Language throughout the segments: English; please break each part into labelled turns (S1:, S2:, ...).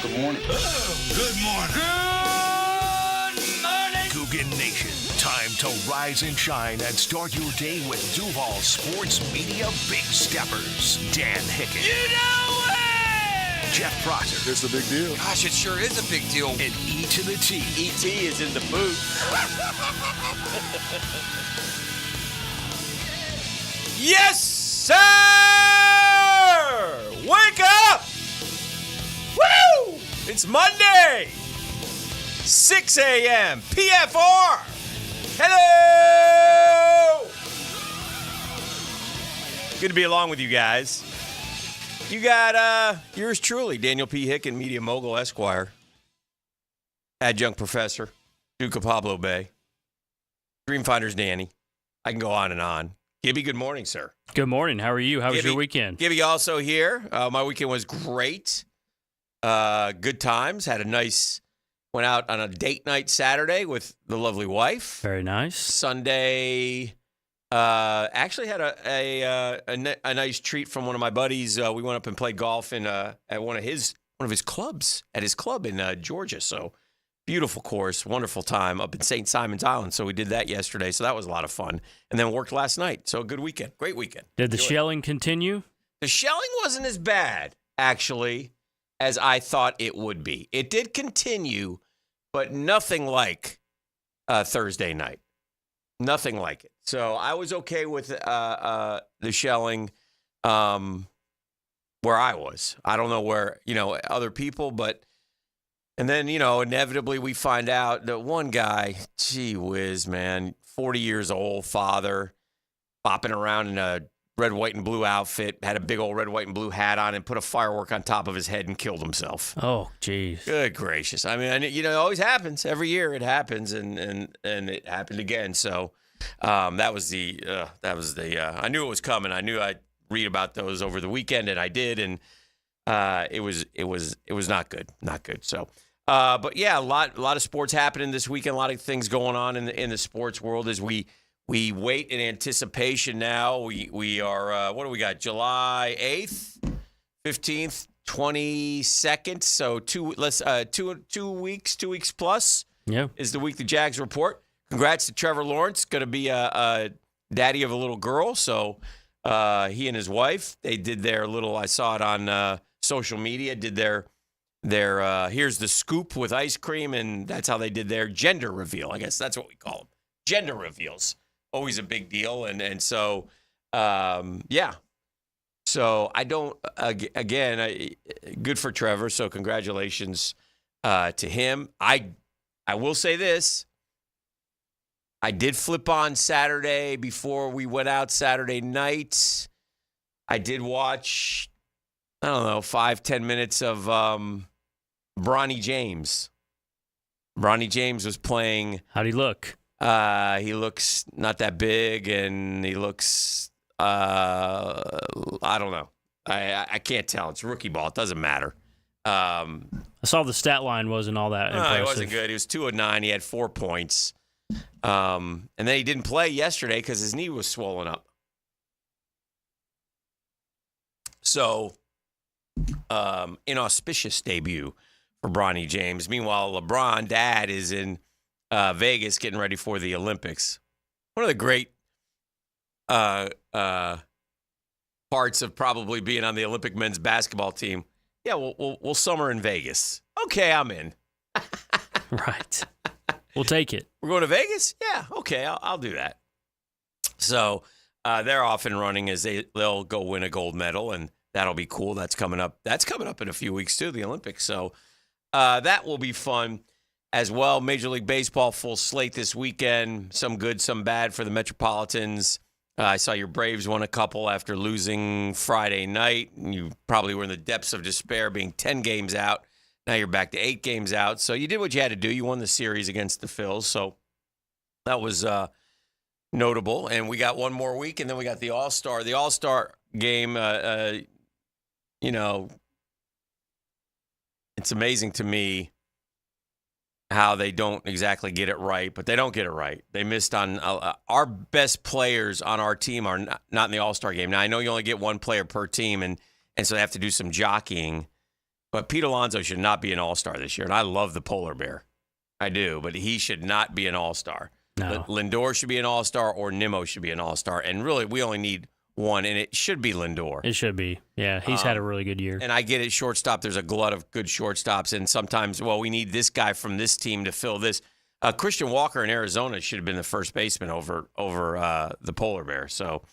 S1: Good morning.
S2: Good morning.
S3: Good morning.
S2: Coogan Nation. Time to rise and shine and start your day with Duval Sports Media Big Steppers. Dan Hicken.
S3: You know it!
S2: Jeff Prosser.
S1: It's a big deal.
S3: Gosh, it sure is a big deal.
S2: And E to the T.
S3: E.T. is in the booth. Yes, sir! Wake up! Woo! It's Monday! 6 a.m. PFR! Hello! Good to be along with you guys. You got yours truly, Daniel P. Hicken, Media Mogul, Esquire, Adjunct Professor, Duke of Pablo Bay, Dreamfinders Danny. I can go on and on. Gibby, good morning, sir.
S4: Good morning. How are you? How was your weekend?
S3: Gibby also here. My weekend was great. Good times. Went out on a date night Saturday with the lovely wife.
S4: Very nice.
S3: Sunday, actually had a nice treat from one of my buddies. We went up and played golf at one of his clubs, at his club in Georgia. So beautiful course, wonderful time up in St. Simon's Island. So we did that yesterday. So that was a lot of fun. And then worked last night. So a good weekend. Great weekend.
S4: Did the shelling continue?
S3: The shelling wasn't as bad, actually, as I thought it would be. It did continue, but nothing like Thursday night. Nothing like it. So I was okay with the shelling where I was. I don't know where, other people, but... And then, inevitably we find out that one guy, gee whiz, man, 40 years old, father, bopping around in a red, white, and blue outfit, had a big old red, white, and blue hat on, and put a firework on top of his head and killed himself.
S4: Oh, geez.
S3: Good gracious. I mean, it always happens. Every year it happens, and it happened again. So that was the I knew it was coming. I knew I'd read about those over the weekend, and I did, and it was not good. Not good. So. But yeah, a lot of sports happening this weekend. A lot of things going on in the sports world as we wait in anticipation. Now we are what do we got? July 8th, 15th, 22nd. So 2 weeks plus.
S4: Yeah,
S3: is the week the Jags report. Congrats to Trevor Lawrence, going to be a daddy of a little girl. So he and his wife, they did their little. I saw it on social media. Did their here's the scoop with ice cream, and that's how they did their gender reveal. I guess that's what we call them. Gender reveals. Always a big deal. And so, yeah. So I don't, again, good for Trevor. So congratulations to him. I will say this. I did flip on Saturday before we went out Saturday night. I did watch, 5-10 minutes of Bronny James. Bronny James was playing.
S4: How'd he look?
S3: He looks not that big, and he looks, I don't know. I can't tell. It's rookie ball. It doesn't matter.
S4: I saw the stat line wasn't all that impressive.
S3: He wasn't good. He was 2 of 9. He had 4 points. And then he didn't play yesterday because his knee was swollen up. So, inauspicious debut for Bronny James. Meanwhile, LeBron, dad, is in Vegas getting ready for the Olympics. One of the great parts of probably being on the Olympic men's basketball team. Yeah, we'll summer in Vegas. Okay, I'm in.
S4: Right. We'll take it.
S3: We're going to Vegas? Yeah, okay, I'll do that. So they're off and running as they'll go win a gold medal, and that'll be cool. That's coming up. That's coming up in a few weeks, too, the Olympics. So that will be fun as well. Major League Baseball, full slate this weekend. Some good, some bad for the Metropolitans. I saw your Braves won a couple after losing Friday night. You probably were in the depths of despair being 10 games out. Now you're back to 8 games out. So you did what you had to do. You won the series against the Phils. So that was notable. And we got one more week, and then we got the All-Star. The All-Star game, it's amazing to me how they don't exactly get it right, but they don't get it right. They missed on our best players on our team are not in the All-Star game. Now, I know you only get one player per team, and so they have to do some jockeying. But Pete Alonso should not be an all-star this year, and I love the polar bear. I do, but he should not be an all-star.
S4: No.
S3: Lindor should be an all-star or Nimmo should be an all-star. And really, we only need one, and it should be Lindor.
S4: It should be. Yeah, he's had a really good year.
S3: And I get it, shortstop, there's a glut of good shortstops, and sometimes, well, we need this guy from this team to fill this. Christian Walker in Arizona should have been the first baseman over the polar bear. So,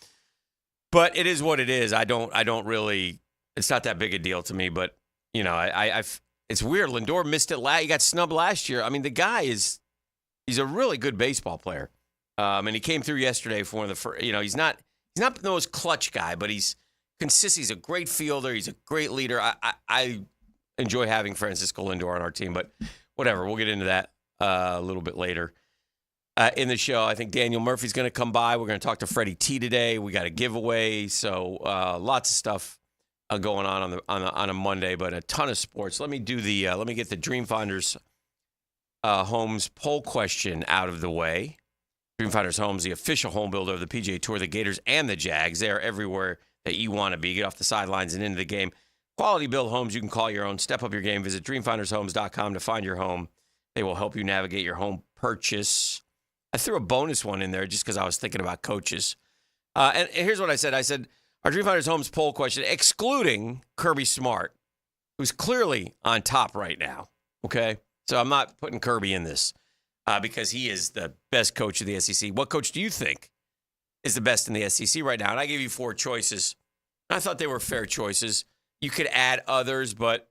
S3: but it is what it is. I don't really. It's not that big a deal to me. But it's weird. Lindor missed it. He got snubbed last year. I mean, the guy he's a really good baseball player, and he came through yesterday for one of the first. He's not the most clutch guy, but he's consistent. He's a great fielder. He's a great leader. I enjoy having Francisco Lindor on our team, but whatever. We'll get into that a little bit later in the show. I think Daniel Murphy's going to come by. We're going to talk to Freddie T today. We got a giveaway, so lots of stuff going on a Monday, but a ton of sports. Let me do let me get the Dreamfinders Homes poll question out of the way. Dreamfinders Homes, the official home builder of the PGA Tour, the Gators, and the Jags. They are everywhere that you want to be. Get off the sidelines and into the game. Quality build homes you can call your own. Step up your game. Visit dreamfindershomes.com to find your home. They will help you navigate your home purchase. I threw a bonus one in there just because I was thinking about coaches. And here's what I said. I said, our Dreamfinders Homes poll question, excluding Kirby Smart, who's clearly on top right now, okay? So I'm not putting Kirby in this because he is the best coach of the SEC. What coach do you think is the best in the SEC right now? And I gave you 4 choices. I thought they were fair choices. You could add others, but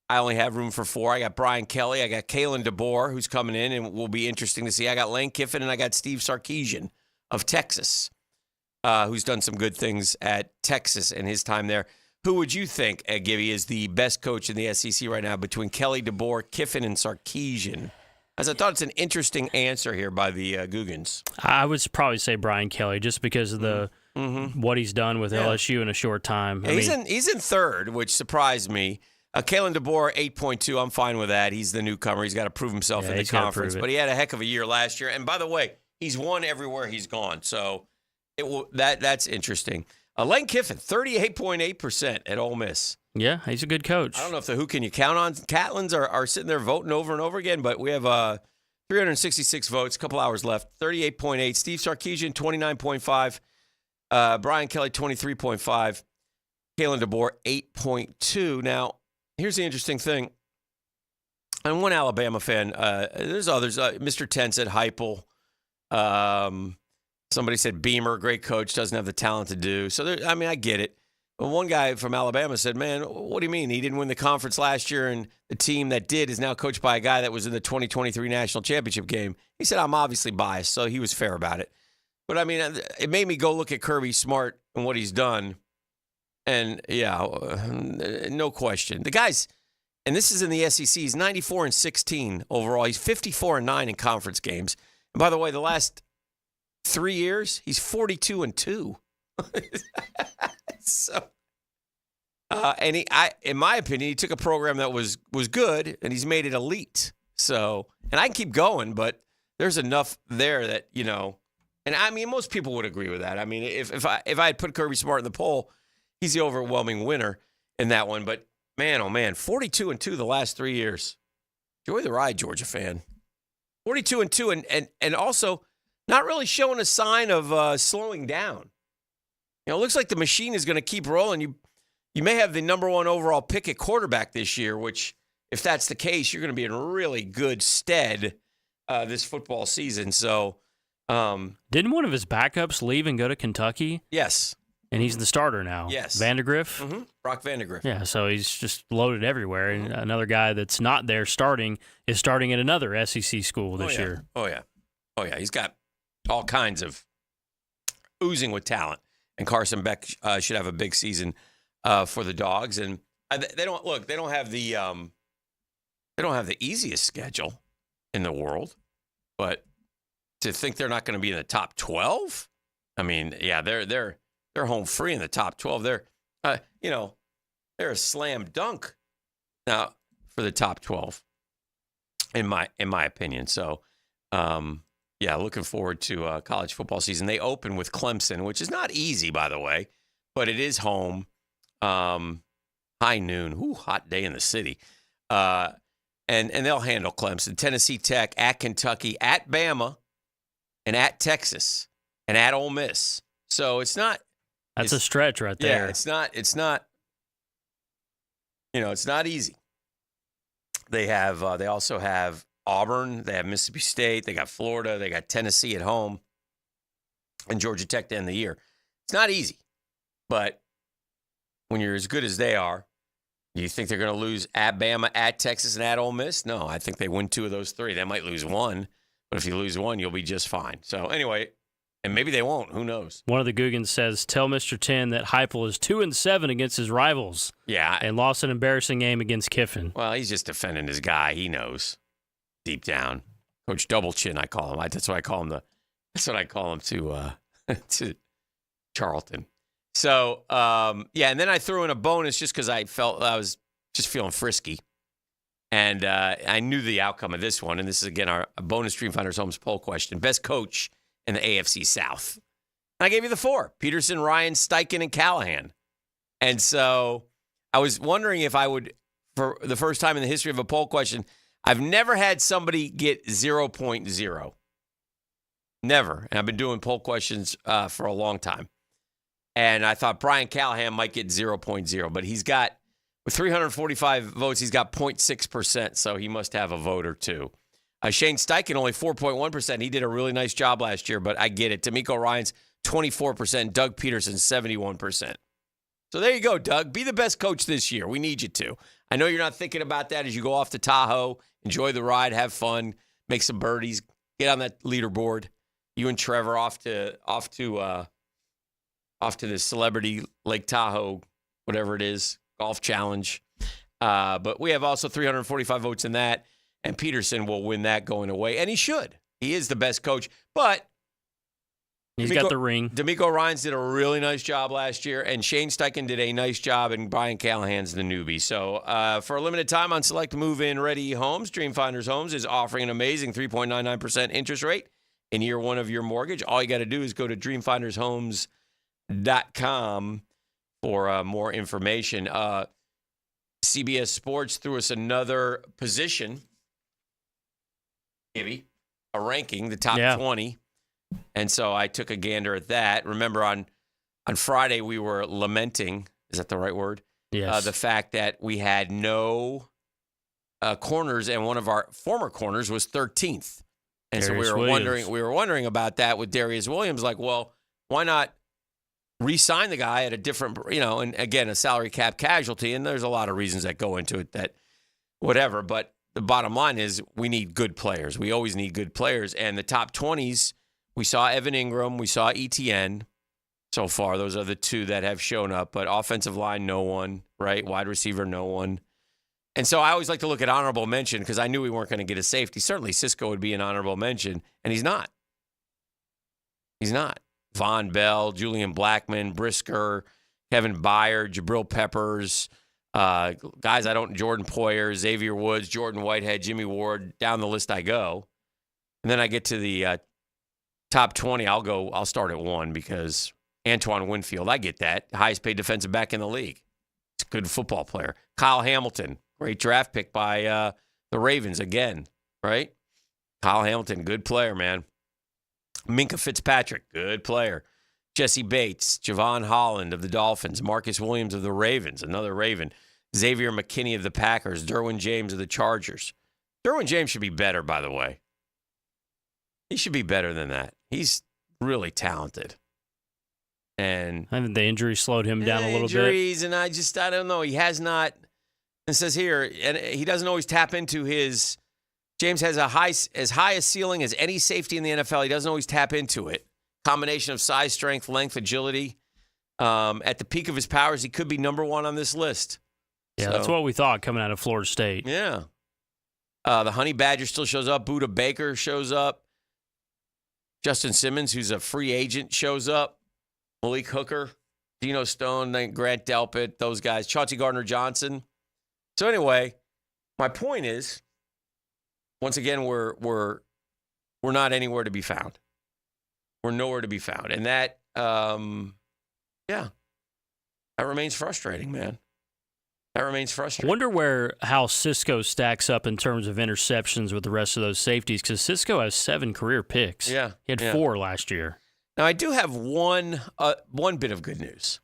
S3: I only have room for 4. I got Brian Kelly. I got Kalen DeBoer, who's coming in and will be interesting to see. I got Lane Kiffin, and I got Steve Sarkisian of Texas, who's done some good things at Texas in his time there. Who would you think, Gibby, is the best coach in the SEC right now between Kelly, DeBoer, Kiffin, and Sarkisian? As I thought it's an interesting answer here by the Googans.
S4: I would probably say Brian Kelly just because of the what he's done with LSU in a short time.
S3: Yeah, he's in third, which surprised me. Kalen DeBoer, 8.2. I'm fine with that. He's the newcomer. He's got to prove himself in the conference. But he had a heck of a year last year. And by the way, he's won everywhere he's gone. So that's interesting. Lane Kiffin, 38.8% at Ole Miss.
S4: Yeah, he's a good coach.
S3: I don't know if the who can you count on Catlins are sitting there voting over and over again, but we have 366 votes, a couple hours left. 38.8. Steve Sarkisian, 29.5. Brian Kelly, 23.5. Kalen DeBoer, 8.2. Now, here's the interesting thing. I'm one Alabama fan. There's others. Mr. 10 said Heupel. Somebody said Beamer, great coach, doesn't have the talent to do. So, I get it. But one guy from Alabama said, man, what do you mean? He didn't win the conference last year, and the team that did is now coached by a guy that was in the 2023 national championship game. He said, I'm obviously biased, so he was fair about it. But, it made me go look at Kirby Smart and what he's done. And, no question. The guy's, and this is in the SEC, he's 94-16 overall. He's 54-9 in conference games. And by the way, the last 3 years, he's 42-2. So, and in my opinion, he took a program that was good and he's made it elite. So, and I can keep going, but there's enough there that and most people would agree with that. If I had put Kirby Smart in the poll, he's the overwhelming winner in that one. But man, oh man, 42-2 the last 3 years. Enjoy the ride, Georgia fan. 42-2, and also not really showing a sign of slowing down. It looks like the machine is going to keep rolling. You may have the number 1 overall pick at quarterback this year, which, if that's the case, you're going to be in really good stead this football season. So,
S4: didn't one of his backups leave and go to Kentucky?
S3: Yes.
S4: And he's the starter now.
S3: Yes.
S4: Vandegrift?
S3: Mm-hmm. Brock Vandegrift.
S4: Yeah, so he's just loaded everywhere. And another guy that's not there starting is starting at another SEC school this year.
S3: Oh, yeah. He's got all kinds of oozing with talent. And Carson Beck should have a big season for the Dogs. And they don't have the easiest schedule in the world. But to think they're not going to be in the top 12, they're home free in the top 12. They're a slam dunk now for the top 12 in my opinion. So, looking forward to college football season. They open with Clemson, which is not easy, by the way, but it is home. high noon. Ooh, hot day in the city. And they'll handle Clemson. Tennessee Tech, at Kentucky, at Bama, and at Texas, and at Ole Miss. So it's not.
S4: That's a stretch right there.
S3: Yeah, it's not. It's not easy. They also have Auburn. They have Mississippi State. They got Florida. They got Tennessee at home, and Georgia Tech to end the year. It's not easy, but when you're as good as they are, do you think they're going to lose at Bama, at Texas, and at Ole Miss? No, I think they win 2 of those 3. They might lose 1, but if you lose 1, you'll be just fine. So anyway, and maybe they won't. Who knows?
S4: One of the Googans says, tell Mr. 10 that Heupel is 2-7 against his rivals.
S3: Yeah.
S4: And lost an embarrassing game against Kiffin.
S3: Well, he's just defending his guy. He knows deep down. Coach Double Chin, I call him. That's what I call him. That's what I call him to Charlton. So, and then I threw in a bonus just because I felt I was just feeling frisky. And I knew the outcome of this one. And this is, again, our bonus Dreamfinders Homes poll question. Best coach in the AFC South. And I gave you the 4. Peterson, Ryan, Steichen, and Callahan. And so I was wondering if I would, for the first time in the history of a poll question, I've never had somebody get 0.0. Never. And I've been doing poll questions for a long time. And I thought Brian Callahan might get 0.0, but he's got, with 345 votes, he's got 0.6%, so he must have a vote or two. Shane Steichen, only 4.1%. He did a really nice job last year, but I get it. D'Amico Ryans, 24%. Doug Peterson, 71%. So there you go, Doug. Be the best coach this year. We need you to. I know you're not thinking about that as you go off to Tahoe. Enjoy the ride. Have fun. Make some birdies. Get on that leaderboard. You and Trevor off to the Celebrity Lake Tahoe, whatever it is, golf challenge. But we have also 345 votes in that, and Peterson will win that going away, and he should. He is the best coach, but
S4: he's got the ring.
S3: D'Amico Ryans did a really nice job last year, and Shane Steichen did a nice job, and Brian Callahan's the newbie. So for a limited time on select move-in ready homes, Dreamfinders Homes is offering an amazing 3.99% interest rate in year 1 of your mortgage. All you got to do is go to dreamfindershomes.com for more information. CBS Sports threw us another position, Gibby, a ranking, the top 20. And so I took a gander at that. Remember, on Friday, we were lamenting, is that the right word?
S4: Yes.
S3: The fact that we had no corners, and one of our former corners was 13th. And
S4: Darius
S3: so
S4: Williams.
S3: we were wondering about that with Darius Williams. Like, well, why not re-sign the guy at a different, and again, a salary cap casualty. And there's a lot of reasons that go into it, that whatever. But the bottom line is we need good players. We always need good players. And the top 20s, we saw Evan Ingram, we saw ETN so far. Those are the 2 that have shown up. But offensive line, no one, right? Wide receiver, no one. And so I always like to look at honorable mention because I knew we weren't going to get a safety. Certainly Cisco would be an honorable mention, and he's not. He's not. Von Bell, Julian Blackman, Brisker, Kevin Byard, Jabril Peppers, guys Jordan Poyer, Xavier Woods, Jordan Whitehead, Jimmy Ward, down the list I go. And then I get to the top 20. I'll start at 1 because Antoine Winfield, I get that. Highest paid defensive back in the league. It's a good football player. Kyle Hamilton, great draft pick by the Ravens again, right? Kyle Hamilton, good player, man. Minka Fitzpatrick, good player. Jesse Bates, Javon Holland of the Dolphins, Marcus Williams of the Ravens, another Raven. Xavier McKinney of the Packers, Derwin James of the Chargers. Derwin James should be better, by the way. He should be better than that. He's really talented. And
S4: I think the injury slowed him down a little
S3: injuries, and I don't know. He has not. It says here, and he doesn't always tap into his. James has as high a ceiling as any safety in the NFL. He doesn't always tap into it. Combination of size, strength, length, agility. At the peak of his powers, he could be number 1 on this list.
S4: Yeah, so, that's what we thought coming out of Florida State.
S3: Yeah. The Honey Badger still shows up. Buda Baker shows up. Justin Simmons, who's a free agent, shows up. Malik Hooker, Dino Stone, Grant Delpit, those guys. Chauncey Gardner-Johnson. So anyway, my point is, once again, we're not anywhere to be found. We're nowhere to be found. And that, that remains frustrating, man. That remains
S4: I
S3: frustrating.
S4: wonder how Cisco stacks up in terms of interceptions with the rest of those safeties, because Cisco has 7 career picks.
S3: Yeah,
S4: He had
S3: yeah.
S4: 4 last year.
S3: Now, I do have one bit of good news.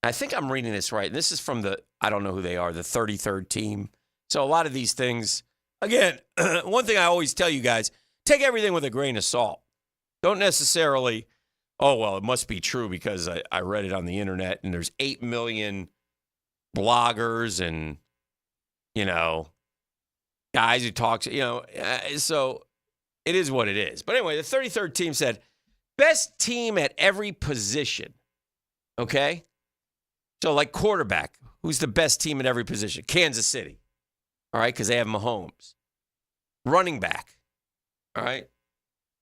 S3: I think I'm reading this right. And this is from I don't know who they are, the 33rd team. So a lot of these things, again, one thing I always tell you guys, take everything with a grain of salt. Don't necessarily, oh, well, it must be true because I read it on the internet and there's 8 million bloggers and, guys who talk, so it is what it is. But anyway, the 33rd team said, best team at every position, okay? So like quarterback, who's the best team at every position? Kansas City, all right, because they have Mahomes. Running back, all right,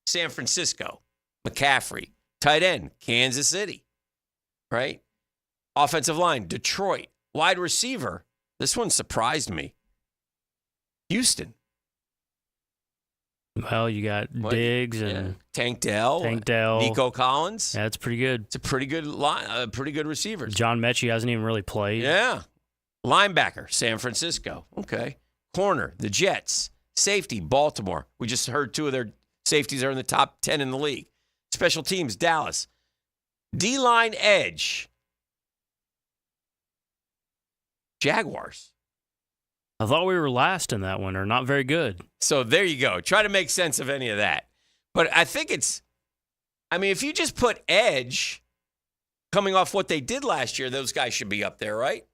S3: San Francisco, McCaffrey. Tight end, Kansas City, right? Offensive line, Detroit. Wide receiver, this one surprised me. Houston.
S4: Well, you got Diggs and
S3: Tank Dell, Nico Collins.
S4: Yeah, that's pretty good.
S3: It's a pretty good line, pretty good receivers.
S4: John Mechie hasn't even really played.
S3: Yeah. Linebacker, San Francisco. Okay. Corner, the Jets. Safety, Baltimore. We just heard 2 of their safeties are in the top 10 in the league. Special teams, Dallas. D-line edge, Jaguars.
S4: I thought we were last in that one, or not very good.
S3: So there you go. Try to make sense of any of that. But I think if you just put edge, coming off what they did last year, those guys should be up there, right?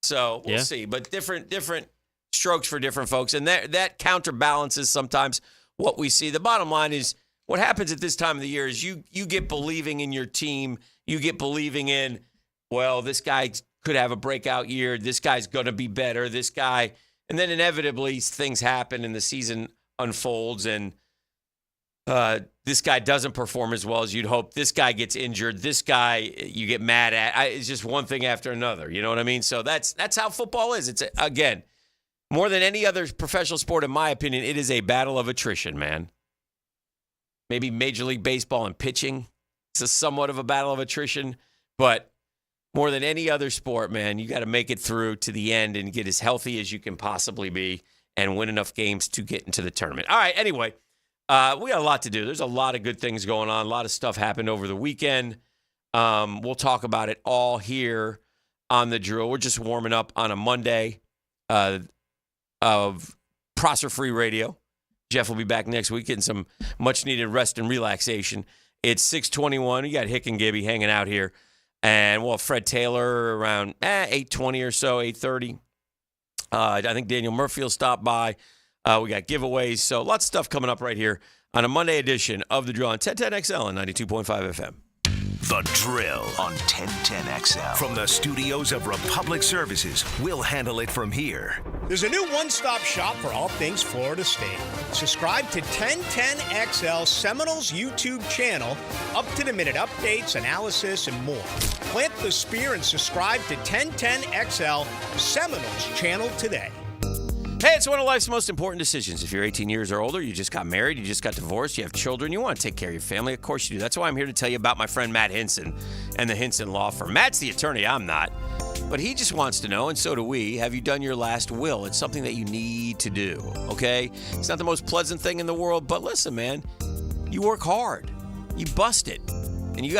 S3: So we'll see. But different strokes for different folks. And that counterbalances sometimes what we see. The bottom line is what happens at this time of the year is you get believing in your team. You get believing in, well, this guy could have a breakout year. This guy's going to be better. This guy. And then inevitably things happen and the season unfolds and this guy doesn't perform as well as you'd hope. This guy gets injured. This guy you get mad at. It's just one thing after another. You know what I mean? So that's how football is. It's, again, more than any other professional sport, in my opinion, it is a battle of attrition, man. Maybe Major League Baseball and pitching. It's a somewhat of a battle of attrition. But more than any other sport, man, you got to make it through to the end and get as healthy as you can possibly be and win enough games to get into the tournament. All right, anyway, we got a lot to do. There's a lot of good things going on. A lot of stuff happened over the weekend. We'll talk about it all here on The Drill. We're just warming up on a Monday of Prosser Free Radio. Jeff will be back next week getting some much-needed rest and relaxation. It's 6:21. You got Hicken and Gibby hanging out here. And we'll have Fred Taylor around 8:20 or so, 8:30. I think Daniel Murphy will stop by. We got giveaways. So lots of stuff coming up right here on a Monday edition of The Drill on 1010XL and 92.5 FM.
S2: The Drill on 1010XL. From the studios of Republic Services, we'll handle it from here.
S1: There's a new one-stop shop for all things Florida State. Subscribe to 1010XL Seminoles YouTube channel, up-to-the-minute updates, analysis, and more. Plant the spear and subscribe to 1010XL Seminoles channel today.
S3: Hey, it's one of life's most important decisions. If you're 18 years or older, you just got married, you just got divorced, you have children, you want to take care of your family, of course you do. That's why I'm here to tell you about my friend Matt Hinson and the Hinson Law Firm. Matt's the attorney, I'm not. But he just wants to know, and so do we, have you done your last will? It's something that you need to do, okay? It's not the most pleasant thing in the world, but listen, man, you work hard. You bust it. And you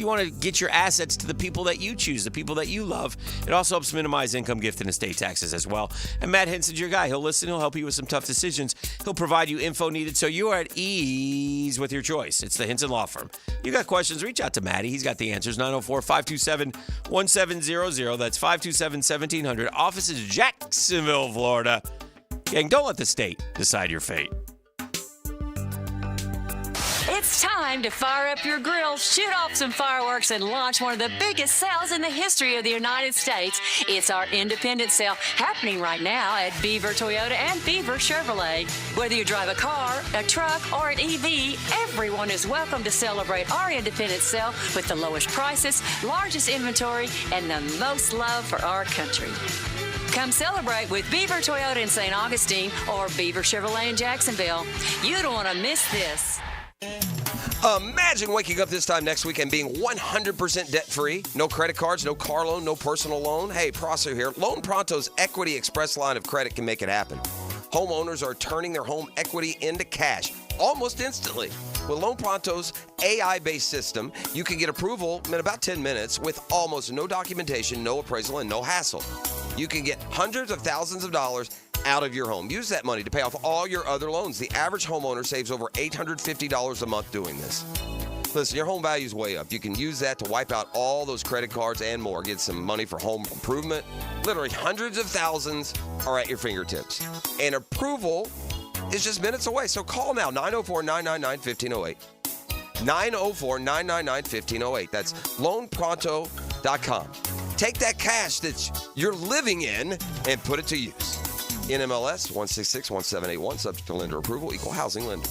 S3: want to get your assets to the people that you choose, the people that you love. It also helps minimize income, gift, and estate taxes as well. And Matt Hinson's your guy. He'll listen. He'll help you with some tough decisions. He'll provide you info needed so you are at ease with your choice. It's the Hinson Law Firm. You got questions, reach out to Matty. He's got the answers. 904-527-1700. That's 527-1700. Office is Jacksonville, Florida. Gang, don't let the state decide your fate.
S5: It's time to fire up your grill, shoot off some fireworks, and launch one of the biggest sales in the history of the United States. It's our independent sale happening right now at Beaver Toyota and Beaver Chevrolet. Whether you drive a car, a truck, or an EV, everyone is welcome to celebrate our independent sale with the lowest prices, largest inventory, and the most love for our country. Come celebrate with Beaver Toyota in St. Augustine or Beaver Chevrolet in Jacksonville. You don't want to miss this.
S6: Imagine waking up this time next week and being 100% debt-free. No credit cards, no car loan, no personal loan. Hey, Prosser here. Loan Pronto's Equity Express line of credit can make it happen. Homeowners are turning their home equity into cash almost instantly. With Loan Pronto's AI-based system, you can get approval in about 10 minutes with almost no documentation, no appraisal, and no hassle. You can get hundreds of thousands of dollars out of your home. Use that money to pay off all your other loans. The average homeowner saves over $850 a month doing this. Listen, your home value is way up. You can use that to wipe out all those credit cards and more. Get some money for home improvement. Literally hundreds of thousands are at your fingertips. And approval is just minutes away. So call now, 904-999-1508. 904-999-1508. That's loanpronto.com. Take that cash that you're living in and put it to use. NMLS 1661781, subject to lender approval, equal housing lender.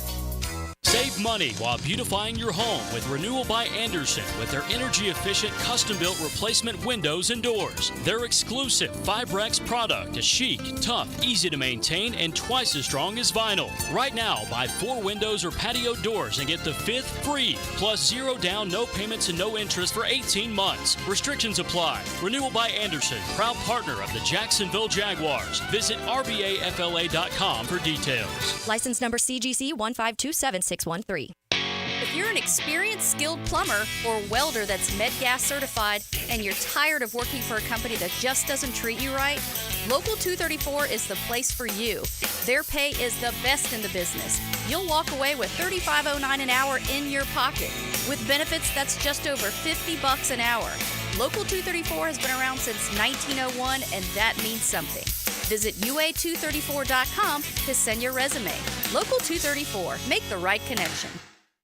S7: Save money while beautifying your home with Renewal by Andersen with their energy-efficient, custom-built replacement windows and doors. Their exclusive Fibrex product is chic, tough, easy to maintain, and twice as strong as vinyl. Right now, buy 4 windows or patio doors and get the 5th free, plus 0 down, no payments, and no interest for 18 months. Restrictions apply. Renewal by Andersen, proud partner of the Jacksonville Jaguars. Visit rbafla.com for details.
S8: License number CGC 1527613. If you're an experienced, skilled plumber or welder that's MedGas certified and you're tired of working for a company that just doesn't treat you right, Local 234 is the place for you. Their pay is the best in the business. You'll walk away with $35.09 an hour in your pocket. With benefits, that's just over $50 an hour. Local 234 has been around since 1901, and that means something. Visit UA234.com to send your resume. Local 234. Make the right connection.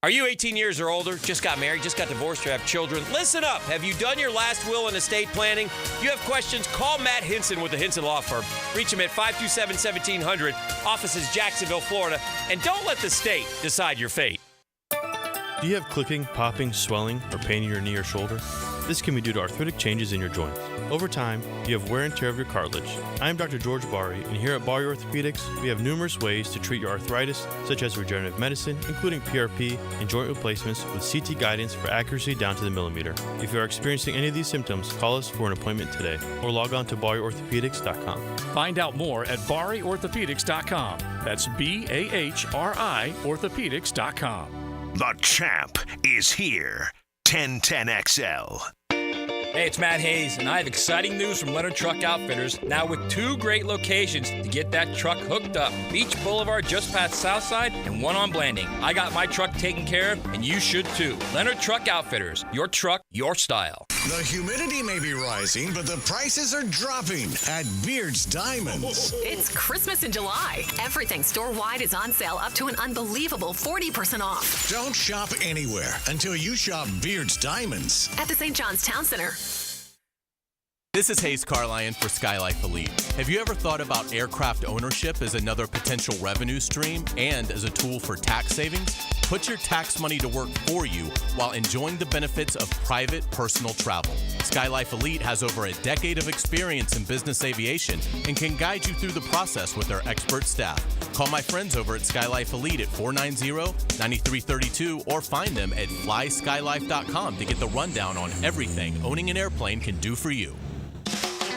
S3: Are you 18 years or older, just got married, just got divorced, or have children? Listen up. Have you done your last will and estate planning? If you have questions, call Matt Hinson with the Hinson Law Firm. Reach him at 527-1700. Office is Jacksonville, Florida. And don't let the state decide your fate.
S9: Do you have clicking, popping, swelling, or pain in your knee or shoulder? This can be due to arthritic changes in your joints. Over time, you have wear and tear of your cartilage. I am Dr. George Bari, and here at Bari Orthopedics, we have numerous ways to treat your arthritis, such as regenerative medicine, including PRP and joint replacements with CT guidance for accuracy down to the millimeter. If you are experiencing any of these symptoms, call us for an appointment today, or log on to BariOrthopedics.com.
S10: Find out more at BariOrthopedics.com. That's BAHRI Orthopedics.com.
S2: The champ is here. 1010XL.
S11: Hey, it's Matt Hayes, and I have exciting news from Leonard Truck Outfitters, now with 2 great locations to get that truck hooked up. Beach Boulevard just past Southside and one on Blanding. I got my truck taken care of, and you should too. Leonard Truck Outfitters, your truck, your style.
S12: The humidity may be rising, but the prices are dropping at Beard's Diamonds.
S13: It's Christmas in July. Everything store-wide is on sale up to an unbelievable 40% off.
S12: Don't shop anywhere until you shop Beard's Diamonds.
S13: At the St. John's Town Center.
S14: This is Hayes Carlion for Skylife Elite. Have you ever thought about aircraft ownership as another potential revenue stream and as a tool for tax savings? Put your tax money to work for you while enjoying the benefits of private personal travel. Skylife Elite has over a decade of experience in business aviation and can guide you through the process with their expert staff. Call my friends over at Skylife Elite at 490-9332 or find them at flyskylife.com to get the rundown on everything owning an airplane can do for you.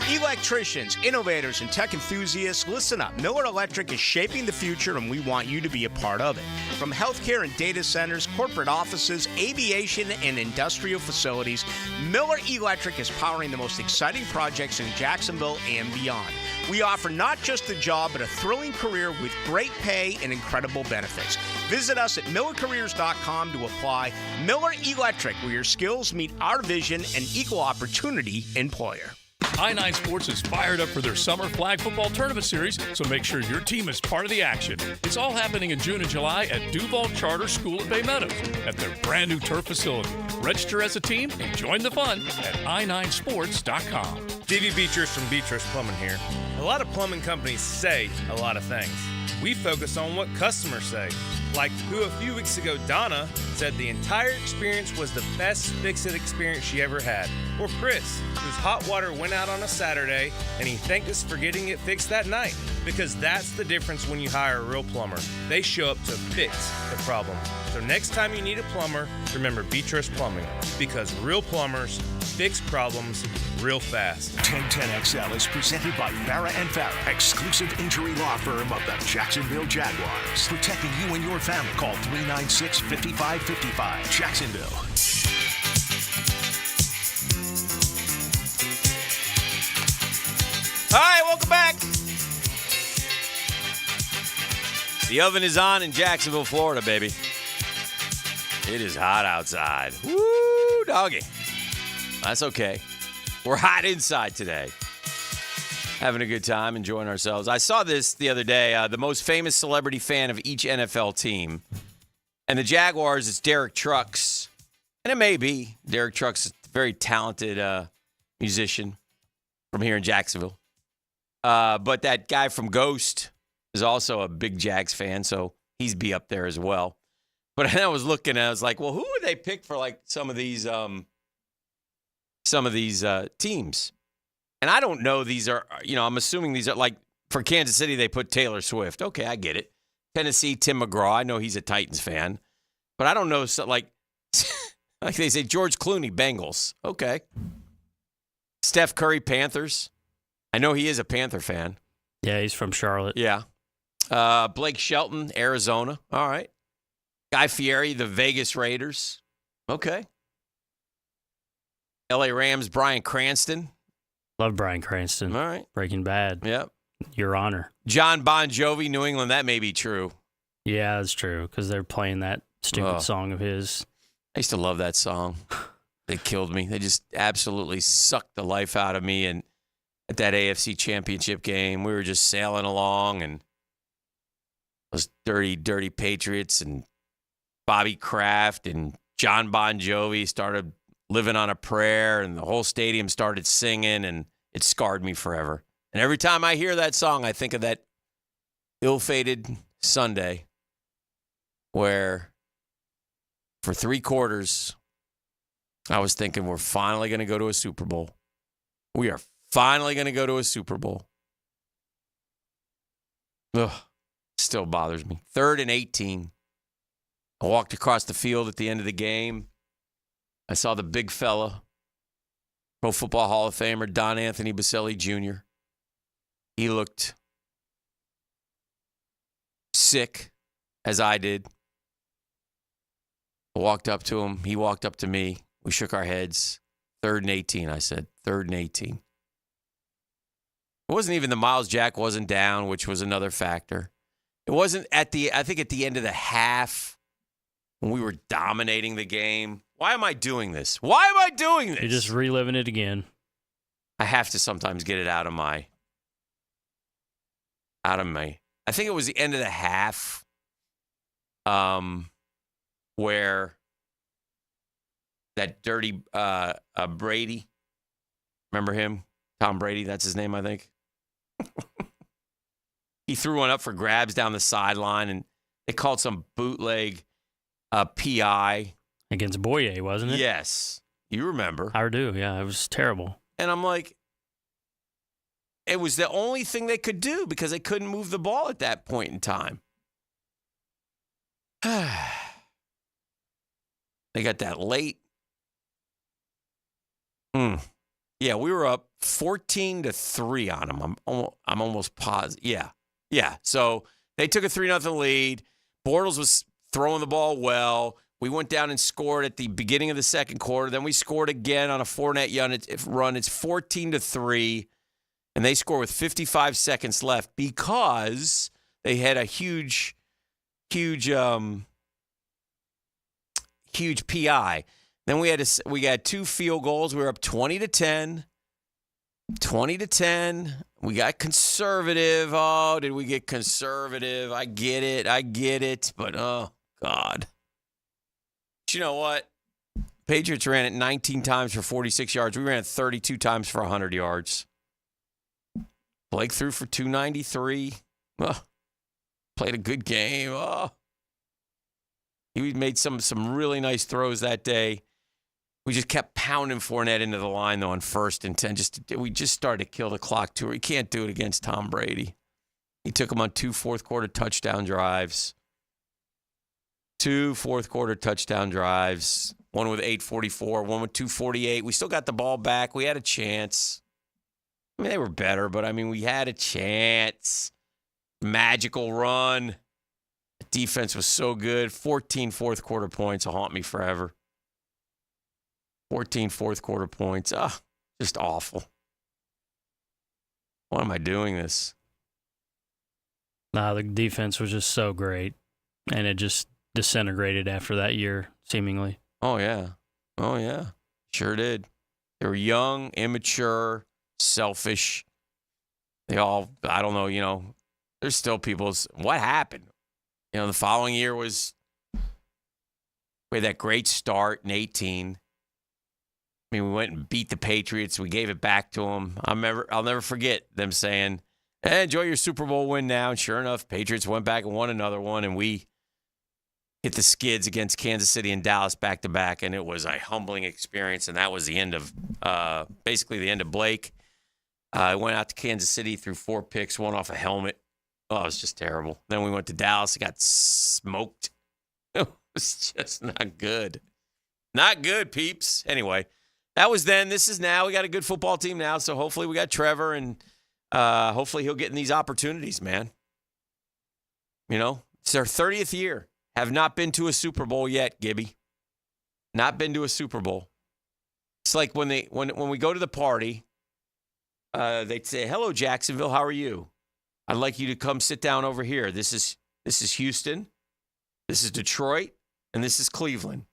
S1: Electricians, innovators, and tech enthusiasts, listen up. Miller Electric is shaping the future, and we want you to be a part of it. From healthcare and data centers, corporate offices, aviation, and industrial facilities, Miller Electric is powering the most exciting projects in Jacksonville and beyond. We offer not just a job, but a thrilling career with great pay and incredible benefits. Visit us at millercareers.com to apply. Miller Electric, where your skills meet our vision, an equal opportunity employer.
S10: I-9 Sports is fired up for their summer flag football tournament series, so make sure your team is part of the action. It's all happening in June and July at Duval Charter School at Bay Meadows at their brand new turf facility. Register as a team and join the fun at i9sports.com.
S15: JD Beatrice from Beatrice Plumbing here. A lot of plumbing companies say a lot of things. We focus on what customers say. Like who a few weeks ago, Donna, said the entire experience was the best fix-it experience she ever had. Or Chris, whose hot water went out on a Saturday and he thanked us for getting it fixed that night. Because that's the difference when you hire a real plumber. They show up to fix the problem. So next time you need a plumber, remember Beatrice Plumbing. Because real plumbers fix problems real fast.
S2: 1010XL is presented by Farah & Farah, exclusive injury law firm of the Jacksonville Jaguars. Protecting you and your family. Call 396-5555. Jacksonville.
S3: All right, welcome back. The oven is on in Jacksonville, Florida, baby. It is hot outside. Woo, doggy. That's okay. We're hot inside today. Having a good time, enjoying ourselves. I saw this the other day, the most famous celebrity fan of each NFL team. And the Jaguars, it's Derek Trucks. And it may be. Derek Trucks is a very talented musician from here in Jacksonville. But that guy from Ghost is also a big Jags fan, so he's be up there as well. But I was looking, and I was like, well, who would they pick for like some of these teams? And I don't know. These are, I'm assuming these are like for Kansas City, they put Taylor Swift. Okay, I get it. Tennessee, Tim McGraw. I know he's a Titans fan, but I don't know. So like they say, George Clooney, Bengals. Okay. Steph Curry, Panthers. I know he is a Panther fan.
S4: Yeah, he's from Charlotte.
S3: Yeah. Blake Shelton, Arizona. All right. Guy Fieri, the Vegas Raiders. Okay. LA Rams, Bryan Cranston.
S4: Love Bryan Cranston.
S3: All right.
S4: Breaking Bad.
S3: Yep.
S4: Your Honor.
S3: John Bon Jovi, New England. That may be true.
S4: Yeah, that's true, because they're playing that stupid song of his.
S3: I used to love that song. They killed me. They just absolutely sucked the life out of me. And at that AFC Championship game, we were just sailing along, and those dirty, dirty Patriots and Bobby Kraft and John Bon Jovi started living on a prayer, and the whole stadium started singing, and it scarred me forever. And every time I hear that song, I think of that ill-fated Sunday where for 3 quarters, I was thinking we're finally going to go to a Super Bowl. We are finally going to go to a Super Bowl. Ugh, still bothers me. 3rd and 18. I walked across the field at the end of the game. I saw the big fella, Pro Football Hall of Famer Don Anthony Baselli Jr. He looked sick, as I did. I walked up to him. He walked up to me. We shook our heads. 3rd and 18, I said. 3rd and 18. It wasn't even the Miles Jack wasn't down, which was another factor. It wasn't I think at the end of the half when we were dominating the game. Why am I doing this? Why am I doing this?
S4: You're just reliving it again.
S3: I have to sometimes get it out of my. I think it was the end of the half where that dirty Brady, remember him? Tom Brady, that's his name, I think. He threw one up for grabs down the sideline, and they called some bootleg PI.
S4: Against Boye, wasn't it?
S3: Yes. You remember.
S4: I do, yeah. It was terrible.
S3: And I'm like, it was the only thing they could do because they couldn't move the ball at that point in time. They got that late. Yeah, we were up 14-3 on them. I'm almost positive. Yeah. So they took a 3-0 lead. Bortles was throwing the ball well. We went down and scored at the beginning of the second quarter. Then we scored again on a 4-net run. It's 14-3, and they score with 55 seconds left because they had a huge PI. Then we got 2 field goals. We were up 20-10. 20-10. We got conservative. Oh, did we get conservative? I get it. But, oh, God. But you know what? Patriots ran it 19 times for 46 yards. We ran it 32 times for 100 yards. Blake threw for 293. Oh, played a good game. Oh. He made some really nice throws that day. We just kept pounding Fournette into the line, though, on 1st and 10. We just started to kill the clock, too. We can't do it against Tom Brady. He took him on 2 fourth-quarter touchdown drives. 2 fourth-quarter touchdown drives. One with 8:44, one with 2:48. We still got the ball back. We had a chance. I mean, they were better, but, we had a chance. Magical run. The defense was so good. 14 fourth-quarter points will haunt me forever. 14 fourth-quarter points. Just awful. Why am I doing this?
S4: Nah, the defense was just so great, and it just disintegrated after that year, seemingly.
S3: Oh, yeah. Sure did. They were young, immature, selfish. They all, I don't know, there's still people's, what happened? The following year was, we had that great start in 18. We went and beat the Patriots. We gave it back to them. I'll never forget them saying, hey, enjoy your Super Bowl win now. And sure enough, Patriots went back and won another one, and we hit the skids against Kansas City and Dallas back-to-back, and it was a humbling experience, and that was the end of, basically the end of Blake. I went out to Kansas City, threw 4 picks, one off a helmet. Oh, it was just terrible. Then we went to Dallas. It got smoked. It was just not good. Not good, peeps. Anyway, that was then. This is now. We got a good football team now, so hopefully we got Trevor, and hopefully he'll get in these opportunities, man. It's their 30th year. Have not been to a Super Bowl yet, Gibby. Not been to a Super Bowl. It's like when we go to the party, they'd say, hello, Jacksonville, how are you? I'd like you to come sit down over here. This is Houston, this is Detroit, and this is Cleveland.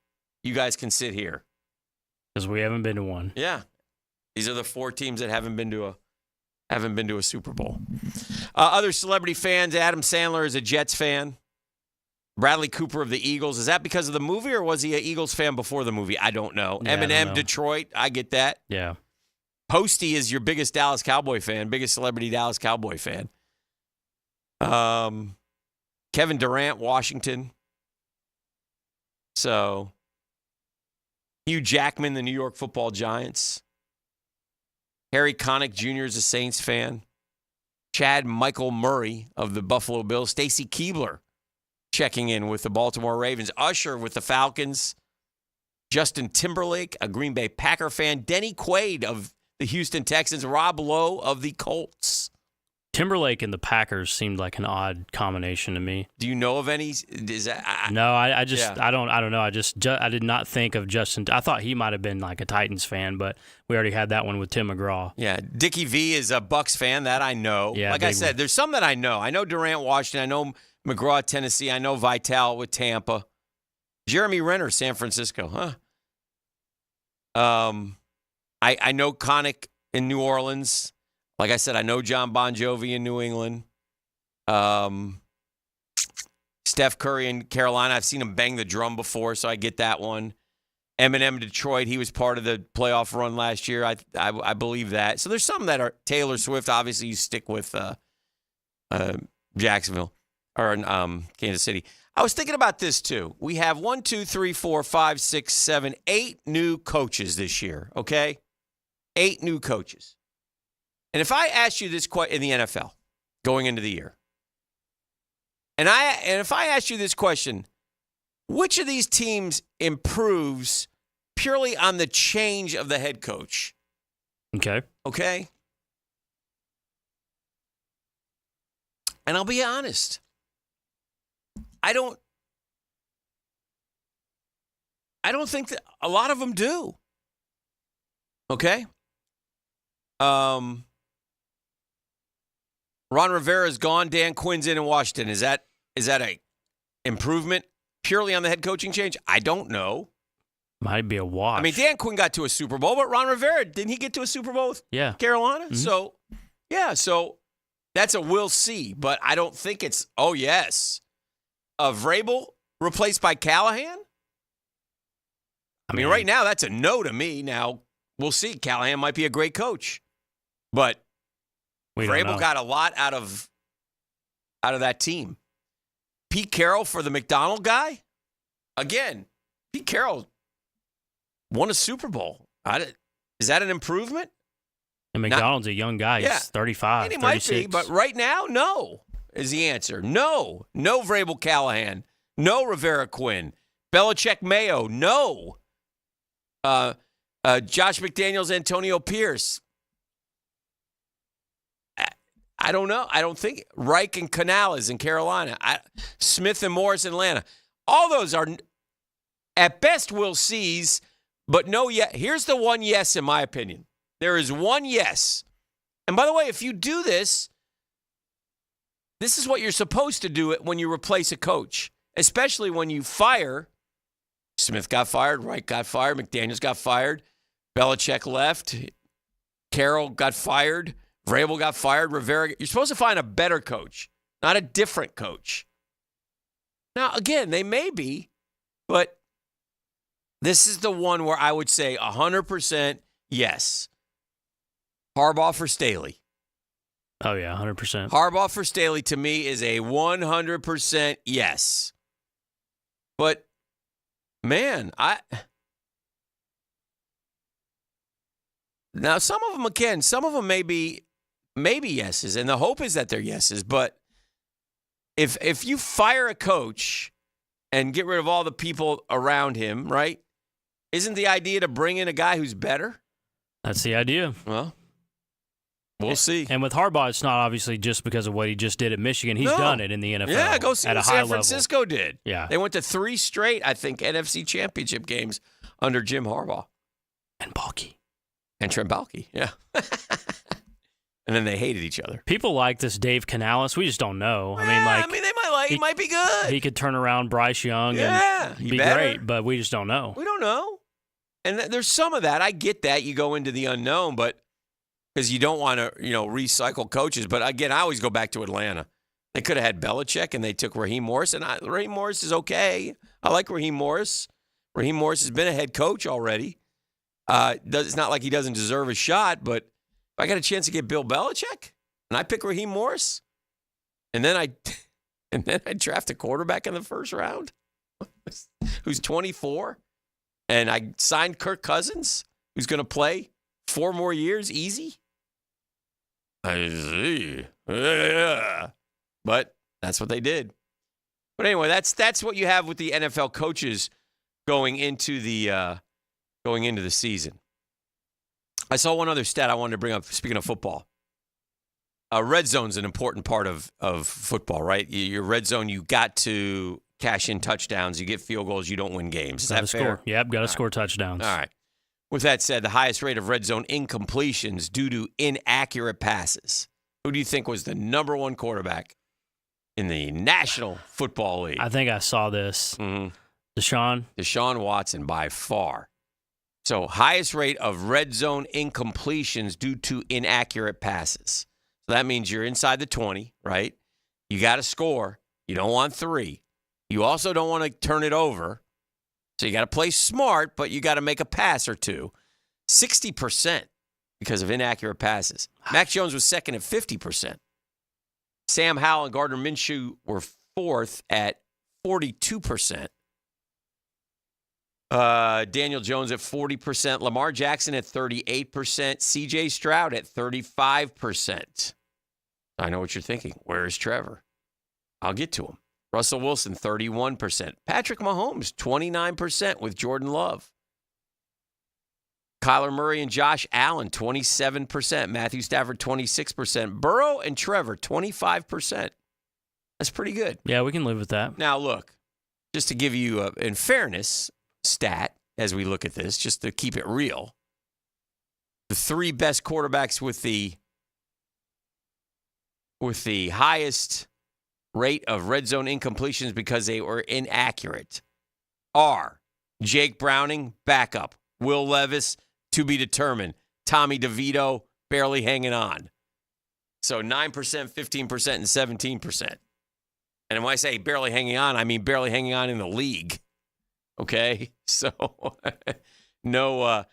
S3: You guys can sit here.
S4: Because we haven't been to one.
S3: Yeah. These are the 4 teams that haven't been to a Super Bowl. Other celebrity fans, Adam Sandler is a Jets fan. Bradley Cooper of the Eagles. Is that because of the movie, or was he an Eagles fan before the movie? I don't know.
S4: Yeah,
S3: Eminem, Detroit. I get that.
S4: Yeah.
S3: Posty is your biggest Dallas Cowboy fan, biggest celebrity Dallas Cowboy fan. Kevin Durant, Washington. So, Hugh Jackman, the New York Football Giants. Harry Connick Jr. is a Saints fan. Chad Michael Murray of the Buffalo Bills. Stacy Keibler checking in with the Baltimore Ravens. Usher with the Falcons. Justin Timberlake, a Green Bay Packer fan. Denny Quaid of the Houston Texans. Rob Lowe of the Colts.
S4: Timberlake and the Packers seemed like an odd combination to me.
S3: Do you know of any?
S4: No, I don't know. I did not think of Justin. I thought he might have been like a Titans fan, but we already had that one with Tim McGraw.
S3: Yeah, Dickie V is a Bucks fan. That I know.
S4: Yeah,
S3: like I said, there's some that I know. I know Durant, Washington. I know McGraw, Tennessee. I know Vitale with Tampa. Jeremy Renner, San Francisco. I know Connick in New Orleans. Like I said, I know John Bon Jovi in New England. Steph Curry in Carolina. I've seen him bang the drum before, so I get that one. Eminem, Detroit. He was part of the playoff run last year. I believe that. So there's some that are Taylor Swift. Obviously, you stick with Jacksonville or Kansas City. I was thinking about this too. We have 1, 2, 3, 4, 5, 6, 7, 8 new coaches this year. Okay, 8 new coaches. And if I asked you this in the NFL going into the year, and if I asked you this question, which of these teams improves purely on the change of the head coach? Okay. And I'll be honest, I don't think that a lot of them do. Okay? Ron Rivera's gone. Dan Quinn's in Washington. Is that a improvement purely on the head coaching change? I don't know.
S4: Might be a wash.
S3: I mean, Dan Quinn got to a Super Bowl, but Ron Rivera, didn't he get to a Super Bowl with Carolina? Mm-hmm. So that's a we'll see, but I don't think it's, oh, yes. Vrabel replaced by Callahan? I mean, right now, that's a no to me. Now, we'll see. Callahan might be a great coach, but Vrabel got a lot out of that team. Pete Carroll for the McDonald guy? Again, Pete Carroll won a Super Bowl. Is that an improvement?
S4: And McDonald's a young guy. He's 35,
S3: And he
S4: 36.
S3: might be, but right now, no is the answer. No. No Vrabel Callahan. No Rivera Quinn. Belichick Mayo. No. Josh McDaniels, Antonio Pierce. I don't know. I don't think Reich and Canales in Carolina. Smith and Morris in Atlanta. All those are, at best, we'll sees, but no yet. Here's the one yes, in my opinion. There is one yes. And by the way, if you do this, this is what you're supposed to do when you replace a coach, especially when you fire. Smith got fired, Reich got fired, McDaniels got fired, Belichick left, Carroll got fired, Vrabel got fired, Rivera. You're supposed to find a better coach, not a different coach. Now, again, they may be, but this is the one where I would say 100% yes. Harbaugh for Staley.
S4: Oh, yeah, 100%.
S3: Harbaugh for Staley, to me, is a 100% yes. But, man, now, some of them, again, some of them may be yeses, and the hope is that they're yeses. But if you fire a coach and get rid of all the people around him, right, isn't the idea to bring in a guy who's better?
S4: That's the idea.
S3: Well, we'll see.
S4: And with Harbaugh, it's not obviously just because of what he just did at Michigan. He's done it in the NFL.
S3: Yeah, go see
S4: at
S3: what
S4: a high
S3: San Francisco
S4: level.
S3: did.
S4: Yeah.
S3: They went to 3 straight, I think, NFC championship games under Jim Harbaugh.
S4: And Balky.
S3: And Trent Baalke, yeah. And then they hated each other.
S4: People like this Dave Canales. We just don't know.
S3: They might like. He might be good.
S4: He could turn around Bryce Young and be great, but we just don't know.
S3: We don't know. And there's some of that. I get that. You go into the unknown, but because you don't want to, recycle coaches. But again, I always go back to Atlanta. They could have had Belichick, and they took Raheem Morris. And Raheem Morris is okay. I like Raheem Morris. Raheem Morris has been a head coach already. It's not like he doesn't deserve a shot, but if I got a chance to get Bill Belichick and I pick Raheem Morris, and then I draft a quarterback in the first round who's 24, and I signed Kirk Cousins, who's going to play 4 more years easy. I see. Yeah. But that's what they did. But anyway, that's what you have with the NFL coaches going into the season. I saw one other stat I wanted to bring up, speaking of football. Red zone's an important part of football, right? Your red zone, you got to cash in touchdowns. You get field goals, you don't win games. Is that fair?
S4: Score. Yep, got to score touchdowns.
S3: All right. With that said, the highest rate of red zone incompletions due to inaccurate passes. Who do you think was the number 1 quarterback in the National Football League?
S4: I think I saw this.
S3: Mm-hmm.
S4: Deshaun
S3: Watson by far. So highest rate of red zone incompletions due to inaccurate passes. So that means you're inside the 20, right? You got to score. You don't want 3. You also don't want to turn it over. So you got to play smart, but you got to make a pass or two. 60% because of inaccurate passes. Mac Jones was second at 50%. Sam Howell and Gardner Minshew were 4th at 42%. Daniel Jones at 40%, Lamar Jackson at 38%, C.J. Stroud at 35%. I know what you're thinking. Where is Trevor? I'll get to him. Russell Wilson, 31%. Patrick Mahomes, 29% with Jordan Love. Kyler Murray and Josh Allen, 27%. Matthew Stafford, 26%. Burrow and Trevor, 25%. That's pretty good.
S4: Yeah, we can live with that.
S3: Now, look, just to give you, in fairness, stat as we look at this, just to keep it real. The 3 best quarterbacks with the highest rate of red zone incompletions because they were inaccurate are Jake Browning, backup. Will Levis, to be determined. Tommy DeVito, barely hanging on. So 9%, 15%, and 17%. And when I say barely hanging on, I mean barely hanging on in the league. Okay, so no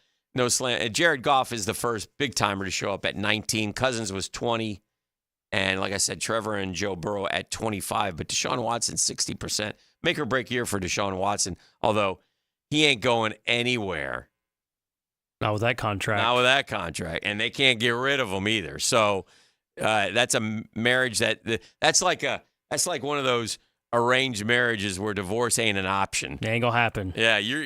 S3: slant. Jared Goff is the first big timer to show up at 19. Cousins was 20, and like I said, Trevor and Joe Burrow at 25. But Deshaun Watson 60%. Make or break year for Deshaun Watson. Although he ain't going anywhere
S4: Not with that contract.
S3: Not with that contract. And they can't get rid of them either. So that's a marriage that's like one of those arranged marriages where divorce ain't an option.
S4: It ain't gonna happen.
S3: Yeah, you're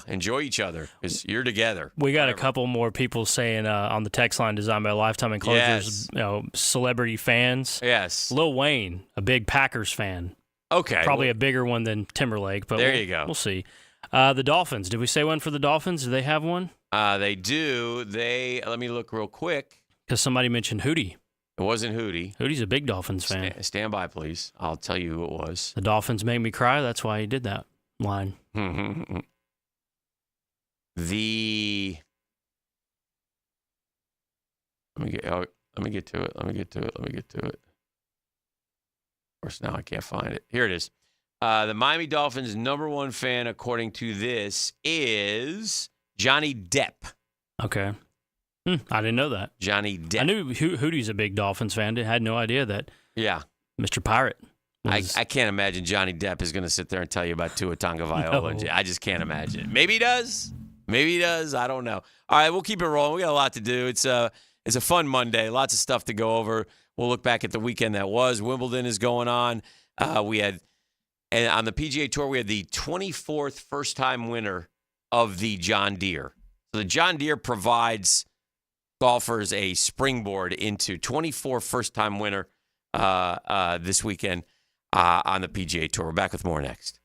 S3: enjoy each other because you're together.
S4: We got a couple more people saying on the text line designed by Lifetime Enclosures, celebrity fans.
S3: Yes.
S4: Lil Wayne, a big Packers fan.
S3: Okay.
S4: Probably a bigger one than Timberlake, but
S3: there you go.
S4: We'll see. The Dolphins. Did we say one for the Dolphins? Do they have one?
S3: They do. Let me look real quick.
S4: Because somebody mentioned Hootie.
S3: It wasn't Hootie.
S4: Hootie's a big Dolphins fan.
S3: Stand by, please. I'll tell you who it was.
S4: The Dolphins make me cry. That's why he did that line.
S3: Let me get to it. Of course, now I can't find it. Here it is. The Miami Dolphins' number one fan, according to this, is Johnny Depp.
S4: Okay. I didn't know that.
S3: Johnny Depp.
S4: I knew Hootie's a big Dolphins fan. I had no idea that.
S3: Yeah.
S4: Mr. Pirate.
S3: I can't imagine Johnny Depp is going to sit there and tell you about Tua Tagovailoa. No. I just can't imagine it. Maybe he does. I don't know. All right, we'll keep it rolling. We got a lot to do. It's a fun Monday. Lots of stuff to go over. We'll look back at the weekend that was. Wimbledon is going on. And on the PGA Tour, we had the 24th first-time winner of the John Deere. So the John Deere provides golfers a springboard into 24 first-time winner this weekend on the PGA Tour. We're back with more next.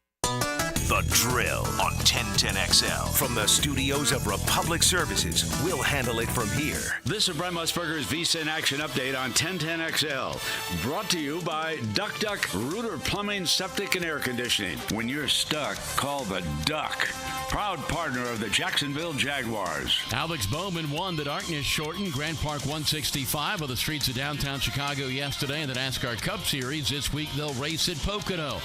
S2: The Drill on 1010XL. From the studios of Republic Services, we'll handle it from here.
S16: This is Brent Musburger's Visa in Action update on 1010XL. Brought to you by Duck Duck Rooter Plumbing, Septic, and Air Conditioning. When you're stuck, call the Duck. Proud partner of the Jacksonville Jaguars.
S7: Alex Bowman won the Darkness Shortened Grand Park 165 of the streets of downtown Chicago yesterday in the NASCAR Cup Series. This week they'll race at Pocono.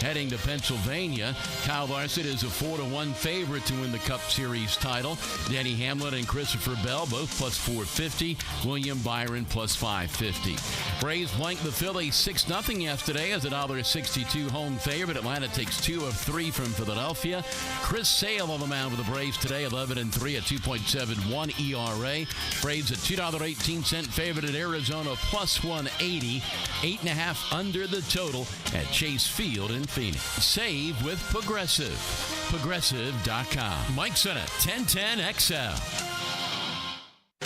S7: Heading to Pennsylvania, Kyle Larson is a 4-1 favorite to win the Cup Series title. Denny Hamlin and Christopher Bell both plus 450. William Byron plus 550. Braves blanked the Phillies 6-0 yesterday as a $1.62 home favorite. Atlanta takes 2 of 3 from Philadelphia. Chris Sale on the mound with the Braves today, 11-3 at 2.71 ERA. Braves a $2.18 favorite at Arizona plus 180. 8.5 under the total at Chase Field in Phoenix. Save with Progressive. Progressive.com. Mike Sennett, 1010XL.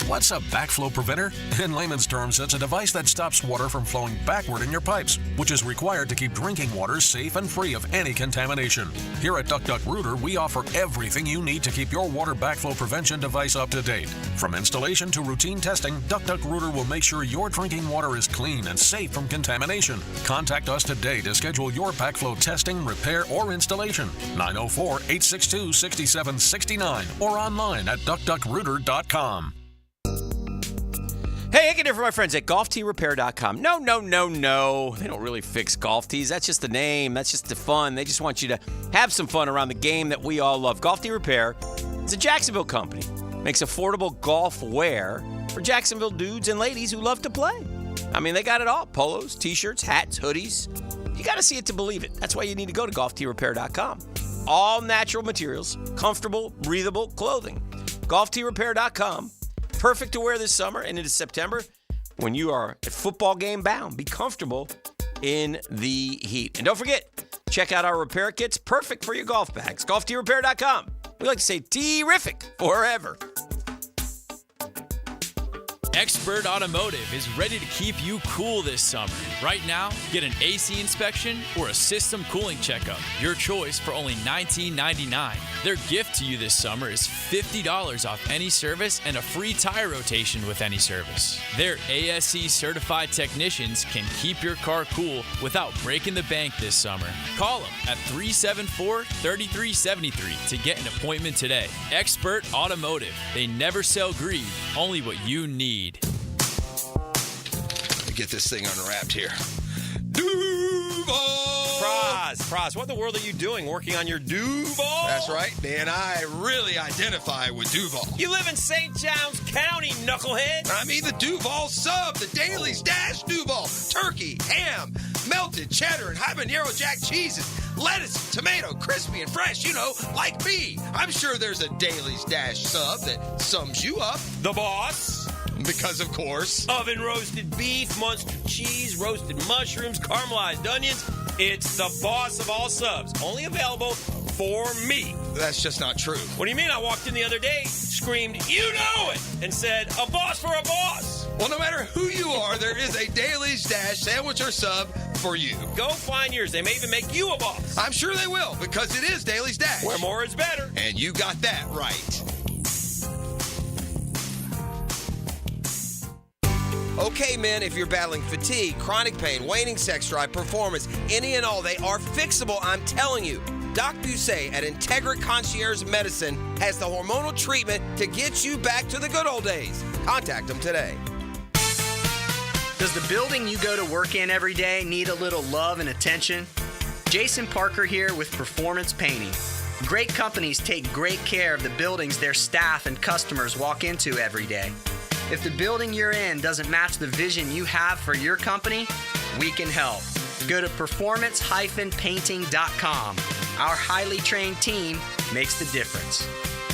S17: What's a backflow preventer? In layman's terms, it's a device that stops water from flowing backward in your pipes, which is required to keep drinking water safe and free of any contamination. Here at Duck Duck Rooter, we offer everything you need to keep your water backflow prevention device up to date. From installation to routine testing, Duck Duck Rooter will make sure your drinking water is clean and safe from contamination. Contact us today to schedule your backflow testing, repair, or installation. 904-862-6769 or online at duckduckrooter.com.
S3: Hey, Hicken here for my friends at golfteerepair.com. No. They don't really fix golf tees. That's just the name. That's just the fun. They just want you to have some fun around the game that we all love. Golf Tee Repair is a Jacksonville company. Makes affordable golf wear for Jacksonville dudes and ladies who love to play. I mean, they got it all. Polos, T-shirts, hats, hoodies. You got to see it to believe it. That's why you need to go to golfteerepair.com. All natural materials, comfortable, breathable clothing. golfteerepair.com. Perfect to wear this summer and into September when you are at football game bound. Be comfortable in the heat. And don't forget, check out our repair kits. Perfect for your golf bags. golfteerepair.com. We like to say terrific forever.
S18: Expert Automotive is ready to keep you cool this summer. Right now, get an AC inspection or a system cooling checkup. Your choice for only $19.99. Their gift to you this summer is $50 off any service and a free tire rotation with any service. Their ASE certified technicians can keep your car cool without breaking the bank this summer. Call them at 374-3373 to get an appointment today. Expert Automotive. They never sell greed, only what you need.
S19: Get this thing unwrapped here.
S3: Duval! Praz, what in the world are you doing working on your Duval?
S19: That's right, man. I really identify with Duval.
S3: You live in St. Johns County, knucklehead.
S19: I mean the Duval sub, the Daily Stash Duval. Turkey, ham,
S6: melted cheddar and habanero jack cheeses, lettuce, tomato, crispy and fresh, like me. I'm sure there's a Dailies Dash sub that sums you up.
S3: The boss.
S6: Because, of course.
S3: Oven roasted beef, Munster cheese, roasted mushrooms, caramelized onions. It's the boss of all subs. Only available for me.
S6: That's just not true.
S3: What do you mean? I walked in the other day, screamed, "You know it!" and said, "A boss for a boss."
S6: Well, no matter who you are, there is a Dailies Dash sandwich or sub for you.
S3: Go find yours. They may even make you a boss.
S6: I'm sure they will, because it is Dailies Dash.
S3: Where more is better.
S6: And you got that right. Okay, men, if you're battling fatigue, chronic pain, waning sex drive, performance, any and all, they are fixable, I'm telling you. Doc Busey at Integra Concierge Medicine has the hormonal treatment to get you back to the good old days. Contact them today.
S20: Does the building you go to work in every day need a little love and attention? Jason Parker here with Performance Painting. Great companies take great care of the buildings their staff and customers walk into every day. If the building you're in doesn't match the vision you have for your company, we can help. Go to performance-painting.com. Our highly trained team makes the difference.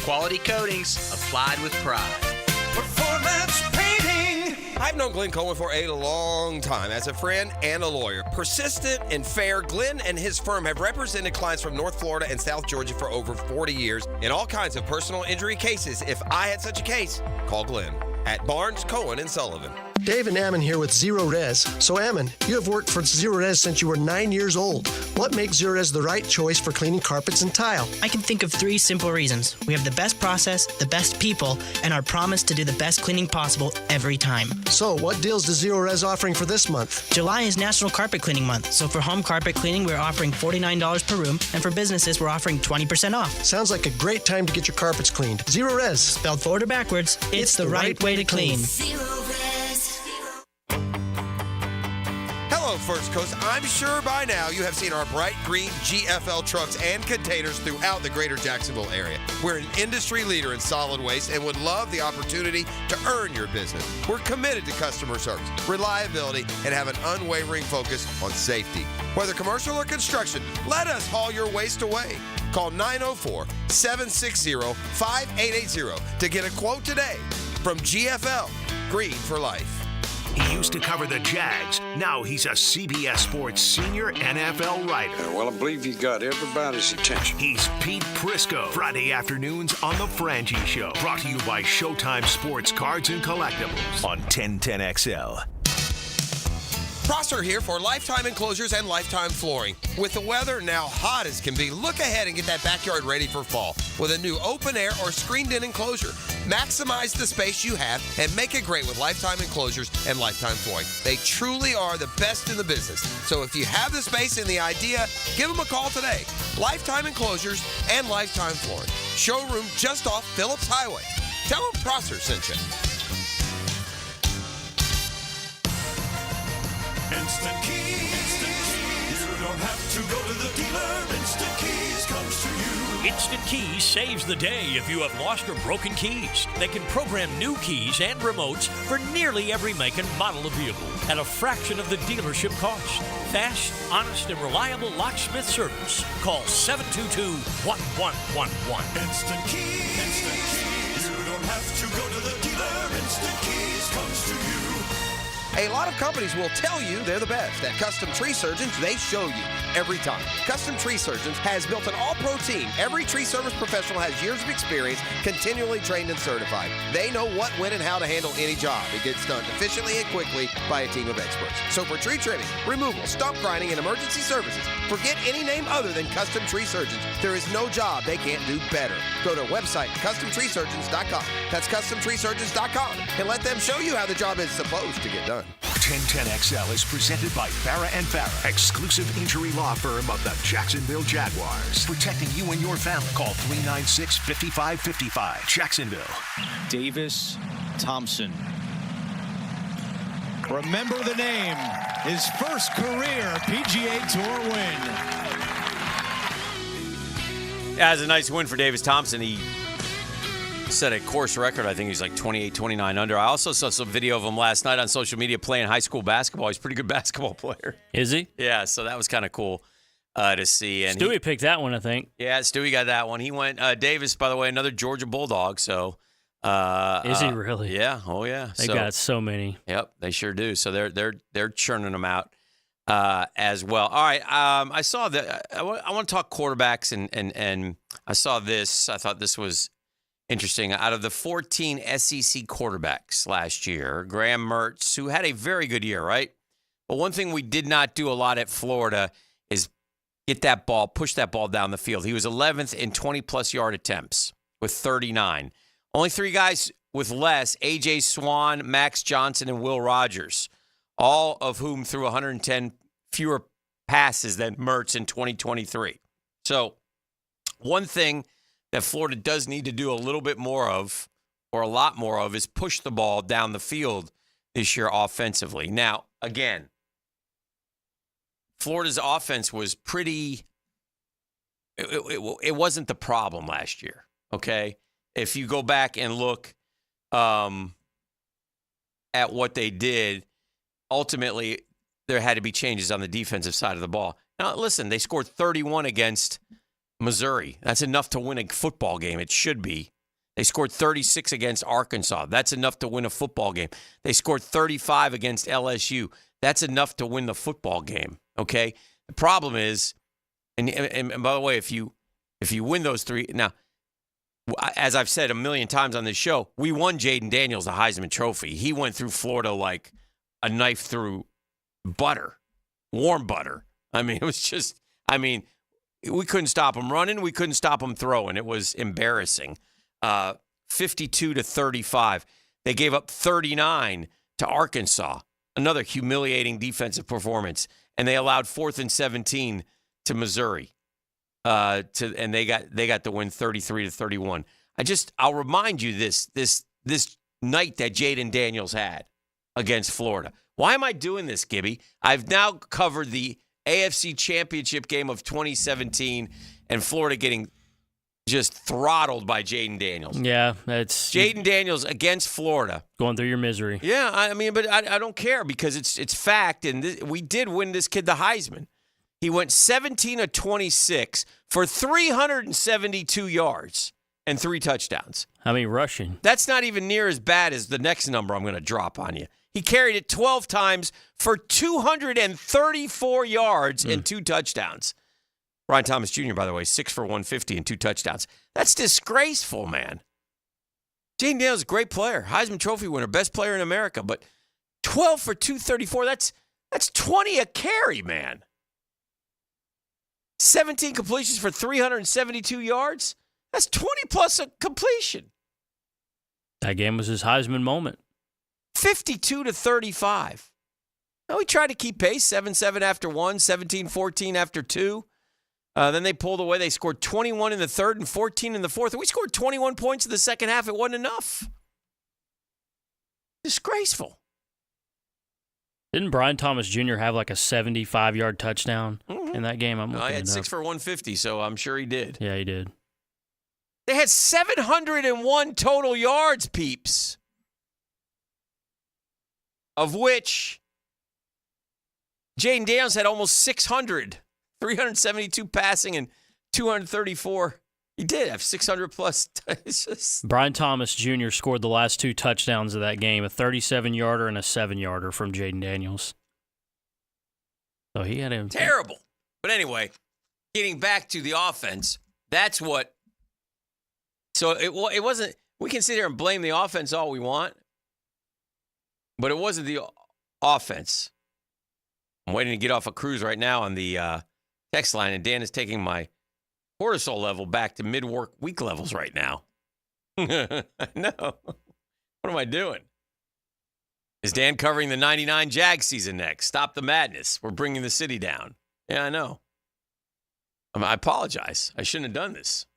S20: Quality coatings applied with pride.
S6: Performance Painting! I've known Glenn Cohen for a long time as a friend and a lawyer. Persistent and fair, Glenn and his firm have represented clients from North Florida and South Georgia for over 40 years in all kinds of personal injury cases. If I had such a case, call Glenn at Barnes, Cohen & Sullivan.
S21: Dave and Ammon here with Zero Res. So Ammon, you have worked for Zero Res since you were 9 years old. What makes Zero Res the right choice for cleaning carpets and tile?
S22: I can think of 3 simple reasons. We have the best process, the best people, and our promise to do the best cleaning possible every time.
S21: So what deals does Zero Res offering for this month?
S22: July is National Carpet Cleaning Month. So for home carpet cleaning, we're offering $49 per room, and for businesses, we're offering 20% off.
S21: Sounds like a great time to get your carpets cleaned. Zero Res.
S22: Spelled forward or backwards, it's the right way to clean.
S6: Hello, First Coast. I'm sure by now you have seen our bright green GFL trucks and containers throughout the greater Jacksonville area. We're an industry leader in solid waste and would love the opportunity to earn your business. We're committed to customer service, reliability, and have an unwavering focus on safety. Whether commercial or construction, let us haul your waste away. Call 904-760-5880 to get a quote today from GFL, Green for Life.
S2: He used to cover the Jags. Now he's a CBS Sports senior NFL writer.
S23: Well, I believe you got everybody's attention.
S2: He's Pete Prisco. Friday afternoons on The Frangie Show. Brought to you by Showtime Sports Cards and Collectibles on 1010XL.
S6: Prosser here for Lifetime Enclosures and Lifetime Flooring. With the weather now hot as can be, look ahead and get that backyard ready for fall with a new open air or screened-in enclosure. Maximize the space you have and make it great with Lifetime Enclosures and Lifetime Flooring. They truly are the best in the business. So if you have the space and the idea, give them a call today. Lifetime Enclosures and Lifetime Flooring. Showroom just off Phillips Highway. Tell them Prosser sent you.
S24: Instant Keys. You don't have to go to the dealer. Instant Keys comes to you.
S25: Instant Keys saves the day if you have lost or broken keys. They can program new keys and remotes for nearly every make and model of vehicle at a fraction of the dealership cost. Fast, honest, and reliable locksmith service. Call 722-1111.
S24: Instant Keys. Instant Keys. You don't have to go to the dealer. Instant Keys comes to you.
S6: A lot of companies will tell you they're the best. At Custom Tree Surgeons, they show you every time. Custom Tree Surgeons has built an all-pro team. Every tree service professional has years of experience, continually trained and certified. They know what, when, and how to handle any job. It gets done efficiently and quickly by a team of experts. So for tree trimming, removal, stump grinding, and emergency services, forget any name other than Custom Tree Surgeons. There is no job they can't do better. Go to website customtreesurgeons.com. That's customtreesurgeons.com and let them show you how the job is supposed to get done.
S2: 1010XL is presented by Farrah & Farrah, exclusive injury law firm of the Jacksonville Jaguars. Protecting you and your family. Call 396-5555. Jacksonville.
S26: Davis Thompson. Remember the name. His first career PGA Tour win.
S3: Yeah, it was a nice win for Davis Thompson. He set a course record. I think he's like 28, 29 under. I also saw some video of him last night on social media playing high school basketball. He's a pretty good basketball player.
S4: Is he?
S3: Yeah, so that was kind of cool to see. And
S4: Stewie picked that one, I think.
S3: Yeah, Stewie got that one. He went Davis, by the way, another Georgia Bulldog. So
S4: is he really?
S3: Yeah. Oh yeah.
S4: They got so many.
S3: Yep, they sure do. So they're churning them out as well. All right. I saw that. I want to talk quarterbacks, and I saw this. I thought this was interesting. Out of the 14 SEC quarterbacks last year, Graham Mertz, who had a very good year, right? But one thing we did not do a lot at Florida is get that ball, push that ball down the field. He was 11th in 20-plus yard attempts with 39. Only three guys with less, A.J. Swan, Max Johnson, and Will Rogers, all of whom threw 110 fewer passes than Mertz in 2023. So one thing that Florida does need to do a little bit more of, or a lot more of, is push the ball down the field this year offensively. Now, again, Florida's offense was pretty – it wasn't the problem last year, okay? If you go back and look at what they did, ultimately there had to be changes on the defensive side of the ball. Now, listen, they scored 31 against Missouri. That's enough to win a football game. It should be. They scored 36 against Arkansas. That's enough to win a football game. They scored 35 against LSU. That's enough to win the football game, okay? The problem is, and by the way, if you win those three, now, as I've said a million times on this show, we won Jaden Daniels the Heisman Trophy. He went through Florida like a knife through butter, warm butter. I mean, it was just, we couldn't stop him running. We couldn't stop him throwing. It was embarrassing. 52-35. They gave up 39 to Arkansas. Another humiliating defensive performance. And they allowed 4th and 17 to Missouri. And they got the win 33-31. I'll remind you this night that Jaden Daniels had against Florida. Why am I doing this, Gibby? I've now covered the AFC Championship game of 2017 and Florida getting just throttled by Jaden Daniels.
S4: Yeah, that's
S3: Jaden Daniels against Florida.
S4: Going through your misery.
S3: Yeah, but I don't care because it's fact, and we did win this kid the Heisman. He went 17 of 26 for 372 yards and 3 touchdowns.
S4: How many rushing?
S3: That's not even near as bad as the next number I'm going to drop on you. He carried it 12 times for 234 yards and 2 touchdowns. Brian Thomas Jr., by the way, 6 for 150 and 2 touchdowns. That's disgraceful, man. Jaden Daniels is a great player, Heisman Trophy winner, best player in America, but 12 for 234, that's 20 a carry, man. 17 completions for 372 yards. That's 20-plus a completion.
S4: That game was his Heisman moment.
S3: 52-35. Now, we tried to keep pace, 7-7 after 1, 17-14 after 2. Then they pulled away. They scored 21 in the third and 14 in the fourth. And we scored 21 points in the second half. It wasn't enough. Disgraceful.
S4: Didn't Brian Thomas Jr. have like a 75-yard touchdown in that game?
S3: I had 6 for 150, so I'm sure he did.
S4: Yeah, he did.
S3: They had 701 total yards, peeps, of which Jaden Daniels had almost 600. 372 passing and 234. He did have 600-plus.
S4: Brian Thomas Jr. scored the last 2 touchdowns of that game, a 37-yarder and a 7-yarder from Jaden Daniels. So he had him.
S3: Terrible. But anyway, getting back to the offense, that's what. So it wasn't. We can sit here and blame the offense all we want, but it wasn't the offense. I'm waiting to get off a cruise right now on the text line, and Dan is taking my cortisol level back to mid-work week levels right now. I know. What am I doing? Is Dan covering the 99 Jag season next? Stop the madness. We're bringing the city down. Yeah, I know. I apologize. I shouldn't have done this.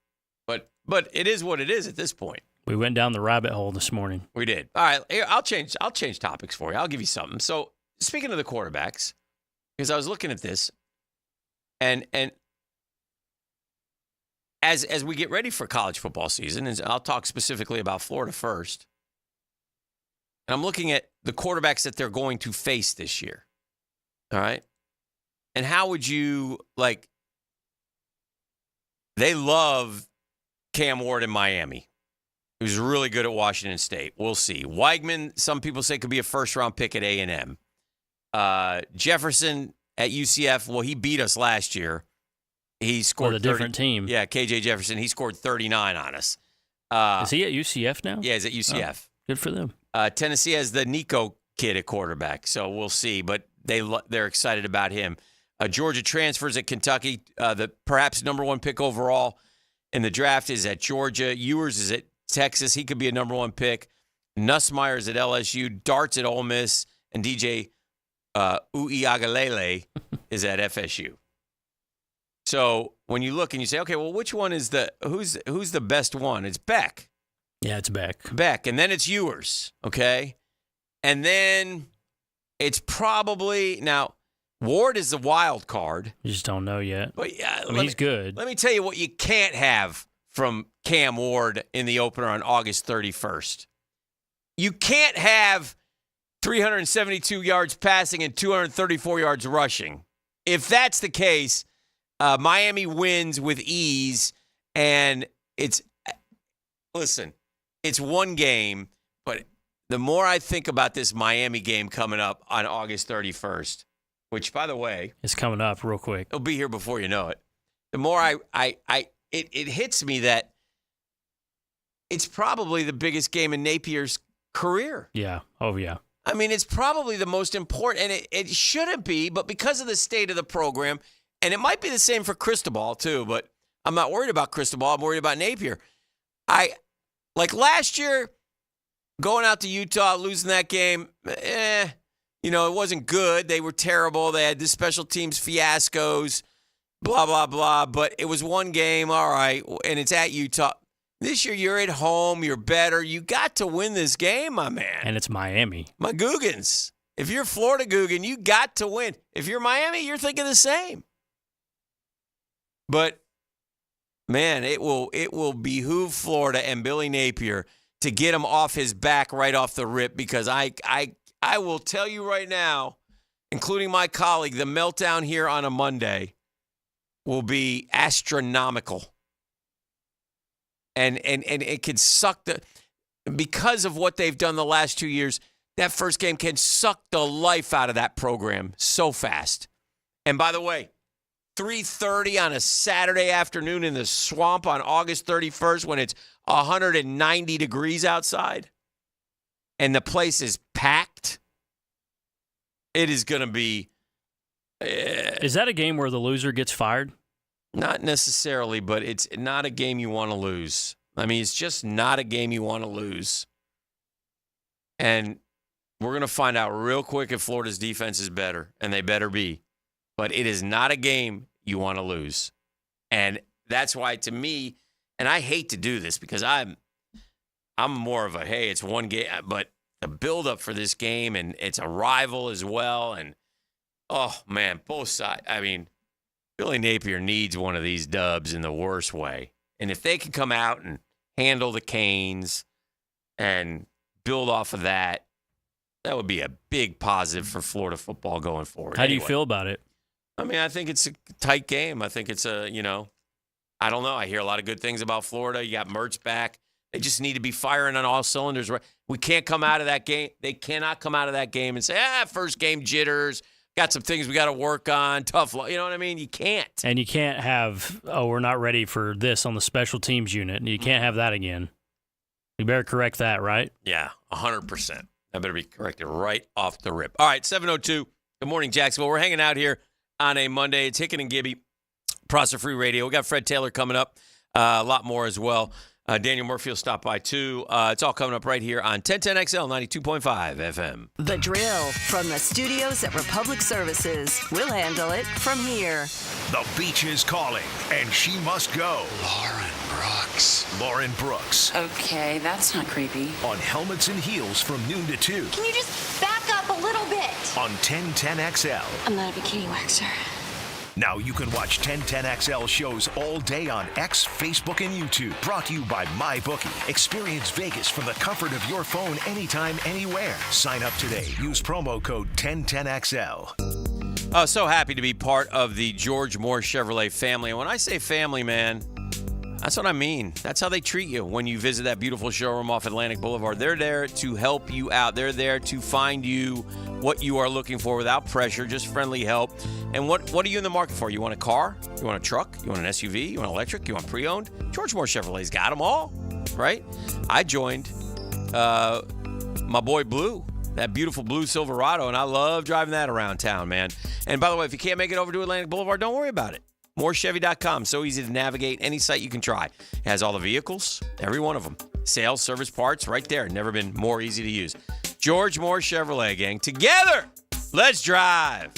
S3: But it is what it is at this point.
S4: We went down the rabbit hole this morning.
S3: We did. All right, here, I'll change topics for you. I'll give you something. So, speaking of the quarterbacks, because I was looking at this, and as we get ready for college football season, and I'll talk specifically about Florida first, and I'm looking at the quarterbacks that they're going to face this year. All right? And how would you, they love Cam Ward in Miami. He was really good at Washington State. We'll see. Weigman, some people say, could be a first-round pick at A&M. Jefferson at UCF, well, he beat us last year. He scored
S4: with a different team.
S3: Yeah, KJ Jefferson, he scored 39 on us.
S4: Is he at UCF now?
S3: Yeah, he's at UCF.
S4: Oh, good for them.
S3: Tennessee has the Nico kid at quarterback, so we'll see. But they're excited about him. Georgia transfers at Kentucky. The perhaps number one pick overall in the draft is at Georgia. Ewers is at Texas. He could be a number one pick. Nussmeier is at LSU. Dart's at Ole Miss. And DJ Uiagalelei is at FSU. So when you look and you say, okay, well, which one is who's the best one? It's Beck.
S4: Yeah, it's Beck.
S3: Beck. And then it's Ewers, okay? And then it's probably, now, Ward is the wild card.
S4: You just don't know yet.
S3: But yeah,
S4: he's good.
S3: Let me tell you what you can't have from Cam Ward in the opener on August 31st. You can't have 372 yards passing and 234 yards rushing. If that's the case, Miami wins with ease, and it's one game, but the more I think about this Miami game coming up on August 31st, which, by the way,
S4: it's coming up real quick.
S3: It'll be here before you know it. The more it hits me that it's probably the biggest game in Napier's career.
S4: Yeah. Oh, yeah.
S3: I mean, it's probably the most important, and it shouldn't be, but because of the state of the program, and it might be the same for Cristobal, too, but I'm not worried about Cristobal. I'm worried about Napier. Like last year, going out to Utah, losing that game, it wasn't good. They were terrible. They had the special teams fiascos, blah, blah, blah. But it was one game, all right, and it's at Utah. This year, you're at home. You're better. You got to win this game, my man.
S4: And it's Miami.
S3: My Googans. If you're Florida Googan, you got to win. If you're Miami, you're thinking the same. But, man, it will behoove Florida and Billy Napier to get him off his back right off the rip, because I will tell you right now, including my colleague, the meltdown here on a Monday will be astronomical. And it can suck because of what they've done the last 2 years, that first game can suck the life out of that program so fast. And by the way, 3:30 on a Saturday afternoon in the swamp on August 31st when it's 190 degrees outside and the place is packed, it is going to be...
S4: Is that a game where the loser gets fired?
S3: Not necessarily, but it's not a game you want to lose. I mean, it's just not a game you want to lose. And we're going to find out real quick if Florida's defense is better, and they better be. But it is not a game you want to lose. And that's why, to me, and I hate to do this because I'm more of a, hey, it's one game, but the buildup for this game, and it's a rival as well. And, oh, man, both sides. I mean, Billy Napier needs one of these dubs in the worst way. And if they can come out and handle the Canes and build off of that, that would be a big positive for Florida football going forward.
S4: How do you feel about it?
S3: I mean, I think it's a tight game. I think it's I don't know. I hear a lot of good things about Florida. You got Mertz back. They just need to be firing on all cylinders. We can't come out of that game. They cannot come out of that game and say, first game jitters. Got some things we got to work on. Tough luck. You know what I mean? You can't.
S4: And you can't have, we're not ready for this on the special teams unit. You can't have that again. You better correct that, right?
S3: Yeah, 100%. That better be corrected right off the rip. All right, 7:02. Good morning, Jacksonville. We're hanging out here on a Monday. It's Hicken and Gibby, Prosser Free Radio. We got Fred Taylor coming up. A lot more as well. Daniel Murphy will stop by, too. It's all coming up right here on 1010XL 92.5 FM.
S5: The Drill from the studios at Republic Services. We'll handle it from here.
S2: The beach is calling, and she must go. Lauren Brooks.
S8: Okay, that's not creepy.
S2: On Helmets and Heels from noon to 2.
S8: Can you just back up a little bit?
S2: On 1010XL.
S8: I'm not a bikini waxer.
S2: Now you can watch 1010XL shows all day on X, Facebook, and YouTube. Brought to you by MyBookie. Experience Vegas from the comfort of your phone anytime, anywhere. Sign up today. Use promo code 1010XL.
S3: So happy to be part of the George Moore Chevrolet family. And when I say family, man, that's what I mean. That's how they treat you when you visit that beautiful showroom off Atlantic Boulevard. They're there to help you out. They're there to find you what you are looking for without pressure, just friendly help. And what are you in the market for? You want a car? You want a truck? You want an SUV? You want electric? You want pre-owned? George Moore Chevrolet's got them all, right? I joined my boy Blue, that beautiful blue Silverado, and I love driving that around town, man. And by the way, if you can't make it over to Atlantic Boulevard, don't worry about it. MooreChevy.com. So easy to navigate. Any site you can try. It has all the vehicles, every one of them. Sales, service, parts, right there. Never been more easy to use. George Moore Chevrolet, gang. Together, let's drive.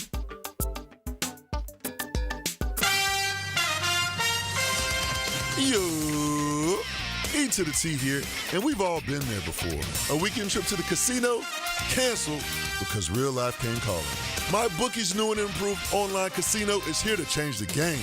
S1: Yo, E to the T here, and we've all been there before. A weekend trip to the casino? Canceled because real life came calling. MyBookie's new and improved online casino is here to change the game.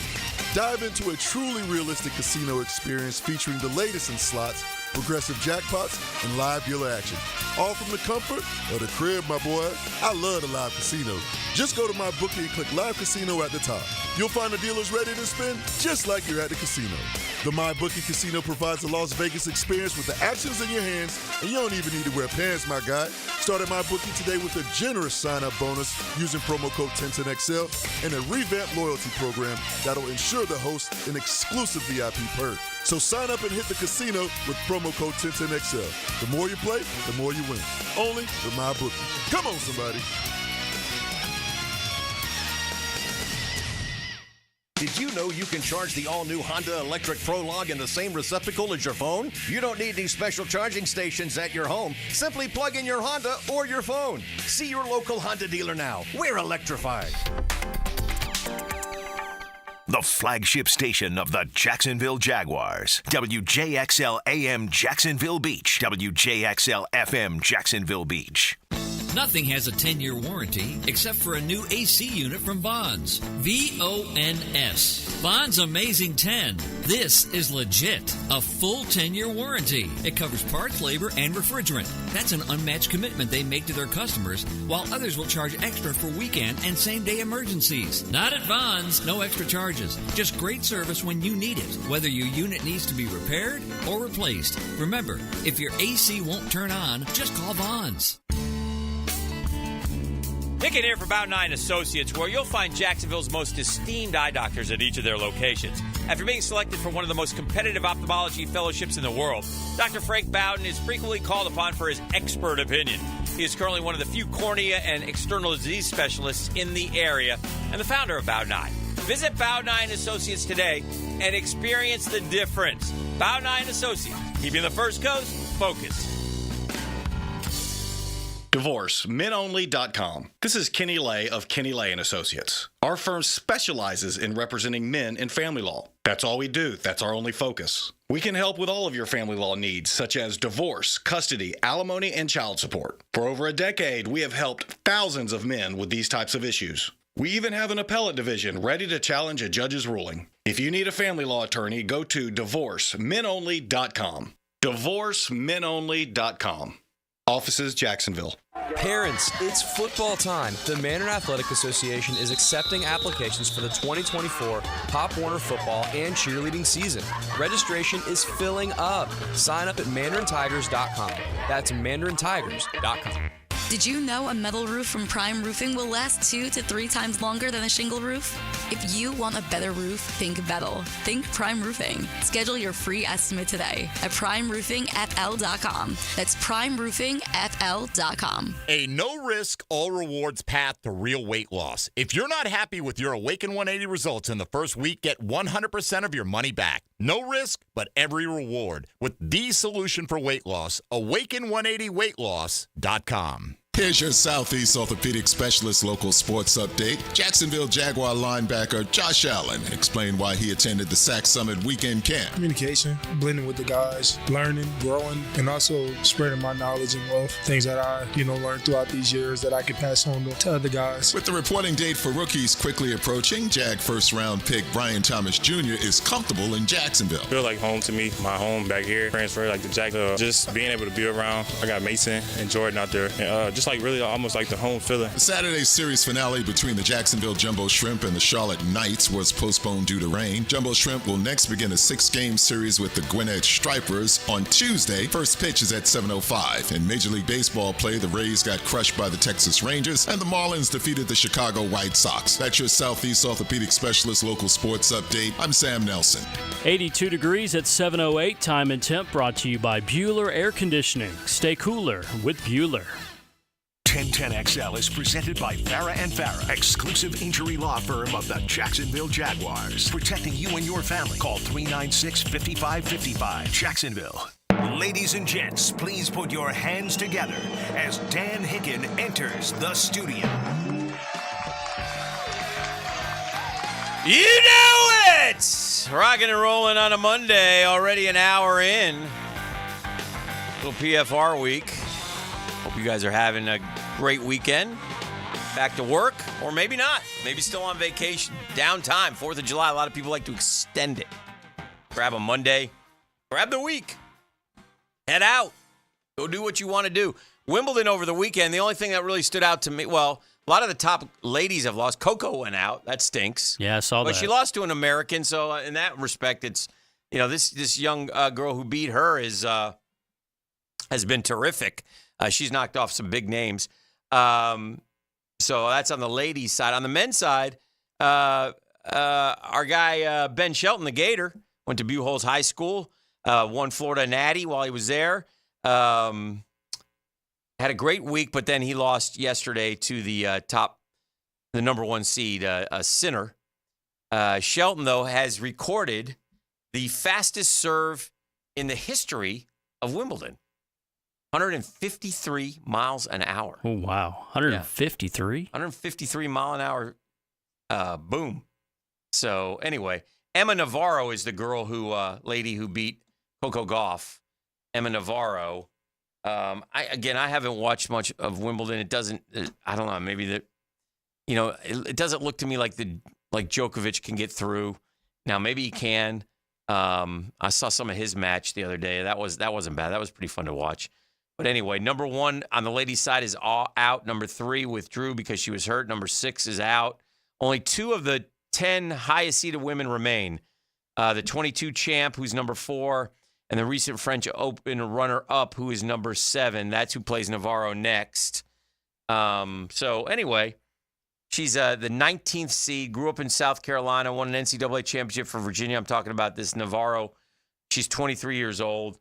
S1: Dive into a truly realistic casino experience featuring the latest in slots, progressive jackpots, and live dealer action. All from the comfort of the crib, my boy. I love the live casino. Just go to MyBookie and click Live Casino at the top. You'll find the dealers ready to spin just like you're at the casino. The MyBookie Casino provides a Las Vegas experience with the actions in your hands, and you don't even need to wear pants, my guy. Start at MyBookie today with a generous sign-up bonus using promo code 1010XL and a revamped loyalty program that'll ensure the host an exclusive VIP perk. So sign up and hit the casino with promo code 1010XL. The more you play, the more you win. Only with MyBookie. Come on, somebody.
S9: Did you know you can charge the all-new Honda Electric Prologue in the same receptacle as your phone? You don't need these special charging stations at your home. Simply plug in your Honda or your phone. See your local Honda dealer now. We're electrified.
S2: The flagship station of the Jacksonville Jaguars. WJXL AM Jacksonville Beach. WJXL FM Jacksonville Beach.
S11: Nothing has a 10-year warranty except for a new AC unit from Vons. V-O-N-S. Vons Amazing 10. This is legit. A full 10-year warranty. It covers parts, labor, and refrigerant. That's an unmatched commitment they make to their customers, while others will charge extra for weekend and same-day emergencies. Not at Vons. No extra charges. Just great service when you need it, whether your unit needs to be repaired or replaced. Remember, if your AC won't turn on, just call Vons.
S12: Hicken here for Bound 9 Associates, where you'll find Jacksonville's most esteemed eye doctors at each of their locations. After being selected for one of the most competitive ophthalmology fellowships in the world, Dr. Frank Bowden is frequently called upon for his expert opinion. He is currently one of the few cornea and external disease specialists in the area and the founder of Bound 9. Visit Bound 9 Associates today and experience the difference. Bound 9 Associates, keeping the First Coast focused.
S13: DivorceMenOnly.com. This is Kenny Lay of Kenny Lay & Associates. Our firm specializes in representing men in family law. That's all we do. That's our only focus. We can help with all of your family law needs, such as divorce, custody, alimony, and child support. For over a decade, we have helped thousands of men with these types of issues. We even have an appellate division ready to challenge a judge's ruling. If you need a family law attorney, go to DivorceMenOnly.com. DivorceMenOnly.com. Offices, Jacksonville.
S14: Parents, it's football time. The Mandarin Athletic Association is accepting applications for the 2024 Pop Warner football and cheerleading season. Registration is filling up. Sign up at MandarinTigers.com. That's MandarinTigers.com.
S27: Did you know a metal roof from Prime Roofing will last 2 to 3 times longer than a shingle roof? If you want a better roof, think metal. Think Prime Roofing. Schedule your free estimate today at PrimeRoofingFL.com. That's PrimeRoofingFL.com.
S28: A no-risk, all-rewards path to real weight loss. If you're not happy with your Awaken 180 results in the first week, get 100% of your money back. No risk, but every reward. With the solution for weight loss, Awaken180weightloss.com.
S1: Here's your Southeast Orthopedic Specialist local sports update. Jacksonville Jaguar linebacker Josh Allen explained why he attended the SAC Summit weekend camp.
S7: Communication, blending with the guys, learning, growing, and also spreading my knowledge and wealth. Things that I, learned throughout these years that I could pass on to other guys.
S1: With the reporting date for rookies quickly approaching, Jag first-round pick Brian Thomas Jr. is comfortable in Jacksonville.
S10: Feel like home to me, my home back here. Transfer like to Jacksonville, just being able to be around. I got Mason and Jordan out there, and just like really almost like the home feeling.
S1: The Saturday series finale between the Jacksonville Jumbo Shrimp and the Charlotte Knights was postponed due to rain. Jumbo Shrimp will next begin a 6-game series with the Gwinnett Stripers on Tuesday. First pitch is at 7:05. In Major League Baseball play, the Rays got crushed by the Texas Rangers, and the Marlins defeated the Chicago White Sox. That's your Southeast Orthopedic Specialist local sports update. I'm Sam Nelson.
S4: 82 degrees at 7:08. Time and temp brought to you by Bueller Air Conditioning. Stay cooler with Bueller.
S2: 1010XL is presented by Farah and Farah, exclusive injury law firm of the Jacksonville Jaguars. Protecting you and your family. Call 396-5555. Jacksonville. Ladies and gents, please put your hands together as Dan Hicken enters the studio.
S3: You know it! Rocking and rolling on a Monday, already an hour in. Little PFR week. Hope you guys are having a great weekend. Back to work, or maybe not. Maybe still on vacation. Downtime, 4th of July. A lot of people like to extend it. Grab a Monday. Grab the week. Head out. Go do what you want to do. Wimbledon over the weekend, the only thing that really stood out to me, well, a lot of the top ladies have lost. Coco went out. That stinks.
S4: Yeah, I saw that.
S3: But she lost to an American, so in that respect, it's, this young girl who beat her has been terrific. She's knocked off some big names. So that's on the ladies' side. On the men's side, our guy Ben Shelton, the Gator, went to Buchholz High School, won Florida Natty while he was there. Had a great week, but then he lost yesterday to the number 1 seed, Sinner. Shelton, though, has recorded the fastest serve in the history of Wimbledon. 153 miles an hour.
S4: Oh, wow. 153?
S3: Yeah. 153 mile an hour boom. So, anyway, Emma Navarro is the girl lady who beat Coco Gauff. Emma Navarro. I haven't watched much of Wimbledon. It doesn't, I don't know, maybe it doesn't look to me like Djokovic can get through. Now, maybe he can. I saw some of his match the other day. That wasn't bad. That was pretty fun to watch. But anyway, number 1 on the ladies' side is all out. Number 3 withdrew because she was hurt. Number 6 is out. Only 2 of the 10 highest seeded women remain. The 22 champ, who's number 4, and the recent French Open runner-up, who is number 7. That's who plays Navarro next. So anyway, she's the 19th seed, grew up in South Carolina, won an NCAA championship for Virginia. I'm talking about this Navarro. She's 23 years old.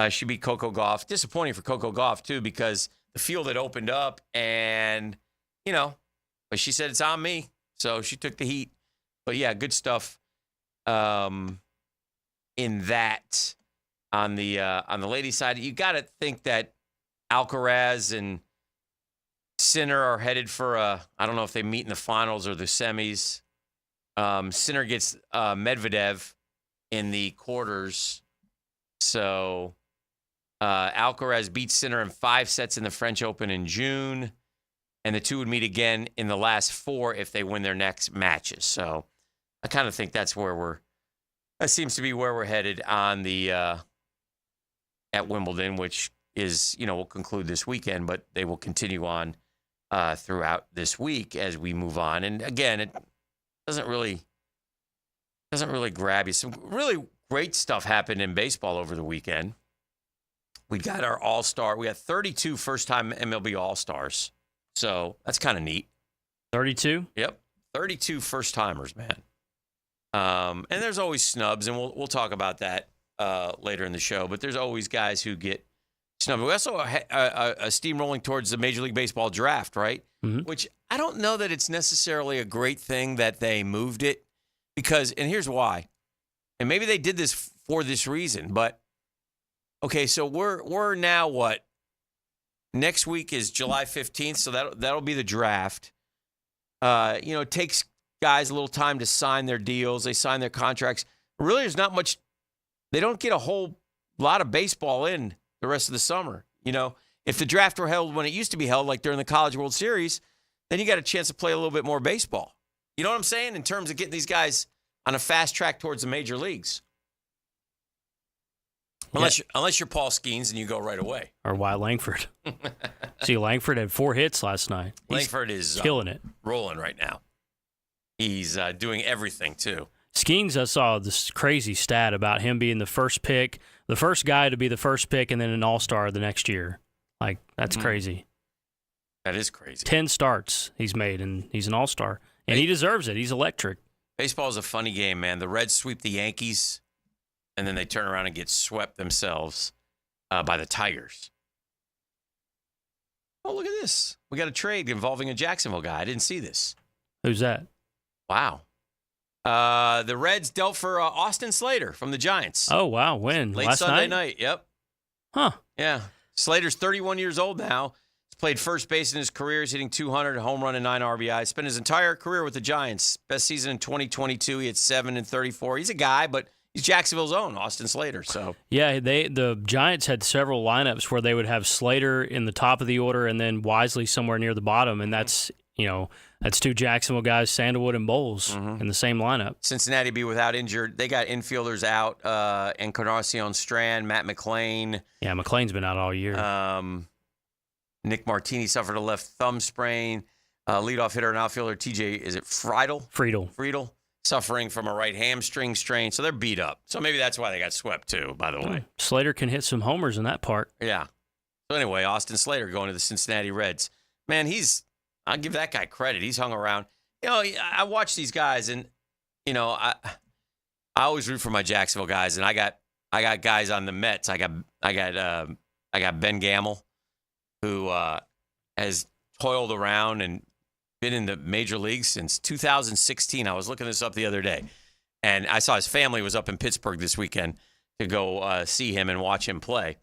S3: She beat Coco Gauff. Disappointing for Coco Gauff, too, because the field had opened up and, but she said it's on me. So she took the heat. But, yeah, good stuff in that. On the ladies' side, you got to think that Alcaraz and Sinner are headed for I don't know if they meet in the finals or the semis. Sinner gets Medvedev in the quarters. So Alcaraz beats Sinner in 5 sets in the French Open in June. And the two would meet again in the last 4 if they win their next matches. So I kind of think that seems to be where we're headed on the at Wimbledon, which is, will conclude this weekend, but they will continue on throughout this week as we move on. And again, it doesn't really grab you. Some really great stuff happened in baseball over the weekend. We got our All-Star. We had 32 first-time MLB All-Stars. So that's kind of neat.
S4: 32?
S3: Yep. 32 first-timers, man. And there's always snubs, and we'll talk about that later in the show. But there's always guys who get snubbed. We also are steamrolling towards the Major League Baseball draft, right?
S4: Mm-hmm.
S3: Which I don't know that it's necessarily a great thing that they moved it because, and here's why. And maybe they did this for this reason, but okay, so we're now what? Next week is July 15th, so that'll be the draft. It takes guys a little time to sign their deals. They sign their contracts. Really, there's not much. They don't get a whole lot of baseball in the rest of the summer. If the draft were held when it used to be held, like during the College World Series, then you got a chance to play a little bit more baseball. You know what I'm saying? In terms of getting these guys on a fast track towards the major leagues. Unless you're Paul Skeens and you go right away.
S4: Or Wyatt Langford. See, Langford had 4 hits last night.
S3: Langford is
S4: killing it.
S3: Rolling right now. He's doing everything, too.
S4: Skeens, I saw this crazy stat about him being the first pick, the first guy to be the first pick and then an all-star the next year. Like, that's crazy.
S3: That is crazy.
S4: 10 starts he's made, and he's an all-star. And he deserves it. He's electric.
S3: Baseball is a funny game, man. The Reds sweep the Yankees, and then they turn around and get swept themselves by the Tigers. Oh, look at this. We got a trade involving a Jacksonville guy. I didn't see this.
S4: Who's that?
S3: Wow. The Reds dealt for Austin Slater from the Giants.
S4: Oh, wow. When?
S3: Late
S4: Last
S3: Sunday
S4: night?
S3: night. Yep.
S4: Huh.
S3: Yeah. Slater's 31 years old now. He's played first base in his career. He's hitting 200, a home run, and 9 RBI. Spent his entire career with the Giants. Best season in 2022. He had 7 and 34. He's a guy, but he's Jacksonville's own, Austin Slater. So
S4: yeah, the Giants had several lineups where they would have Slater in the top of the order and then Wisely somewhere near the bottom, and that's 2 Jacksonville guys, Sandalwood and Bowles, in the same lineup.
S3: Cincinnati be without injured. They got infielders out, Encarnacion Strand, Matt McClain.
S4: Yeah, McClain's been out all year.
S3: Nick Martini suffered a left thumb sprain. Leadoff hitter and outfielder TJ, is it Friedel? Friedel, suffering from a right hamstring strain. So they're beat up. So maybe that's why they got swept too, by the way.
S4: Slater can hit some homers in that part.
S3: Yeah. So anyway, Austin Slater going to the Cincinnati Reds. Man, I'll give that guy credit. He's hung around. I watch these guys, and I always root for my Jacksonville guys, and I got guys on the Mets. I got Ben Gamble, who has toiled around and been in the major leagues since 2016. I was looking this up the other day, and I saw his family was up in Pittsburgh this weekend to go see him and watch him play.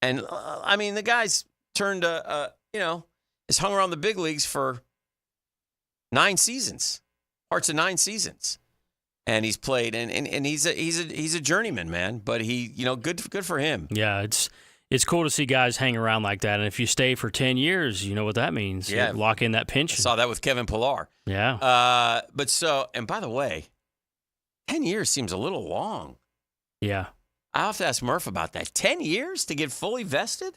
S3: And the guy's turned has hung around the big leagues for 9 seasons, parts of 9 seasons, and he's played, and he's a journeyman, man. But he, good for him.
S4: Yeah, it's cool to see guys hang around like that, and if you stay for 10 years, you know what that means.
S3: Yeah,
S4: you lock in that pension.
S3: I saw that with Kevin Pillar.
S4: Yeah.
S3: And by the way, 10 years seems a little long.
S4: Yeah.
S3: I'll have to ask Murph about that. 10 years to get fully vested?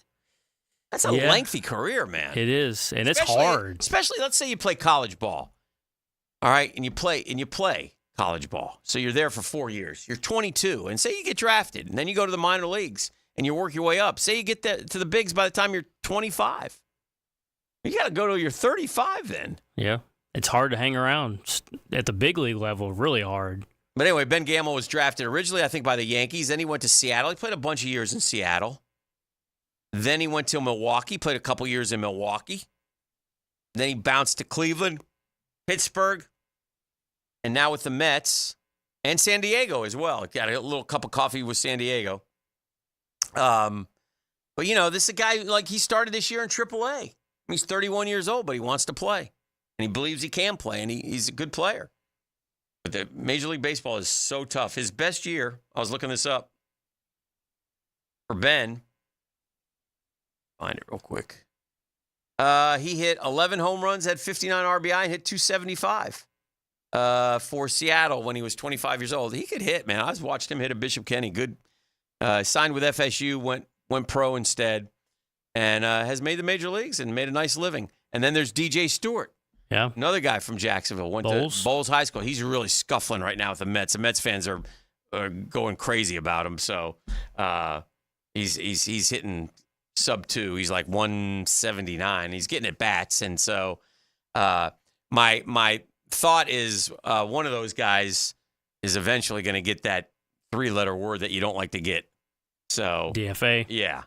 S3: That's a lengthy career, man.
S4: It is, and it's hard.
S3: Especially, let's say you play college ball, all right, and you play college ball. So you're there for 4 years. You're 22, and say you get drafted, and then you go to the minor leagues, and you work your way up. Say you get to the bigs by the time you're 25. You got to go till you're 35 then.
S4: Yeah, it's hard to hang around at the big league level, really hard.
S3: But anyway, Ben Gamble was drafted originally, I think, by the Yankees. Then he went to Seattle. He played a bunch of years in Seattle. Then he went to Milwaukee, played a couple years in Milwaukee. Then he bounced to Cleveland, Pittsburgh, and now with the Mets and San Diego as well. Got a little cup of coffee with San Diego. But, this is a guy, he started this year in AAA. He's 31 years old, but he wants to play. And he believes he can play, and he's a good player. But the Major League Baseball is so tough. His best year, I was looking this up, for Ben, find it real quick. He hit 11 home runs, had 59 RBI, and hit 275 for Seattle when he was 25 years old. He could hit, man. I watched him hit a Bishop Kenny. Good. Signed with FSU, went pro instead, and has made the major leagues and made a nice living. And then there's DJ Stewart.
S4: Yeah.
S3: Another guy from Jacksonville. Went to Bowles High School. He's really scuffling right now with the Mets. The Mets fans are going crazy about him. So he's hitting sub-2. He's like 179. He's getting at bats. And so my thought is one of those guys is eventually going to get that 3-letter word that you don't like to get. So
S4: DFA.
S3: Yeah.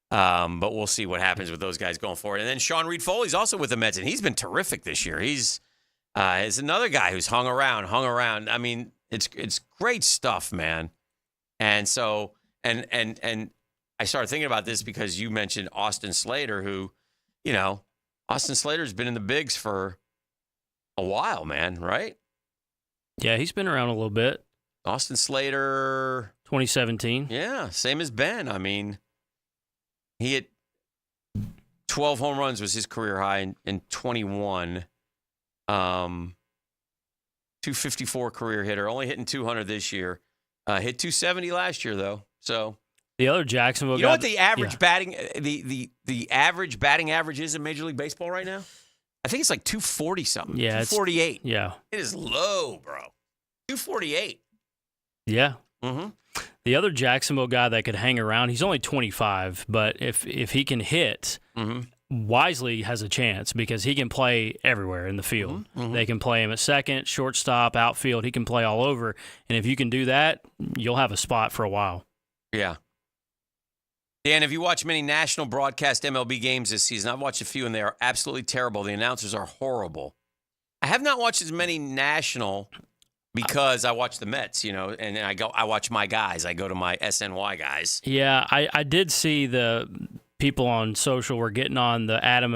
S3: But we'll see what happens with those guys going forward. And then Sean Reed Foley's also with the Mets, and he's been terrific this year. He's another guy who's hung around. I mean, it's great stuff, man. And so and I I started thinking about this because you mentioned Austin Slater, who, Austin Slater's been in the bigs for a while, man, right?
S4: Yeah, he's been around a little bit.
S3: Austin Slater.
S4: 2017.
S3: Yeah, same as Ben. I mean, he had 12 home runs was his career high in 21. 254 career hitter, only hitting 200 this year. Hit 270 last year, though. So
S4: the other Jacksonville guy.
S3: You know what the average batting the average batting average is in Major League Baseball right now? I think it's like 240 something.
S4: Yeah,
S3: 248.
S4: Yeah.
S3: It is low, bro. 248.
S4: Yeah.
S3: Mm-hmm.
S4: The other Jacksonville guy that could hang around, he's only 25, but if he can hit, Wisely has a chance because he can play everywhere in the field. They can play him at second, shortstop, outfield. He can play all over. And if you can do that, you'll have a spot for a while.
S3: Yeah. Dan, have you watched many national broadcast MLB games this season? I've watched a few, and they are absolutely terrible. The announcers are horrible. I have not watched as many national because I watch the Mets, and I watch my guys. I go to my SNY guys.
S4: Yeah, I did see the people on social were getting on the Adam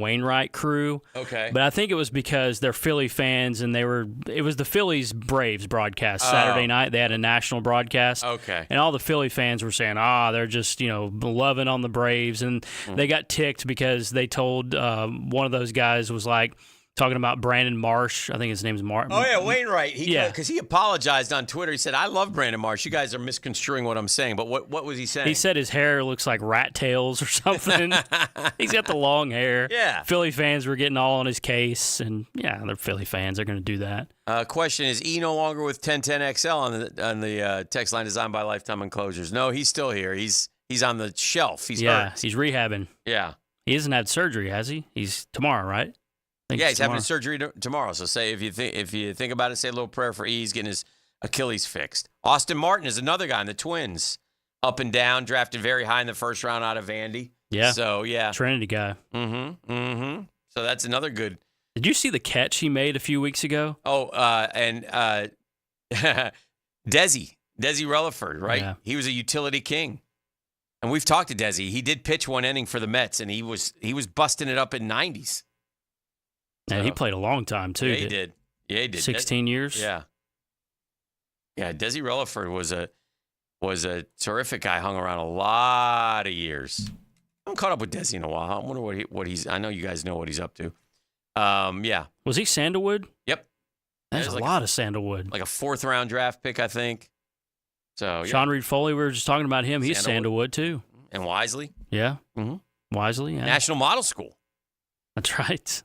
S4: Wainwright crew.
S3: Okay.
S4: But I think it was because they're Philly fans, and it was the Phillies Braves broadcast Saturday night. They had a national broadcast.
S3: Okay.
S4: And all the Philly fans were saying, they're just, loving on the Braves. And they got ticked because they told one of those guys was like, talking about Brandon Marsh. I think his name's Marsh.
S3: Oh, yeah, Wainwright. Because he apologized on Twitter. He said, I love Brandon Marsh. You guys are misconstruing what I'm saying. But what was he saying?
S4: He said his hair looks like rat tails or something. He's got the long hair.
S3: Yeah.
S4: Philly fans were getting all on his case. And, yeah, they're Philly fans. They're going to do that.
S3: Question, is E no longer with 1010XL on the text line designed by Lifetime Enclosures? No, he's still here. He's on the shelf. He's hurt.
S4: He's rehabbing.
S3: Yeah.
S4: He hasn't had surgery, has he? He's tomorrow, right?
S3: Yeah, he's having surgery tomorrow. So say if you think about it, say a little prayer for E. He's getting his Achilles fixed. Austin Martin is another guy in the Twins. Up and down, drafted very high in the first round out of Vandy.
S4: Yeah.
S3: So, yeah.
S4: Trinity guy.
S3: Mm-hmm. So that's another good.
S4: Did you see the catch he made a few weeks ago?
S3: Oh, and Desi Relaford, right?
S4: Yeah.
S3: He was a utility king. And we've talked to Desi. He did pitch one inning for the Mets, and he was busting it up in 90s.
S4: And he played a long time, too.
S3: Yeah, he did.
S4: 16 years?
S3: Yeah. Yeah, Desi Relaford was a terrific guy, hung around a lot of years. I haven't caught up with Desi in a while. I wonder what he's – I know you guys know what he's up to. Yeah.
S4: Was he Sandalwood?
S3: Yep.
S4: There's a lot of Sandalwood.
S3: Like a fourth-round draft pick, I think. So, yeah.
S4: Sean Reed Foley, we were just talking about him. He's Sandalwood, too.
S3: And Wisely.
S4: Yeah.
S3: Mm-hmm.
S4: Wisely, yeah.
S3: National Model School.
S4: That's right.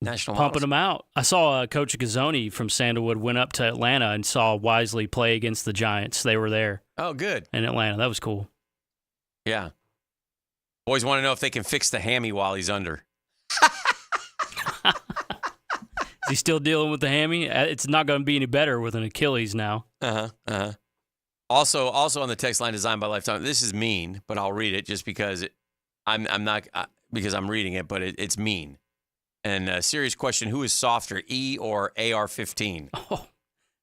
S3: National
S4: Pumping them out. I saw Coach Gazzoni from Sandalwood went up to Atlanta and saw Wisely play against the Giants. They were there.
S3: Oh, good.
S4: In Atlanta. That was cool.
S3: Yeah. Boys want to know if they can fix the hammy while he's under.
S4: Is he still dealing with the hammy? It's not going to be any better with an Achilles now.
S3: Also on the text line designed by Lifetime. This is mean, but I'll read it just because because I'm reading it, but it's mean. And a serious question, who is softer, E or AR-15?
S4: Oh,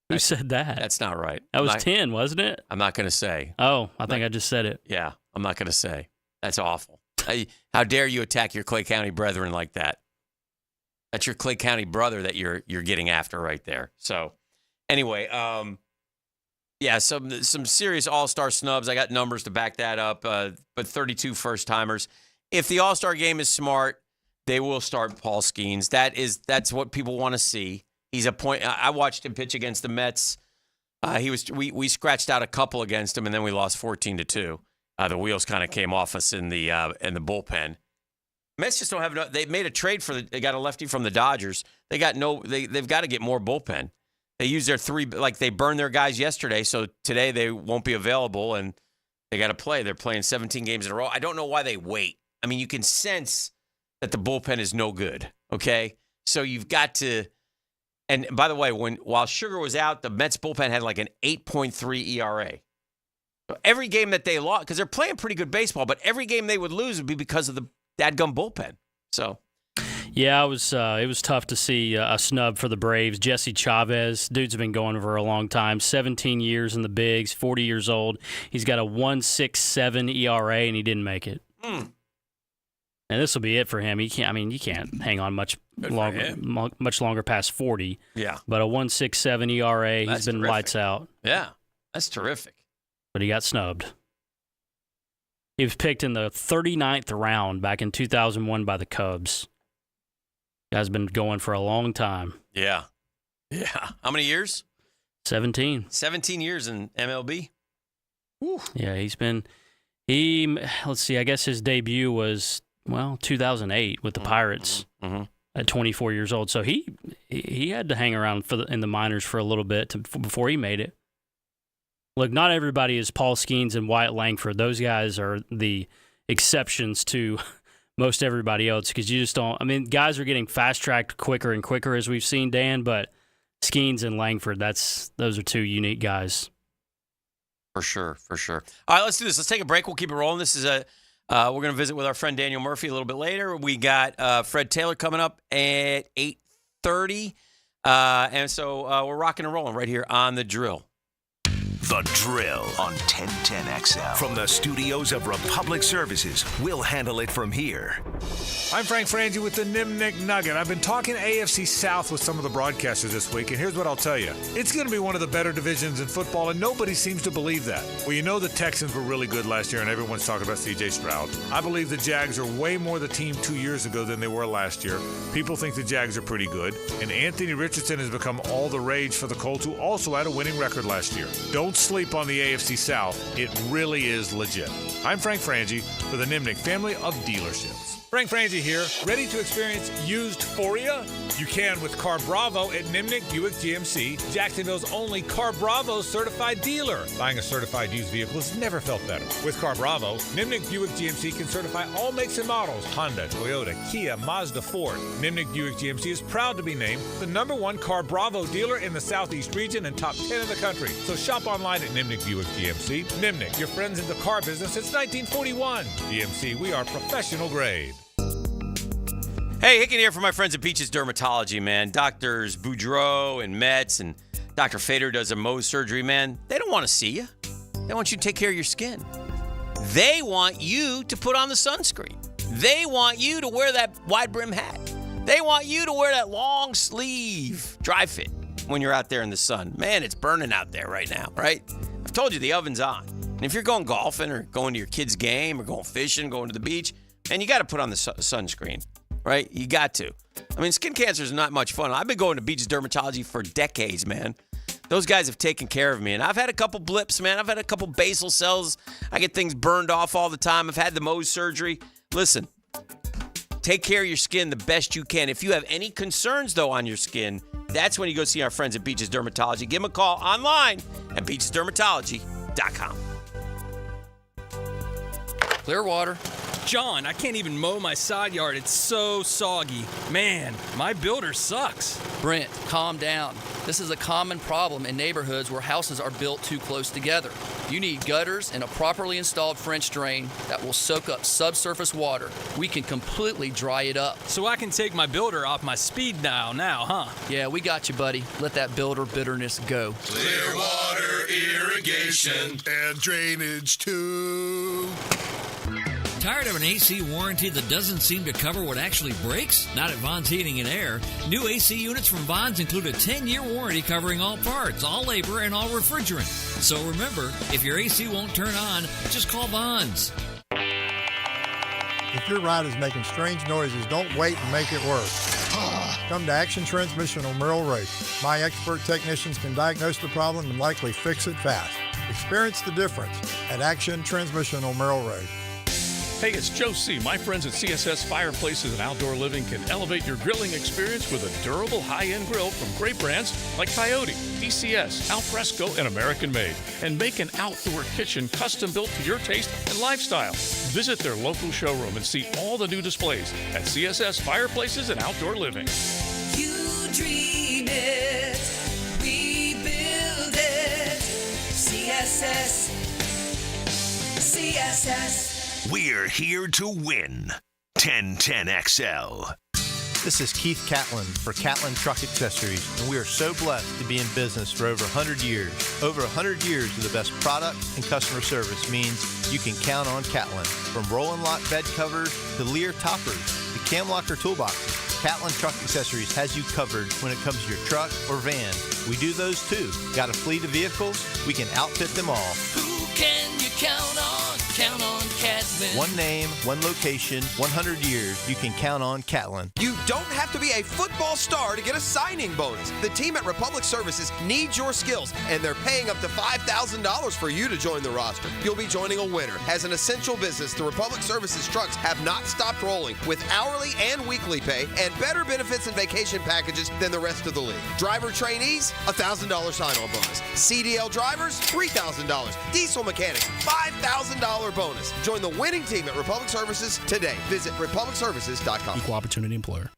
S4: who said that?
S3: That's not right.
S4: That was 10, wasn't it?
S3: I'm not going to say.
S4: Oh, I think I just said it.
S3: Yeah, I'm not going to say. That's awful. How dare you attack your Clay County brethren like that? That's your Clay County brother that you're getting after right there. So, anyway, yeah, some serious all-star snubs. I got numbers to back that up, but 32 first-timers. If the all-star game is smart, they will start Paul Skeens. That's what people want to see. He's a point. I watched him pitch against the Mets. We scratched out a couple against him, and then we lost 14-2. The wheels kind of came off us in the bullpen. Mets just don't have enough. They made a trade they got a lefty from the Dodgers. They've got to get more bullpen. They use their they burned their guys yesterday, so today they won't be available, and they got to play. They're playing 17 games in a row. I don't know why they wait. I mean, you can sense that the bullpen is no good, okay? So you've got to – and by the way, while Sugar was out, the Mets bullpen had like an 8.3 ERA. So every game that they lost – because they're playing pretty good baseball, but every game they would lose would be because of the dadgum bullpen. So –
S4: Yeah, it was tough to see a snub for the Braves. Jesse Chavez, dude's been going for a long time, 17 years in the bigs, 40 years old. He's got a 1.67 ERA, and he didn't make it. And this will be it for him. You can't hang on much longer past 40.
S3: Yeah.
S4: But a 1.67 ERA,
S3: That's
S4: he's been
S3: terrific.
S4: lights out.
S3: Yeah, that's terrific.
S4: But he got snubbed. He was picked in the 39th round back in 2001 by the Cubs. Guy's been going for a long time.
S3: Yeah. Yeah. How many years?
S4: 17.
S3: 17 years in MLB.
S4: Whew. Yeah, let's see, I guess his debut was, 2008 with the Pirates at 24 years old. So he had to hang around in the minors for a little bit before he made it. Look, not everybody is Paul Skeens and Wyatt Langford. Those guys are the exceptions to most everybody else because you just don't. I mean, guys are getting fast-tracked quicker and quicker as we've seen, Dan, but Skeens and Langford, those are two unique guys.
S3: For sure. All right, let's do this. Let's take a break. We'll keep it rolling. This is we're going to visit with our friend Daniel Murphy a little bit later. We got Fred Taylor coming up at 8:30. And so we're rocking and rolling right here on The Drill.
S2: The Drill on 1010XL. From the studios of Republic Services, we'll handle it from here.
S26: I'm Frank Frangie with the Nimnik Nugget. I've been talking AFC South with some of the broadcasters this week, and here's what I'll tell you. It's going to be one of the better divisions in football, and nobody seems to believe that. Well, you know the Texans were really good last year, and everyone's talking about C.J. Stroud. I believe the Jags are way more the team 2 years ago than they were last year. People think the Jags are pretty good, and Anthony Richardson has become all the rage for the Colts, who also had a winning record last year. Don't sleep on the AFC South. It really is legit. I'm Frank Frangie for the Nimnik family of dealerships. Frank Frangie here, ready to experience used-phoria? You can with Car Bravo at Nimnik Buick GMC, Jacksonville's only Car Bravo certified dealer. Buying a certified used vehicle has never felt better. With Car Bravo, Nimnik Buick GMC can certify all makes and models: Honda, Toyota, Kia, Mazda, Ford. Nimnik Buick GMC is proud to be named the #1 Car Bravo dealer in the Southeast region and top 10 in the country. So shop online at Nimnik Buick GMC. Nimnik, your friends in the car business since 1941. GMC, we are professional grade.
S3: Hey, Hicken here from my friends at Peaches Dermatology, man. Doctors Boudreaux and Metz and Dr. Fader does a Mohs surgery, man. They don't want to see you. They want you to take care of your skin. They want you to put on the sunscreen. They want you to wear that wide brim hat. They want you to wear that long sleeve dry fit when you're out there in the sun. Man, it's burning out there right now, right? I've told you the oven's on. And if you're going golfing or going to your kid's game or going fishing, going to the beach, man, you got to put on the sunscreen. Right? You got to. I mean, skin cancer is not much fun. I've been going to Beaches Dermatology for decades, man. Those guys have taken care of me. And I've had a couple blips, man. I've had a couple basal cells. I get things burned off all the time. I've had the Mohs surgery. Listen, take care of your skin the best you can. If you have any concerns, though, on your skin, that's when you go see our friends at Beaches Dermatology. Give them a call online at beachesdermatology.com.
S15: Clearwater. John, I can't even mow my side yard. It's so soggy. Man, my builder sucks.
S14: Brent, calm down. This is a common problem in neighborhoods where houses are built too close together. You need gutters and a properly installed French drain that will soak up subsurface water. We can completely dry it up.
S15: So I can take my builder off my speed dial now, huh?
S14: Yeah, we got you, buddy. Let that builder bitterness go.
S24: Clearwater irrigation and drainage too.
S11: Tired of an AC warranty that doesn't seem to cover what actually breaks? Not at Vaughn's Heating and Air. New AC units from Vaughn's include a 10-year warranty covering all parts, all labor, and all refrigerant. So remember, if your AC won't turn on, just call Vaughn's.
S16: If your ride is making strange noises, don't wait and make it worse. Come to Action Transmission on Merrill Road. My expert technicians can diagnose the problem and likely fix it fast. Experience the difference at Action Transmission on Merrill Road.
S17: Hey, it's Joe C. My friends at CSS Fireplaces and Outdoor Living can elevate your grilling experience with a durable high-end grill from great brands like Coyote, DCS, Alfresco, and American Made. And make an outdoor kitchen custom built to your taste and lifestyle. Visit their local showroom and see all the new displays at CSS Fireplaces and Outdoor Living.
S24: You dream it, we build it. CSS. CSS.
S2: We're here to win. 1010XL.
S6: This is Keith Catlin for Catlin Truck Accessories, and we are so blessed to be in business for over 100 years. Over 100 years of the best product and customer service means you can count on Catlin. From Roll and Lock bed covers to Lear toppers to Cam Locker toolboxes, Catlin Truck Accessories has you covered when it comes to your truck or van. We do those too. Got a fleet of vehicles? We can outfit them all.
S18: Who can you count on? Count on Catlin.
S6: One name, one location, 100 years. You can count on Catlin.
S19: You don't have to be a football star to get a signing bonus. The team at Republic Services needs your skills, and they're paying up to $5,000 for you to join the roster. You'll be joining a winner. As an essential business, the Republic Services trucks have not stopped rolling with hourly and weekly pay and better benefits and vacation packages than the rest of the league. Driver trainees, $1,000 sign-on bonus. CDL drivers, $3,000. Diesel mechanics, $5,000 bonus. Join the winning team at Republic Services today. Visit republicservices.com.
S20: Equal opportunity employer.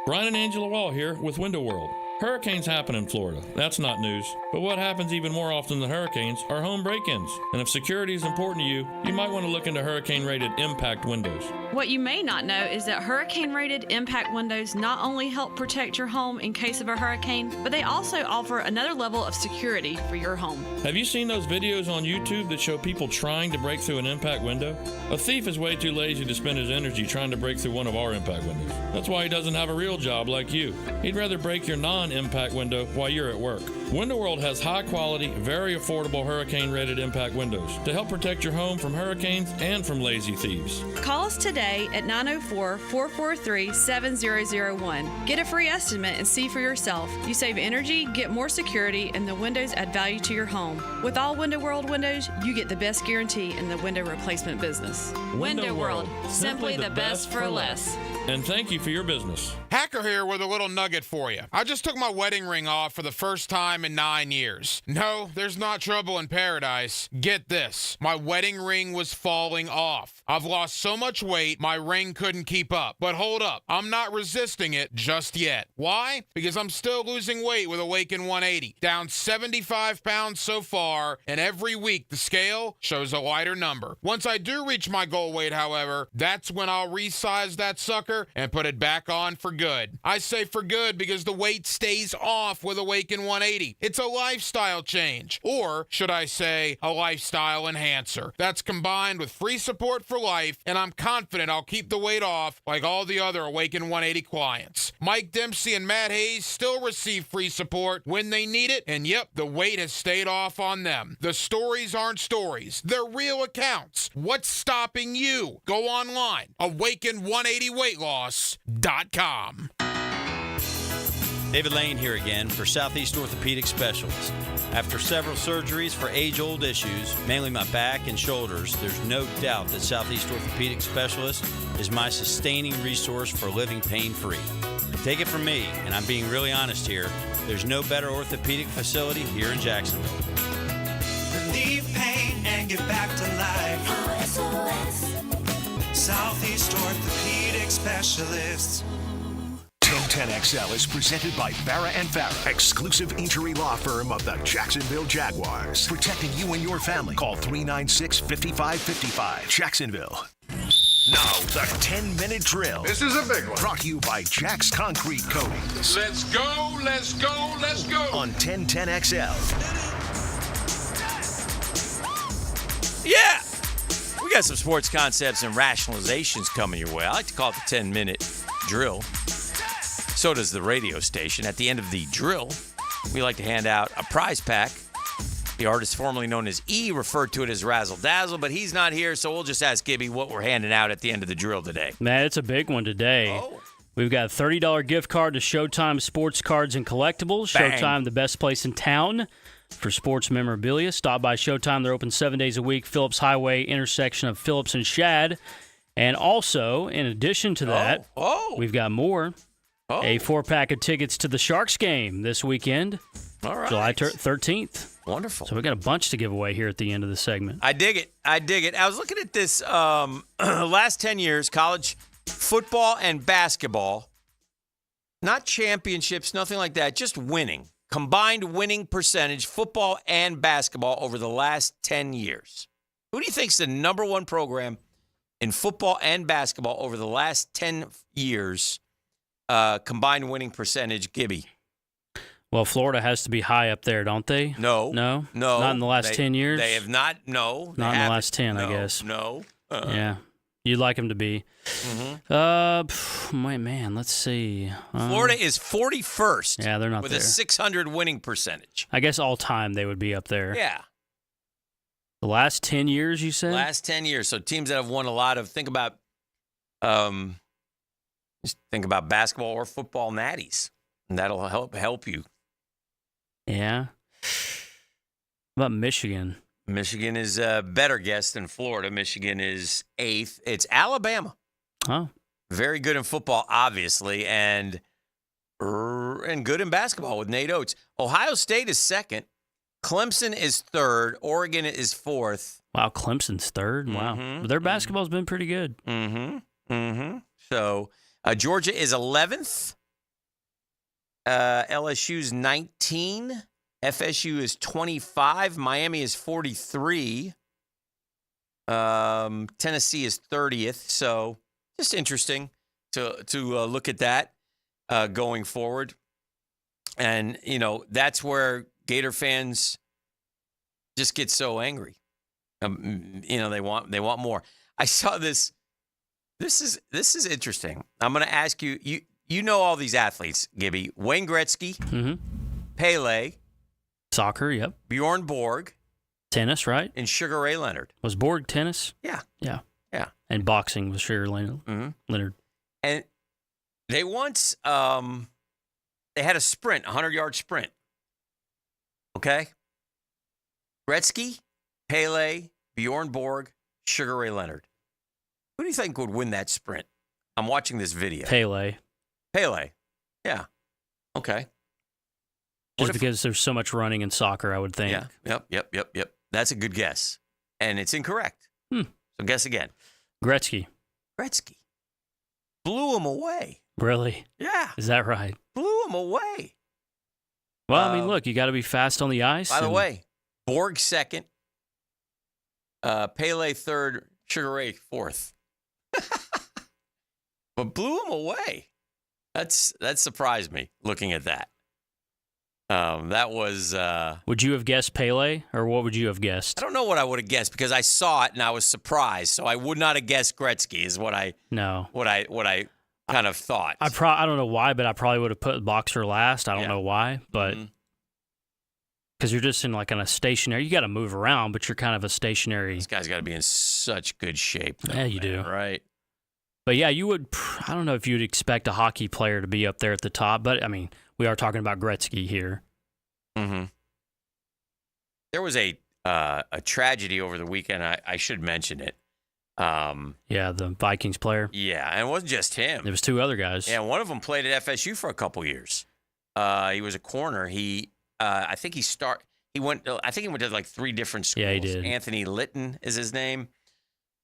S21: Brian and Angela Wall here with Window World. Hurricanes happen in Florida. That's not news. But what happens even more often than hurricanes are home break-ins. And if security is important to you, you might want to look into hurricane-rated impact windows.
S22: What you may not know is that hurricane-rated impact windows not only help protect your home in case of a hurricane, but they also offer another level of security for your home.
S21: Have you seen those videos on YouTube that show people trying to break through an impact window? A thief is way too lazy to spend his energy trying to break through one of our impact windows. That's why he doesn't have a real job like you. He'd rather break your non-impact window while you're at work. Window World has high-quality, very affordable hurricane-rated impact windows to help protect your home from hurricanes and from lazy thieves.
S22: Call us today at 904-443-7001. Get a free estimate and see for yourself. You save energy, get more security, and the windows add value to your home. With all Window World windows, you get the best guarantee in the window replacement business.
S21: Window World. Simply the best for less. And thank you for your business.
S23: Hacker here with a little nugget for you. I just took my wedding ring off for the first time in 9 years. No, there's not trouble in paradise. Get this. My wedding ring was falling off. I've lost so much weight, my ring couldn't keep up. But hold up, I'm not resisting it just yet. Why? Because I'm still losing weight with Awaken 180. Down 75 pounds so far, and every week the scale shows a lighter number. Once I do reach my goal weight, however, that's when I'll resize that sucker and put it back on for good. I say for good because the weight stays off with Awaken 180. It's a lifestyle change, or should I say a lifestyle enhancer. That's combined with free support for life, and I'm confident I'll keep the weight off like all the other Awaken 180 clients. Mike Dempsey and Matt Hayes still receive free support when they need it, and yep, the weight has stayed off on them. The stories aren't stories. They're real accounts. What's stopping you? Go online, awaken180weightloss.com.
S25: David Lane here again for Southeast Orthopedic Specialists. After several surgeries for age-old issues, mainly my back and shoulders, there's no doubt that Southeast Orthopedic Specialist is my sustaining resource for living pain-free. Take it from me, and I'm being really honest here, there's no better orthopedic facility here in Jacksonville.
S24: Relieve pain and get back to life. Southeast Orthopedic Specialists.
S2: 1010XL is presented by Farrah & Farrah, exclusive injury law firm of the Jacksonville Jaguars. Protecting you and your family. Call 396-5555. Jacksonville. Now, the 10-minute drill.
S29: This is a big one.
S2: Brought to you by Jack's Concrete Coatings.
S29: Let's go, let's go, let's go.
S2: On 1010XL.
S3: Yeah! We got some sports concepts and rationalizations coming your way. I like to call it the 10-minute drill. So does the radio station. At the end of the drill, we like to hand out a prize pack. The artist formerly known as E referred to it as Razzle Dazzle, but he's not here, so we'll just ask Gibby what we're handing out at the end of the drill today.
S4: Man, it's a big one today. Oh. We've got a $30 gift card to Showtime Sports Cards and Collectibles.
S3: Bang.
S4: Showtime, the best place in town for sports memorabilia. Stop by Showtime. They're open 7 days a week. Phillips Highway, intersection of Phillips and Shad. And also, in addition to that, we've got more. A 4-pack of tickets to the Sharks game this weekend, July 13th.
S3: Wonderful.
S4: So we got a bunch to give away here at the end of the segment.
S3: I dig it. I was looking at this last 10 years, college football and basketball, not championships, nothing like that, just winning. Combined winning percentage, football and basketball over the last 10 years. Who do you think's the number one program in football and basketball over the last 10 years combined winning percentage, Gibby?
S4: Well, Florida has to be high up there, don't they?
S3: No.
S4: No?
S3: No.
S4: Not in the last 10 years?
S3: They have not. No.
S4: Not in the last 10,
S3: no,
S4: I guess.
S3: No.
S4: Yeah. You'd like them to be. Man, let's see.
S3: Florida is 41st.
S4: Yeah, they're not
S3: with
S4: there.
S3: a 600 winning percentage.
S4: I guess all time they would be up there.
S3: Yeah.
S4: The last 10 years, you said?
S3: Last 10 years. So teams that have won a lot of, think about basketball or football natties. And that'll help you.
S4: Yeah. What about Michigan?
S3: Michigan is a better guess than Florida. Michigan is 8th. It's Alabama.
S4: Oh.
S3: Very good in football, obviously, and good in basketball with Nate Oates. Ohio State is 2nd. Clemson is 3rd. Oregon is 4th.
S4: Wow, Clemson's 3rd. Wow. But their basketball's been pretty good.
S3: So Georgia is 11th. LSU's 19. FSU is 25. Miami is 43. Tennessee is 30th. So just interesting to look at that going forward. And, that's where Gator fans just get so angry. They want more. I saw this. This is interesting. I'm going to ask you. You know all these athletes, Gibby. Wayne Gretzky, Pele.
S4: Soccer, yep.
S3: Bjorn Borg.
S4: Tennis, right?
S3: And Sugar Ray Leonard.
S4: Was Borg tennis?
S3: Yeah.
S4: Yeah.
S3: Yeah.
S4: And boxing was Sugar Leonard.
S3: And they once they had a sprint, 100-yard sprint. Okay? Gretzky, Pele, Bjorn Borg, Sugar Ray Leonard. Who do you think would win that sprint? I'm watching this video.
S4: Pele.
S3: Yeah. Okay.
S4: Just because there's so much running in soccer, I would think.
S3: Yeah. Yep. That's a good guess. And it's incorrect. So guess again.
S4: Gretzky.
S3: Blew him away.
S4: Really?
S3: Yeah.
S4: Is that right?
S3: Blew him away.
S4: Well, I mean, look, you got to be fast on the ice.
S3: By the way, Borg 2nd. Pele 3rd. Sugar Ray 4th. But blew him away. That surprised me looking at that. That was.
S4: Would you have guessed Pele, or what would you have guessed?
S3: I don't know what I would have guessed because I saw it and I was surprised. So I would not have guessed Gretzky. Is what I kind of thought.
S4: I don't know why, but I probably would have put boxer last. I don't know why, but because you're just in like on a stationary. You got to move around, but you're kind of a stationary.
S3: This guy's got to be in such good shape.
S4: Yeah, you do.
S3: Right.
S4: But yeah, you would. I don't know if you'd expect a hockey player to be up there at the top, but I mean, we are talking about Gretzky here.
S3: There was a tragedy over the weekend. I should mention it.
S4: Yeah, the Vikings player.
S3: Yeah, and it wasn't just him.
S4: There was 2 other guys.
S3: Yeah, one of them played at FSU for a couple years. He was a corner. I think he went to like 3 different schools.
S4: Yeah, he did.
S3: Anthony Litton is his name.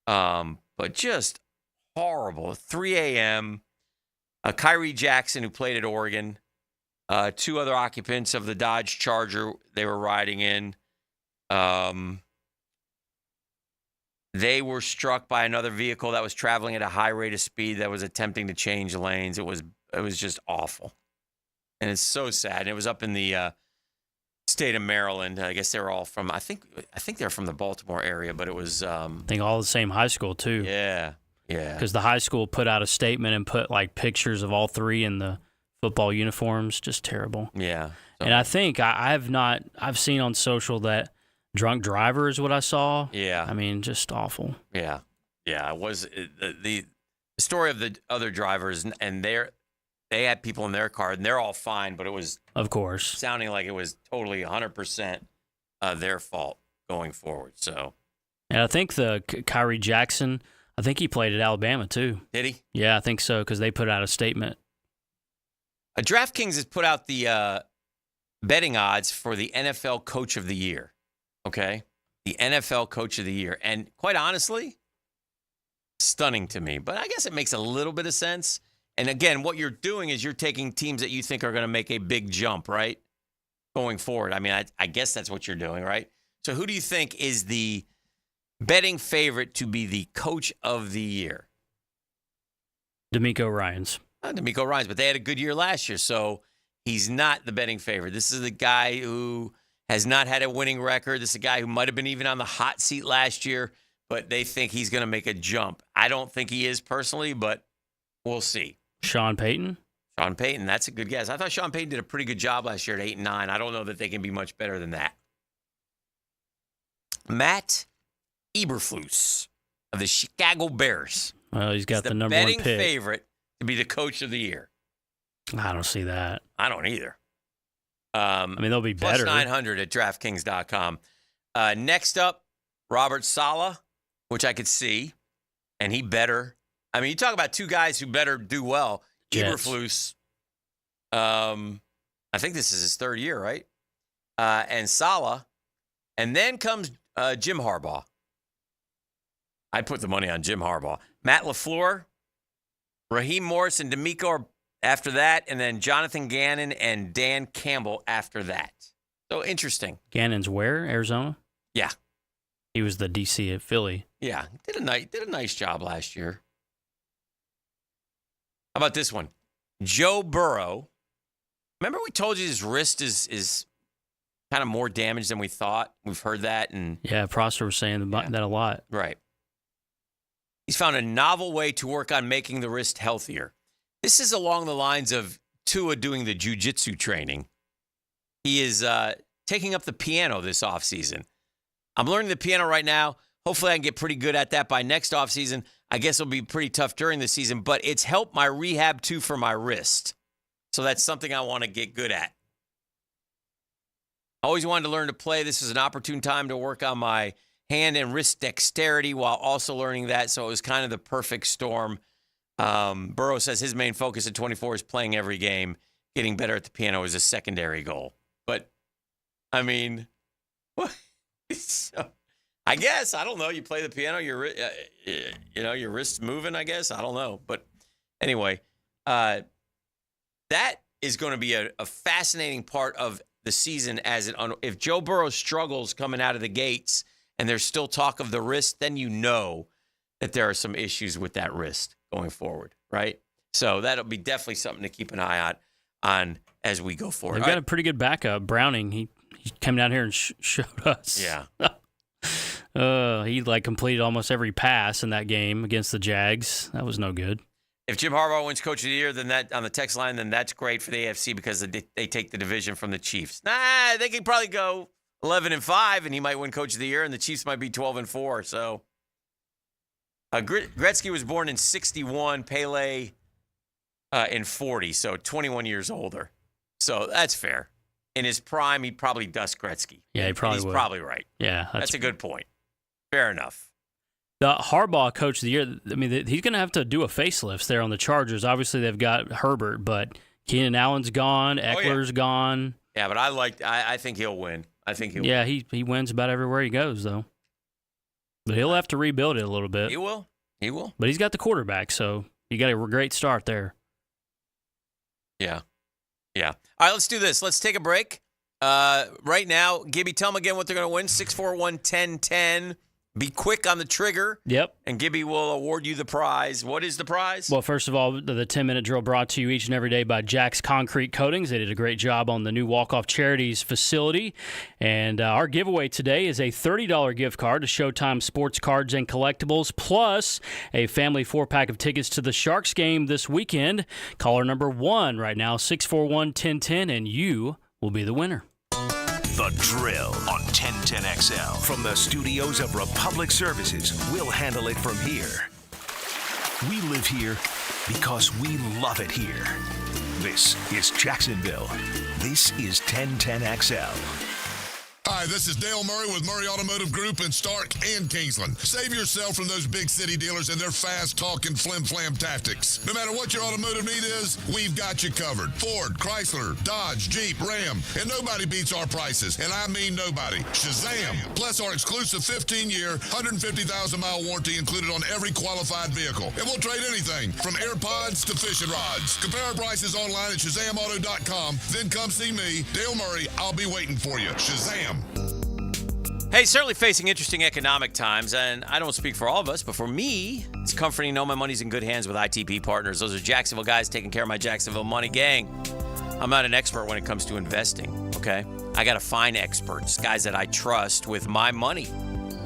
S3: But just horrible. 3 a.m. Kyrie Jackson, who played at Oregon. 2 other occupants of the Dodge Charger they were riding in. They were struck by another vehicle that was traveling at a high rate of speed that was attempting to change lanes. It was just awful. And it's so sad. And it was up in the state of Maryland. I guess they were all from, I think they're from the Baltimore area, but it was...
S4: I think all the same high school, too.
S3: Yeah.
S4: Because the high school put out a statement and put like pictures of all 3 in the football uniforms. Just terrible.
S3: Yeah.
S4: And I think I've seen on social that drunk driver is what I saw.
S3: Yeah.
S4: I mean, just awful.
S3: Yeah. Yeah. It was the story of the other drivers, and they had people in their car, and they're all fine, but it was,
S4: of course,
S3: sounding like it was totally 100% their fault going forward. So.
S4: And I think the Kyrie Jackson, I think he played at Alabama too.
S3: Did he?
S4: Yeah, I think so, because they put out a statement.
S3: DraftKings has put out the betting odds for the NFL Coach of the Year. Okay? The NFL Coach of the Year. And quite honestly, stunning to me. But I guess it makes a little bit of sense. And again, what you're doing is you're taking teams that you think are going to make a big jump, right? Going forward. I mean, I guess that's what you're doing, right? So who do you think is the betting favorite to be the Coach of the Year?
S4: DeMeco Ryans.
S3: D'Amico Ryans, but they had a good year last year, so he's not the betting favorite. This is the guy who has not had a winning record. This is a guy who might have been even on the hot seat last year, but they think he's going to make a jump. I don't think he is personally, but we'll see.
S4: Sean Payton?
S3: Sean Payton, that's a good guess. I thought Sean Payton did a pretty good job last year at 8-9. I don't know that they can be much better than that. Matt Eberflus of the Chicago Bears.
S4: Well, he's got the number one pick.
S3: Betting favorite to be the coach of the year.
S4: I don't see that.
S3: I don't either.
S4: They'll be better.
S3: Plus 900 at DraftKings.com. Next up, Robert Saleh, which I could see, and he better. You talk about two guys who better do well.
S4: Jets.
S3: Eberflus, I think this is his third year, right? And Saleh, and then comes Jim Harbaugh. I'd put the money on Jim Harbaugh. Matt LaFleur, Raheem Morris, and D'Amico are after that, and then Jonathan Gannon and Dan Campbell after that. So interesting.
S4: Gannon's where? Arizona?
S3: Yeah.
S4: He was the DC at Philly.
S3: Yeah, did a nice job last year. How about this one? Joe Burrow. Remember we told you his wrist is kind of more damaged than we thought? We've heard that.
S4: Yeah, Prosser was saying that a lot.
S3: Right. He's found a novel way to work on making the wrist healthier. This is along the lines of Tua doing the jiu-jitsu training. He is taking up the piano this offseason. I'm learning the piano right now. Hopefully I can get pretty good at that by next offseason. I guess it'll be pretty tough during the season, but it's helped my rehab too for my wrist. So that's something I want to get good at. I always wanted to learn to play. This is an opportune time to work on my hand and wrist dexterity while also learning that. So it was kind of the perfect storm. Burrow says his main focus at 24 is playing every game. Getting better at the piano is a secondary goal. But, so, I guess, I don't know. You play the piano, your wrist's moving, I guess. I don't know. But anyway, that is going to be a fascinating part of the season if Joe Burrow struggles coming out of the gates and there's still talk of the wrist, then you know that there are some issues with that wrist going forward, right? So that'll be definitely something to keep an eye on as we go forward.
S4: They've got a pretty good backup. Browning, he came down here and showed us.
S3: Yeah.
S4: He completed almost every pass in that game against the Jags. That was no good.
S3: If Jim Harbaugh wins Coach of the Year, then that on the text line, then that's great for the AFC because they take the division from the Chiefs. They could probably go 11-5, and he might win Coach of the Year, and the Chiefs might be 12-4. So Gretzky was born in 61, Pele in 40, so 21 years older. So that's fair. In his prime, he'd probably dust Gretzky.
S4: Yeah,
S3: he's
S4: would.
S3: Probably right.
S4: Yeah,
S3: that's a good point. Fair enough.
S4: The Harbaugh Coach of the Year, he's going to have to do a facelift there on the Chargers. Obviously, they've got Herbert, but Keenan Allen's gone, Eckler's gone.
S3: Yeah, but I think he'll win.
S4: Yeah, he wins about everywhere he goes, though. But he'll have to rebuild it a little bit.
S3: He will.
S4: But he's got the quarterback, so you got a great start there.
S3: Yeah. All right, let's do this. Let's take a break. Right now, Gibby, tell them again what they're going to win. 641-1010. Be quick on the trigger.
S4: Yep.
S3: And Gibby will award you the prize. What is the prize?
S4: Well, first of all, the 10-minute drill brought to you each and every day by Jack's Concrete Coatings. They did a great job on the new Walk-Off Charities facility. And our giveaway today is a $30 gift card to Showtime Sports Cards and Collectibles, plus a family 4-pack of tickets to the Sharks game this weekend. Caller number 1 right now, 641-1010, and you will be the winner.
S2: The Drill on 1010XL. From the studios of Republic Services, we'll handle it from here. We live here because we love it here. This is Jacksonville. This is 1010XL.
S1: Hi, this is Dale Murray with Murray Automotive Group in Stark and Kingsland. Save yourself from those big city dealers and their fast-talking flim-flam tactics. No matter what your automotive need is, we've got you covered. Ford, Chrysler, Dodge, Jeep, Ram, and nobody beats our prices, and I mean nobody. Shazam! Plus our exclusive 15-year, 150,000-mile warranty included on every qualified vehicle. And we'll trade anything from AirPods to fishing rods. Compare our prices online at ShazamAuto.com. Then come see me, Dale Murray. I'll be waiting for you. Shazam!
S3: Hey, certainly facing interesting economic times, and I don't speak for all of us, but for me, it's comforting to know my money's in good hands with ITP Partners. Those are Jacksonville guys taking care of my Jacksonville money gang. I'm not an expert when it comes to investing, okay? I got to find experts, guys that I trust with my money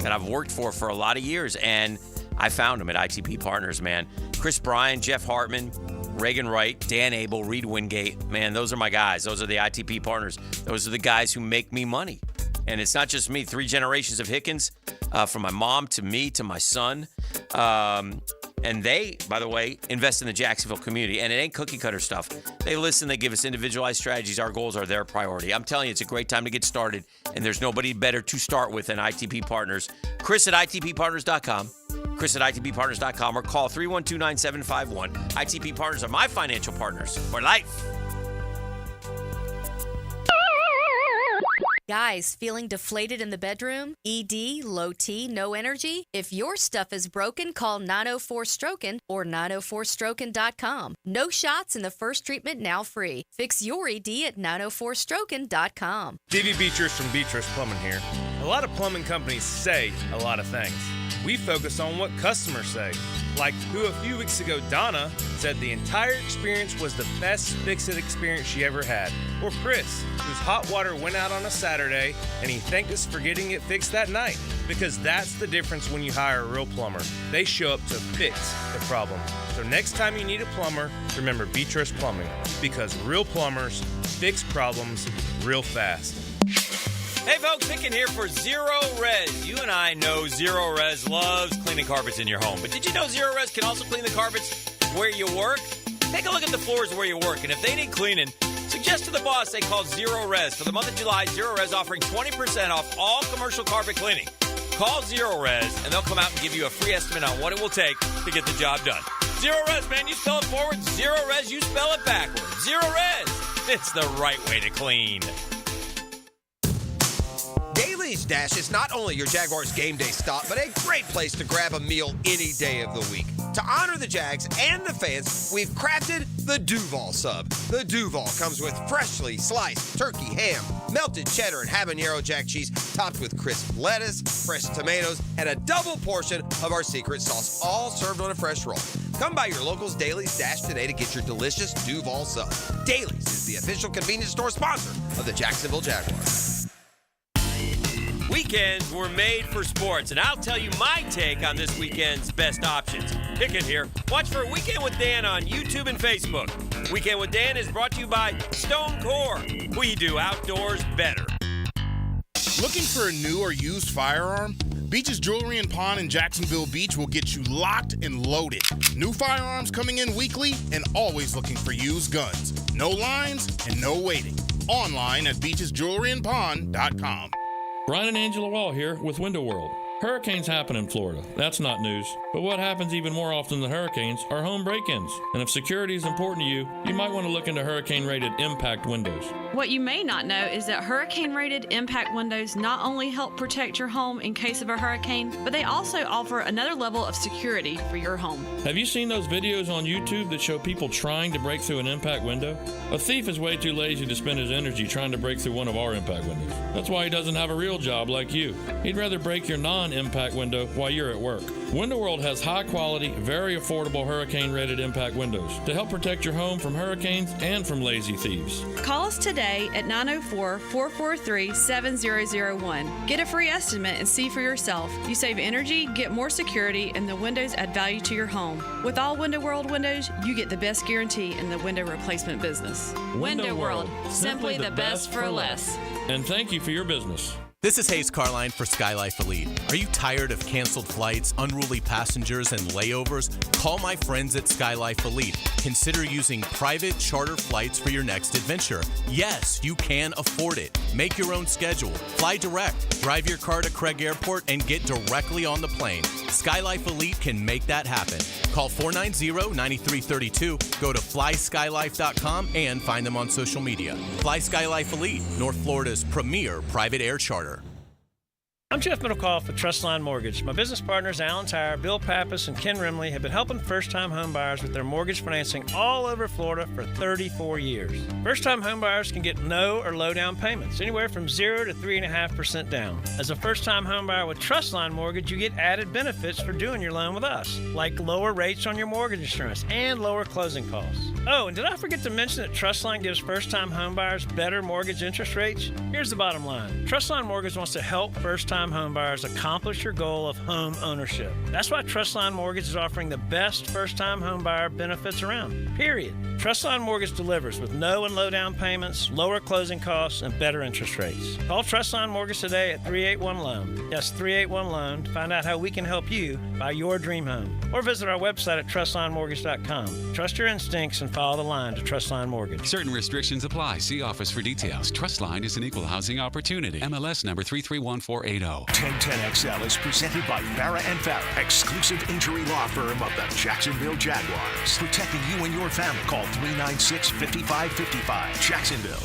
S3: that I've worked for a lot of years, and I found them at ITP Partners, man. Chris Bryan, Jeff Hartman, Reagan Wright, Dan Abel, Reed Wingate. Man, those are my guys. Those are the ITP Partners. Those are the guys who make me money. And it's not just me, 3 generations of Hickens, from my mom to me to my son. And they, by the way, invest in the Jacksonville community. And it ain't cookie cutter stuff. They listen, they give us individualized strategies. Our goals are their priority. I'm telling you, it's a great time to get started. And there's nobody better to start with than ITP Partners. Chris at ITPPartners.com. Chris at ITPPartners.com or call 312-9751. ITP Partners are my financial partners for life.
S5: Guys, feeling deflated in the bedroom? ED, low T, no energy? If your stuff is broken, call 904-STROKEN or 904stroken.com. No shots in the first treatment, now free. Fix your ED at 904stroken.com.
S7: Stevie Beatrice from Beatrice Plumbing here. A lot of plumbing companies say a lot of things. We focus on what customers say. Like who a few weeks ago, Donna, said the entire experience was the best fix-it experience she ever had. Or Chris, whose hot water went out on a Saturday and he thanked us for getting it fixed that night. Because that's the difference when you hire a real plumber. They show up to fix the problem. So next time you need a plumber, remember Beatrice Plumbing. Because real plumbers fix problems real fast.
S3: Hey folks, Hicken here for Zero Res. You and I know Zero Res loves cleaning carpets in your home. But did you know Zero Res can also clean the carpets where you work? Take a look at the floors where you work, and if they need cleaning, suggest to the boss they call Zero Res. For the month of July, Zero Res offering 20% off all commercial carpet cleaning. Call Zero Res, and they'll come out and give you a free estimate on what it will take to get the job done. Zero Res, man, you spell it forward. Zero Res, you spell it backwards. Zero Res, it's the right way to clean.
S19: Daly's Dash is not only your Jaguars game day stop, but a great place to grab a meal any day of the week. To honor the Jags and the fans, we've crafted the Duval Sub. The Duval comes with freshly sliced turkey, ham, melted cheddar, and habanero jack cheese, topped with crisp lettuce, fresh tomatoes, and a double portion of our secret sauce, all served on a fresh roll. Come by your local's Daly's Dash today to get your delicious Duval Sub. Daly's is the official convenience store sponsor of the Jacksonville Jaguars.
S3: Weekends were made for sports, and I'll tell you my take on this weekend's best options. Hicken here. Watch for Weekend with Dan on YouTube and Facebook. Weekend with Dan is brought to you by Stone Core. We do outdoors better.
S8: Looking for a new or used firearm? Beach's Jewelry and Pawn in Jacksonville Beach will get you locked and loaded. New firearms coming in weekly and always looking for used guns. No lines and no waiting. Online at beachesjewelryandpawn.com.
S21: Brian and Angela Wall here with Window World. Hurricanes happen in Florida. That's not news. But what happens even more often than hurricanes are home break-ins. And if security is important to you, you might want to look into hurricane-rated impact windows.
S22: What you may not know is that hurricane-rated impact windows not only help protect your home in case of a hurricane, but they also offer another level of security for your home.
S21: Have you seen those videos on YouTube that show people trying to break through an impact window? A thief is way too lazy to spend his energy trying to break through one of our impact windows. That's why he doesn't have a real job like you. He'd rather break your non-impact window while you're at work. Window World has high-quality, very affordable hurricane-rated impact windows to help protect your home from hurricanes and from lazy thieves.
S22: Call us today at 904-443-7001. Get a free estimate and see for yourself. You save energy, get more security, and the windows add value to your home. With all Window World windows, you get the best guarantee in the window replacement business.
S21: Window World, simply the best for less. And thank you for your business.
S9: This is Hayes Carline for SkyLife Elite. Are you tired of canceled flights, unruly passengers, and layovers? Call my friends at SkyLife Elite. Consider using private charter flights for your next adventure. Yes, you can afford it. Make your own schedule. Fly direct. Drive your car to Craig Airport and get directly on the plane. SkyLife Elite can make that happen. Call 490-9332. Go to flyskylife.com and find them on social media. Fly SkyLife Elite, North Florida's premier private air charter.
S10: I'm Jeff Middlecoff with Trustline Mortgage. My business partners, Alan Tyre, Bill Pappas, and Ken Rimley, have been helping first-time home buyers with their mortgage financing all over Florida for 34 years. First-time home buyers can get no or low down payments, anywhere from 0 to 3.5% down. As a first-time home buyer with Trustline Mortgage, you get added benefits for doing your loan with us, like lower rates on your mortgage insurance and lower closing costs. Oh, and did I forget to mention that Trustline gives first-time home buyers better mortgage interest rates? Here's the bottom line. Trustline Mortgage wants to help first-time home buyers accomplish your goal of home ownership. That's why Trustline Mortgage is offering the best first-time home buyer benefits around, period. Trustline Mortgage delivers with no and low down payments, lower closing costs, and better interest rates. Call Trustline Mortgage today at 381-LOAN. Yes, 381-LOAN to find out how we can help you buy your dream home. Or visit our website at trustlinemortgage.com. Trust your instincts and follow the line to Trustline Mortgage.
S12: Certain restrictions apply. See office for details. Trustline is an equal housing opportunity. MLS number 331480.
S2: 1010XL is presented by Farrah & Farrah, exclusive injury law firm of the Jacksonville Jaguars. Protecting you and your family. Call 396-5555. Jacksonville.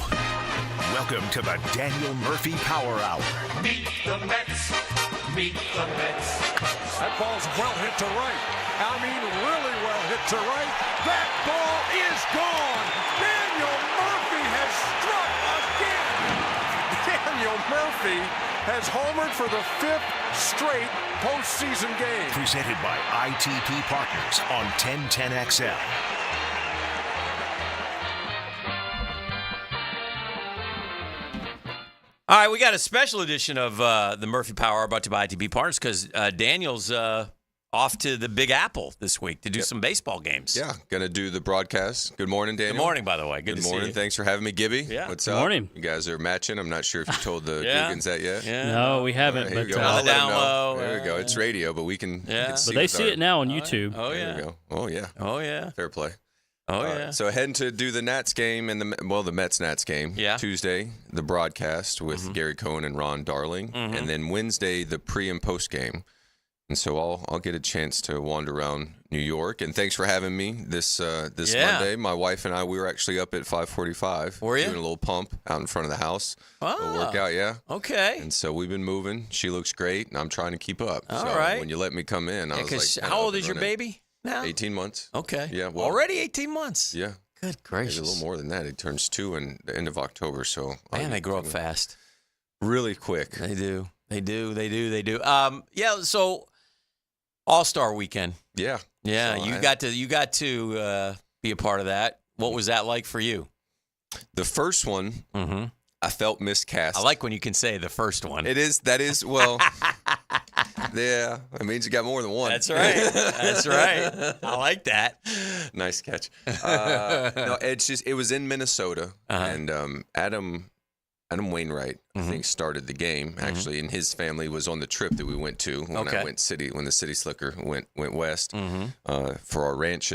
S2: Welcome to the Daniel Murphy Power Hour.
S24: Meet the Mets. Meet the Mets. That ball's well hit to right. I mean, really well hit to right. That ball is gone. Daniel Murphy has struck again. Daniel Murphy has homered for the 5th straight postseason game.
S2: Presented by ITP Partners on 1010XL.
S3: All right, we got a special edition of the Murphy Power Hour brought to you by ITP Partners because Daniel's off to the Big Apple this week to do some baseball games.
S13: Yeah, going to do the broadcast. Good morning, Daniel.
S3: Good morning, by the way. Good to
S13: morning.
S3: see you.
S13: Thanks for having me, Gibby.
S3: Yeah.
S13: What's
S3: Good
S13: up?
S4: morning.
S13: You guys are matching. I'm not sure if you told the
S3: Yeah.
S13: Googans that yet.
S3: Yeah.
S4: No, we haven't.
S13: Here
S4: But
S13: we go.
S3: on
S13: I'll
S3: the
S13: let 'em
S3: down
S13: know.
S3: low.
S13: There we go. It's radio, but we can,
S3: Yeah.
S13: can see
S4: But they
S13: with
S4: see
S13: our-
S4: it now on YouTube.
S3: Oh,
S13: There
S3: yeah.
S13: we go. Oh, yeah.
S3: Oh, yeah.
S13: Fair play.
S3: Oh, yeah.
S13: So heading to do the Nats game and the Mets-Nats game.
S3: Yeah.
S13: Tuesday, the broadcast with Gary Cohen and Ron Darling. And then Wednesday, the pre and post game. And so I'll get a chance to wander around New York. And thanks for having me this Monday. My wife and I, we were actually up at 5:45.
S3: Were you?
S13: Doing a little pump out in front of the house. A workout, yeah.
S3: Okay.
S13: And so we've been moving. She looks great, and I'm trying to keep up.
S3: All
S13: so
S3: right.
S13: when you let me come in, I was like,
S3: How old is your baby now?
S13: 18 months.
S3: Okay.
S13: Yeah. Well,
S3: Already 18 months.
S13: Yeah.
S3: Good gracious.
S13: Maybe a little more than that. He turns 2 in the end of October. So
S3: Man, they grow up fast.
S13: Really quick.
S3: They do. Yeah, so All-Star Weekend.
S13: Yeah.
S3: Yeah,
S13: So
S3: you got to be a part of that. What was that like for you?
S13: The first one, I felt miscast.
S3: I like when you can say the first one.
S13: That is, well, yeah, it means you got more than one.
S3: That's right. That's right. I like that.
S13: Nice catch. No, it was in Minnesota, and Adam Wainwright, I think, started the game, actually, and his family was on the trip that we went to when when the City Slicker went west for our ranch.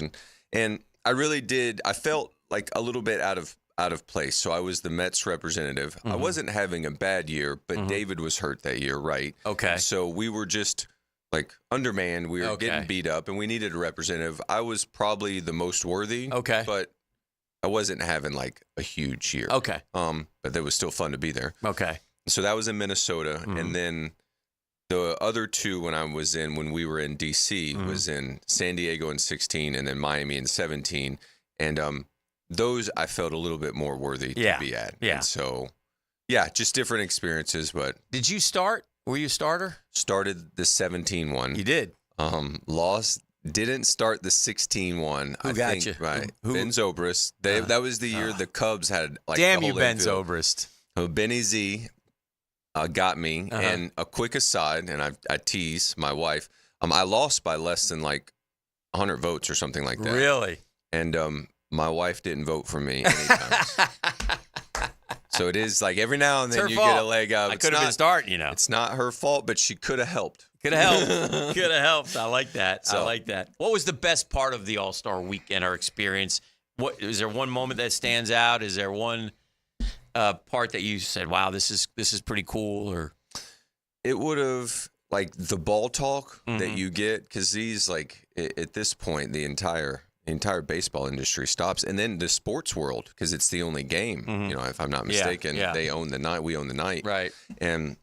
S13: And I really did, I felt like a little bit out of place. So I was the Mets representative. I wasn't having a bad year, but David was hurt that year, right?
S3: Okay.
S13: So we were just like undermanned. We were getting beat up, and we needed a representative. I was probably the most worthy.
S3: Okay.
S13: But I wasn't having like a huge year.
S3: Okay.
S13: But it was still fun to be there.
S3: Okay.
S13: So that was in Minnesota. And then the other two when we were in DC was in San Diego in 16 and then Miami in 17. And those I felt a little bit more worthy to be at.
S3: Yeah.
S13: And so, yeah, just different experiences. But
S3: did you start? Were you a starter?
S13: Started the 17 one.
S3: You did?
S13: Lost. Didn't start the 16 one.
S3: Who got you?
S13: Right. Ben Zobrist. That was the year the Cubs had like
S3: damn
S13: the
S3: you,
S13: whole
S3: Ben
S13: infield.
S3: Zobrist.
S13: So Benny Z got me. And a quick aside, and I tease my wife, I lost by less than like 100 votes or something like that.
S3: Really?
S13: And my wife didn't vote for me anytime. So it is like every now and then you get a leg up.
S3: I could have been starting,
S13: It's not her fault, but she could have helped.
S3: Could have helped. Could have helped. I like that. I like that. What was the best part of the All-Star Weekend or experience? What is there one moment that stands out? Is there one part that you said, "Wow, this is pretty cool"? Or
S13: it would have like the ball talk that you get because these like at this point the entire baseball industry stops, and then the sports world because it's the only game. You know, if I'm not mistaken, they own the night. We own the night.
S3: Right.
S13: And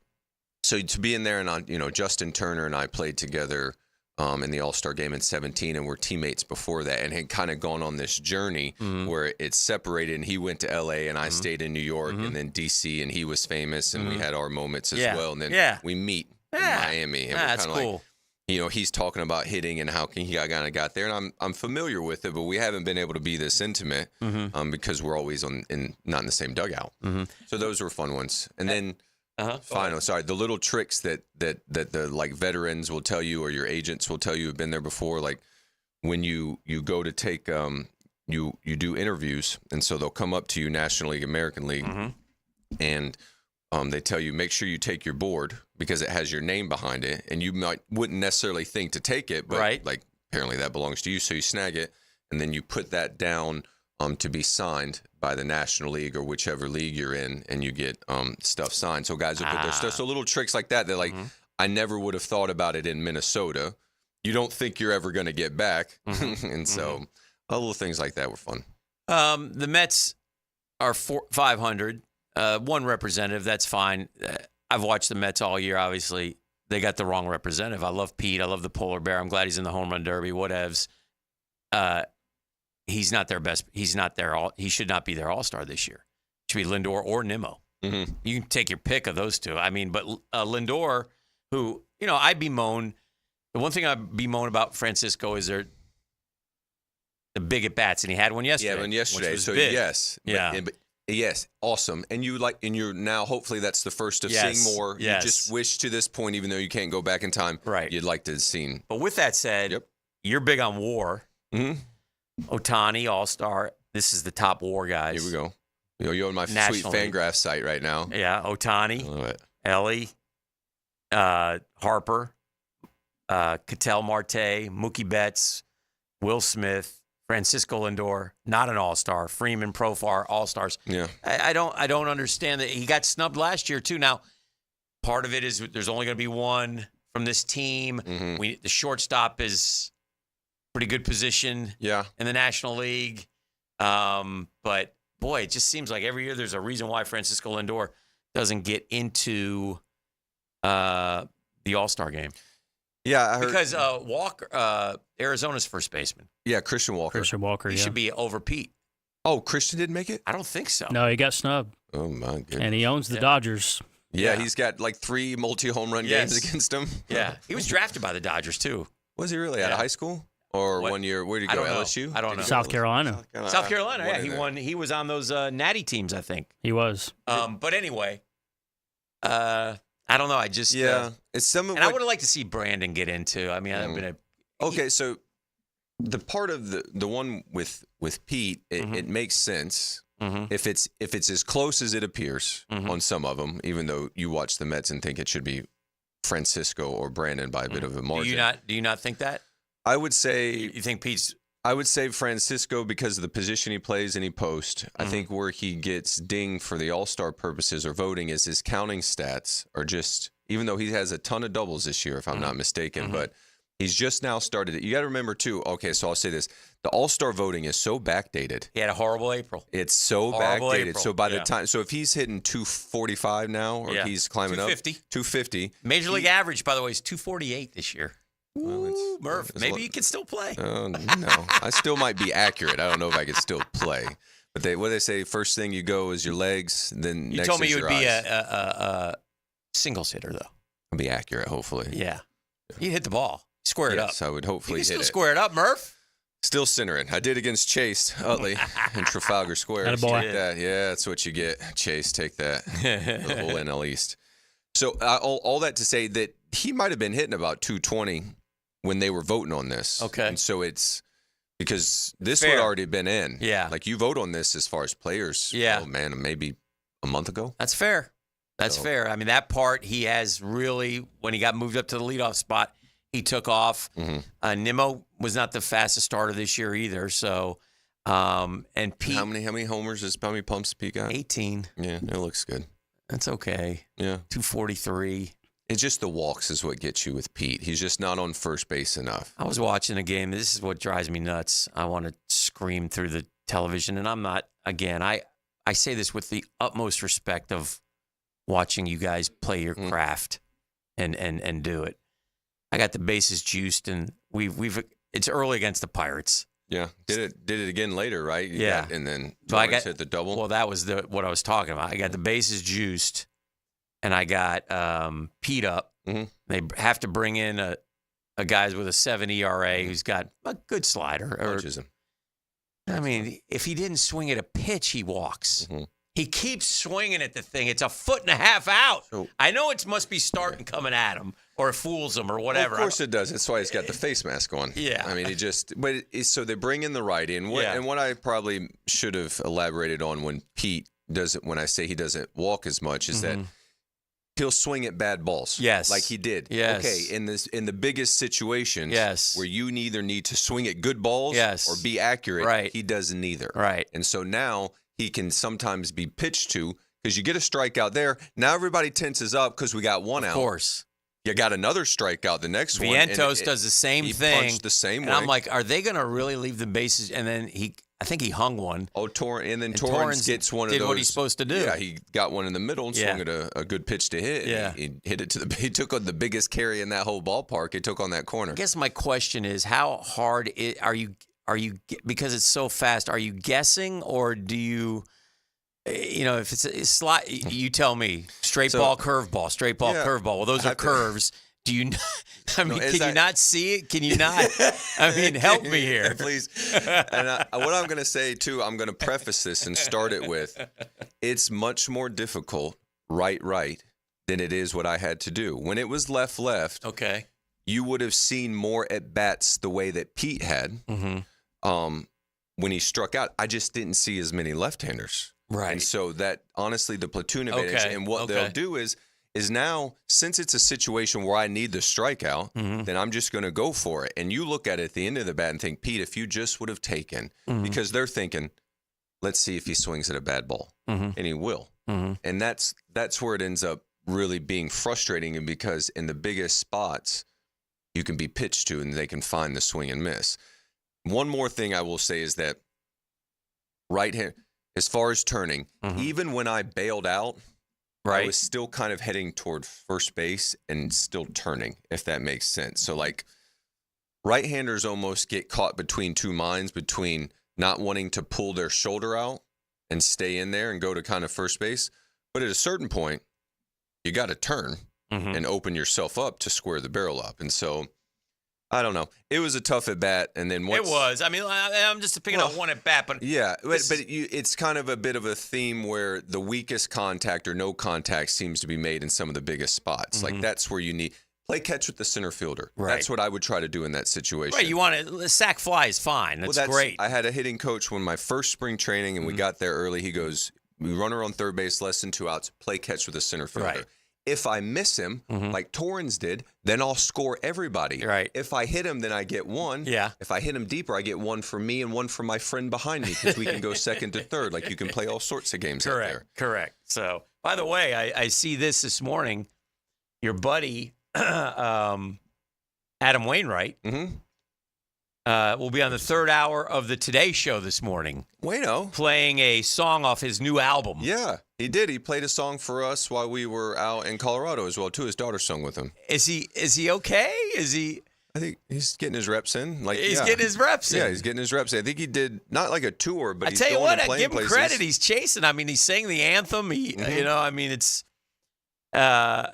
S13: So to be in there and Justin Turner and I played together in the All-Star game in 2017, and we're teammates before that, and had kind of gone on this journey where it's separated, and he went to LA and I stayed in New York and then DC, and he was famous, and we had our moments as well, and then we meet in Miami, and we're
S3: That's
S13: kind of
S3: cool.
S13: like, he's talking about hitting and how he kind of got there, and I'm familiar with it, but we haven't been able to be this intimate because we're always not in the same dugout. So those were fun ones, and then. The little tricks that the like veterans will tell you or your agents will tell you have been there before. Like when you go to take you do interviews, and so they'll come up to you, National League, American League, and they tell you make sure you take your board because it has your name behind it, and you wouldn't necessarily think to take it, but like apparently that belongs to you, so you snag it, and then you put that down to be signed by the National League or whichever league you're in, and you get stuff signed. So guys will put their stuff. So little tricks like that, they're like, I never would have thought about it in Minnesota. You don't think you're ever going to get back. And so little things like that were fun.
S3: The Mets are 500. One representative, that's fine. I've watched the Mets all year, obviously. They got the wrong representative. I love Pete. I love the polar bear. I'm glad he's in the home run derby, whatevs. He's not their best. He's not their all. He should not be their all-star this year. It should be Lindor or Nimmo. You can take your pick of those two. I mean, but Lindor, who, I bemoan. The one thing I bemoan about Francisco is the big at-bats, and he had one yesterday.
S13: Yeah, one yesterday.
S3: Which was
S13: so
S3: big.
S13: yes.
S3: Yeah.
S13: But yes, awesome. And you're now, hopefully that's the first of seeing more.
S3: Yes.
S13: You just wish to this point, even though you can't go back in time, you'd like to have seen.
S3: But with that said, you're big on WAR. Ohtani, All-Star. This is the top WAR guys.
S13: Here we go. You're on my
S3: National
S13: sweet Fangraph site right now.
S3: Yeah, Ohtani, Ellie, Harper, Ketel Marte, Mookie Betts, Will Smith, Francisco Lindor, not an All-Star. Freeman, Profar, All-Stars.
S13: Yeah.
S3: I don't understand that. He got snubbed last year too. Now, part of it is there's only going to be one from this team. The shortstop is pretty good position in the National League. But, boy, it just seems like every year there's a reason why Francisco Lindor doesn't get into the All-Star game.
S13: Yeah, I heard.
S3: Because Walker, Arizona's first baseman.
S13: Yeah, Christian Walker.
S3: He should be over Pete.
S13: Oh, Christian didn't make it?
S3: I don't think so.
S4: No, he got snubbed.
S13: Oh, my goodness.
S4: And he owns the Dodgers.
S13: Yeah, he's got like 3 multi-home run games against him.
S3: Yeah, he was drafted by the Dodgers, too.
S13: Was he really? Out of high school? Or 1 year? Where did he go? LSU?
S3: I don't know.
S4: South Carolina.
S3: South Carolina, yeah. He won. He was on those natty teams, I think.
S4: He was.
S3: But anyway, I don't know. I just
S13: it's some.
S3: And I would have liked to see Brandon get into. I mean, I've been
S13: okay. So the part of the one with Pete, it makes sense if it's as close as it appears on some of them. Even though you watch the Mets and think it should be Francisco or Brandon by a bit of a margin.
S3: Do you not think that?
S13: I would say.
S3: You think Pete's?
S13: I would say Francisco because of the position he plays and he posts. I think where he gets dinged for the All-Star purposes or voting is his counting stats are just, even though he has a ton of doubles this year, if I'm not mistaken, but he's just now started it. You got to remember, too, okay, so I'll say this. The All-Star voting is so backdated.
S3: He had a horrible April.
S13: It's so
S3: Horrible
S13: backdated.
S3: April.
S13: So by the time, so if he's hitting 245 now or he's climbing 250.
S3: Major League average, by the way, is 248 this year. Ooh, Murph, maybe you can still play.
S13: No, I still might be accurate. I don't know if I could still play. But what they say, first thing you go is your legs, then
S3: You
S13: next
S3: told me
S13: is
S3: you
S13: your
S3: would be
S13: eyes.
S3: a singles hitter, though.
S13: I'll be accurate, hopefully.
S3: Yeah. You hit the ball. Square it up.
S13: Yes, I would hopefully
S3: You can
S13: hit
S3: still
S13: it.
S3: square it up, Murph.
S13: Still centering. I did against Chase Utley in Trafalgar Square.
S4: Attaboy.
S13: Take that. Yeah, that's what you get. Chase, take that. The whole NL East. So all that to say that he might have been hitting about 220 when they were voting on this.
S3: Okay.
S13: And so it's because this
S3: Fair.
S13: would already been in.
S3: Yeah.
S13: Like you vote on this as far as players.
S3: Yeah.
S13: Oh, man, maybe a month ago.
S3: That's fair. That's fair. I mean, that part he has really, when he got moved up to the leadoff spot, he took off. Nimmo was not the fastest starter this year either. So, and Pete.
S13: How many homers how many pumps Pete got?
S3: 18.
S13: Yeah, it looks good.
S3: That's okay.
S13: Yeah.
S3: 243.
S13: It's just the walks is what gets you with Pete. He's just not on first base enough.
S3: I was watching a game. This is what drives me nuts. I want to scream through the television, and I'm not. Again, I say this with the utmost respect of watching you guys play your craft. and do it. I got the bases juiced, and it's early against the Pirates.
S13: Yeah, did it again later, right? And then
S3: so I got
S13: hit the double.
S3: Well, that was what I was talking about. I got the bases juiced, and I got Pete up.
S13: Mm-hmm.
S3: They have to bring in a guy with a 7 ERA who's got a good slider.
S13: Punches him.
S3: I mean, if he didn't swing at a pitch, he walks.
S13: Mm-hmm.
S3: He keeps swinging at the thing. It's a 1.5 feet out. I know it must be starting coming at him, or it fools him, or whatever.
S13: Well, of course it does. That's why he's got the face mask on.
S3: Yeah.
S13: I mean, so they bring in the righty, and what I probably should have elaborated on when I say he doesn't walk as much, is that he'll swing at bad balls.
S3: Yes.
S13: Like he did.
S3: Yes.
S13: Okay, in the biggest situations where you either need to swing at good balls or be accurate, he does neither.
S3: Right.
S13: And so now he can sometimes be pitched to, because you get a strikeout there. Now everybody tenses up because we got one out.
S3: Of course.
S13: You got another strikeout the next one.
S3: Vientos does the same thing.
S13: He punched the same way.
S3: And I'm like, are they going to really leave the bases? And then I think he hung one.
S13: Oh, Torrance gets one of those.
S3: Did what he's supposed to do.
S13: Yeah, he got one in the middle and swung at a good pitch to hit.
S3: Yeah.
S13: He hit it he took on the biggest carry in that whole ballpark. He took on that corner.
S3: I guess my question is, how hard are you, because it's so fast, are you guessing, or do you, if it's a slot, you tell me, straight ball, curveball, straight ball, curveball. Well, those are curves. Do you, can you not see it? Can you not? I mean, help me here.
S13: Please. And what I'm going to say, too, I'm going to preface this and start it with, it's much more difficult right than it is what I had to do. When it was left,
S3: okay,
S13: you would have seen more at-bats the way that Pete had. When he struck out, I just didn't see as many left-handers.
S3: Right.
S13: And so that, honestly, the platoon advantage, and what they'll do is now, since it's a situation where I need the strikeout, then I'm just going to go for it. And you look at it at the end of the bat and think, Pete, if you just would have taken, because they're thinking, let's see if he swings at a bad ball. And he will. And that's where it ends up really being frustrating, and because in the biggest spots, you can be pitched to and they can find the swing and miss. One more thing I will say is that right hand, as far as turning, even when I bailed out, I was still kind of heading toward first base and still turning, if that makes sense. So, like, right-handers almost get caught between two minds, between not wanting to pull their shoulder out and stay in there and go to kind of first base. But at a certain point, you got to turn and open yourself up to square the barrel up. And so, I don't know. It was a tough at bat, and then once
S3: it was. I mean, I'm just picking up one at bat, but
S13: it's kind of a bit of a theme where the weakest contact or no contact seems to be made in some of the biggest spots. Like that's where you need play catch with the center fielder.
S3: Right.
S13: That's what I would try to do in that situation.
S3: Right. You want to sack fly is fine. That's great.
S13: I had a hitting coach when my first spring training, and we got there early. He goes, "We run her on third base, less than 2 outs. Play catch with the center fielder."
S3: Right.
S13: If I miss him, like Torrance did, then I'll score everybody.
S3: Right.
S13: If I hit him, then I get one.
S3: Yeah.
S13: If I hit him deeper, I get one for me and one for my friend behind me, because we can go second to third. Like, you can play all sorts of games out there.
S3: Correct. So, by the way, I see this morning. Your buddy, Adam Wainwright, will be on the third hour of the Today Show this morning.
S13: Wayno.
S3: Playing a song off his new album.
S13: Yeah, he did. He played a song for us while we were out in Colorado as well, too. His daughter sung with him.
S3: Is he okay?
S13: I think he's getting his reps in.
S3: He's getting his reps in.
S13: Yeah, he's getting his reps in. I think he did not like a tour, but he's
S3: I tell you
S13: going
S3: what,
S13: and
S3: I
S13: playing
S3: give him
S13: places.
S3: credit. He's chasing. I mean, he sang the anthem. It's. I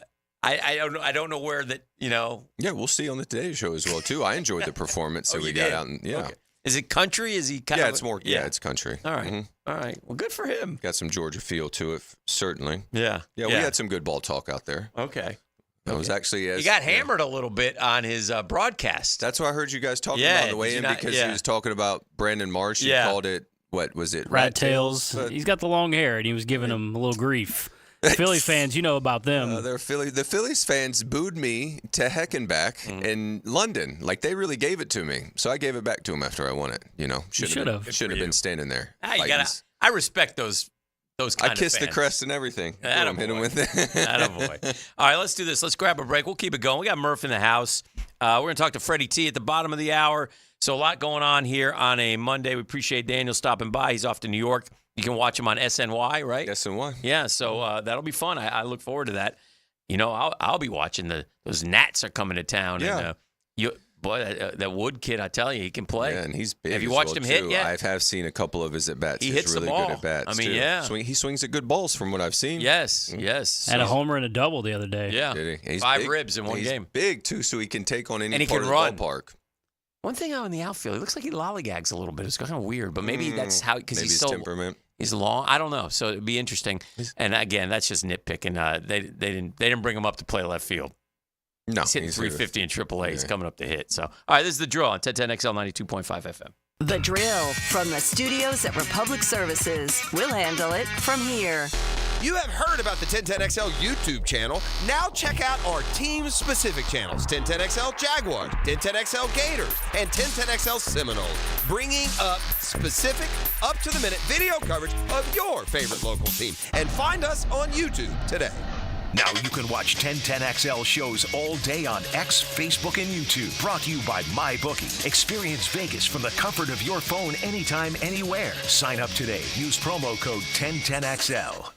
S3: don't know where that.
S13: Yeah, we'll see on the Today Show as well too. I enjoyed the performance that we got out. Okay.
S3: Is it country? Is he kind of?
S13: It's more. Yeah, it's country.
S3: All right. All right. Well, good for him.
S13: Got some Georgia feel to it, certainly.
S3: Yeah.
S13: Yeah, we had some good ball talk out there.
S3: Okay.
S13: That was actually.
S3: He got hammered a little bit on his broadcast.
S13: That's what I heard you guys talking about on the way in, because he was talking about Brandon Marsh. He called it. What was it?
S4: Rat tails. He's got the long hair, and he was giving him a little grief. Philly fans, you know about them.
S13: The Phillies fans booed me to heck and back in London. Like, they really gave it to me. So I gave it back to him after I won it. Should have been standing there.
S3: I respect those kind of fans.
S13: I kissed the crest and everything. Hit him with it.
S3: Attaboy. All right, let's do this. Let's grab a break. We'll keep it going. We got Murph in the house. We're going to talk to Freddie T at the bottom of the hour. So a lot going on here on a Monday. We appreciate Daniel stopping by. He's off to New York. You can watch him on SNY, right?
S13: SNY.
S3: Yeah, so that'll be fun. I look forward to that. I'll be watching those Nats are coming to town.
S13: Yeah.
S3: And that Wood kid, I tell you, he can play.
S13: Yeah, and he's big.
S3: Have you
S13: as
S3: watched
S13: well,
S3: him
S13: too.
S3: hit yet?
S13: I have seen a couple of his at-bats.
S3: He hits
S13: really
S3: the ball.
S13: good at-bats,
S3: I mean,
S13: too.
S3: yeah.
S13: He swings at good balls from what I've seen.
S3: Yes.
S4: Had a homer and a double the other day.
S3: Yeah.
S13: Did he? He's
S3: 5
S13: big.
S3: ribs in one
S13: He's
S3: game.
S13: big, too, so he can take on any
S3: And he
S13: part
S3: can
S13: of
S3: run.
S13: the ballpark.
S3: One thing out in the outfield, he looks like he lollygags a little bit. It's kind of weird, but maybe that's how, because he's
S13: his
S3: so
S13: temperament.
S3: He's long. I don't know. So it'd be interesting. And again, that's just nitpicking. They didn't bring him up to play left field.
S13: No,
S3: he's hitting 350 in AAA. He's coming up to hit. So, all right, this is the drill on 1010XL 92.5 FM.
S11: The drill from the studios at Republic Services. We'll handle it from here.
S19: You have heard about the 1010XL YouTube channel. Now check out our team-specific channels, 1010XL Jaguars, 1010XL Gators, and 1010XL Seminoles, bringing up specific, up-to-the-minute video coverage of your favorite local team. And find us on YouTube today.
S2: Now you can watch 1010XL shows all day on X, Facebook, and YouTube. Brought to you by MyBookie. Experience Vegas from the comfort of your phone anytime, anywhere. Sign up today. Use promo code 1010XL.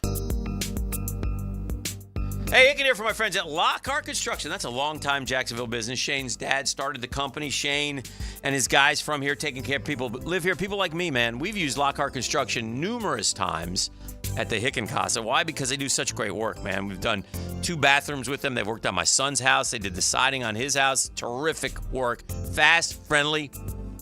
S3: Hey, Hicken here for my friends at Lockhart Construction. That's a long-time Jacksonville business. Shane's dad started the company. Shane and his guys from here taking care of people that live here. People like me, man. We've used Lockhart Construction numerous times at the Hicken Casa. Why? Because they do such great work, man. We've done 2 bathrooms with them. They've worked on my son's house. They did the siding on his house. Terrific work. Fast, friendly,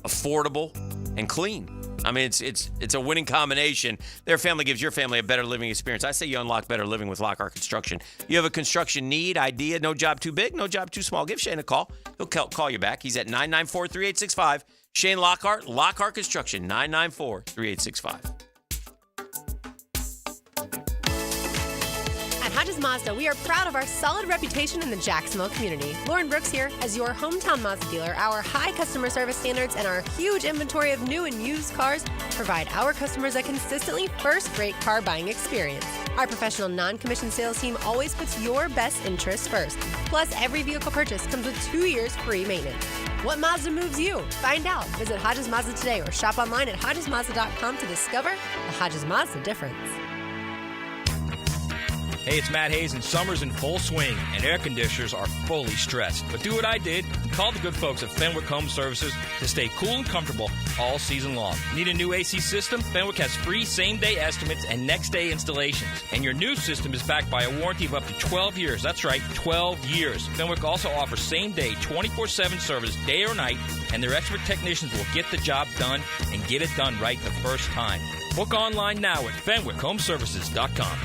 S3: affordable, and clean. I mean, it's a winning combination. Their family gives your family a better living experience. I say you unlock better living with Lockhart Construction. You have a construction need, idea, no job too big, no job too small. Give Shane a call. He'll call you back. He's at 994-3865. Shane Lockhart, Lockhart Construction, 994-3865.
S14: At Hodges Mazda, we are proud of our solid reputation in the Jacksonville community. Lauren Brooks here. As your hometown Mazda dealer, our high customer service standards and our huge inventory of new and used cars provide our customers a consistently first-rate car buying experience. Our professional non-commissioned sales team always puts your best interests first. Plus, every vehicle purchase comes with 2 years free maintenance. What Mazda moves you? Find out. Visit Hodges Mazda today or shop online at HodgesMazda.com to discover the Hodges Mazda difference.
S15: Hey, it's Matt Hayes, and summer's in full swing, and air conditioners are fully stressed. But do what I did. Call the good folks at Fenwick Home Services to stay cool and comfortable all season long. Need a new AC system? Fenwick has free same-day estimates and next-day installations. And your new system is backed by a warranty of up to 12 years. That's right, 12 years. Fenwick also offers same-day, 24/7 service, day or night, and their expert technicians will get the job done and get it done right the first time. Book online now at FenwickHomeservices.com.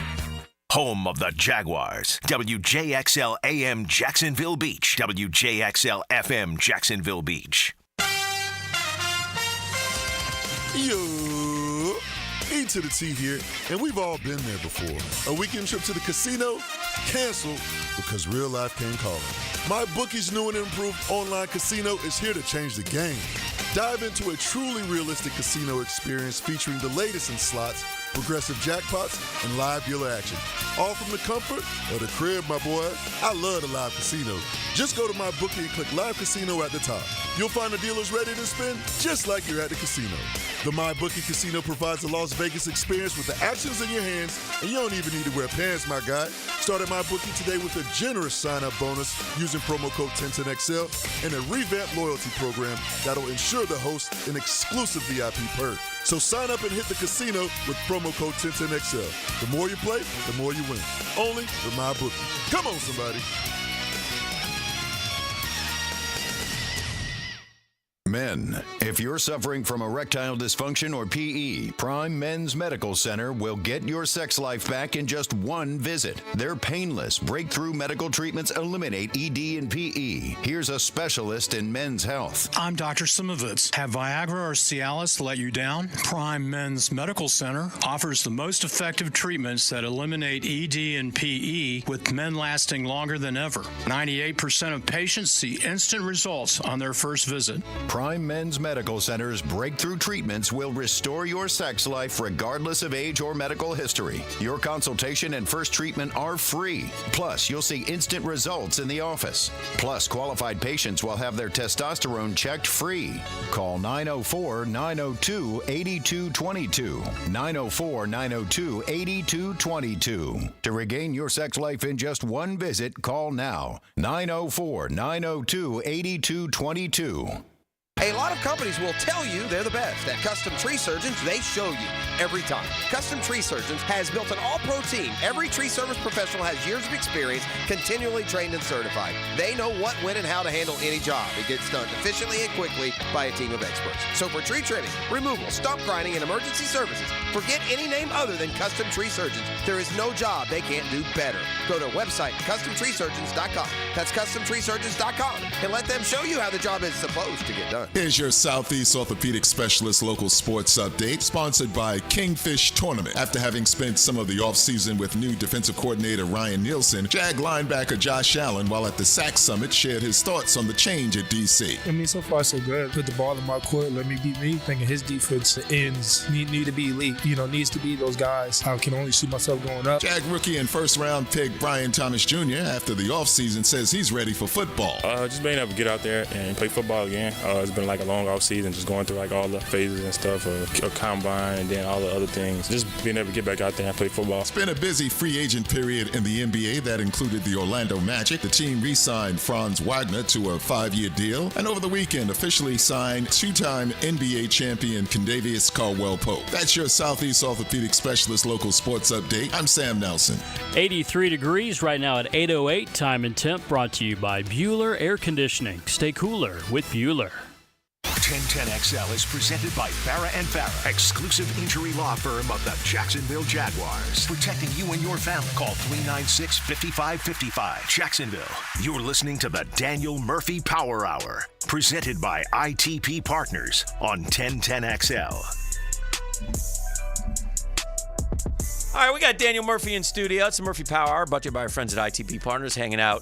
S2: Home of the Jaguars. WJXL AM Jacksonville Beach. WJXL FM Jacksonville Beach.
S1: Yo, E to the T here, and we've all been there before. A weekend trip to the casino? Canceled because real life came calling. MyBookie's new and improved online casino is here to change the game. Dive into a truly realistic casino experience featuring the latest in slots, progressive jackpots, and live dealer action. All from the comfort of the crib, my boy. I love the live casino. Just go to MyBookie and click Live Casino at the top. You'll find the dealers ready to spin just like you're at the casino. The MyBookie Casino provides a Las Vegas experience with the actions in your hands, and you don't even need to wear pants, my guy. Start at MyBookie today with a generous sign-up bonus using promo code 1010XL and a revamped loyalty program that'll ensure the host an exclusive VIP perk. So sign up and hit the casino with promo code 1010XL. The more you play, the more you win. Only with MyBookie. Come on, somebody.
S16: Men, if you're suffering from erectile dysfunction or PE, Prime Men's Medical Center will get your sex life back in just one visit. Their painless, breakthrough medical treatments eliminate ED and PE. Here's a specialist in men's health.
S17: I'm Dr. Simovitz. Have Viagra or Cialis let you down? Prime Men's Medical Center offers the most effective treatments that eliminate ED and PE, with men lasting longer than ever. 98% of patients see instant results on their first visit.
S16: Prime Men's Medical Center's breakthrough treatments will restore your sex life regardless of age or medical history. Your consultation and first treatment are free. Plus, you'll see instant results in the office. Plus, qualified patients will have their testosterone checked free. Call 904-902-8222. 904-902-8222. To regain your sex life in just one visit, call now. 904-902-8222.
S19: A lot of companies will tell you they're the best. At Custom Tree Surgeons, they show you every time. Custom Tree Surgeons has built an all-pro team. Every tree service professional has years of experience, continually trained and certified. They know what, when, and how to handle any job. It gets done efficiently and quickly by a team of experts. So for tree trimming, removal, stump grinding, and emergency services, forget any name other than Custom Tree Surgeons. There is no job they can't do better. Go to website CustomTreeSurgeons.com. That's CustomTreeSurgeons.com, and let them show you how the job is supposed to get done.
S1: Here's your Southeast Orthopedic Specialist local sports update, sponsored by Kingfish Tournament. After having spent some of the offseason with new defensive coordinator Ryan Nielsen, Jag linebacker Josh Allen, while at the SAC Summit, shared his thoughts on the change at DC.
S6: I mean, so far so good. Put the ball in my court, let me beat me. Thinking his defense ends need to be elite. Needs to be those guys. I can only see myself going up.
S1: Jag rookie and first-round pick Brian Thomas Jr., after the offseason, says he's ready for football.
S18: Just being able to get out there and play football again. It's been like a long off season, just going through like all the phases and stuff, a combine and then all the other things. Just being able to get back out there and play football.
S1: It's been a busy free agent period in the NBA that included the Orlando Magic. The team re-signed Franz Wagner to a 5-year deal, and over the weekend officially signed two-time NBA champion Kendavius Caldwell-Pope. That's your Southeast Orthopedic Specialist local sports update. I'm Sam Nelson.
S4: 83 degrees right now at 8:08. Time and temp brought to you by Bueller Air Conditioning. Stay cooler with Bueller.
S2: 1010XL is presented by Farrah & Farrah, exclusive injury law firm of the Jacksonville Jaguars. Protecting you and your family. Call 396-5555. Jacksonville. You're listening to the Daniel Murphy Power Hour, presented by ITP Partners on 1010XL.
S3: All right, we got Daniel Murphy in studio. It's the Murphy Power Hour, brought to you by our friends at ITP Partners, hanging out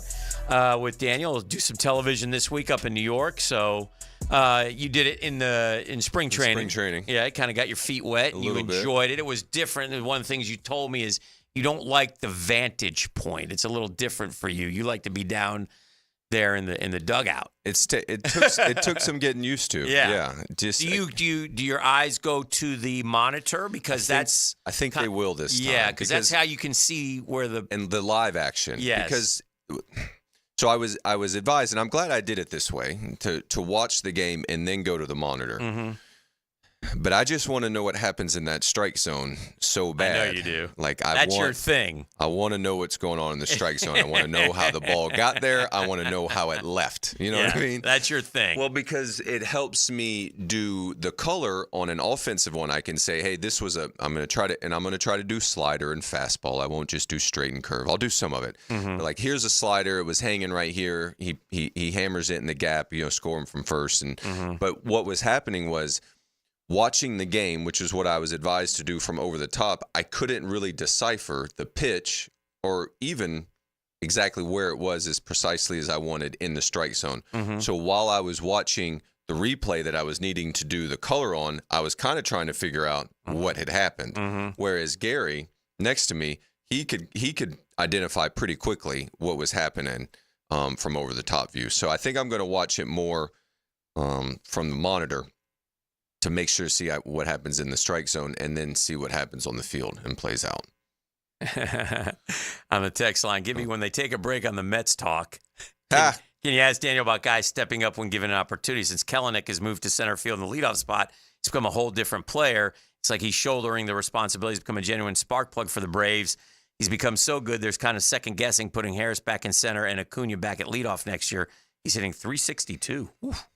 S3: with Daniel. We'll do some television this week up in New York. So you did it in spring training. Yeah, it kind of got your feet wet. And you enjoyed it. It was different. And one of the things you told me is you don't like the vantage point. It's a little different for you. You like to be down there in the dugout.
S13: It took some getting used to.
S3: Yeah.
S13: Just
S3: do your eyes go to the monitor because
S13: I think they will this time.
S3: Yeah, because that's how you can see where
S13: the live action.
S3: Yes.
S13: Because so I was advised, and I'm glad I did it this way, to watch the game and then go to the monitor.
S3: Mm-hmm.
S13: But I just want to know what happens in that strike zone so bad.
S3: I know you do.
S13: That's
S3: your thing.
S13: I want to know what's going on in the strike zone. I want to know how the ball got there. I want to know how it left. You know what I mean?
S3: That's your thing.
S13: Well, because it helps me do the color on an offensive one. I can say, hey, this was I'm going to try to do slider and fastball. I won't just do straight and curve. I'll do some of it.
S3: Mm-hmm.
S13: But here's a slider. It was hanging right here. He hammers it in the gap. Score him from first. But what was happening was, watching the game, which is what I was advised to do from over the top, I couldn't really decipher the pitch or even exactly where it was as precisely as I wanted in the strike zone.
S3: Mm-hmm.
S13: So while I was watching the replay that I was needing to do the color on, I was kind of trying to figure out what had happened.
S3: Mm-hmm.
S13: Whereas Gary, next to me, he could identify pretty quickly what was happening from over the top view. So I think I'm going to watch it more from the monitor to make sure to see what happens in the strike zone and then see what happens on the field and plays out.
S3: On the text line, Gibby, when they take a break on the Mets talk, can you ask Daniel about guys stepping up when given an opportunity? Since Kelenic has moved to center field in the leadoff spot, he's become a whole different player. It's like he's shouldering the responsibilities, become a genuine spark plug for the Braves. He's become so good, there's kind of second guessing putting Harris back in center and Acuna back at leadoff next year. He's hitting .362. Oof.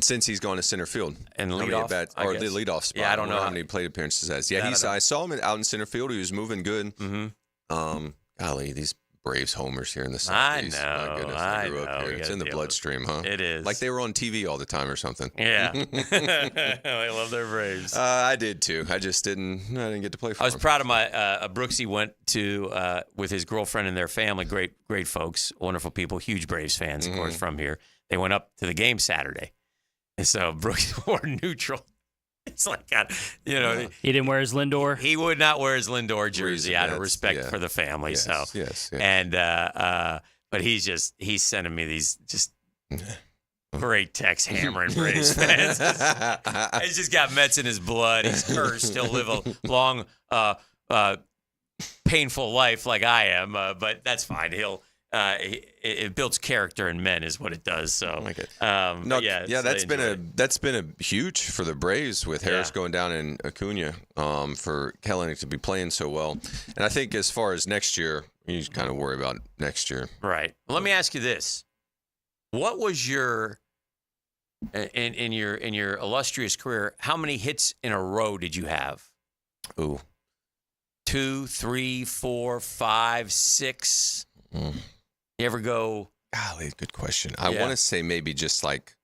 S13: Since he's gone to center field
S3: and
S13: the leadoff spot.
S3: Yeah, I don't know
S13: how many plate appearances has. Yeah, I saw him out in center field. He was moving good.
S3: Mm-hmm.
S13: Golly, these Braves homers here in the Southeast.
S3: I know.
S13: My goodness, I grew up here. It's in the bloodstream, huh?
S3: It is.
S13: Like they were on TV all the time or something.
S3: Yeah. I love their Braves.
S13: I did too. I just didn't get to play for them.
S3: I was proud of my Brooksy went to with his girlfriend and their family. Great folks, wonderful people, huge Braves fans, of course, from here. They went up to the game Saturday. So Brooks wore neutral. It's like, you know.
S4: He didn't wear his Lindor?
S3: He would not wear his Lindor jersey out of respect
S13: yeah.
S3: for the family.
S13: Yes,
S3: so,
S13: yes.
S3: And, but he's sending me these just great texts hammering Braves fans. He's just got Mets in his blood. He's cursed. He'll live a long, painful life like I am, but that's fine. It builds character in men, is what it does. So,
S13: that's been a huge for the Braves with Harris going down and Acuna for Kelenic to be playing so well. And I think as far as next year, you kind of worry about next year.
S3: Right. Well, let me ask you this: what was your in your illustrious career? How many hits in a row did you have?
S13: Ooh,
S3: 2, 3, 4, 5, 6. You ever go?
S13: Golly, good question. I want to say maybe just like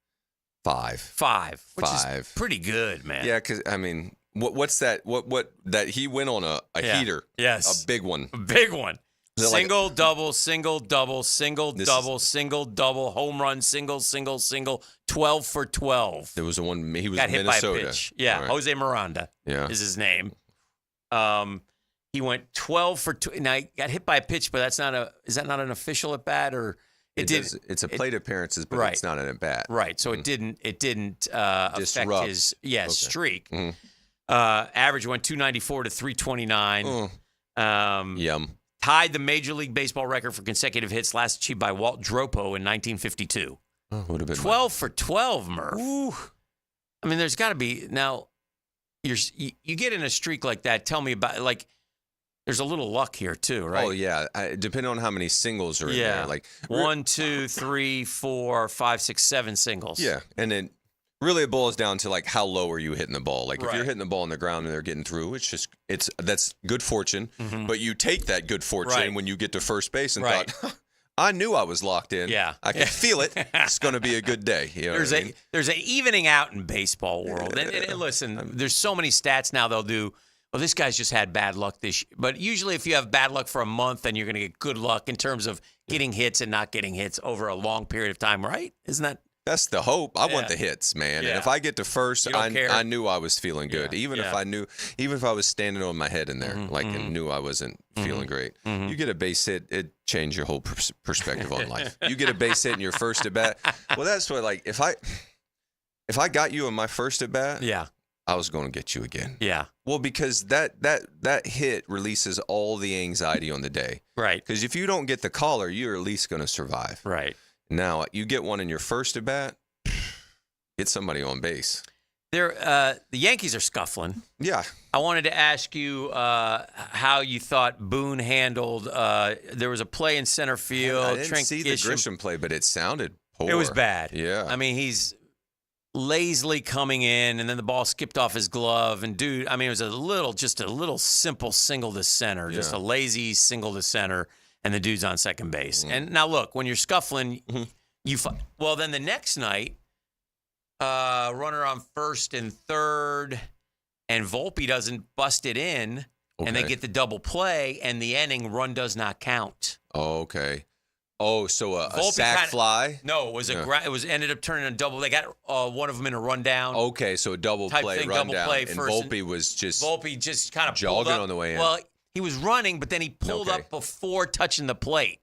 S13: 5.
S3: 5, which is pretty good, man.
S13: Yeah, because I mean, what's that? What that he went on a heater?
S3: Yes,
S13: a big one.
S3: A big one. Single, double, single, double, single, double, single, double, home run, single, 12 for 12.
S13: There was a one. He was
S3: got hit
S13: Minnesota.
S3: by a pitch. Yeah, right. Jose Miranda. is his name. He went 12 for 2. Now he got hit by a pitch, but is that not an official at bat, or
S13: it's a plate appearances, but it's not an at bat.
S3: Right. So it didn't affect his streak.
S13: Mm-hmm.
S3: Average went 294 to 329.
S13: Yum.
S3: Tied the Major League Baseball record for consecutive hits last achieved by Walt Dropo in 1952.
S13: Would have been
S3: 12 for 12, Murph. Ooh. I mean, there's got to be now. You get in a streak like that. Tell me about There's a little luck here too, right?
S13: Oh yeah, depending on how many singles are in there. Like
S3: 1, 2, 3, 4, 5, 6, 7 singles.
S13: Yeah, and then really it boils down to like how low are you hitting the ball? Like if you're hitting the ball on the ground and they're getting through, that's good fortune. Mm-hmm. But you take that good fortune when you get to first base and thought, I knew I was locked in.
S3: Yeah,
S13: I can feel it. It's going to be a good day. You know
S3: there's an evening out in baseball world, and listen, there's so many stats now they'll do. Well, this guy's just had bad luck this year. But usually if you have bad luck for a month, then you're going to get good luck in terms of getting hits and not getting hits over a long period of time, right? Isn't that?
S13: That's the hope. I want the hits, man.
S3: Yeah.
S13: And if I get to first, I knew I was feeling good.
S3: Yeah.
S13: Even if I was standing on my head in there, and knew I wasn't feeling great. Mm-hmm. You get a base hit, it changed your whole perspective on life. You get a base hit in your first at bat. Well, that's what if I got you in my first at bat, I was going to get you again.
S3: Yeah.
S13: Well, because that hit releases all the anxiety on the day.
S3: Right.
S13: Because if you don't get the caller, you're at least going to survive.
S3: Right.
S13: Now, you get one in your first at bat, get somebody on base.
S3: The Yankees are scuffling.
S13: Yeah.
S3: I wanted to ask you how you thought Boone handled. There was a play in center field.
S13: I didn't see the Grisham play, but it sounded poor.
S3: It was bad.
S13: Yeah.
S3: I mean, he's lazily coming in, and then the ball skipped off his glove. And dude, I mean, it was just a little simple single to center, just a lazy single to center, and the dude's on second base. Mm-hmm. And now look, when you're scuffling, then the next night, runner on first and third, and Volpe doesn't bust it in, and they get the double play, and the inning run does not count.
S13: Oh, okay. Oh, so a sac fly?
S3: No, it was it was ended up turning a double. They got one of them in a rundown.
S13: Okay, so a double play, rundown, and Volpe was just
S3: kind of
S13: jogging on the way in.
S3: Well, he was running, but then he pulled up before touching the plate,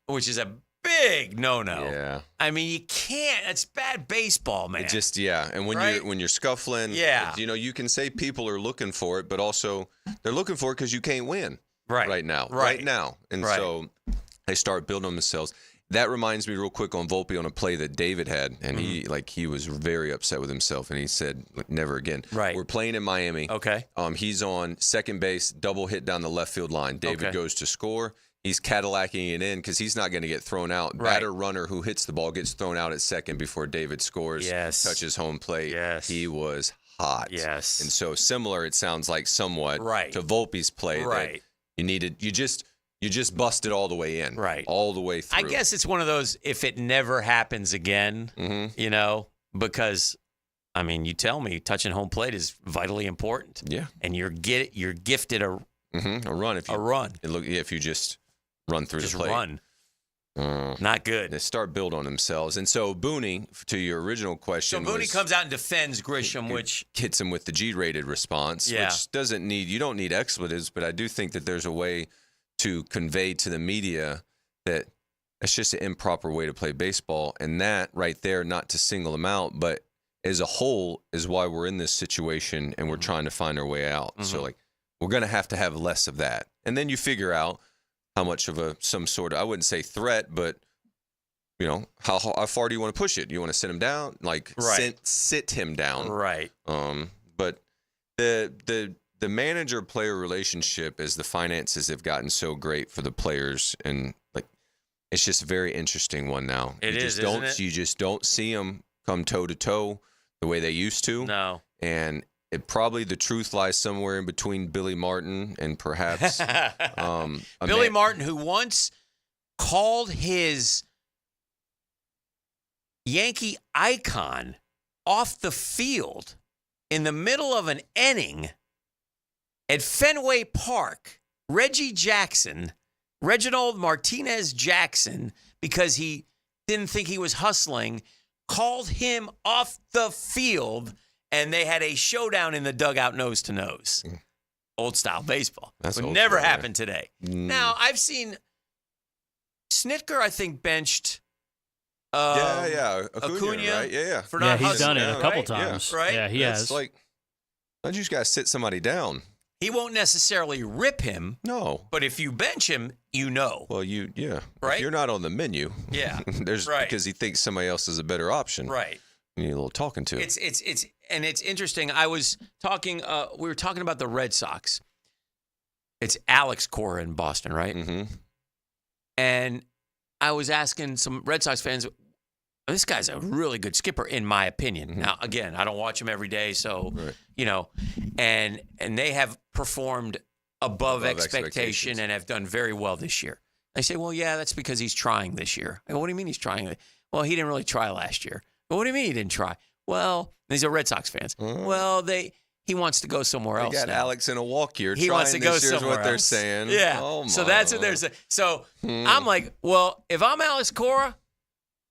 S3: which is a big no-no.
S13: Yeah,
S3: I mean you can't. It's bad baseball, man.
S13: And when you're scuffling, you can say people are looking for it, but also they're looking for it because you can't win right now, and so they start building on themselves. That reminds me real quick on Volpe on a play that David had, and he was very upset with himself, and he said, never again.
S3: Right.
S13: We're playing in Miami.
S3: Okay.
S13: He's on second base, double hit down the left field line. David goes to score. He's Cadillacing it in because he's not going to get thrown out.
S3: Right.
S13: Batter runner who hits the ball gets thrown out at second before David scores, touches home plate.
S3: Yes.
S13: He was hot.
S3: Yes.
S13: And so similar, it sounds like somewhat to Volpe's play.
S3: Right.
S13: That you just busted all the way in.
S3: Right.
S13: All the way through.
S3: I guess it's one of those, if it never happens again, because, I mean, you tell me touching home plate is vitally important.
S13: Yeah.
S3: And you're gifted a
S13: run. If you
S3: run.
S13: If you just run through the plate.
S3: Run. Not good.
S13: They start build on themselves. And so Booney, to your original question,
S3: So Booney comes out and defends Grisham, which
S13: hits him with the G-rated response, which you don't need expletives, but I do think that there's a way to convey to the media that it's just an improper way to play baseball. And that right there, not to single them out, but as a whole is why we're in this situation and we're trying to find our way out. So like, we're going to have less of that. And then you figure out how much of some sort of, I wouldn't say threat, but how far do you want to push it? Do you want to sit him down? Like sit him down.
S3: Right.
S13: But the manager-player relationship, as the finances have gotten so great for the players, and like, it's just a very interesting one now.
S3: You
S13: just don't see them come toe-to-toe the way they used to.
S3: No.
S13: And probably the truth lies somewhere in between Billy Martin and perhaps
S3: Billy Martin, who once called his Yankee icon off the field in the middle of an inning at Fenway Park, Reginald Martinez Jackson, because he didn't think he was hustling, called him off the field, and they had a showdown in the dugout nose to nose. Old style baseball.
S13: That's
S3: would never happen today. Now, I've seen Snitker, I think, benched
S13: Acuna, right?
S3: For not
S4: he's
S3: hustling,
S4: done it a couple
S3: right?
S4: times.
S3: Right?
S4: Yeah, he has.
S13: Like, why don't you just got to sit somebody down?
S3: He won't necessarily rip him.
S13: No.
S3: But if you bench him,
S13: Well,
S3: Right?
S13: If you're not on the menu.
S3: Yeah.
S13: Because he thinks somebody else is a better option.
S3: Right.
S13: You need a little talking to.
S3: It's interesting. I was talking. We were talking about the Red Sox. It's Alex Cora in Boston, right?
S13: Mm-hmm.
S3: And I was asking some Red Sox fans. This guy's a really good skipper, in my opinion.
S13: Mm-hmm.
S3: Now, again, I don't watch him every day, so and they have performed above expectation and have done very well this year. I say, well, yeah, that's because he's trying this year. I go, what do you mean he's trying? Well, he didn't really try last year. Well, what do you mean he didn't try? Well, these are Red Sox fans. Well, he wants to go somewhere else.
S13: They got
S3: now.
S13: Alex in a walk year.
S3: He wants to go somewhere
S13: what they're
S3: else.
S13: saying.
S3: Yeah.
S13: Oh,
S3: so that's what they're saying. So I'm like, well, if I'm Alex Cora,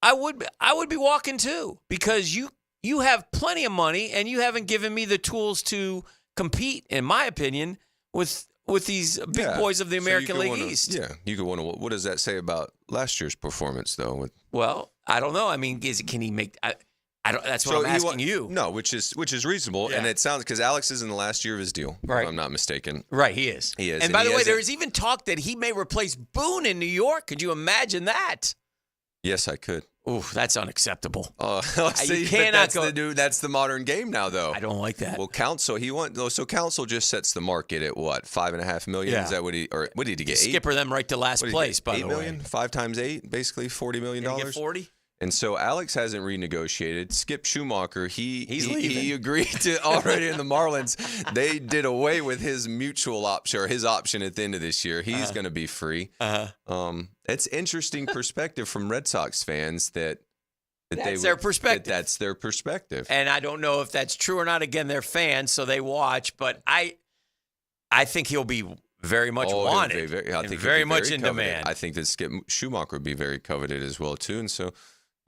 S3: I would be walking too, because you have plenty of money and you haven't given me the tools to compete, in my opinion, with these big boys of the American League East.
S13: Yeah, you could want to. What does that say about last year's performance, though?
S3: Well, I don't know. I mean, can he make? I don't. That's what I'm asking you.
S13: No, which is reasonable, and it sounds because Alex is in the last year of his deal,
S3: right?
S13: If I'm not mistaken.
S3: Right, he is.
S13: He is.
S3: And by the way, there is even talk that he may replace Boone in New York. Could you imagine that?
S13: Yes, I could.
S3: Ooh, that's unacceptable.
S13: See,
S3: you cannot go.
S13: That's the modern game now, though.
S3: I don't like that.
S13: Well, Council, Council just sets the market at what, $5.5 million?
S3: Yeah.
S13: Is that what did he get?
S3: Skipper them right to last place. By the way,
S13: $8 million, 5 times 8, basically $40 million.
S3: Did he get 40?
S13: And so Alex hasn't renegotiated. Skip Schumacher,
S3: he's leaving.
S13: He agreed to already in the Marlins. They did away with his mutual option or his option at the end of this year. He's going to be free. It's interesting perspective from Red Sox fans that's
S3: their perspective.
S13: That's their perspective.
S3: And I don't know if that's true or not. Again, they're fans, so they watch. But I think he'll be very much wanted.
S13: I think
S3: very much in
S13: coveted.
S3: demand.
S13: I think that Skip Schumacher would be very coveted as well too. And so,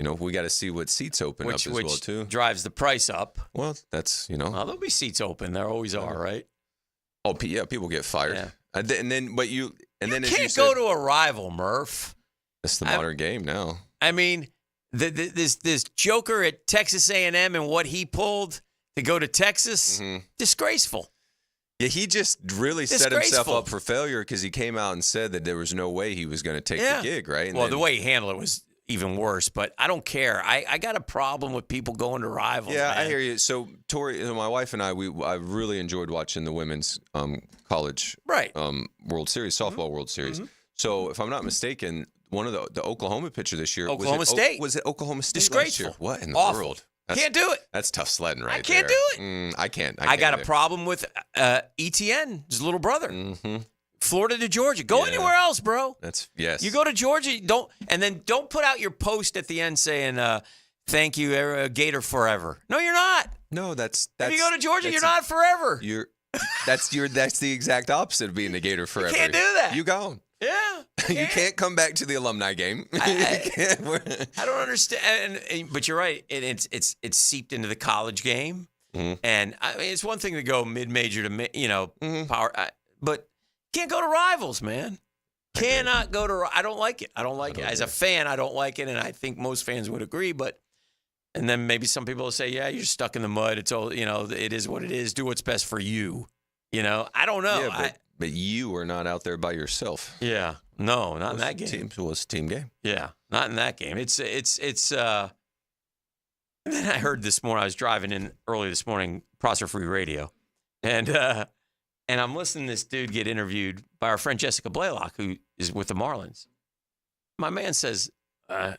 S13: we got to see what seats open up as well too.
S3: Drives the price up.
S13: Well, that's
S3: Well, there'll be seats open. There always are, right?
S13: Oh, yeah. People get fired.
S3: Yeah.
S13: And then you
S3: can't go to a rival, Murph.
S13: That's the modern game now.
S3: I mean, this joker at Texas A&M and what he pulled to go to Texas, disgraceful.
S13: Yeah, he just really set himself up for failure because he came out and said that there was no way he was going to take the gig, right?
S3: And the way he handled it was even worse, but I don't care. I got a problem with people going to rivals.
S13: Yeah,
S3: man.
S13: I hear you. So, Tori, my wife and I really enjoyed watching the women's college World Series, softball World Series. So, if I'm not mistaken, one of the Oklahoma pitcher this year was it Oklahoma State
S3: Disgraceful.
S13: last year? What in the
S3: Awful.
S13: world?
S3: Can't do it.
S13: That's tough sledding right there.
S3: I can't do it.
S13: I can't.
S3: I got a problem with ETN, his little brother. Florida to Georgia. Go anywhere else, bro.
S13: Yes.
S3: You go to Georgia, don't put out your post at the end saying thank you, Gator forever. No, you're not.
S13: No, that's
S3: if you go to Georgia, you're not forever.
S13: That's the exact opposite of being a Gator forever.
S3: You can't do that.
S13: You gone.
S3: Yeah.
S13: You can't come back to the alumni game.
S3: I don't understand. But you're right. It's seeped into the college game.
S13: Mm-hmm.
S3: And I mean, it's one thing to go mid-major to, power. But you can't go to rivals, man. Cannot go to. I don't like it. I don't like it. As a fan, I don't like it. And I think most fans would agree. And then maybe some people will say, yeah, you're stuck in the mud. It's all, it is what it is. Do what's best for you. I don't know.
S13: Yeah, but you are not out there by yourself.
S3: Yeah. No, not in that game.
S13: It was a team game.
S3: Yeah, not in that game. It's and then I heard this morning, I was driving in early this morning, Prosser Free Radio, and I'm listening to this dude get interviewed by our friend Jessica Blaylock, who is with the Marlins. My man says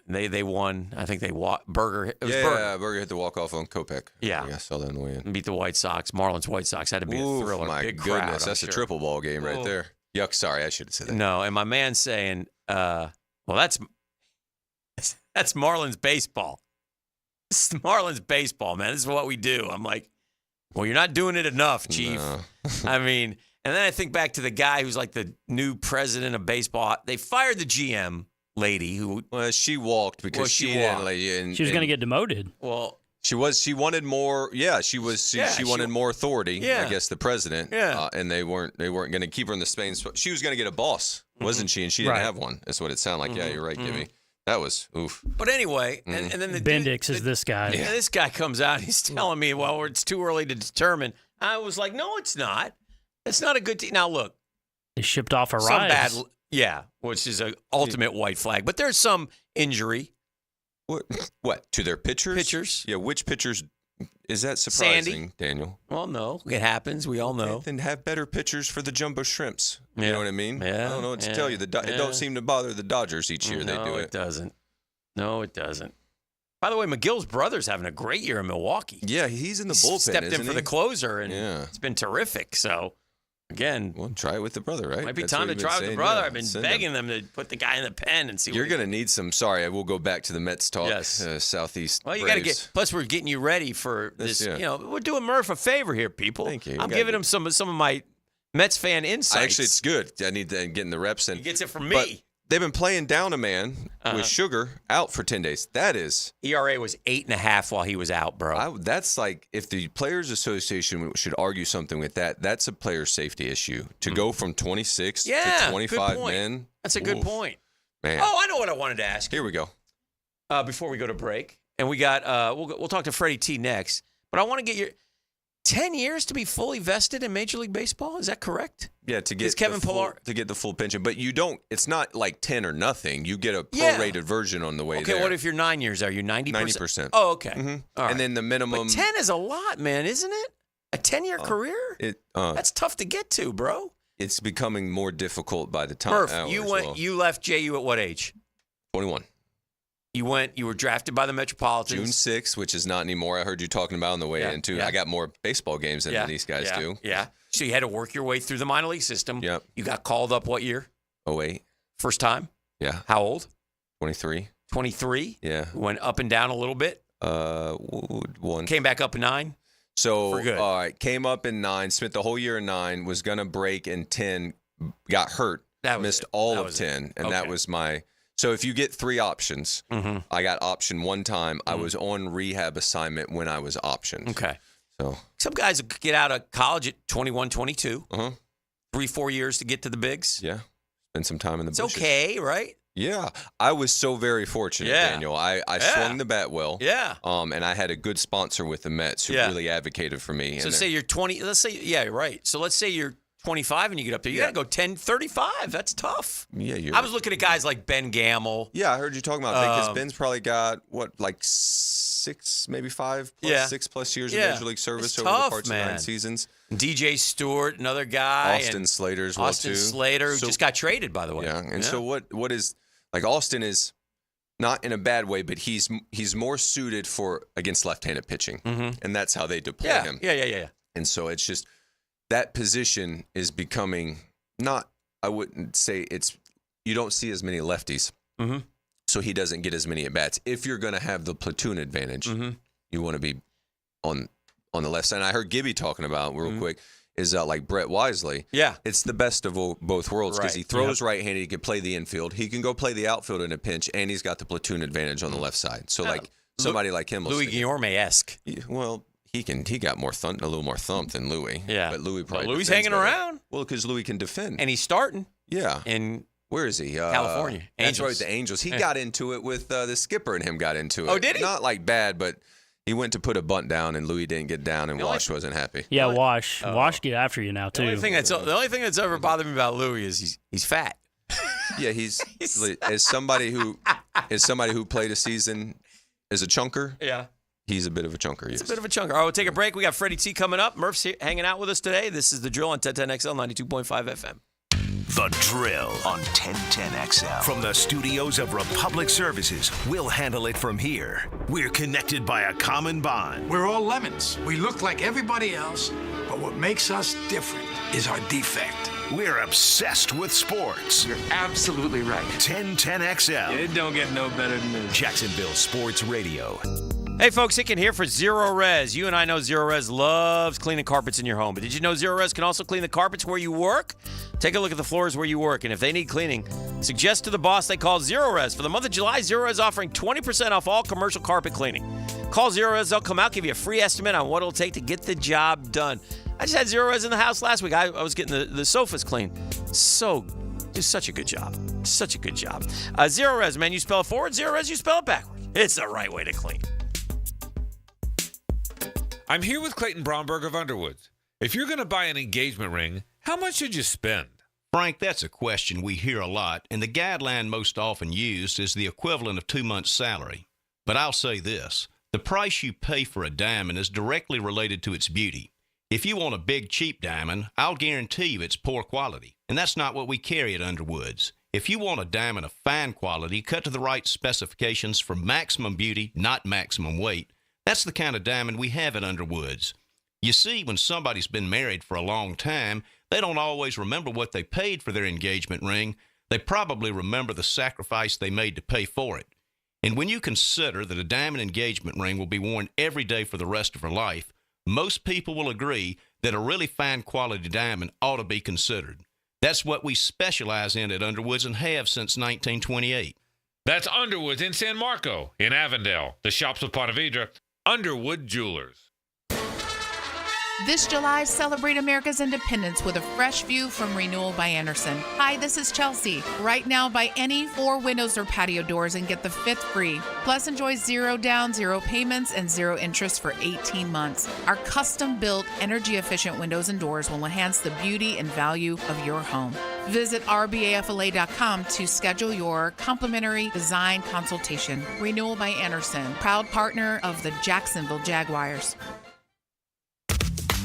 S3: they won. I think they Burger. It was Burger.
S13: Burger hit the walk-off on Kopech.
S3: Yeah.
S13: I saw that in the way in.
S3: Beat the White Sox. Marlins White Sox had to be a thriller.
S13: My
S3: big
S13: goodness,
S3: crowd,
S13: that's a triple ball game right there. Yuck, sorry, I should have said that.
S3: No, and my man saying, well, that's Marlins baseball. This is Marlins baseball, man. This is what we do. I'm like, well, you're not doing it enough, Chief.
S13: No.
S3: I mean, and then I think back to the guy who's like the new president of baseball. They fired the GM lady who.
S13: Well, she walked because she
S4: was going to get demoted.
S3: Well,
S13: she wanted more. Yeah, she wanted more authority.
S3: Yeah.
S13: I guess the president.
S3: Yeah.
S13: And they weren't going to keep her in the Spain. She was going to get a boss, wasn't she? And she didn't have one. That's what it sounded like. Yeah, you're right, Gibby. That was oof.
S3: But anyway, and then the
S4: Bendix is this guy.
S3: And this guy comes out. He's telling me, well, it's too early to determine. I was like, no, it's not. It's not a good team. Now, look.
S4: They shipped off a
S3: some
S4: rise.
S3: bad, yeah, which is an ultimate white flag. But there's some injury.
S13: What? To their pitchers?
S3: Pitchers.
S13: Yeah, which pitchers? Is that surprising,
S3: Sandy.
S13: Daniel?
S3: Well, no. It happens. We all know.
S13: Then have better pitchers for the jumbo shrimps.
S3: Yeah.
S13: You know what I mean?
S3: Yeah.
S13: I don't know what to tell you. It don't seem to bother the Dodgers each year. They do it.
S3: It doesn't. No, it doesn't. By the way, McGill's brother's having a great year in Milwaukee.
S13: Yeah, he's in the bullpen.
S3: Stepped in for the closer, and
S13: yeah.
S3: It's been terrific. So, again,
S13: well, try it with the brother, right?
S3: Might be
S13: That's
S3: time
S13: what
S3: to
S13: you've
S3: try
S13: been
S3: with the
S13: saying.
S3: brother.
S13: Yeah,
S3: I've been
S13: send
S3: begging them to put the guy in the pen and see.
S13: You're going to need some. Sorry, I will go back to the Mets talk.
S3: Yes.
S13: Southeast.
S3: Well, you got to
S13: Braves.
S3: get. Plus, we're getting you ready for this.
S13: Yeah.
S3: We're doing Murph a favor here, people.
S13: Thank you.
S3: I'm giving him some of my Mets fan insights.
S13: Actually, it's good. I need to get in the reps in.
S3: He gets it from me.
S13: But they've been playing down a man with Sugar out for 10 days. That is.
S3: ERA was 8.5 while he was out, bro.
S13: That's like, if the Players Association should argue something with that, that's a player safety issue. To go from 26 to 25 men.
S3: That's a good point.
S13: Man.
S3: Oh, I know what I wanted to ask.
S13: Here we go.
S3: Before we go to break, and we got we'll talk to Freddie T next. But I want to get your 10 years to be fully vested in Major League Baseball. Is that correct?
S13: Yeah, to get
S3: Kevin Pillar
S13: to get the full pension, but you don't. It's not like 10 or nothing. You get a prorated version on the way there.
S3: Okay, what if you're 9 years? Are you 90%?
S13: 90%.
S3: Oh, okay.
S13: Mm-hmm.
S3: All right.
S13: And then the minimum.
S3: But 10 is a lot, man, isn't it? A 10-year career? That's tough to get to, bro.
S13: It's becoming more difficult by the time.
S3: Murph, you left JU at what age?
S13: 21.
S3: You were drafted by the Metropolitans.
S13: June 6th, which is not anymore. I heard you talking about on the way in, too.
S3: Yeah.
S13: I got more baseball games than these guys do.
S3: Yeah. So you had to work your way through the minor league system.
S13: Yep.
S3: You got called up what year?
S13: 08.
S3: First time?
S13: Yeah.
S3: How old?
S13: 23.
S3: 23?
S13: Yeah.
S3: Went up and down a little bit?
S13: One.
S3: Came back up in 9?
S13: So,
S3: For good.
S13: all right, came up in 9, spent the whole year in 9, was going to break in 10, got hurt, missed all of 10, and that was my... So if you get 3 options, I got option one time. I was on rehab assignment when I was optioned.
S3: Okay.
S13: So
S3: some guys get out of college at 21, 22. 3-4 years to get to the bigs.
S13: Yeah. Spend some time in the bushes.
S3: It's okay, right?
S13: Yeah. I was so very fortunate, Daniel. I swung the bat well.
S3: Yeah.
S13: And I had a good sponsor with the Mets who really advocated for me.
S3: So say you're 20. Let's say, right. So let's say you're 25 and you get up there. You got to go 10-35. That's tough.
S13: Yeah,
S3: I was looking at guys like Ben Gamble.
S13: Yeah, I heard you talking about because Ben's probably got, like 6, maybe 5 plus, 6+ years of Major League service over the parts of 9 seasons.
S3: DJ Stewart, another guy.
S13: Austin Slater as well,
S3: Austin
S13: too.
S3: Slater, who just got traded, by the way.
S13: Yeah, and so what is, like Austin is not in a bad way, but he's more suited for against left-handed pitching, and that's how they deploy him.
S3: Yeah.
S13: And so it's just, that position is becoming not, I wouldn't say it's, you don't see as many lefties. So he doesn't get as many at-bats. If you're going to have the platoon advantage, you want to be on the left side. And I heard Gibby talking about, real quick, is like Brett Wisely.
S3: Yeah.
S13: It's the best of both worlds because he
S3: Right.
S13: throws right-handed. He can play the infield. He can go play the outfield in a pinch, and he's got the platoon advantage on the left side. So, somebody like him will
S3: Louis
S13: stick.
S3: Guillorme-esque.
S13: Well, he got a little more thump than Louis.
S3: Yeah.
S13: But Louis probably
S3: Louis
S13: defends
S3: hanging
S13: better.
S3: around.
S13: Well, because Louis can defend.
S3: And he's starting.
S13: Yeah.
S3: And
S13: where is he?
S3: California.
S13: That's
S3: Angels.
S13: right, the Angels. He
S3: Yeah.
S13: got into it with the skipper, and him got into it.
S3: Oh, did he?
S13: Not like bad, but he went to put a bunt down, and Louis didn't get down, and Wash wasn't happy.
S4: Yeah, Wash. Wash get after you now, too.
S3: The only thing that's ever bothered me about Louis is he's fat.
S13: Yeah, he's as somebody who played a season as a chunker.
S3: Yeah.
S13: He's a bit of a chunker, yes.
S3: It's a bit of a chunker. All right, we'll take a break. We got Freddie T coming up. Murph's here, hanging out with us today. This is The Drill on 1010XL 92.5 FM.
S2: The Drill on 1010XL. From the studios of Republic Services, we'll handle it from here. We're connected by a common bond.
S5: We're all lemons. We look like everybody else, but what makes us different is our defect.
S2: We're obsessed with sports.
S5: You're absolutely right.
S2: 1010XL.
S5: It don't get no better than this.
S2: Jacksonville Sports Radio.
S3: Hey, folks, Hicken here for Zero Res. You and I know Zero Res loves cleaning carpets in your home. But did you know Zero Res can also clean the carpets where you work? Take a look at the floors where you work. And if they need cleaning, suggest to the boss they call Zero Res. For the month of July, Zero Res is offering 20% off all commercial carpet cleaning. Call Zero Res. They'll come out, give you a free estimate on what it'll take to get the job done. I just had Zero Res in the house last week. I was getting the sofas clean. Just such a good job. Such a good job. Zero Res, man. You spell it forward. Zero Res, you spell it backwards. It's the right way to clean.
S7: I'm here with Clayton Bromberg of Underwoods. If you're going to buy an engagement ring, how much should you spend?
S20: Frank, that's a question we hear a lot, and the guideline most often used is the equivalent of 2 months' salary. But I'll say this, the price you pay for a diamond is directly related to its beauty. If you want a big, cheap diamond, I'll guarantee you it's poor quality, and that's not what we carry at Underwoods. If you want a diamond of fine quality, cut to the right specifications for maximum beauty, not maximum weight, that's the kind of diamond we have at Underwoods. You see, when somebody's been married for a long time, they don't always remember what they paid for their engagement ring. They probably remember the sacrifice they made to pay for it. And when you consider that a diamond engagement ring will be worn every day for the rest of her life, most people will agree that a really fine quality diamond ought to be considered. That's what we specialize in at Underwoods and have since 1928.
S7: That's Underwoods in San Marco, in Avondale, the Shops of Ponte Vedra, Underwood Jewelers.
S23: This July, celebrate America's independence with a fresh view from Renewal by Andersen. Hi, this is Chelsea. Right now, buy any 4 windows or patio doors and get the 5th free. Plus, enjoy 0 down, 0 payments, and 0 interest for 18 months. Our custom-built, energy-efficient windows and doors will enhance the beauty and value of your home. Visit rbafla.com to schedule your complimentary design consultation. Renewal by Andersen, proud partner of the Jacksonville Jaguars.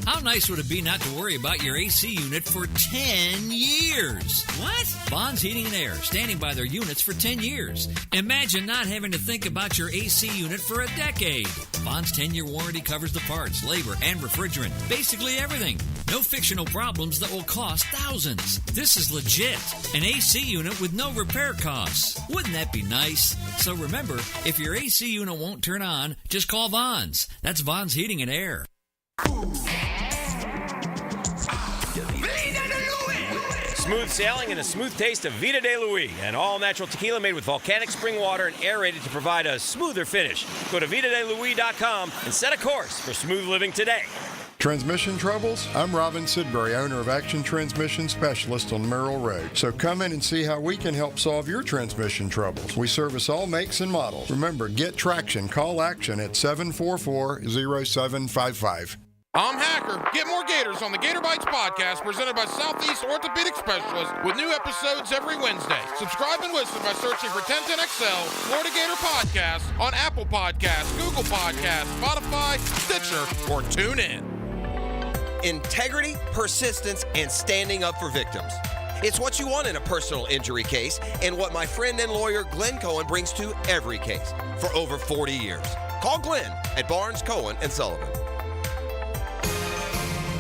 S25: How nice would it be not to worry about your AC unit for 10 years? What? Bonds Heating and Air, standing by their units for 10 years. Imagine not having to think about your AC unit for a decade. Bonds 10-year warranty covers the parts, labor, and refrigerant. Basically everything. No fictional problems that will cost thousands. This is legit. An AC unit with no repair costs. Wouldn't that be nice? So remember, if your AC unit won't turn on, just call Bonds. That's Bonds Heating and Air.
S3: Smooth sailing and a smooth taste of Vida de Luis, an all-natural tequila made with volcanic spring water and aerated to provide a smoother finish. Go to VidaDeLuis.com and set a course for smooth living today.
S26: Transmission troubles? I'm Robin Sidbury, owner of Action Transmission Specialist on Merrill Road. So come in and see how we can help solve your transmission troubles. We service all makes and models. Remember, get traction. Call Action at 744-0755.
S8: I'm Hacker. Get more Gators on the Gator Bites podcast presented by Southeast Orthopedic Specialists with new episodes every Wednesday. Subscribe and listen by searching for 1010XL Florida Gator Podcast on Apple Podcasts, Google Podcasts, Spotify, Stitcher, or TuneIn.
S19: Integrity, persistence, and standing up for victims. It's what you want in a personal injury case and what my friend and lawyer Glenn Cohen brings to every case for over 40 years. Call Glenn at Barnes, Cohen & Sullivan.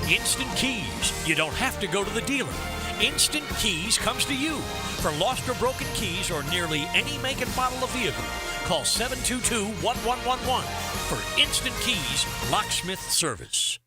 S27: Instant Keys. You don't have to go to the dealer. Instant Keys comes to you. For lost or broken keys or nearly any make and model of vehicle, call 722-1111 for Instant Keys locksmith service.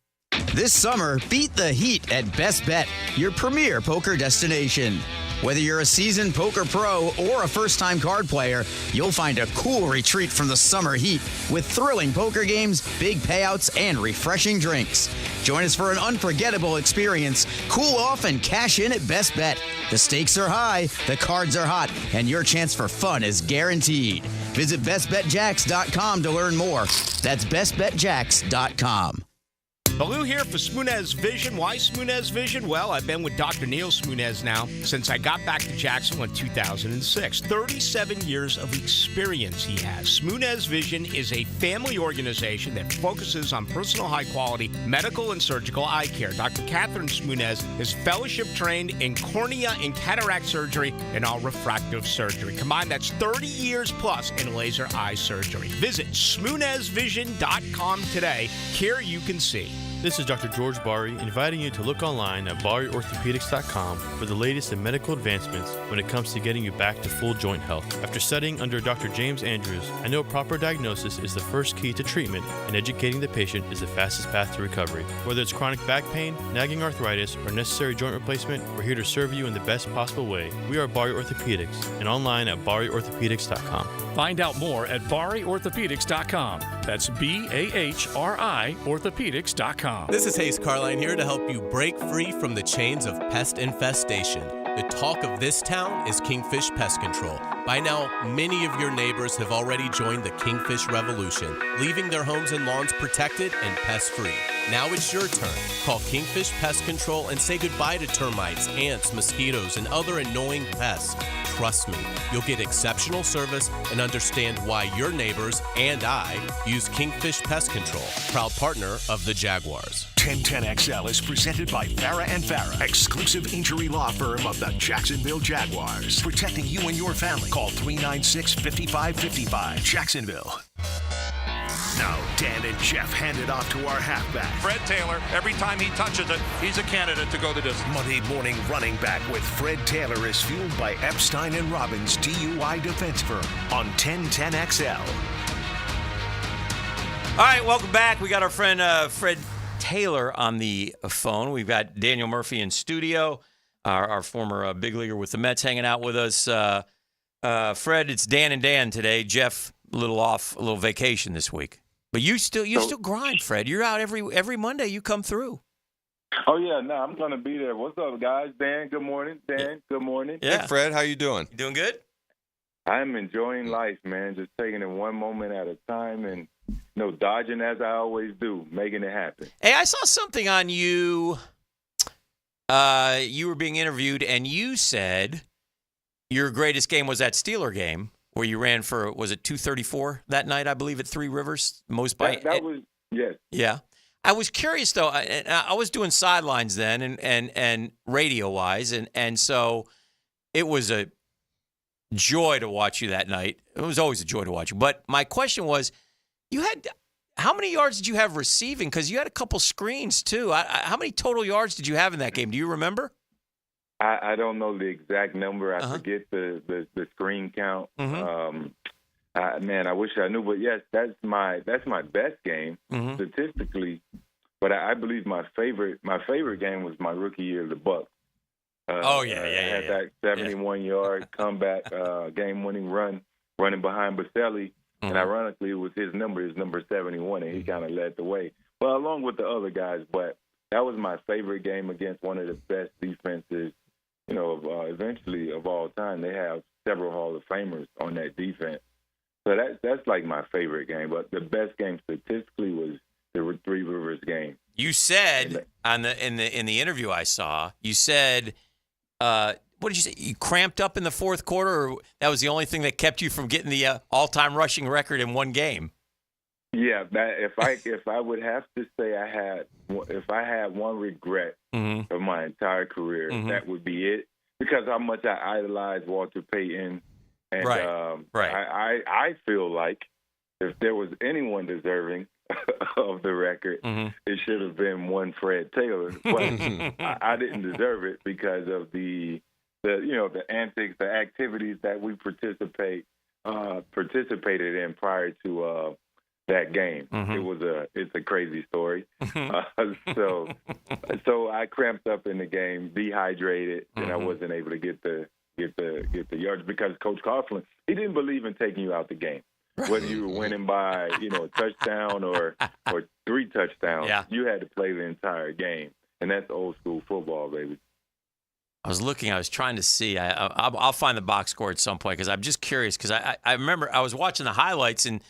S9: This summer, beat the heat at Best Bet, your premier poker destination. Whether you're a seasoned poker pro or a first-time card player, you'll find a cool retreat from the summer heat with thrilling poker games, big payouts, and refreshing drinks. Join us for an unforgettable experience. Cool off and cash in at Best Bet. The stakes are high, the cards are hot, and your chance for fun is guaranteed. Visit bestbetjacks.com to learn more. That's bestbetjacks.com.
S10: Baloo here for Smoonez Vision. Why Smoonez Vision? Well, I've been with Dr. Neil Smoonez now since I got back to Jacksonville in 2006. 37 years of experience he has. Smoonez Vision is a family organization that focuses on personal high-quality medical and surgical eye care. Dr. Catherine Smoonez is fellowship trained in cornea and cataract surgery and all refractive surgery. Combined, that's 30 years plus in laser eye surgery. Visit SmoonezVision.com today. Care you can see.
S11: This is Dr. George Bari inviting you to look online at BariOrthopedics.com for the latest in medical advancements when it comes to getting you back to full joint health. After studying under Dr. James Andrews, I know proper diagnosis is the first key to treatment, and educating the patient is the fastest path to recovery. Whether it's chronic back pain, nagging arthritis, or necessary joint replacement, we're here to serve you in the best possible way. We are Bari Orthopedics and online at BariOrthopedics.com.
S27: Find out more at BariOrthopedics.com. That's BAHRI Orthopedics.com.
S12: This is Hayes Carline here to help you break free from the chains of pest infestation. The talk of this town is Kingfish Pest Control. By now, many of your neighbors have already joined the Kingfish Revolution, leaving their homes and lawns protected and pest-free. Now it's your turn. Call Kingfish Pest Control and say goodbye to termites, ants, mosquitoes, and other annoying pests. Trust me, you'll get exceptional service and understand why your neighbors and I use Kingfish Pest Control, proud partner of the Jaguars.
S2: 1010XL is presented by Farah and Farah, exclusive injury law firm of the Jacksonville Jaguars. Protecting you and your family. Call 396-5555. Jacksonville. Now, Dan and Jeff hand it off to our halfback.
S27: Fred Taylor, every time he touches it, he's a candidate to go the distance.
S2: Monday morning running back with Fred Taylor is fueled by Epstein and Robbins DUI defense firm on 1010XL.
S3: All right, welcome back. We got our friend Fred Taylor on the phone. We've got Daniel Murphy in studio, our former big leaguer with the Mets, hanging out with us. Fred, it's Dan and Dan today. Jeff, a little vacation this week. But you still grind, Fred. You're out every Monday. You come through.
S21: Oh yeah, no, I'm gonna be there. What's up, guys? Dan, good morning. Dan, good morning.
S3: Yeah.
S13: Hey, Fred, how you doing?
S3: You doing good?
S21: I'm enjoying life, man. Just taking it one moment at a time, and dodging as I always do, making it happen.
S3: Hey, I saw something on you. You were being interviewed, and you said your greatest game was that Steeler game, where you ran for, was it 234 that night, I believe, at Three Rivers?
S21: That was, yes.
S3: Yeah. I was curious, though. I was doing sidelines then and radio-wise, and so it was a joy to watch you that night. It was always a joy to watch you. But my question was, how many yards did you have receiving? Because you had a couple screens, too. How many total yards did you have in that game? Do you remember?
S21: I don't know the exact number. I forget the screen count.
S3: Mm-hmm.
S21: Man, I wish I knew. But yes, that's my best game statistically. But I believe my favorite game was my rookie year of the Bucs. I had that 71-yard comeback, game-winning run, running behind Baselli. And ironically, it was his number 71, and he kind of led the way. Well, along with the other guys, but that was my favorite game against one of the best defenses, eventually of all time. They have several Hall of Famers on that defense. So that's like my favorite game. But the best game statistically was the Three Rivers game.
S3: You said in the interview I saw, you said, what did you say? You cramped up in the fourth quarter, or that was the only thing that kept you from getting the all-time rushing record in one game?
S21: Yeah, if I would have to say if I had one regret of my entire career, that would be it. Because how much I idolized Walter Payton, and I feel like if there was anyone deserving of the record, it should have been one Fred Taylor. But I didn't deserve it because of the antics, the activities that we participated in prior to that game.
S3: Mm-hmm.
S21: It's a crazy story. So I cramped up in the game, dehydrated, and I wasn't able to get the yards because Coach Coughlin, he didn't believe in taking you out the game. Whether you were winning by, a touchdown or 3 touchdowns, you had to play the entire game. And that's old school football, baby.
S3: I was trying to see. I'll find the box score at some point because I'm just curious because I remember I was watching the highlights and,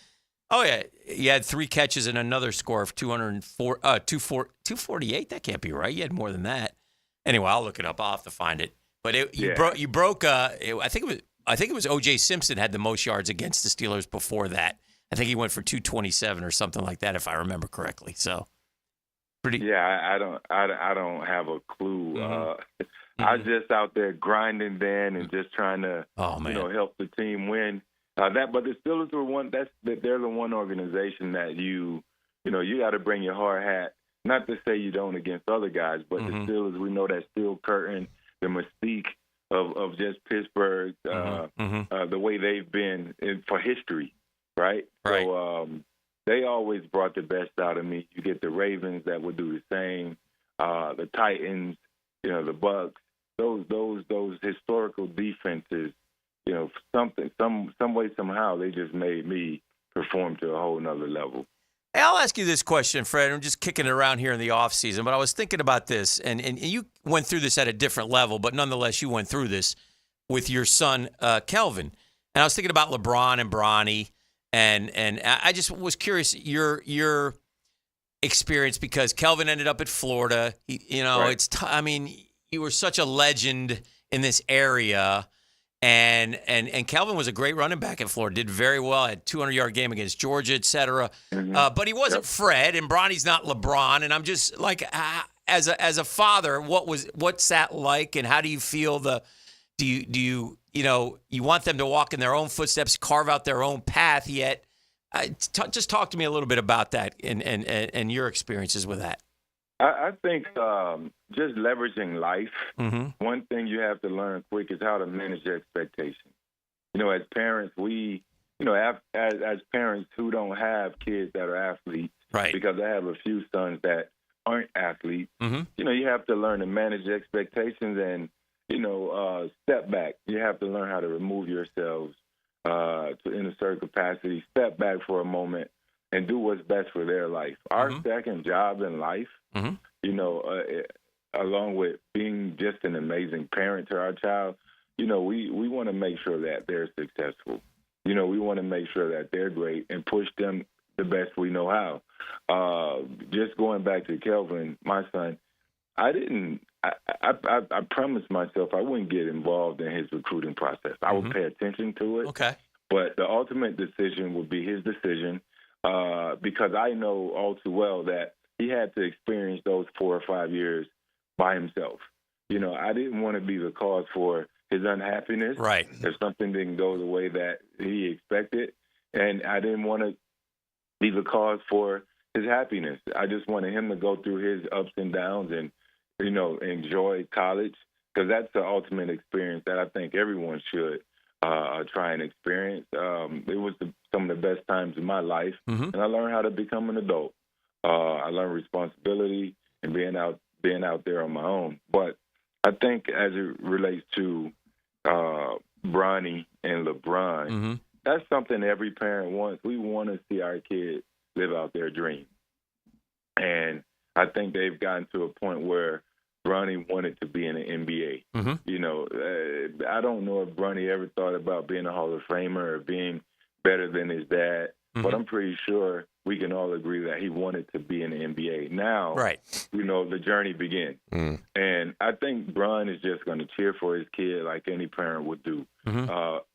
S3: you had 3 catches and another score of 248. That can't be right. You had more than that. Anyway, I'll look it up. I'll have to find it. But you broke. I think it was O.J. Simpson had the most yards against the Steelers before that. I think he went for 227 or something like that, if I remember correctly. So, pretty.
S21: Yeah, I don't have a clue. I was just out there grinding, Dan, and just trying to, help the team win. But the Steelers were they're the one organization that you got to bring your hard hat. Not to say you don't against other guys, but the Steelers, we know that steel curtain, the mystique of just Pittsburgh, the way they've been for history, right? So they always brought the best out of me. You get the Ravens that would do the same, the Titans, the Bucks, those historical defenses. Some way, somehow, they just made me perform to a whole nother level.
S3: Hey, I'll ask you this question, Fred. I'm just kicking it around here in the off season, but I was thinking about this, and you went through this at a different level, but nonetheless, you went through this with your son, Kelvin. And I was thinking about LeBron and Bronny, and I just was curious your experience because Kelvin ended up at Florida. It's you were such a legend in this area. And Kelvin was a great running back at Florida, did very well, had 200-yard game against Georgia, et cetera. But he wasn't Fred, and Bronny's not LeBron. And I'm just like, as a father, what's that like, and how do you feel? Do you want them to walk in their own footsteps, carve out their own path? Yet, just talk to me a little bit about that and your experiences with that.
S21: I think just leveraging life, one thing you have to learn quick is how to manage your expectations. As parents, as parents who don't have kids that are athletes,
S3: right?
S21: Because I have a few sons that aren't athletes, you have to learn to manage your expectations and, step back. You have to learn how to remove yourselves in a certain capacity, step back for a moment, and do what's best for their life. Our second job in life, along with being just an amazing parent to our child, we want to make sure that they're successful. We want to make sure that they're great and push them the best we know how. Just going back to Kelvin, my son, I promised myself I wouldn't get involved in his recruiting process. I would pay attention to it.
S3: Okay.
S21: But the ultimate decision would be his decision because I know all too well that he had to experience those 4 or 5 years by himself. I didn't want to be the cause for his unhappiness.
S3: Right.
S21: If something didn't go the way that he expected. And I didn't want to be the cause for his happiness. I just wanted him to go through his ups and downs and, enjoy college because that's the ultimate experience that I think everyone should try and experience. It was some of the best times in my life, and I learned how to become an adult. I learned responsibility and being out there on my own. But I think as it relates to Bronny and LeBron, that's something every parent wants. We want to see our kids live out their dream. And I think they've gotten to a point where Bronny wanted to be in the NBA. I don't know if Bronny ever thought about being a Hall of Famer or being better than his dad, but I'm pretty sure we can all agree that he wanted to be in the NBA. Now, the journey begins. And I think Bron is just going to cheer for his kid like any parent would do,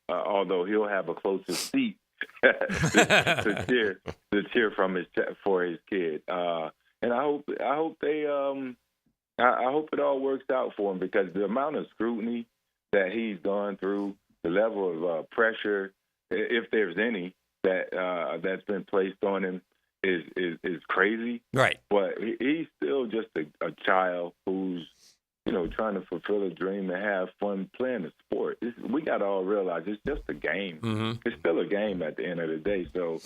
S21: although he'll have a closer seat to cheer for his kid. And I hope it all works out for him because the amount of scrutiny that he's gone through, the level of pressure, if there's any, that's been placed on him is crazy.
S3: Right.
S21: But he's still just a child who's, trying to fulfill a dream and have fun playing the sport. We got to all realize it's just a game. It's still a game at the end of the day. So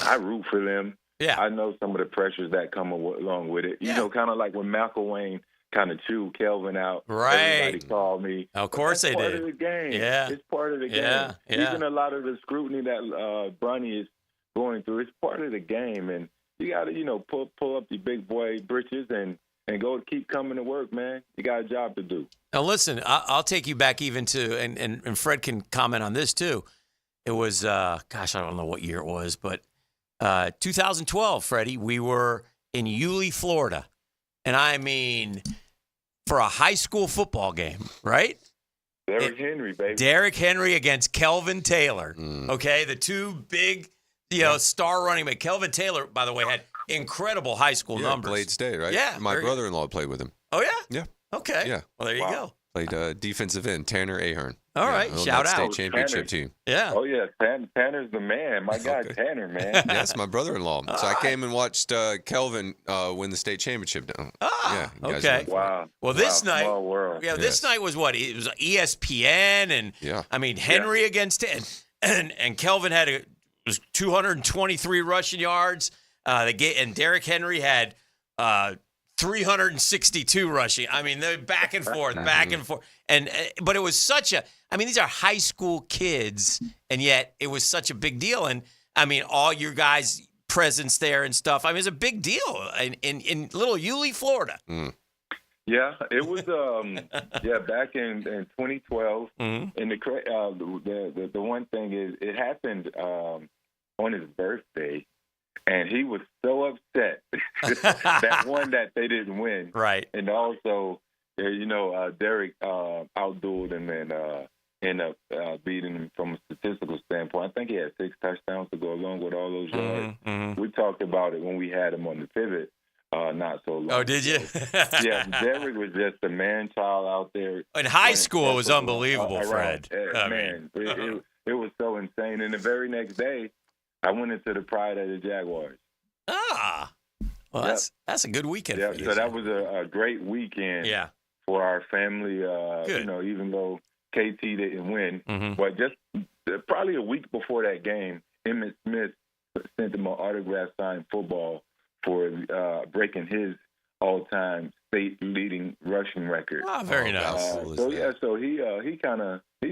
S21: I root for them.
S3: Yeah.
S21: I know some of the pressures that come along with it. You know, kind of like when McElwain kind of chewed Kelvin out.
S3: Right.
S21: Everybody called me.
S3: Of course they did.
S21: It's part of the game.
S3: Yeah.
S21: It's part of the game.
S3: Yeah.
S21: Even a lot of the scrutiny that Bronny is going through, it's part of the game. And you got to, you know, pull up your big boy britches and go keep coming to work, man. You got a job to do.
S3: Now, listen, I'll take you back even to, and Fred can comment on this too. It was, I don't know what year it was, but 2012, Freddie, we were in Yulee, Florida. And I mean, for a high school football game, right?
S21: Derrick Henry, baby.
S3: Derrick Henry against Kelvin Taylor. Okay, the two big, star running back. Kelvin Taylor, by the way, had incredible high school numbers.
S13: Played state, right?
S3: Yeah.
S13: My brother-in-law played with him.
S3: Oh, yeah?
S13: Yeah.
S3: Okay.
S13: Yeah.
S3: Well, there you go.
S13: Played defensive end, Tanner Ahern.
S3: All right. Shout out.
S13: State championship team.
S3: Yeah.
S21: Oh, yeah. Tanner's the man. My guy, Tanner, man.
S13: Yeah, that's my brother-in-law. So I came and watched Kelvin win the state championship.
S3: Ah, okay.
S21: Wow.
S3: Well, this night,
S21: small world.
S3: this night was what? It was ESPN, and I mean Henry against and Kelvin had was 223 rushing yards. And Derrick Henry had 362 rushing. I mean, they're back and forth, back and forth. But it was such a. I mean, these are high school kids, and yet it was such a big deal. And I mean, all your guys' presence there and stuff. I mean, it's a big deal in little Yulee, Florida.
S21: Yeah, it was. Back in 2012. And the one thing is, it happened on his birthday, and he was so upset that one that they didn't win.
S3: Right.
S21: And also, Derek outdueled him and ended up beating him from a statistical standpoint. I think he had 6 touchdowns to go along with all those yards. We talked about it when we had him on the pivot not so long.
S3: Oh, did you?
S21: Yeah, Derek was just a man-child out there.
S3: In high school, it was unbelievable, Fred.
S21: It was so insane. And the very next day, I went into the Pride of the Jaguars.
S3: Well, that's a good weekend for you.
S21: So that was a great weekend for our family, even though KT didn't win. But just probably a week before that game, Emmitt Smith sent him an autograph signed football for breaking his all-time state-leading rushing record.
S3: Oh, very nice.
S21: So he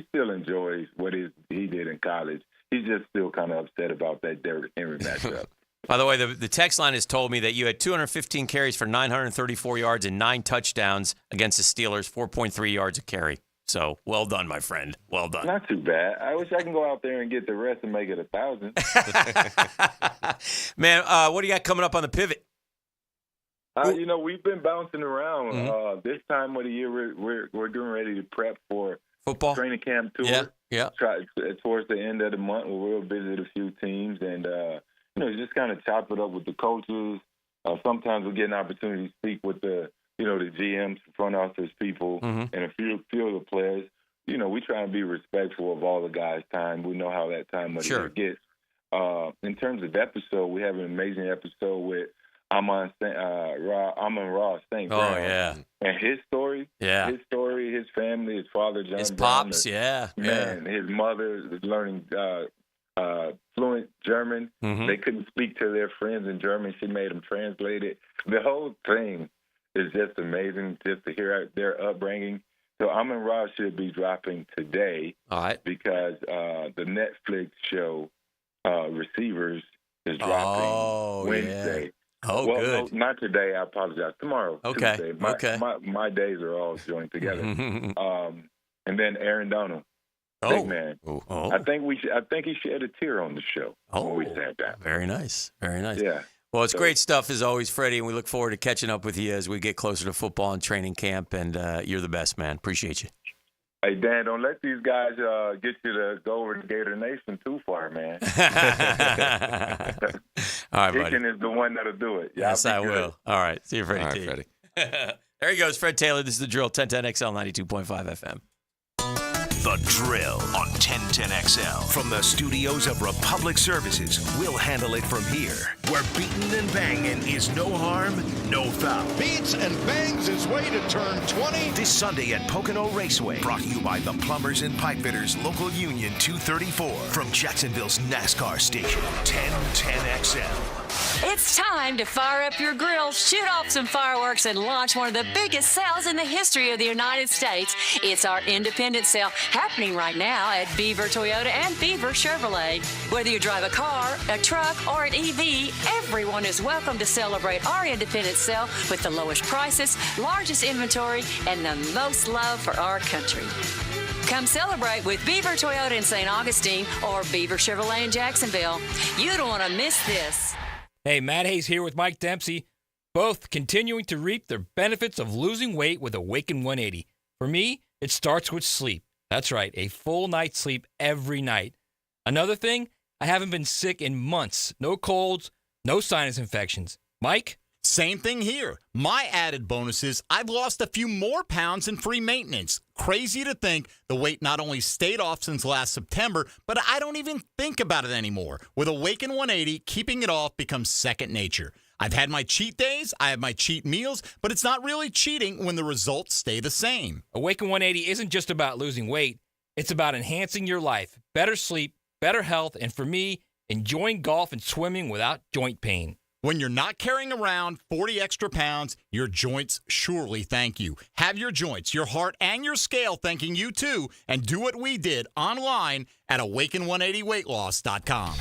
S21: still enjoys what he did in college. He's just still kind of upset about that Derrick Henry matchup.
S3: By the way, the text line has told me that you had 215 carries for 934 yards and 9 touchdowns against the Steelers, 4.3 yards a carry. So, well done, my friend. Well done.
S21: Not too bad. I wish I can go out there and get the rest and make it 1,000.
S3: Man, what do you got coming up on the pivot?
S21: We've been bouncing around. This time of the year, we're getting ready to prep for
S3: football
S21: training camp tour.
S3: Yeah.
S21: Towards the end of the month, we'll visit a few teams and just kind of chop it up with the coaches. Sometimes we get an opportunity to speak with the GMs, front office people, and a few of the players. We try and be respectful of all the guys' time. We know how that time of the year gets. In terms of episode, we have an amazing episode with Amon Ross St. Brown.
S3: Oh, yeah.
S21: And his story, his family, his father, John
S3: his
S21: Brown,
S3: pops,
S21: his mother is learning fluent German. They couldn't speak to their friends in German. She made them translate it. The whole thing is just amazing just to hear their upbringing. So Amon Ross should be dropping today because the Netflix show Receivers is dropping Wednesday.
S3: Good.
S21: No, not today. I apologize. Tomorrow.
S3: Okay.
S21: Tuesday. My days are all joined together. And then Aaron Donald, big man. I think he shed a tear on the show when we sat down.
S3: Very nice. Very nice.
S21: Yeah.
S3: Well, it's great stuff as always, Freddie, and we look forward to catching up with you as we get closer to football and training camp. And you're the best, man. Appreciate you.
S21: Hey, Dan, don't let these guys get you to go over to Gator Nation too far, man.
S3: All right, buddy.
S21: Hicken is the one that'll do it.
S3: Yes, I will. All right. See you, Freddie.
S13: All right, Freddie.
S3: There he goes, Fred Taylor. This is the Drill, 1010XL 92.5 FM.
S2: The Drill on 1010XL. From the studios of Republic Services, we'll handle it from here, where beating and banging is no harm, no foul.
S6: Beats and bangs his way to turn 20.
S2: This Sunday at Pocono Raceway, brought to you by the Plumbers and Pipefitters Local Union 234 from Jacksonville's NASCAR station, 1010XL.
S14: It's time to fire up your grill, shoot off some fireworks, and launch one of the biggest sales in the history of the United States. It's our independent sale happening right now at Beaver Toyota and Beaver Chevrolet. Whether you drive a car, a truck, or an EV, everyone is welcome to celebrate our independent sale with the lowest prices, largest inventory, and the most love for our country. Come celebrate with Beaver Toyota in St. Augustine or Beaver Chevrolet in Jacksonville. You don't want to miss this.
S15: Hey, Matt Hayes here with Mike Dempsey, both continuing to reap the benefits of losing weight with Awaken 180. For me, it starts with sleep. That's right, a full night's sleep every night. Another thing, I haven't been sick in months. No colds, no sinus infections. Mike?
S16: Same thing here. My added bonus is I've lost a few more pounds in free maintenance. Crazy to think the weight not only stayed off since last September, but I don't even think about it anymore. With Awaken 180, keeping it off becomes second nature. I've had my cheat days, I have my cheat meals, but it's not really cheating when the results stay the same.
S15: Awaken 180 isn't just about losing weight. It's about enhancing your life, better sleep, better health, and for me, enjoying golf and swimming without joint pain.
S16: When you're not carrying around 40 extra pounds, your joints surely thank you. Have your joints, your heart, and your scale thanking you too, and do what we did online at awaken180weightloss.com.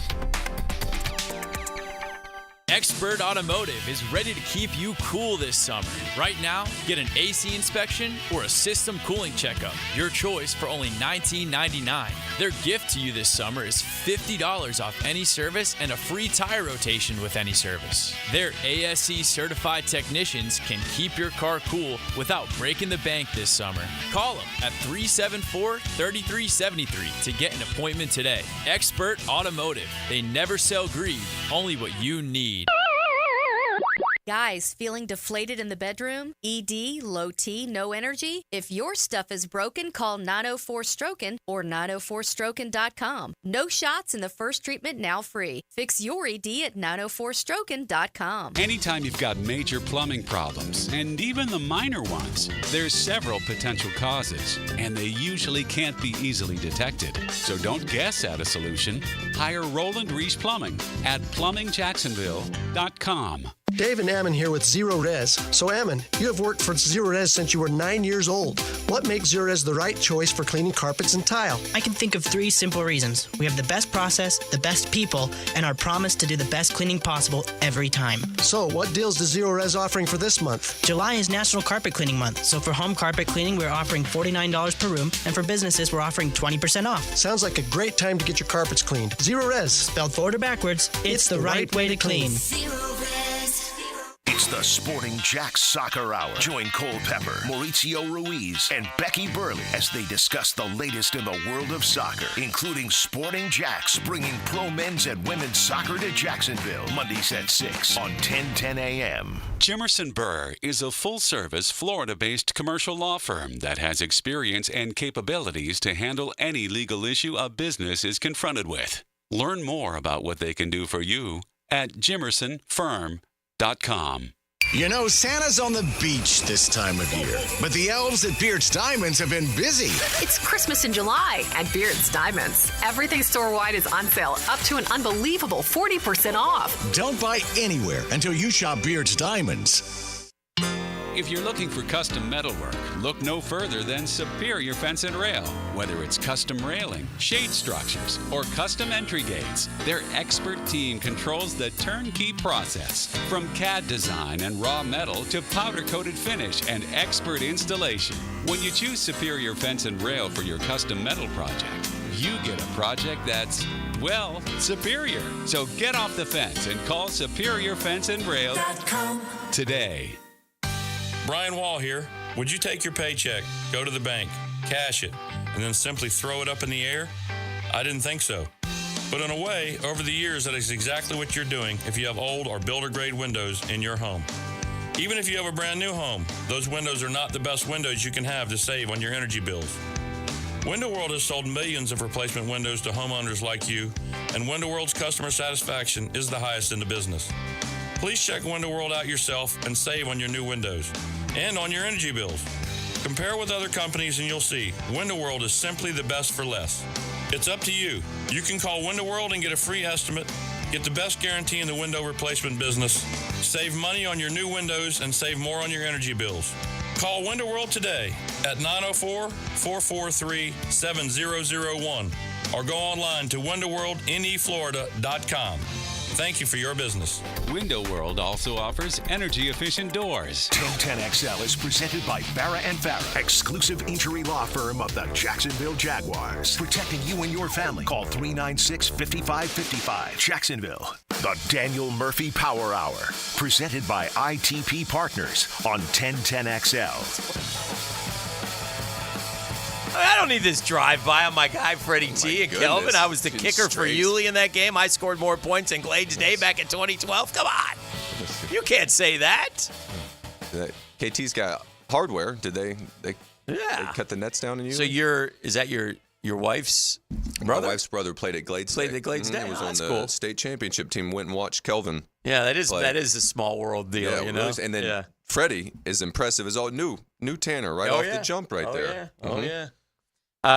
S17: Expert Automotive is ready to keep you cool this summer. Right now, get an AC inspection or a system cooling checkup. Your choice for only $19.99. Their gift to you this summer is $50 off any service and a free tire rotation with any service. Their ASE certified technicians can keep your car cool without breaking the bank this summer. Call them at 374-3373 to get an appointment today. Expert Automotive. They never sell greed, only what you need.
S22: Guys, feeling deflated in the bedroom? ED, low T, no energy? If your stuff is broken, call 904-STROKEN or 904stroken.com. No shots in the first treatment, now free. Fix your ED at 904stroken.com.
S24: Anytime you've got major plumbing problems, and even the minor ones, there's several potential causes, and they usually can't be easily detected. So don't guess at a solution. Hire Roland Reese Plumbing at plumbingjacksonville.com.
S28: Dave and Ammon here with Zero Res. So Ammon, you have worked for Zero Res since you were 9 years old. What makes Zero Res the right choice for cleaning carpets and tile?
S29: I can think of 3 simple reasons. We have the best process, the best people, and our promise to do the best cleaning possible every time.
S28: So what deals does Zero Res offering for this month?
S29: July is National Carpet Cleaning Month, so for home carpet cleaning, we're offering $49 per room, and for businesses, we're offering 20% off.
S28: Sounds like a great time to get your carpets cleaned. Zero Res.
S29: Spelled forward or backwards, it's the right way to clean.
S2: It's the Sporting Jacks Soccer Hour. Join Cole Pepper, Mauricio Ruiz, and Becky Burley as they discuss the latest in the world of soccer, including Sporting Jacks bringing pro men's and women's soccer to Jacksonville. Mondays at 6 on 1010 a.m.
S24: Jimerson Burr is a full-service, Florida-based commercial law firm that has experience and capabilities to handle any legal issue a business is confronted with. Learn more about what they can do for you at jimersonfirm.com.
S30: You know, Santa's on the beach this time of year, but the elves at Beard's Diamonds have been busy.
S31: It's Christmas in July at Beard's Diamonds. Everything store-wide is on sale, up to an unbelievable 40% off.
S30: Don't buy anywhere until you shop Beard's Diamonds.
S24: If you're looking for custom metalwork, look no further than Superior Fence and Rail. Whether it's custom railing, shade structures, or custom entry gates, their expert team controls the turnkey process. From CAD design and raw metal to powder-coated finish and expert installation. When you choose Superior Fence and Rail for your custom metal project, you get a project that's, well, superior. So get off the fence and call Superior Fence and Rail today.
S32: Brian Wall here. Would you take your paycheck, go to the bank, cash it, and then simply throw it up in the air? I didn't think so. But in a way, over the years, that is exactly what you're doing if you have old or builder-grade windows in your home. Even if you have a brand new home, those windows are not the best windows you can have to save on your energy bills. Window World has sold millions of replacement windows to homeowners like you, and Window World's customer satisfaction is the highest in the business. Please check Window World out yourself and save on your new windows and on your energy bills. Compare with other companies and you'll see Window World is simply the best for less. It's up to you. You can call Window World and get a free estimate, get the best guarantee in the window replacement business, save money on your new windows, and save more on your energy bills. Call Window World today at 904-443-7001 or go online to windowworldneflorida.com. Thank you for your business.
S24: Window World also offers energy-efficient doors.
S2: 1010XL is presented by Farah & Farah, exclusive injury law firm of the Jacksonville Jaguars. Protecting you and your family. Call 396-5555. Jacksonville. The Daniel Murphy Power Hour, presented by ITP Partners on 1010XL.
S3: I don't need this drive-by on my guy Freddie T and Kelvin. I was the kicker for Yulee in that game. I scored more points than Glades Day back in 2012. Come on. You can't say that.
S13: KT's got hardware. Did they cut the nets down on you?
S3: So is that your wife's brother?
S13: My wife's brother played at Glades Day.
S3: Played at Glades Day.
S13: He was
S3: Oh,
S13: on
S3: that's
S13: the
S3: cool.
S13: state championship team. Went and watched Kelvin.
S3: Yeah, that is
S13: play.
S3: a small world deal,
S13: Yeah,
S3: you know?
S13: and then Freddie is impressive as all new Tanner off the jump right there.
S3: Yeah. Oh, yeah.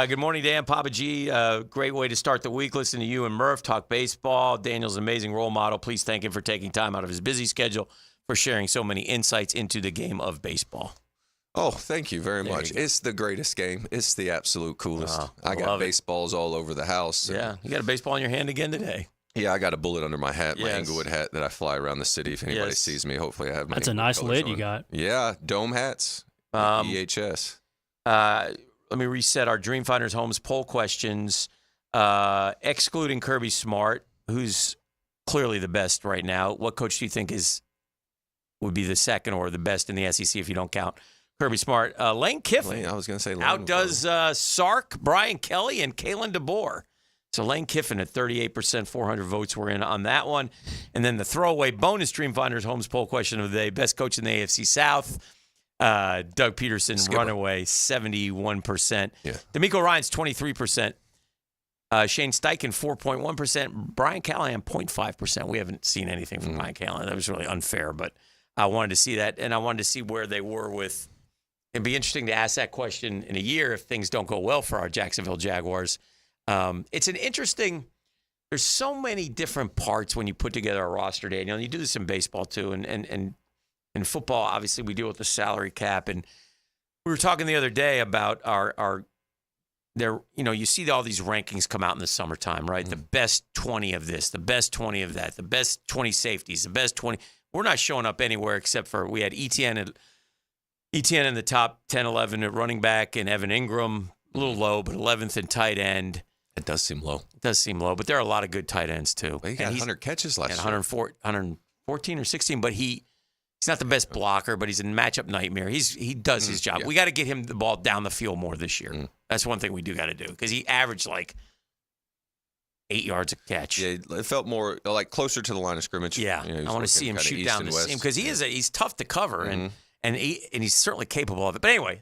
S3: Good morning, Dan. Papa G. Great way to start the week. Listen to you and Murph talk baseball. Daniel's an amazing role model. Please thank him for taking time out of his busy schedule for sharing so many insights into the game of baseball.
S13: Oh, thank you very much. It's the greatest game. It's the absolute coolest. I got baseballs all over the house.
S3: Yeah, you got a baseball in your hand again today.
S13: Yeah, I got a bullet under my hat, my Englewood hat that I fly around the city. If anybody sees me, hopefully I have my
S1: That's a nice lid you got.
S13: Yeah, dome hats, EHS.
S3: Let me reset our Dreamfinders Homes poll questions. Excluding Kirby Smart, who's clearly the best right now, what coach do you think would be the second or the best in the SEC if you don't count Kirby Smart? Lane Kiffin.
S13: I was going to say Lane.
S3: Outdoes Sark, Brian Kelly, and Kalen DeBoer. So Lane Kiffin at 38%, 400 votes were in on that one. And then the throwaway bonus Dreamfinders Homes poll question of the day, best coach in the AFC South. Doug Peterson, runaway, 71%.
S13: Yeah.
S3: D'Amico Ryans, 23%. Shane Steichen, 4.1%. Brian Callahan, 0.5%. We haven't seen anything from Brian Callahan. That was really unfair, but I wanted to see that, and I wanted to see where they were with. It'd be interesting to ask that question in a year if things don't go well for our Jacksonville Jaguars. It's an interesting. There's so many different parts when you put together a roster, Daniel. And you do this in baseball too, and in football, obviously, we deal with the salary cap, and we were talking the other day about you see all these rankings come out in the summertime, right? The best 20 of this, the best 20 of that, the best 20 safeties, the best 20. We're not showing up anywhere except for we had ETN in the top 10, 11 at running back, and Evan Ingram, a little low, but 11th in tight end.
S13: It does seem low.
S3: But there are a lot of good tight ends too.
S13: Well, he got 100 catches last year.
S3: 114 or 16, but he's not the best blocker, but he's a matchup nightmare. He does his job. We got to get him the ball down the field more this year. That's one thing we do got to do because he averaged like 8 yards a catch.
S13: Yeah, it felt more like closer to the line of scrimmage.
S3: Yeah, I want to see him shoot down the seam because he's tough to cover and he's certainly capable of it. But anyway,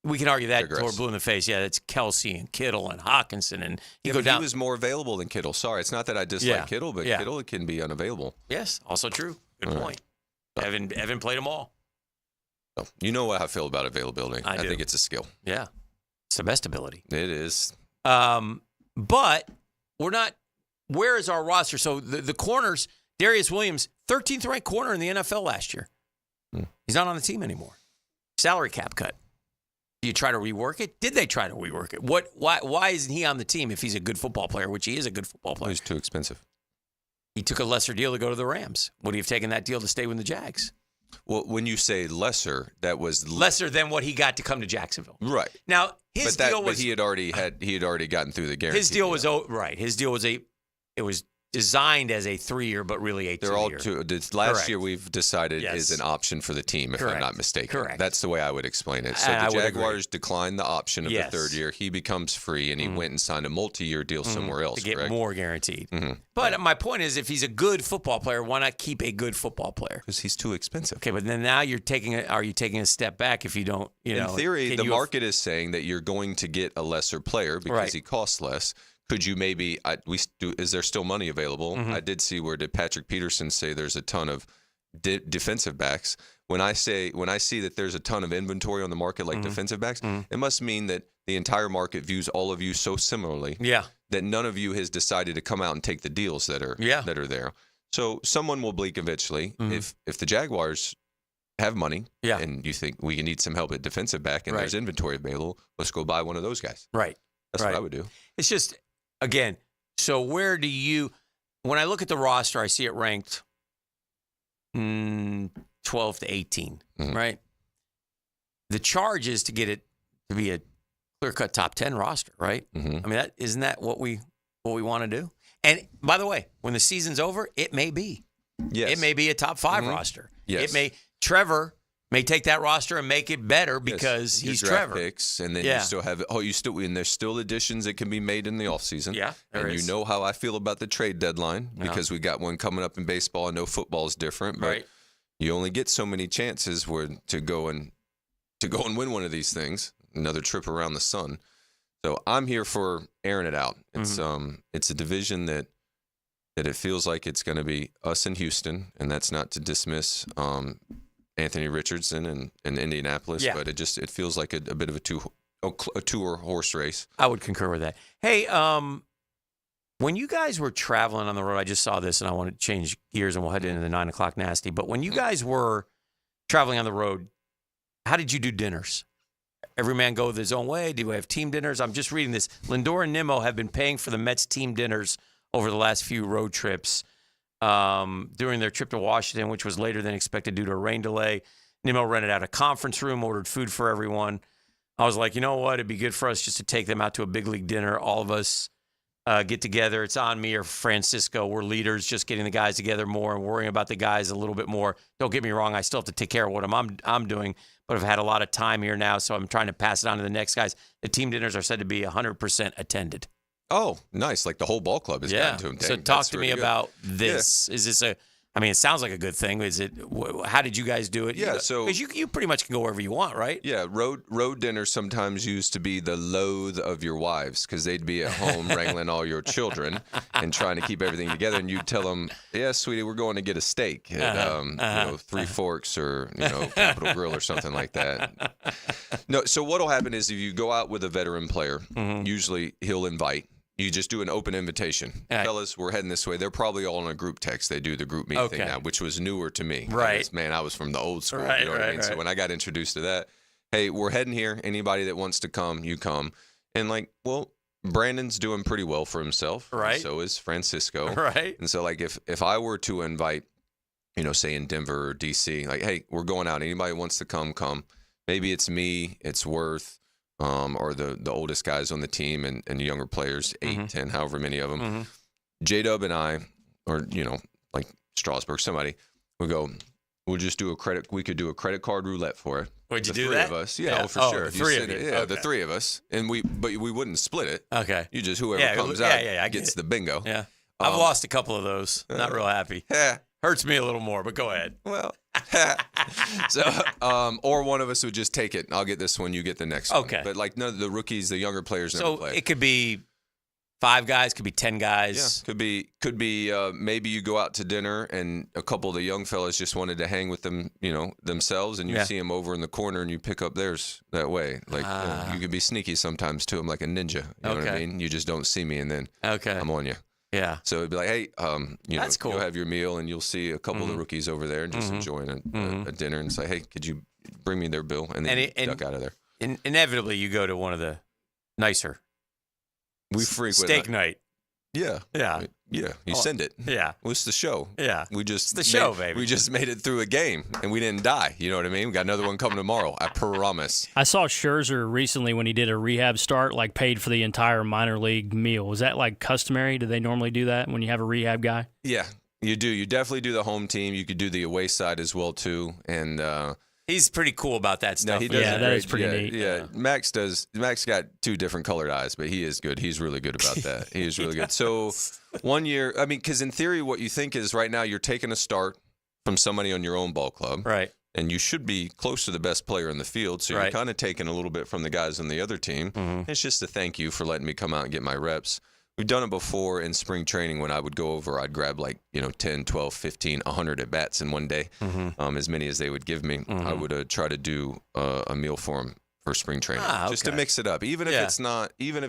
S3: we can argue that till we're blue in the face. Yeah, it's Kelsey and Kittle and Hawkinson and
S13: he was more available than Kittle. Sorry, it's not that I dislike Kittle, but Kittle can be unavailable.
S3: Yes, also true. Good point. Evan played them all.
S13: You know how I feel about availability. I think it's a skill.
S3: Yeah. It's the best ability.
S13: It is.
S3: But we're not – where is our roster? So the corners, Darius Williams, 13th ranked corner in the NFL last year. He's not on the team anymore. Salary cap cut. Do you try to rework it? Did they try to rework it? Why isn't he on the team if he's a good football player, which he is a good football player?
S13: He's too expensive.
S3: He took a lesser deal to go to the Rams. Would he have taken that deal to stay with the Jags?
S13: Well, when you say lesser, that was
S3: lesser than what he got to come to Jacksonville.
S13: Right.
S3: Now deal was
S13: he had already gotten through the guarantee.
S3: His deal was right. His deal was it was designed as a 3-year, but really a 2-year.
S13: They're all two. Last
S3: Correct.
S13: year we've decided
S3: Yes.
S13: is an option for the team, if
S3: Correct.
S13: I'm not mistaken.
S3: Correct.
S13: That's the way I would explain it. So
S3: And I
S13: the
S3: would
S13: Jaguars declined the option of
S3: Yes.
S13: the 3rd year. He becomes free, and he went and signed a multi-year deal somewhere else.
S3: to get
S13: correct?
S3: more guaranteed.
S13: Mm-hmm.
S3: But my point is, if he's a good football player, why not keep a good football player?
S13: Because he's too expensive.
S3: Okay, but then now are you taking a step back if you don't?
S13: In theory, the market is saying that you're going to get a lesser player because
S3: Right.
S13: he costs less. Could you maybe? Is there still money available?
S3: Mm-hmm.
S13: I did see where did Patrick Peterson say there's a ton of defensive backs. When I see that there's a ton of inventory on the market like defensive backs, it must mean that the entire market views all of you so similarly.
S3: Yeah.
S13: That none of you has decided to come out and take the deals that are there. So someone will blink eventually. If the Jaguars have money and you think we need some help at defensive back and there's inventory available, let's go buy one of those guys.
S3: Right.
S13: That's what I would do.
S3: It's just, again, so where do you, when I look at the roster, I see it ranked 12 to 18, right? The charge is to get it to be a clear-cut top 10 roster, right? I mean, isn't that what we want to do? And by the way, when the season's over, it may be.
S13: Yes.
S3: It may be a top 5 roster.
S13: Yes.
S3: Trevor may take that roster and make it better because
S13: Your
S3: he's
S13: draft
S3: Trevor.
S13: picks, and then you still have and there's still additions that can be made in the offseason.
S3: Yeah, there
S13: and
S3: is.
S13: you know how I feel about the trade deadline because we got one coming up in baseball. I know football is different, but you only get so many chances to go and win one of these things. Another trip around the sun. So I'm here for airing it out. It's it's a division that it feels like it's going to be us in Houston, and that's not to dismiss Anthony Richardson and Indianapolis, but it feels like a bit of a two horse race.
S3: I would concur with that. Hey, when you guys were traveling on the road, I just saw this and I want to change gears and we'll head into the 9 o'clock nasty. But when you guys were traveling on the road, how did you do dinners? Every man go his own way? Do we have team dinners? I'm just reading this. Lindor and Nimmo have been paying for the Mets team dinners over the last few road trips. During their trip to Washington, which was later than expected due to a rain delay. Nimmo rented out a conference room, ordered food for everyone. I was like, you know what? It'd be good for us just to take them out to a big league dinner. All of us get together. It's on me or Francisco. We're leaders, just getting the guys together more and worrying about the guys a little bit more. Don't get me wrong. I still have to take care of what I'm doing, but I've had a lot of time here now, so I'm trying to pass it on to the next guys. The team dinners are said to be 100% attended.
S13: Oh, nice. Like the whole ball club has gotten to him.
S3: So talk to me about this. Is this it sounds like a good thing. Is it? How did you guys do it?
S13: Yeah, so
S3: because you pretty much can go wherever you want, right?
S13: Yeah, road dinners sometimes used to be the loathe of your wives because they'd be at home wrangling all your children and trying to keep everything together, and you'd tell them, "Yeah, sweetie, we're going to get a steak at Three Forks or Capitol Grill or something like that." No, so what'll happen is if you go out with a veteran player, usually he'll invite. You just do an open invitation. Fellas, we're heading this way. They're probably all in a group text. They do the group meet thing now, which was newer to me.
S3: Right.
S13: I was from the old school.
S3: Right,
S13: you know what I mean? So when I got introduced to that, hey, we're heading here. Anybody that wants to come, you come. And Brandon's doing pretty well for himself.
S3: Right.
S13: So is Francisco.
S3: Right.
S13: And so if I were to invite, say in Denver or DC, like, hey, we're going out. Anybody wants to come. Maybe it's me, it's Worth. Or the oldest guys on the team and younger players, 8, 10, however many of them. J-Dub and I, or, like Strasburg, somebody, we'll just do we could do a credit card roulette for it.
S3: Would you
S13: the
S3: do
S13: three
S3: that?
S13: of us. Yeah, for sure.
S3: The three of you.
S13: Yeah, the three of us. But we wouldn't split it.
S3: Okay.
S13: You just, whoever comes out gets the bingo.
S3: Yeah. I've lost a couple of those. Not real happy. Hurts me a little more, but go ahead.
S13: Well, so, or one of us would just take it. I'll get this one, you get the next one.
S3: Okay.
S13: But like none of the rookies, the younger players never play.
S3: So it could be 5 guys, could be 10 guys.
S13: Yeah, could be maybe you go out to dinner and a couple of the young fellas just wanted to hang with them, themselves, and you see them over in the corner and you pick up theirs that way. Like you can be sneaky sometimes to them, like a ninja. You know what I mean? You just don't see me, and then I'm on you.
S3: Yeah.
S13: So it'd be like, hey,
S3: That's cool.
S13: You'll have your meal and you'll see a couple of the rookies over there and just enjoying a dinner and say, hey, could you bring me their bill? And then duck out of there.
S3: Inevitably, you go to one of the nicer
S13: we frequent
S3: steak night
S13: Yeah. Yeah. You send it.
S3: Yeah.
S13: Well, it's the show.
S3: Yeah.
S13: It's
S3: the show, baby.
S13: We just made it through a game, and we didn't die. You know what I mean? We got another one coming tomorrow. I promise.
S1: I saw Scherzer recently when he did a rehab start, like paid for the entire minor league meal. Is that like customary? Do they normally do that when you have a rehab guy?
S13: Yeah, you do. You definitely do the home team. You could do the away side as well, too. And
S3: he's pretty cool about that stuff.
S13: No, he does.
S1: Yeah, that is pretty neat.
S13: Yeah, Max does. Max got 2 different colored eyes, but he is good. He's really good about that. He is really good. So 1 year, I mean, because in theory, what you think is right now you're taking a start from somebody on your own ball club.
S3: Right.
S13: And you should be close to the best player in the field. So you're kind of taking a little bit from the guys on the other team. Mm-hmm. It's just a thank you for letting me come out and get my reps. We've done it before in spring training when I would go over. I'd grab 10, 12, 15, 100 at-bats in one day, as many as they would give me. I would try to do a meal for them for spring training, just to mix it up, even if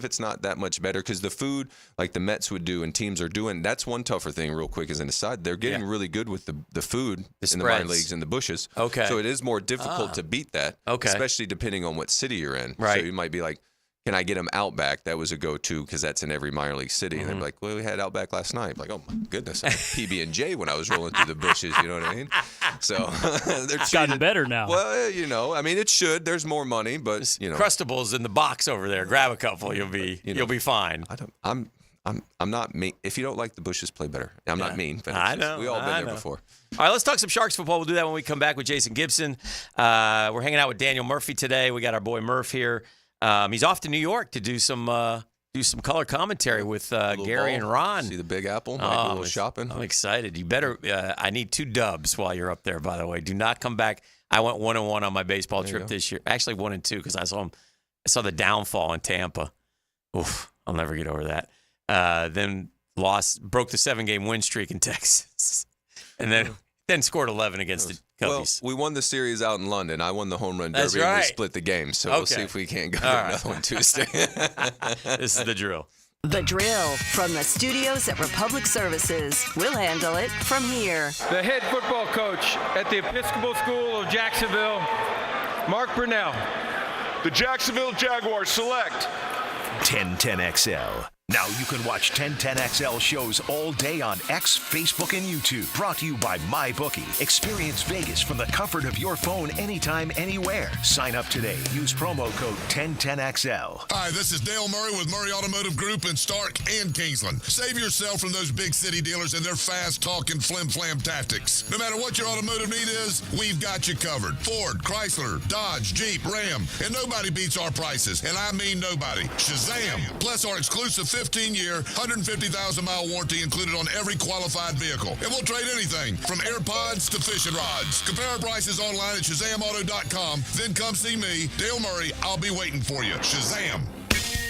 S13: it's not that much better. Because the food, like the Mets would do and teams are doing, that's one tougher thing. Real quick, as an aside, they're getting really good with the food in the minor leagues and the bushes.
S3: Okay,
S13: so it is more difficult to beat that. Okay, especially depending on what city you're in. Right, so you might be like, can I get them Outback? That was a go-to because that's in every minor league city. And they'd be like, well, we had Outback last night. I'm like, oh, my goodness. I had PB&J when I was rolling through the bushes. You know what I mean? So
S1: it's gotten better now.
S13: Well, I mean, it should. There's more money, but,
S3: Crustables in the box over there. Grab a couple. You'll be fine.
S13: I'm not mean. If you don't like the bushes, play better. I'm not mean. But
S3: I know.
S13: We all been there before.
S3: All right, let's talk some Sharks football. We'll do that when we come back with Jason Gibson. We're hanging out with Daniel Murphy today. We got our boy Murph here. He's off to New York to do some color commentary with Gary and Ron.
S13: See the Big Apple. Might do a little shopping.
S3: I'm excited. You better. I need 2 dubs while you're up there. By the way, do not come back. I went 1-1 on my baseball trip this year. Actually, 1-2 because I saw the downfall in Tampa. Oof, I'll never get over that. Then broke the 7-game win streak in Texas, and then scored 11 against the Cubbies.
S13: Well, we won the series out in London. I won the home run derby, and we split the game. So we'll see if we can't go to another one Tuesday.
S3: This is the drill.
S4: The drill from the studios at Republic Services. We'll handle it from here.
S5: The head football coach at the Episcopal School of Jacksonville, Mark Brunell.
S6: The Jacksonville Jaguars select
S2: 1010XL. Now you can watch 1010XL shows all day on X, Facebook, and YouTube. Brought to you by MyBookie. Experience Vegas from the comfort of your phone anytime, anywhere. Sign up today. Use promo code 1010XL.
S7: Hi, this is Dale Murray with Murray Automotive Group in Stark and Kingsland. Save yourself from those big city dealers and their fast-talking flim-flam tactics. No matter what your automotive need is, we've got you covered. Ford, Chrysler, Dodge, Jeep, Ram, and nobody beats our prices. And I mean nobody. Shazam! Plus our exclusive 15-year, 150,000-mile warranty included on every qualified vehicle. And we'll trade anything from AirPods to fishing rods. Compare our prices online at ShazamAuto.com. Then come see me, Dale Murray. I'll be waiting for you. Shazam!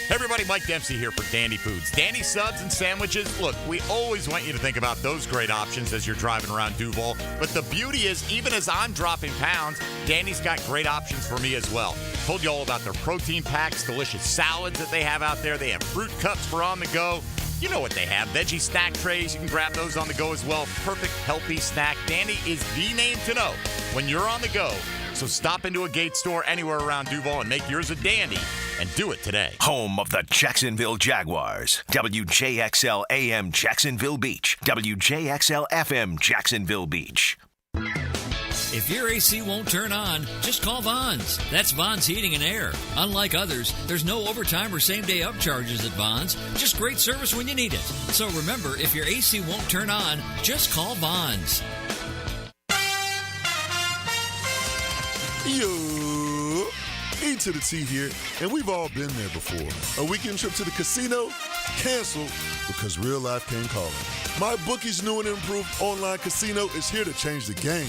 S16: Hey everybody, Mike Dempsey here for Dandy Foods. Dandy subs and sandwiches. Look, we always want you to think about those great options as you're driving around Duval. But the beauty is, even as I'm dropping pounds, Dandy's got great options for me as well. Told you all about their protein packs, delicious salads that they have out there. They have fruit cups for on the go. You know what they have. Veggie snack trays. You can grab those on the go as well. Perfect, healthy snack. Dandy is the name to know when you're on the go. So stop into a Gate store anywhere around Duval and make yours a dandy. And do it today.
S2: Home of the Jacksonville Jaguars. WJXL AM Jacksonville Beach. WJXL FM Jacksonville Beach.
S27: If your AC won't turn on, just call Vaughn's. That's Vaughn's Heating and Air. Unlike others, there's no overtime or same-day upcharges at Vaughn's. Just great service when you need it. So remember, if your AC won't turn on, just call Vaughn's.
S8: Yo, E to the T here, and we've all been there before. A weekend trip to the casino? Canceled because real life came calling. MyBookie's new and improved online casino is here to change the game.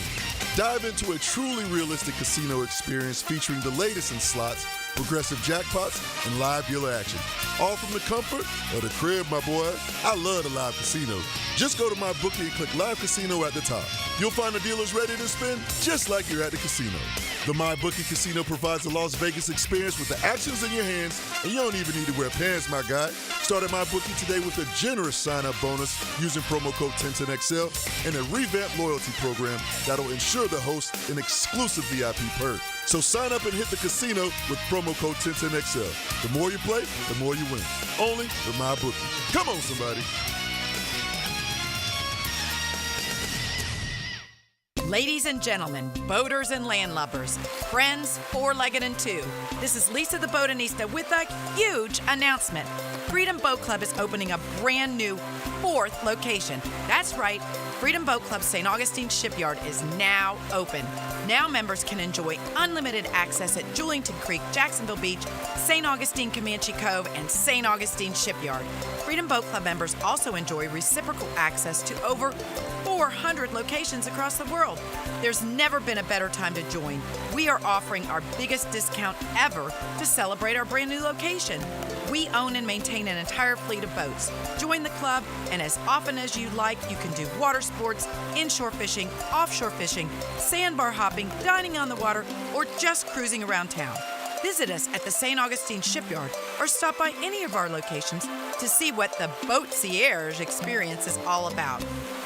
S8: Dive into a truly realistic casino experience featuring the latest in slots, progressive jackpots, and live dealer action. All from the comfort of the crib, my boy. I love the live casino. Just go to MyBookie and click Live Casino at the top. You'll find the dealers ready to spin just like you're at the casino. The MyBookie Casino provides a Las Vegas experience with the actions in your hands, and you don't even need to wear pants, my guy. Start at MyBookie today with a generous sign-up bonus using promo code 1010XL and a revamped loyalty program that'll ensure the host an exclusive VIP perk. So sign up and hit the casino with promo code 1010XL. The more you play, the more you win. Only with my bookie. Come on, somebody.
S9: Ladies and gentlemen, boaters and landlubbers, friends, four-legged and two, this is Lisa the Botanista with a huge announcement. Freedom Boat Club is opening a brand new 4th location. That's right, Freedom Boat Club St. Augustine Shipyard is now open. Now members can enjoy unlimited access at Julington Creek, Jacksonville Beach, St. Augustine Comanche Cove, and St. Augustine Shipyard. Freedom Boat Club members also enjoy reciprocal access to over 400 locations across the world. There's never been a better time to join. We are offering our biggest discount ever to celebrate our brand new location. We own and maintain an entire fleet of boats. Join the club, and as often as you like, you can do water sports, inshore fishing, offshore fishing, sandbar hopping, dining on the water, or just cruising around town. Visit us at the St. Augustine Shipyard or stop by any of our locations to see what the Boatcierge experience is all about.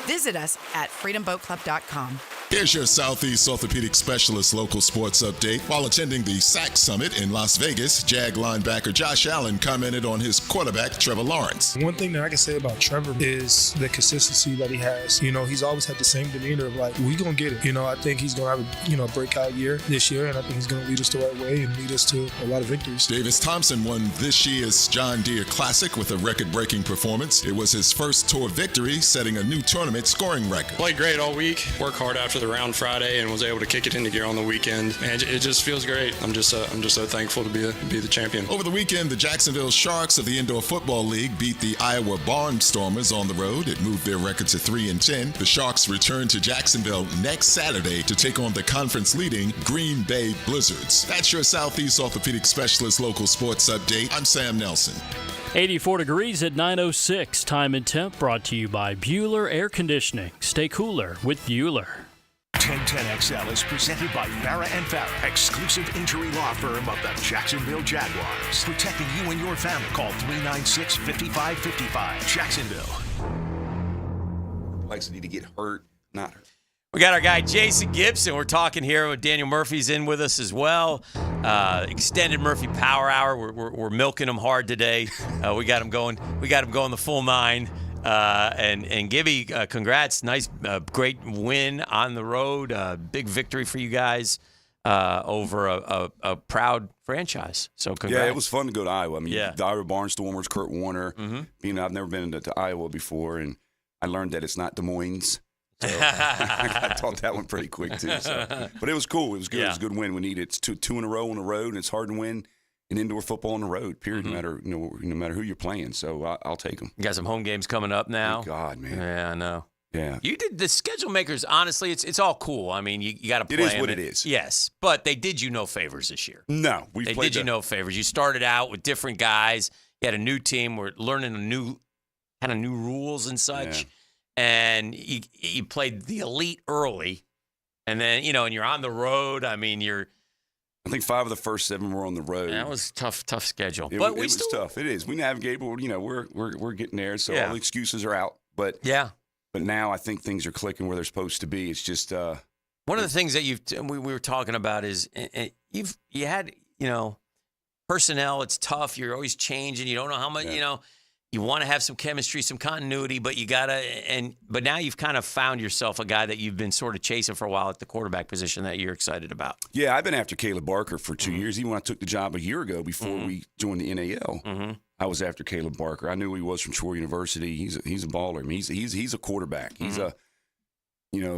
S9: Visit us at freedomboatclub.com.
S7: Here's your Southeast Orthopedic Specialist local sports update. While attending the SAC Summit in Las Vegas, Jag linebacker Josh Allen commented on his quarterback, Trevor Lawrence.
S10: One thing that I can say about Trevor is the consistency that he has. You know, he's always had the same demeanor of like, we gonna get it. You know, I think he's gonna have a breakout year this year, and I think he's gonna lead us the right way and lead us to a lot of victories.
S7: Davis Thompson won this year's John Deere Classic with a record-breaking performance. It was his first tour victory, setting a new tournament scoring record.
S11: Played great all week, worked hard after the round Friday, and was able to kick it into gear on the weekend. And it just feels great. I'm just so thankful to be the champion.
S7: Over the weekend, the Jacksonville Sharks of the Indoor Football League beat the Iowa Barnstormers on the road. It moved their record to 3-10. The Sharks return to Jacksonville next Saturday to take on the conference-leading Green Bay Blizzards. That's your Southeast Orthopedic Specialist local sports update. I'm Sam Nelson.
S1: 84 degrees at 9:06. Time and temp brought to you by Bueller Air Conditioning. Stay cooler with Bueller.
S2: 1010XL is presented by Farah & Farah, exclusive injury law firm of the Jacksonville Jaguars. Protecting you and your family. Call 396-5555. Jacksonville.
S12: Likes to get hurt, not hurt.
S3: We got our guy Jason Gibson. We're talking here with Daniel Murphy's in with us as well. Extended Murphy Power Hour. We're milking him hard today. We got him going. We got him going the full 9. And Gibby, congrats! Nice, great win on the road. Big victory for you guys over a proud franchise. So congrats.
S12: Yeah, it was fun to go to Iowa. I mean, the Iowa Barnstormers, Kurt Warner. I've never been to Iowa before, and I learned that it's not Des Moines. So I taught that one pretty quick too. So. But it was cool. It was good. Yeah. It was a good win. We needed it. It's two in a row on the road, and it's hard to win in indoor football on the road. Period. No matter who you're playing. So I'll take them.
S3: You got some home games coming up now.
S12: Thank God, man.
S3: Yeah, I know.
S12: Yeah.
S3: You did the schedule makers. Honestly, it's all cool. I mean, you got to play.
S12: It is what it is.
S3: Yes, but they did you no favors this year.
S12: No,
S3: they did you no favors. You started out with different guys. You had a new team. We're learning new rules and such. Yeah. And you played the elite early, and then and you're on the road. I mean, I
S12: think 5 of the first 7 were on the road.
S3: That was tough schedule.
S12: It was tough. It is. We navigate, but we're getting there. So all the excuses are out. But but now I think things are clicking where they're supposed to be. It's just
S3: one of the things that we were talking about is you had personnel. It's tough. You're always changing. You don't know how much You want to have some chemistry, some continuity, but but now you've kind of found yourself a guy that you've been sort of chasing for a while at the quarterback position that you're excited about.
S12: Yeah, I've been after Caleb Barker for 2 years. Even when I took the job a year ago before we joined the NAL, I was after Caleb Barker. I knew who he was from Troy University. He's a baller. I mean, he's a quarterback. He's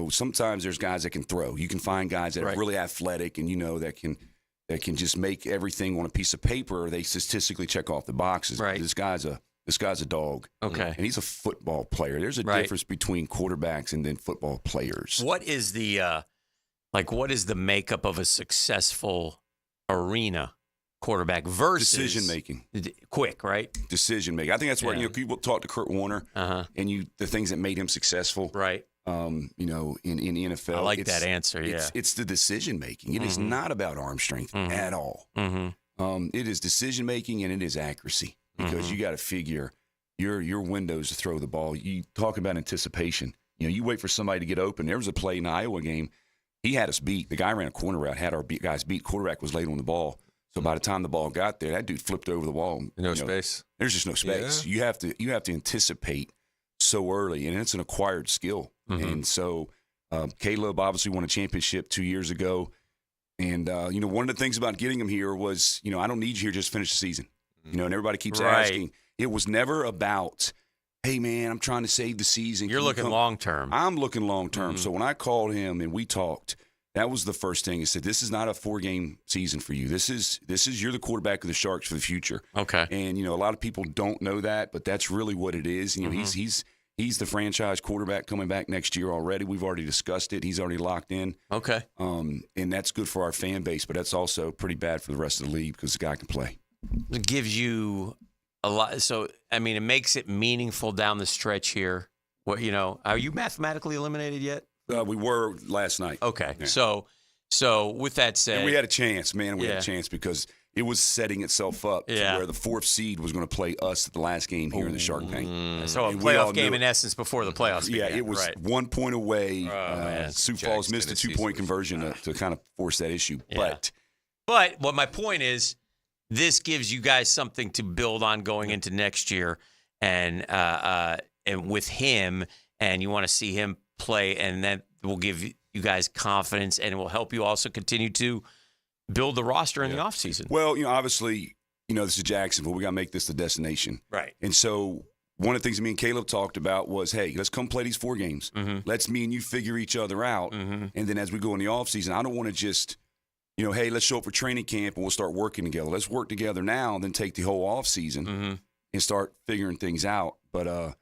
S12: sometimes there's guys that can throw. You can find guys that are really athletic and that can just make everything on a piece of paper. They statistically check off the boxes. Right. This guy's a dog.
S3: Okay.
S12: And he's a football player. There's a difference between quarterbacks and then football players.
S3: What is the makeup of a successul arena quarterback versus
S12: decision making?
S3: Quick, right?
S12: Decision making. I think that's what people talk to Kurt Warner and the things that made him successful.
S3: Right.
S12: In the NFL.
S3: I like that answer.
S12: It's the decision making. It is not about arm strength at all. It is decision making and it is accuracy. Because you got to figure your windows to throw the ball. You talk about anticipation. You wait for somebody to get open. There was a play in the Iowa game. He had us beat. The guy ran a corner route, had our guys beat. Quarterback was late on the ball. So by the time the ball got there, that dude flipped over the wall.
S13: No space.
S12: There's just no space.
S13: Yeah.
S12: You have to anticipate so early, and it's an acquired skill.
S3: Mm-hmm.
S12: And so Caleb obviously won a championship 2 years ago. And, one of the things about getting him here was, I don't need you here just to finish the season. And everybody keeps asking. It was never about, hey, man, I'm trying to save the season.
S3: You're looking long-term.
S12: I'm looking long-term. So when I called him and we talked, that was the first thing. He said, this is not a 4-game season for you. This is you're the quarterback of the Sharks for the future.
S3: Okay.
S12: And, a lot of people don't know that, but that's really what it is. He's the franchise quarterback coming back next year already. We've already discussed it. He's already locked in.
S3: Okay.
S12: And that's good for our fan base, but that's also pretty bad for the rest of the league because the guy can play.
S3: It gives you a lot. So, it makes it meaningful down the stretch here. What, are you mathematically eliminated yet?
S12: We were last night.
S3: Okay.
S12: Yeah.
S3: So with that said.
S12: And we had a chance, man. We had a chance because it was setting itself up to where the 4th seed was going to play us at the last game here in the Shark Tank.
S3: So a playoff game in essence before the playoffs began.
S12: Yeah, it was 1 point away. Sioux Falls missed a 2-point conversion to kind of force that issue.
S3: Yeah. But what my point is, this gives you guys something to build on going into next year, and with him, and you want to see him play, and that will give you guys confidence, and it will help you also continue to build the roster in the offseason.
S12: Well, obviously, this is Jacksonville. We got to make this the destination.
S3: Right.
S12: And so one of the things me and Caleb talked about was, hey, let's come play these 4 games.
S3: Mm-hmm.
S12: Let's me and you figure each other out. Mm-hmm. And then as we go in the offseason, I don't want to just, hey, let's show up for training camp and we'll start working together. Let's work together now and then take the whole offseason and start figuring things out. But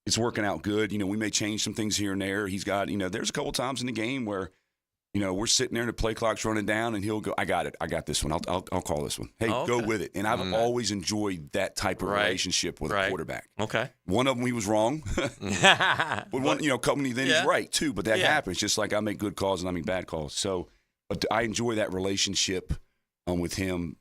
S12: it's working out good. We may change some things here and there. He's got, there's a couple times in the game where, we're sitting there and the play clock's running down and he'll go, I got it. I got this one. I'll call this one. Hey, go with it. And I've always enjoyed that type of relationship with a quarterback.
S3: Okay.
S12: One of them, he was wrong. But one, company, then he's right too. But that happens. Just like I make good calls and I make bad calls. So, but I enjoy that relationship with him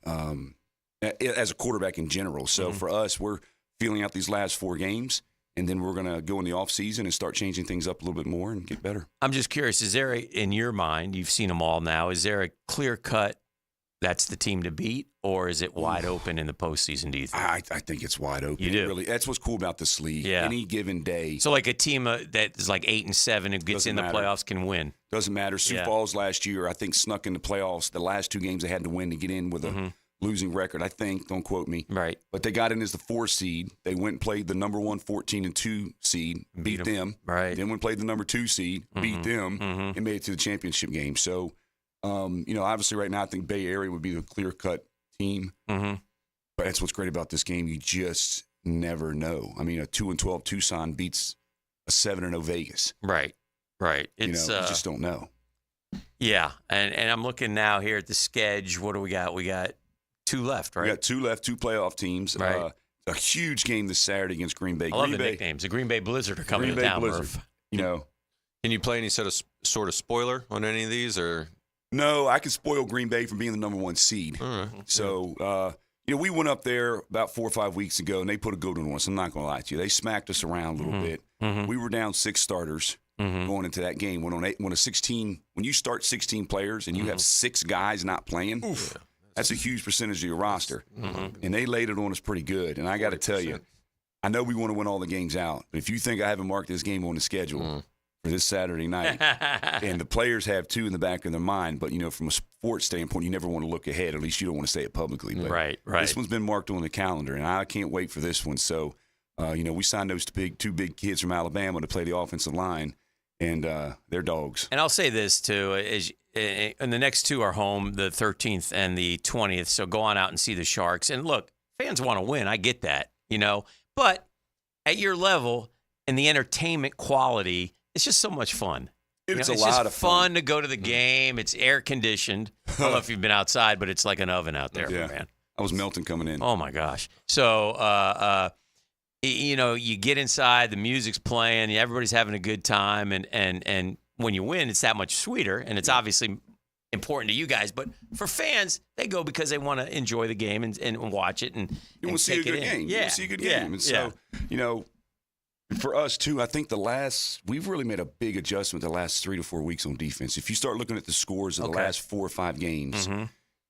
S12: as a quarterback in general. So for us, we're feeling out these last 4 games. And then we're going to go in the offseason and start changing things up a little bit more and get better.
S3: I'm just curious, is there, in your mind, you've seen them all now, is there a clear cut that's the team to beat, or is it wide open in the postseason, do you think?
S12: I think it's wide open.
S3: You do?
S12: Really, that's what's cool about this league.
S3: Yeah.
S12: Any given day.
S3: So like a team that is like 8-7 and gets in the playoffs can win.
S12: Doesn't matter. Sioux Falls last year, I think, snuck in the playoffs. The last 2 games they had to win to get in with a losing record, I think. Don't quote me.
S3: Right.
S12: But they got in as the 4 seed. They went and played the number 1 14-2 seed, beat them.
S3: Right.
S12: Then went and played the number 2 seed, beat them, and made it to the championship game. So, obviously right now I think Bay Area would be the clear-cut team. But that's what's great about this game. You just never know. A 2-12 Tucson beats a 7-0 Vegas.
S3: Right. It's,
S12: you just don't know.
S3: Yeah, and I'm looking now here at the schedule. What do we got? We got 2 left, right?
S12: We got 2 left, 2 playoff teams.
S3: Right.
S12: A huge game this Saturday against Green Bay.
S3: I love the nicknames. The Green Bay Blizzard are coming to town, Murph.
S13: Can you play any sort of spoiler on any of these, or?
S12: No, I could spoil Green Bay from being the number 1 seed. So, we went up there about 4 or 5 weeks ago, and they put a good one on us. I'm not going to lie to you. They smacked us around a little bit. We were down 6 starters going into that game. When you start 16 players and you have 6 guys not playing, that's a huge percentage of your roster. And they laid it on us pretty good. And I got to tell you, I know we want to win all the games out. But if you think I haven't marked this game on the schedule for this Saturday night, and the players have too in the back of their mind, but, from a sports standpoint, you never want to look ahead. At least you don't want to say it publicly. But
S3: right.
S12: This one's been marked on the calendar, and I can't wait for this one. So, we signed those 2 big kids from Alabama to play the offensive line, and they're dogs.
S3: And I'll say this, too, and the next 2 are home, the 13th and the 20th, so go on out and see the Sharks. And look, fans want to win. I get that, But at your level and the entertainment quality, it's just so much fun.
S12: It's
S3: a lot of fun to go to the game. It's air conditioned. I don't know if you've been outside, but it's like an oven out there, man.
S12: I was melting coming in.
S3: Oh, my gosh. So, you get inside, the music's playing, everybody's having a good time, and when you win, it's that much sweeter, and it's obviously important to you guys. But for fans, they go because they want to enjoy the game and watch it and
S12: you want to see a good game.
S3: Yeah.
S12: You want to see a good game. And so, for us, too, I think we've really made a big adjustment the last 3 to 4 weeks on defense. If you start looking at the scores of the last 4 or 5 games,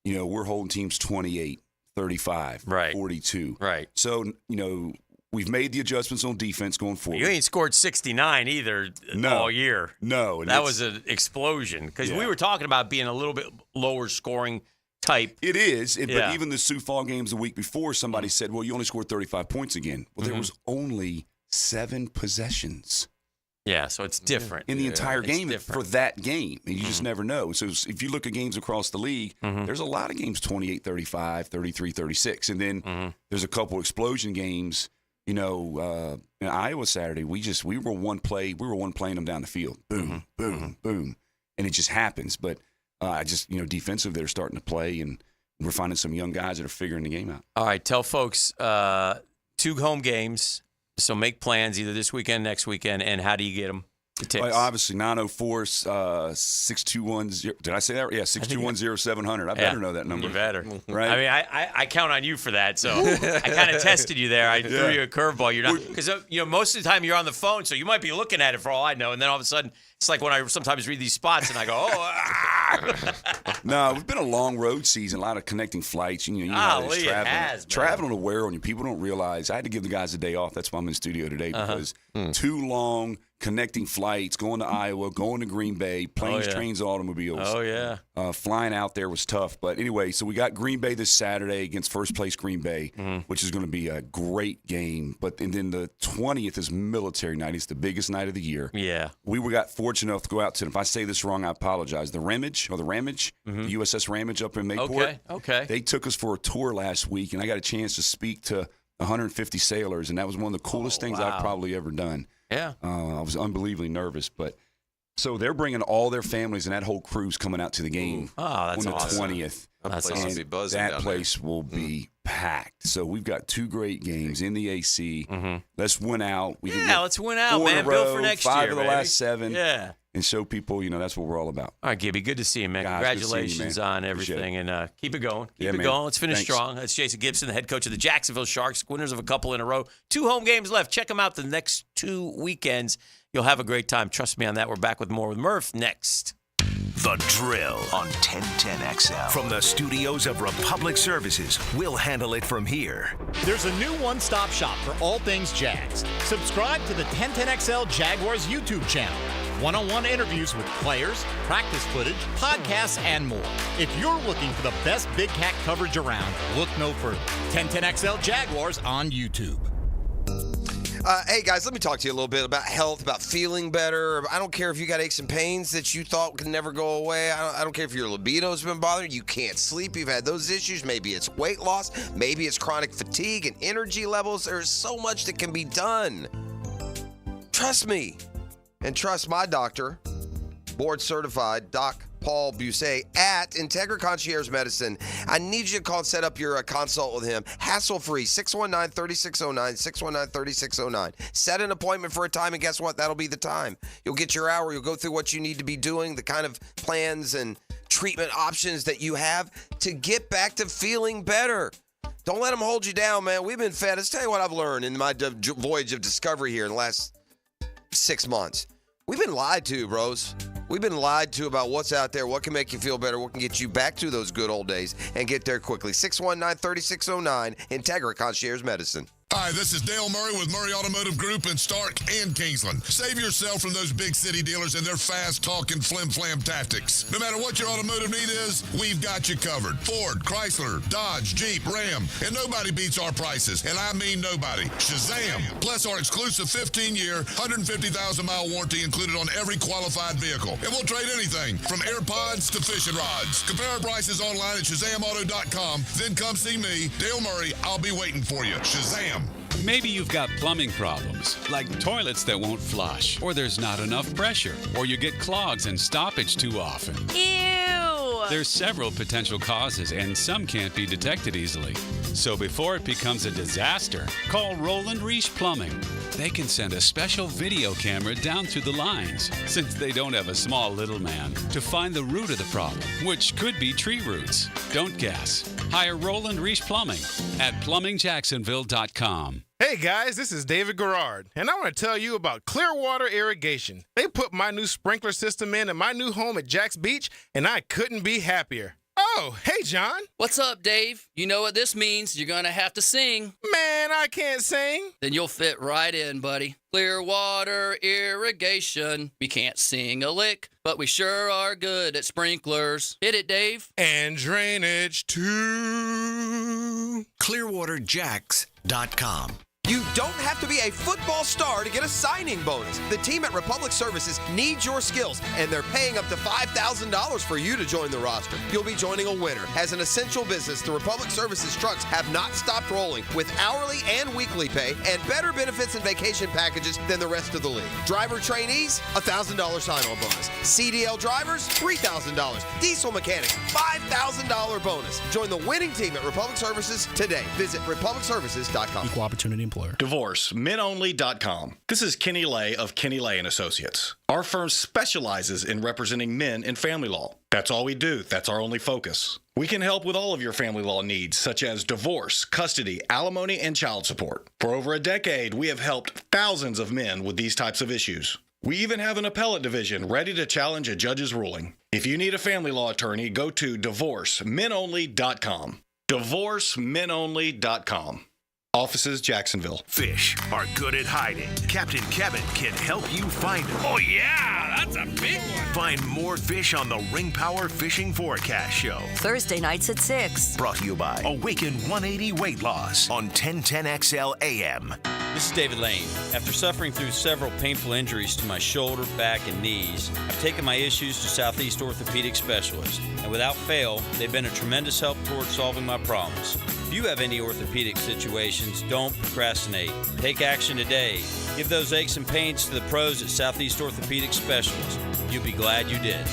S12: we're holding teams 28, 35, 42.
S3: Right.
S12: So, we've made the adjustments on defense going forward.
S3: You ain't scored 69 either all year.
S12: No. And
S3: that was an explosion because we were talking about being a little bit lower scoring type.
S12: It is. But even the Sioux Falls games the week before, somebody said, well, you only scored 35 points again. Well, there was only 7 possessions.
S3: Yeah, so it's different.
S12: In the entire game for that game. And you just never know. So if you look at games across the league, there's a lot of games 28, 35, 33, 36. And then there's a couple explosion games. In Iowa Saturday, we were one playing them down the field. Boom, boom, boom. And it just happens. But defensive, they're starting to play, and we're finding some young guys that are figuring the game out.
S3: All right, tell folks 2 home games. So make plans either this weekend, next weekend, and how do you get them? The tickets?
S12: Obviously, 904-6210. Did I say that? Yeah, 621-0700. I better know that number.
S3: You better.
S12: Right?
S3: I mean, I count on you for that. So I kind of tested you there. I threw you a curveball. You're not because most of the time you're on the phone, so you might be looking at it for all I know, and then all of a sudden it's like when I sometimes read these spots and I go,
S12: No, it's been a long road season, a lot of connecting flights. You know how it is traveling to wear on you. People don't realize. I had to give the guys a day off. That's why I'm in the studio today because too long connecting flights, going to Iowa, going to Green Bay, planes, trains, automobiles.
S3: Oh, yeah.
S12: Flying out there was tough. But anyway, so we got Green Bay this Saturday against first place Green Bay, which is going to be a great game. And then the 20th is military night. It's the biggest night of the year.
S3: Yeah.
S12: We got fortunate enough to go out to, if I say this wrong, I apologize, the Ramage, the USS Ramage up in Mayport.
S3: Okay.
S12: They took us for a tour last week, and I got a chance to speak to 150 sailors, and that was one of the coolest things I've probably ever done.
S3: Yeah.
S12: I was unbelievably nervous, but so they're bringing all their families, and that whole crew's coming out to the game on the 20th.
S13: That place will be buzzing
S12: that
S13: down
S12: place will be packed. So we've got 2 great games in the AC. Let's win out.
S3: Let's win out,
S12: 4
S3: man. Build for next
S12: 5
S3: year,
S12: of the last 7.
S3: Yeah.
S12: And show people, that's what we're all about.
S3: All right, Gibby, good to see you, man.
S12: Guys,
S3: congratulations on everything, and keep it going. Keep it going. Let's finish strong. That's Jason Gibson, the head coach of the Jacksonville Sharks, winners of a couple in a row. 2 home games left. Check them out the next 2 weekends. You'll have a great time. Trust me on that. We're back with more with Murph next.
S2: The Drill on 1010XL. From the studios of Republic Services, we'll handle it from here.
S16: There's a new one-stop shop for all things Jags. Subscribe to the 1010XL Jaguars YouTube channel. One-on-one interviews with players, practice footage, podcasts, and more. If you're looking for the best Big Cat coverage around, look no further. 1010XL Jaguars on YouTube.
S14: Hey, guys, let me talk to you a little bit about health, about feeling better. I don't care if you got aches and pains that you thought could never go away. I don't care if your libido's been bothering you. You can't sleep. You've had those issues. Maybe it's weight loss. Maybe it's chronic fatigue and energy levels. There's so much that can be done. Trust me. And trust my doctor, board-certified Doc Paul Busset at Integra Concierge Medicine. I need you to call and set up your consult with him. Hassle-free, 619-3609, 619-3609. Set an appointment for a time, and guess what? That'll be the time. You'll get your hour. You'll go through what you need to be doing, the kind of plans and treatment options that you have to get back to feeling better. Don't let them hold you down, man. We've been fed. Let's tell you what I've learned in my voyage of discovery here in the last 6 months. We've been lied to, bros. We've been lied to about what's out there, what can make you feel better, what can get you back to those good old days, and get there quickly. 619-3609, Integra Concierge Medicine.
S7: Hi, this is Dale Murray with Murray Automotive Group in Stark and Kingsland. Save yourself from those big city dealers and their fast-talking flim-flam tactics. No matter what your automotive need is, we've got you covered. Ford, Chrysler, Dodge, Jeep, Ram, and nobody beats our prices, and I mean nobody. Shazam! Plus our exclusive 15-year, 150,000-mile warranty included on every qualified vehicle. And we'll trade anything from AirPods to fishing rods. Compare our prices online at ShazamAuto.com. Then come see me, Dale Murray. I'll be waiting for you. Shazam!
S24: Maybe you've got plumbing problems, like toilets that won't flush, or there's not enough pressure, or you get clogs and stoppage too often.
S9: Ew!
S24: There's several potential causes, and some can't be detected easily. So before it becomes a disaster, call Roland Reich Plumbing. They can send a special video camera down through the lines, since they don't have a small little man, to find the root of the problem, which could be tree roots. Don't guess. Hire Roland Reich Plumbing at plumbingjacksonville.com.
S15: Hey guys, this is David Garrard, and I want to tell you about Clearwater Irrigation. They put my new sprinkler system in at my new home at Jack's Beach, and I couldn't be happier. Oh, hey, John.
S17: What's up, Dave? You know what this means. You're going to have to sing.
S15: Man, I can't sing.
S17: Then you'll fit right in, buddy. Clearwater irrigation. We can't sing a lick, but we sure are good at sprinklers. Hit it, Dave.
S15: And drainage, too.
S30: ClearwaterJacks.com.
S14: You don't have to be a football star to get a signing bonus. The team at Republic Services needs your skills, and they're paying up to $5,000 for you to join the roster. You'll be joining a winner. As an essential business, the Republic Services trucks have not stopped rolling with hourly and weekly pay and better benefits and vacation packages than the rest of the league. Driver trainees, $1,000 sign-on bonus. CDL drivers, $3,000. Diesel mechanics, $5,000 bonus. Join the winning team at Republic Services today. Visit republicservices.com.
S18: Equal opportunity employer.
S19: Divorce, menonly.com. This is Kenny Lay of Kenny Lay & Associates. Our firm specializes in representing men in family law. That's all we do. That's our only focus. We can help with all of your family law needs, such as divorce, custody, alimony, and child support. For over a decade, we have helped thousands of men with these types of issues. We even have an appellate division ready to challenge a judge's ruling. If you need a family law attorney, go to divorcemenonly.com. Divorcemenonly.com. Offices, Jacksonville.
S2: Fish are good at hiding. Captain Kevin can help you find them.
S32: Oh, yeah, that's a big one.
S2: Find more fish on the Ring Power Fishing Forecast Show.
S4: Thursday nights at 6.
S2: Brought to you by Awaken 180 Weight Loss on 1010XL AM.
S20: This is David Lane. After suffering through several painful injuries to my shoulder, back, and knees, I've taken my issues to Southeast Orthopedic Specialists, and without fail, they've been a tremendous help towards solving my problems. If you have any orthopedic situations, don't procrastinate. Take action today. Give those aches and pains to the pros at Southeast Orthopedic Specialists. You'll be glad you did.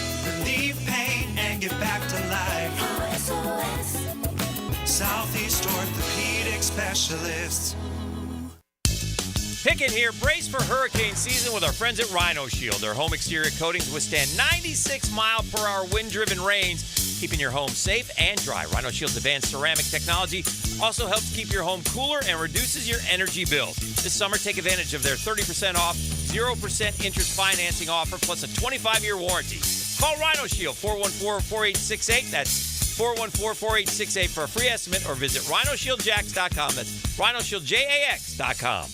S21: Relieve pain and get back to life. Southeast Orthopedic Specialists.
S22: Hicken here. Brace for hurricane season with our friends at Rhino Shield. Their home exterior coatings withstand 96-mile-per-hour wind-driven rains, keeping your home safe and dry. Rhino Shield's advanced ceramic technology also helps keep your home cooler and reduces your energy bills. This summer, take advantage of their 30% off, 0% interest financing offer, plus a 25-year warranty. Call Rhino Shield, 414-4868. That's 414-4868 for a free estimate, or visit rhinoshieldjacks.com. That's rhinoshieldjax.com.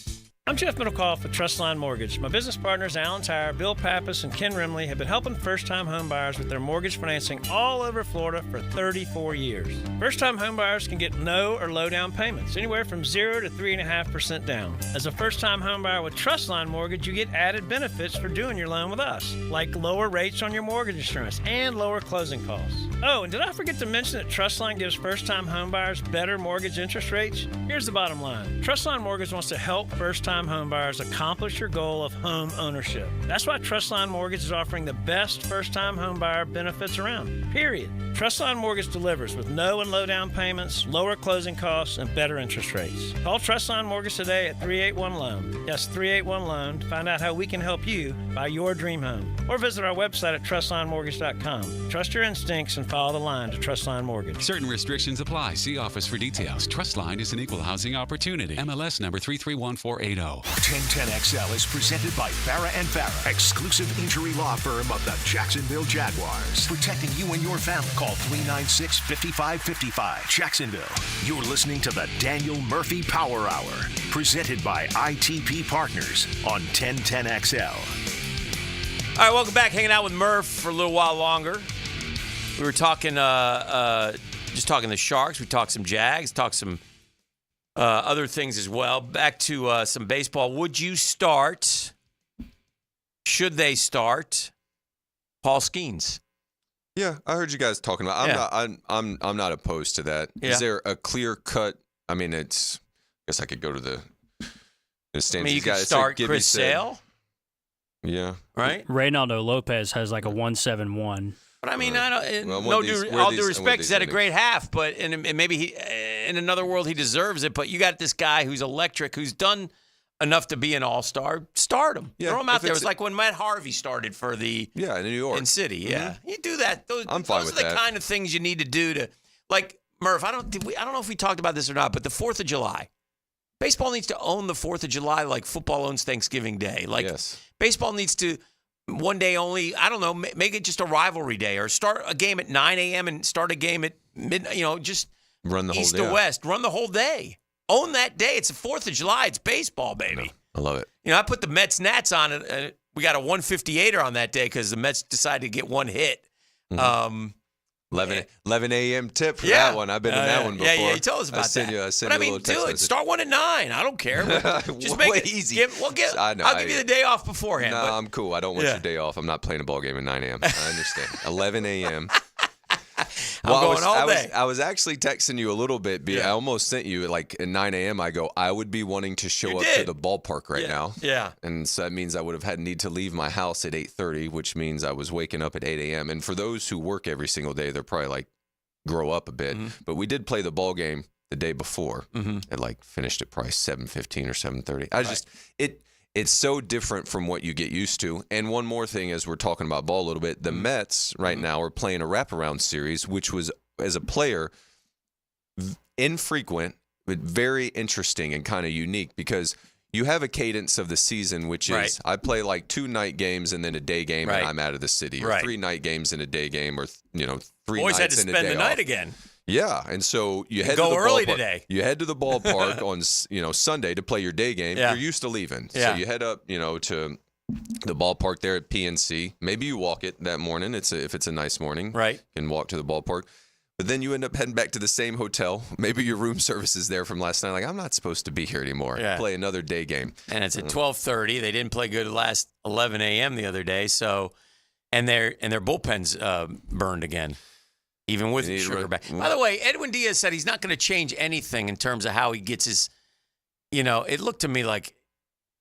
S23: I'm Jeff Middlecoff with Trustline Mortgage. My business partners, Alan Tyre, Bill Pappas, and Ken Rimley, have been helping first-time home buyers with their mortgage financing all over Florida for 34 years. First-time home buyers can get no or low down payments, anywhere from 0 to 3.5% down. As a first-time home buyer with Trustline Mortgage, you get added benefits for doing your loan with us, like lower rates on your mortgage insurance and lower closing costs. Oh, and did I forget to mention that Trustline gives first-time home buyers better mortgage interest rates? Here's the bottom line. Trustline Mortgage wants to help first-time home buyers accomplish your goal of home ownership. That's why Trustline Mortgage is offering the best first-time home buyer benefits around, period. Trustline Mortgage delivers with no and low down payments, lower closing costs, and better interest rates. Call Trustline Mortgage today at 381-LOAN. Yes, 381-LOAN to find out how we can help you buy your dream home. Or visit our website at trustlinemortgage.com. Trust your instincts and follow the line to Trustline Mortgage.
S24: Certain restrictions apply. See office for details. Trustline is an equal housing opportunity. MLS number 331480.
S2: 1010XL is presented by Farah & Farah, exclusive injury law firm of the Jacksonville Jaguars. Protecting you and your family. Call 396-5555. Jacksonville. You're listening to the Daniel Murphy Power Hour, presented by ITP Partners on 1010XL.
S3: All right, welcome back. Hanging out with Murph for a little while longer. We were talking, just talking the Sharks. We talked some Jags, talked some other things as well. Back to some baseball. Would you start? Should they start Paul Skeens?
S13: Yeah, I heard you guys talking about. I'm not opposed to that.
S3: Yeah.
S13: Is there a clear cut? I mean, I guess I could go to the stands.
S3: I mean, you could start Chris Sale.
S13: Yeah.
S3: Right.
S1: Reynaldo Lopez has like a 1.71.
S3: But I mean, I don't. All due respect, he's had a great half. But and maybe he, in another world, he deserves it. But you got this guy who's electric, who's done enough to be an all-star. Start him.
S13: Yeah,
S3: throw him out there. It was like when Matt Harvey started for the
S13: in New York,
S3: in City. Yeah, You do that.
S13: I'm fine
S3: those
S13: with
S3: are the
S13: that.
S3: kind of things you need to do to, like Murph. I don't know if we talked about this or not, but the 4th of July, baseball needs to own the 4th of July like football owns Thanksgiving Day. Like baseball needs to one day only. I don't know. Make it just a rivalry day, or start a game at 9 a.m. and start a game at midnight. Just
S13: run the whole
S3: east
S13: day.
S3: to west. Run the whole day. Own that day. It's the 4th of July. It's baseball, baby.
S13: I love it.
S3: I put the Mets Nats on it. We got a 158er on that day because the Mets decided to get one hit.
S13: 11 a.m. tip for that one. I've been in that one before.
S3: Yeah, you told us about that.
S13: I sent
S3: but
S13: you a little text
S3: do it.
S13: message.
S3: Start one at 9. I don't care. Just make it
S13: easy.
S3: I'll give you the day off beforehand.
S13: No,
S3: but,
S13: I'm cool. I don't want your day off. I'm not playing a ball game at 9 a.m. I understand. 11 a.m.
S3: I'm going all day.
S13: I was actually texting you a little bit. I almost sent you at 9 a.m. I go, I would be wanting to show up to the ballpark right now.
S3: Yeah.
S13: And so that means I would have need to leave my house at 8:30, which means I was waking up at 8 a.m. And for those who work every single day, they're probably grow up a bit. But we did play the ball game the day before and finished at probably 7:15 or 7:30. It's so different from what you get used to. And one more thing, as we're talking about ball a little bit, the Mets right now are playing a wraparound series, which was, as a player, infrequent, but very interesting and kind of unique because you have a cadence of the season, which is I play 2 night games and then a day game and I'm out of the city, or 3 night games and a day game, or 3
S3: Boys
S13: nights
S3: had to
S13: and a
S3: spend
S13: day
S3: the night
S13: off.
S3: again.
S13: Yeah, and so you head
S3: go
S13: to the
S3: early
S13: ballpark.
S3: today.
S13: You head to the ballpark on Sunday to play your day game.
S3: Yeah.
S13: You're used to leaving,
S3: Yeah.
S13: so you head up to the ballpark there at PNC. Maybe you walk it that morning. If it's a nice morning,
S3: right?
S13: You can walk to the ballpark. But then you end up heading back to the same hotel. Maybe your room service is there from last night. I'm not supposed to be here anymore.
S3: Yeah.
S13: Play another day game.
S3: And it's at 12:30. They didn't play good last 11 a.m. the other day. So, and their bullpen's burned again, even with Sugar back. By the way, Edwin Diaz said he's not going to change anything in terms of how he gets his. It looked to me like,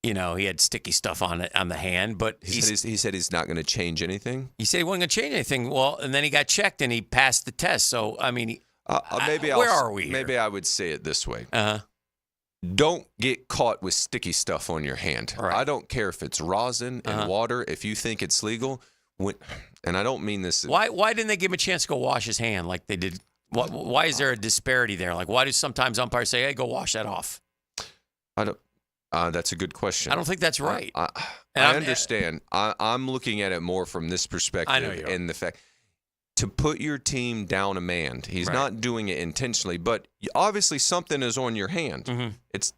S3: he had sticky stuff on the hand, but
S13: he said he's not going to change anything.
S3: He said he wasn't going to change anything. Well, and then he got checked and he passed the test. So, I mean, where are we here?
S13: Maybe I would say it this way. Don't get caught with sticky stuff on your hand.
S3: Right.
S13: I don't care if it's rosin and water. If you think it's legal, and I don't mean this.
S3: Why didn't they give him a chance to go wash his hand like they did? Why is there a disparity there? Like, why do sometimes umpires say, "Hey, go wash that off"?
S13: I don't. That's a good question.
S3: I don't think that's right.
S13: I understand. I'm looking at it more from this perspective.
S3: I know you are.
S13: And the fact to put your team down a man. He's not doing it intentionally, but obviously something is on your hand. It's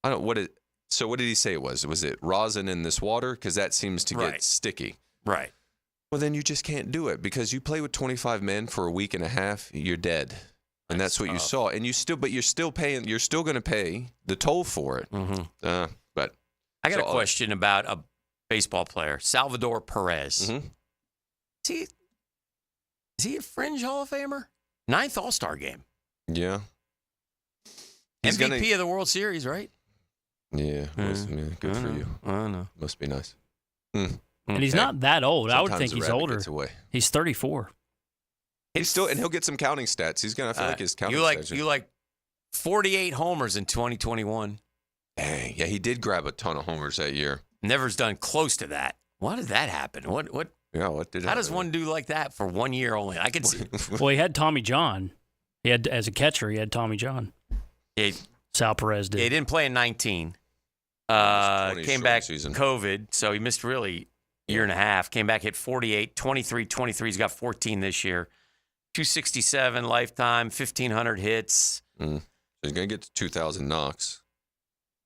S13: So what did he say it was? Was it rosin in this water? Because that seems to get sticky.
S3: Right.
S13: Well, then you just can't do it because you play with 25 men for a week and a half. You're dead. And that's what you saw. And you're still going to pay the toll for it. But
S3: I got a question about a baseball player, Salvador Perez. Is he a fringe Hall of Famer? 9th All-Star game.
S13: Yeah.
S3: MVP of the World Series, right?
S13: Yeah. Good for you.
S3: I don't know.
S13: Must be nice.
S1: And he's not that old. I would think he's older. He's 34.
S13: And he'll get some counting stats. He's gonna feel like his counting stats.
S3: You like 48 homers in 2021.
S13: Dang, yeah, he did grab a ton of homers that year.
S3: Never's done close to that. Why did that happen? What?
S13: Yeah, what did?
S3: How does one do like that for 1 year only? I could see.
S1: Well, he had Tommy John. He had as a catcher. He had Tommy John. Sal Perez did.
S3: Yeah, he didn't play in 19. Came back
S13: season.
S3: COVID, so he missed really a year and a half. Came back, hit 48, 23. He's got 14 this year. 267 lifetime, 1,500 hits.
S13: So he's going to get to 2,000 knocks.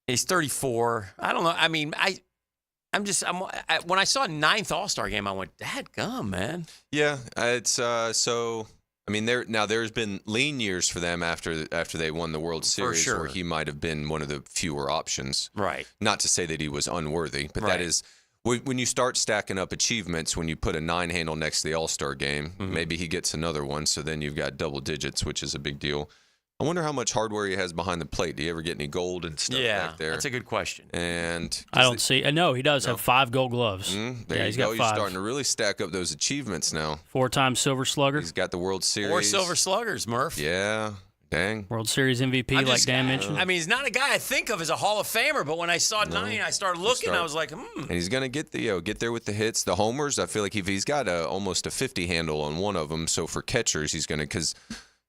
S3: He's 34. I don't know. I mean, when I saw 9th All-Star game, I went, dadgum, man.
S13: Yeah, it's so. I mean, there's been lean years for them after they won the World Series, where he might have been one of the fewer options.
S3: Right.
S13: Not to say that he was unworthy, but that is. When you start stacking up achievements, when you put a 9 handle next to the All-Star game, maybe he gets another one. So then you've got double digits, which is a big deal. I wonder how much hardware he has behind the plate. Do you ever get any gold and stuff back there?
S3: That's a good question.
S13: And
S1: I don't see. No, he does have 5 Gold Gloves.
S13: There
S1: he's
S13: you go.
S1: got 5.
S13: You're starting to really stack up those achievements now.
S1: 4-time Silver Slugger.
S13: He's got the World Series.
S3: 4 Silver Sluggers, Murph.
S13: Yeah. Dang.
S1: World Series MVP, like Dan mentioned.
S3: I mean, he's not a guy I think of as a Hall of Famer, but when I saw 9, I started looking. I was like,
S13: And he's going to get there with the hits, the homers. I feel like if he's got almost a 50 handle on one of them, so for catchers, he's going to, because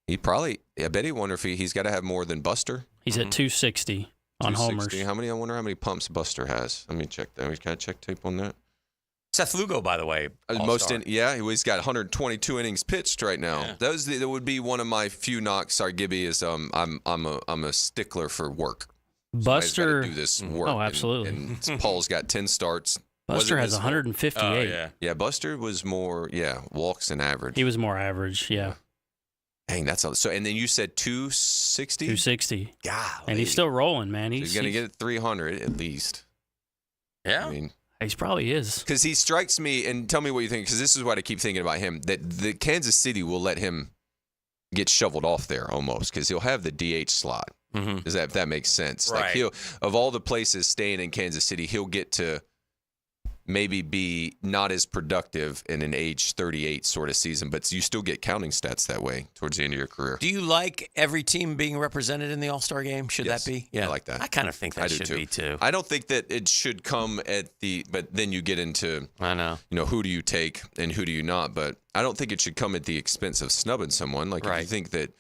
S13: he probably, I bet he wonder if he's got to have more than Buster.
S1: He's at 260 on homers.
S13: I wonder how many pumps Buster has. Let me check that. Can I check tape on that?
S3: Seth Lugo, by the way,
S13: he's got 122 innings pitched right now.
S3: Yeah.
S13: That would be one of my few knocks. Sorry, Gibby, is I'm a stickler for work.
S1: Buster
S13: do this work.
S1: absolutely.
S13: And Paul's got 10 starts.
S1: Buster has 158.
S3: Oh,
S13: yeah. Buster was more walks than average.
S1: He was more average. Yeah.
S13: Dang, that's so. And then you said 260.
S1: 260.
S13: God.
S1: And he's still rolling, man.
S13: He's going to get 300 at least.
S3: Yeah.
S13: I mean,
S1: he probably is.
S13: Because he strikes me, and tell me what you think, because this is what I keep thinking about him, that the Kansas City will let him get shoveled off there almost, because he'll have the DH slot.
S3: Mm-hmm.
S13: If that makes sense.
S3: Right.
S13: Like of all the places staying in Kansas City, he'll get to maybe be not as productive in an age 38 sort of season, but you still get counting stats that way towards the end of your career.
S3: Do you like every team being represented in the All-Star game? Should that be?
S13: Yeah, I like that.
S3: I kind of think that should be too.
S13: I don't think that it should come but then you get into,
S3: I know,
S13: who do you take and who do you not? But I don't think it should come at the expense of snubbing someone. Like if you think that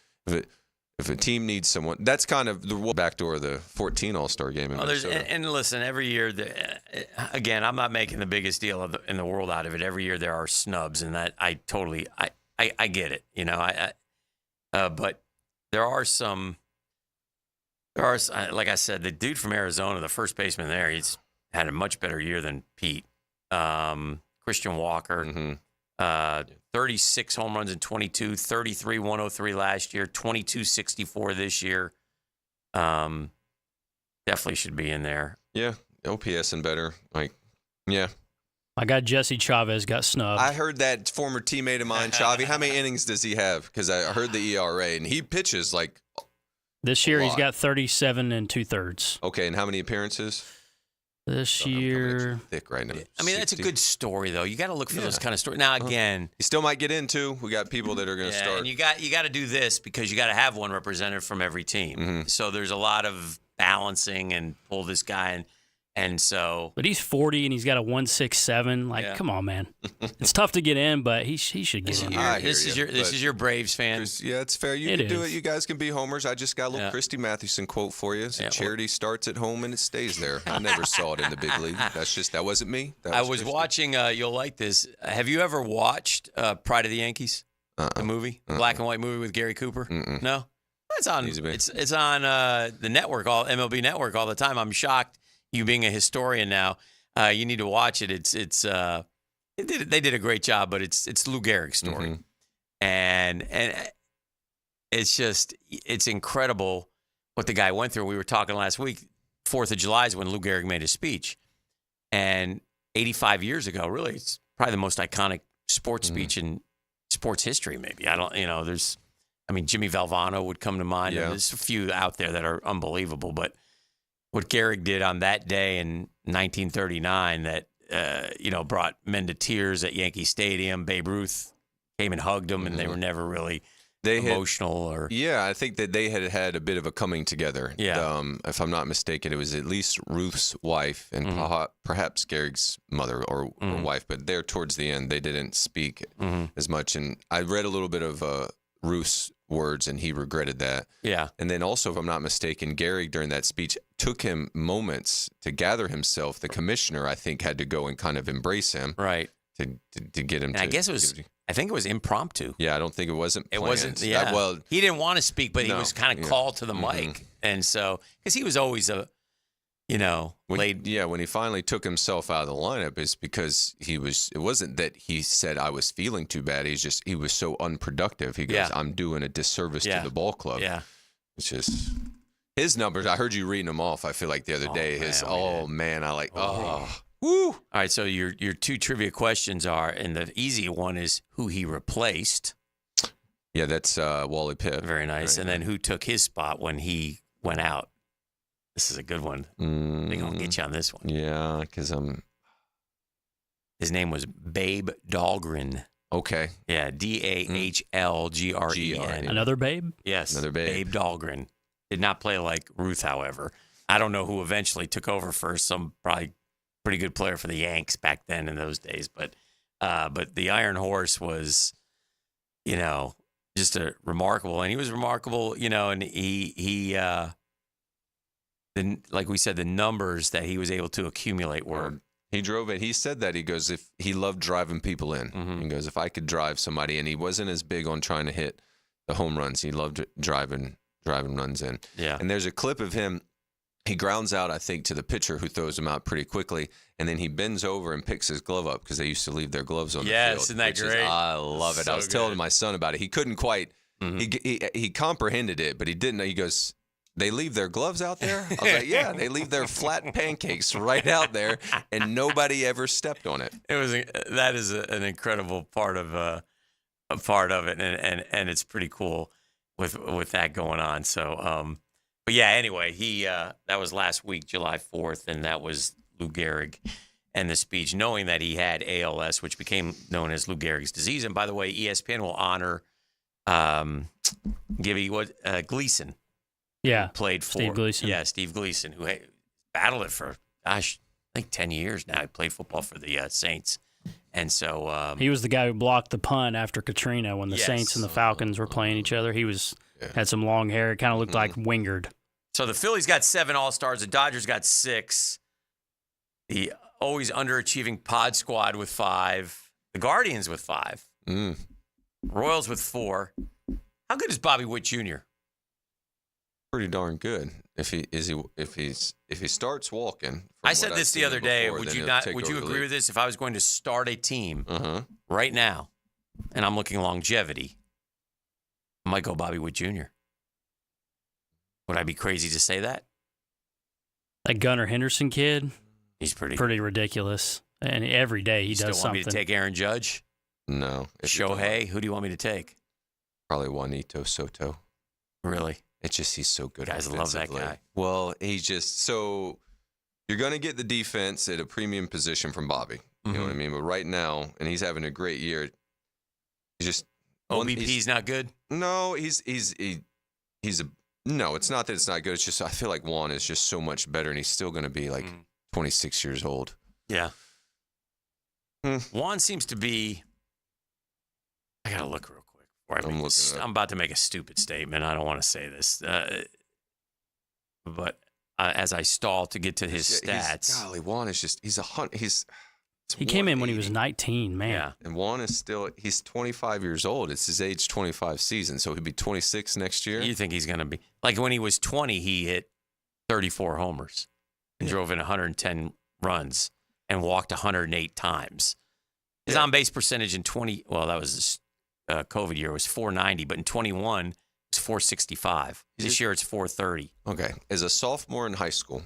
S13: if a team needs someone, that's kind of the backdoor of the 14 All-Star game in Minnesota.
S3: And listen, every year, again, I'm not making the biggest deal in the world out of it. Every year there are snubs, and that I totally get it. But there are some. Like I said, the dude from Arizona, the first baseman there, he's had a much better year than Pete. Christian Walker. 36 home runs in 22, 33, 103 last year, 22, 64 this year. Definitely should be in there.
S13: Yeah, OPS and better. My
S1: guy Jesse Chavez got snubbed.
S13: I heard that former teammate of mine, Chavi. How many innings does he have? Because I heard the ERA, and he pitches like
S1: this year. He's got 37 2/3.
S13: Okay, and how many appearances?
S1: This year,
S13: thick right now.
S3: I mean, that's a good story, though. You got to look for those kind of stories. Now, again,
S13: he still might get in too. We got people that are going to start.
S3: And you got to do this because you got to have one representative from every team.
S13: Mm-hmm.
S3: So there's a lot of balancing and pull this guy and so.
S1: But he's 40 and he's got a 167. Like, come on, man. It's tough to get in, but he should get in.
S3: This is your Braves fan.
S13: Yeah, it's fair. You can do it. You guys can be homers. I just got a little Christy Mathewson quote for you. Charity starts at home and it stays there. I never saw it in the big league. That wasn't me.
S3: I was watching. You'll like this. Have you ever watched Pride of the Yankees? The movie, black and white movie with Gary Cooper? No, it's on. It's on the network, MLB Network, all the time. I'm shocked. You being a historian now, you need to watch it. They did a great job, but it's Lou Gehrig's story, and it's incredible what the guy went through. We were talking last week. 4th of July is when Lou Gehrig made his speech, and 85 years ago, really, it's probably the most iconic sports speech in sports history. Maybe Jimmy Valvano would come to mind.
S13: Yeah.
S3: There's a few out there that are unbelievable, but what Gehrig did on that day in 1939 that brought men to tears at Yankee Stadium. Babe Ruth came and hugged him, and they were never really emotional.
S13: I think that they had a bit of a coming together.
S3: Yeah.
S13: If I'm not mistaken, it was at least Ruth's wife and perhaps Gehrig's mother or wife, but there towards the end they didn't speak as much. And I read a little bit of Ruth's words, and he regretted that.
S3: Yeah.
S13: And then also, if I'm not mistaken, Gehrig during that speech took him moments to gather himself. The commissioner, I think, had to go and kind of embrace him,
S3: right,
S13: to get him.
S3: And I guess I think it was impromptu.
S13: Yeah, I don't think it wasn't.
S3: It
S13: planned.
S3: wasn't. Yeah.
S13: Well,
S3: he didn't want to speak, but he was kind of called to the mic, and so because he was always
S13: when he finally took himself out of the lineup, is because it wasn't that he said I was feeling too bad. He was so unproductive. He goes, I'm doing a disservice to the ball club.
S3: Yeah.
S13: It's just his numbers. I heard you reading them off. I feel like the other day,
S3: woo. All right. So your 2 trivia questions are, and the easy one is who he replaced.
S13: Yeah, that's Wally Pitt.
S3: Very nice. Right. And then who took his spot when he went out. This is a good one. They're going to get you on this one.
S13: Yeah, because
S3: his name was Babe Dahlgren.
S13: Okay.
S3: Yeah, Dahlgren.
S1: Another Babe?
S3: Yes.
S13: Another Babe.
S3: Babe Dahlgren. Did not play like Ruth, however. I don't know who eventually took over for some probably pretty good player for the Yanks back then in those days. But the Iron Horse was, just a remarkable. And he was remarkable, and he like we said, the numbers that he was able to accumulate were
S13: He drove it. He said that. He goes, if he loved driving people in. He goes, if I could drive somebody, and he wasn't as big on trying to hit the home runs. He loved driving runs in.
S3: Yeah.
S13: And there's a clip of him. He grounds out, I think, to the pitcher who throws him out pretty quickly, and then he bends over and picks his glove up because they used to leave their gloves on the field.
S3: Isn't that great?
S13: I love it.
S3: So
S13: I was telling my son about it. He couldn't quite. He comprehended it, but he didn't. He goes, they leave their gloves out there? I was like, yeah, they leave their flat pancakes right out there, and nobody ever stepped on it.
S3: That is an incredible part of it, and it's pretty cool with that going on. So, but yeah, anyway, that was last week, July 4th, and that was Lou Gehrig and the speech, knowing that he had ALS, which became known as Lou Gehrig's disease. And by the way, ESPN will honor Gleason.
S1: Yeah,
S3: Played for
S1: Steve Gleason.
S3: Yeah, Steve Gleason, who battled it for, I think 10 years now. He played football for the Saints. And so
S1: he was the guy who blocked the punt after Katrina when the Saints and the Falcons were playing each other. He had some long hair. It kind of looked like Wingard.
S3: So the Phillies got 7 All-Stars. The Dodgers got 6. The always underachieving Pod Squad with 5. The Guardians with 5. Royals with 4. How good is Bobby Witt Jr.?
S13: Pretty darn good. If he starts walking.
S3: I said this the other day. Would you agree with this? If I was going to start a team right now, and I'm looking longevity, I might go Bobby Witt Jr. Would I be crazy to say that?
S1: That Gunnar Henderson kid,
S3: he's pretty
S1: ridiculous. And every day he does
S3: something.
S1: something.
S3: Want me to take Aaron Judge?
S13: No.
S3: Shohei? Who do you want me to take?
S13: Probably Juanito Soto.
S3: Really?
S13: It's just he's so good.
S3: Guys love that guy.
S13: Well, he's just so you're going to get the defense at a premium position from Bobby. You know what I mean? But right now, and he's having a great year. He's just
S3: OBP's not good.
S13: No, he's a no. It's not that it's not good. It's just I feel like Juan is just so much better, and he's still going to be like 26 years old.
S3: Yeah. Juan seems to be. I gotta look real quick. I'm about to make a stupid statement. I don't want to say this, but as I stall to get to his stats,
S13: golly, Juan is just
S1: he came in when he was 19, man.
S3: Yeah.
S13: And Juan is he's 25 years old. It's his age 25 season, so he'll be 26 next year.
S3: You think he's going to be like when he was 20? He hit 34 homers and drove in 110 runs and walked 108 times. His on base percentage in that was COVID year, was 490, but in 21 it's 465. This year it's 430.
S13: Okay, as a sophomore in high school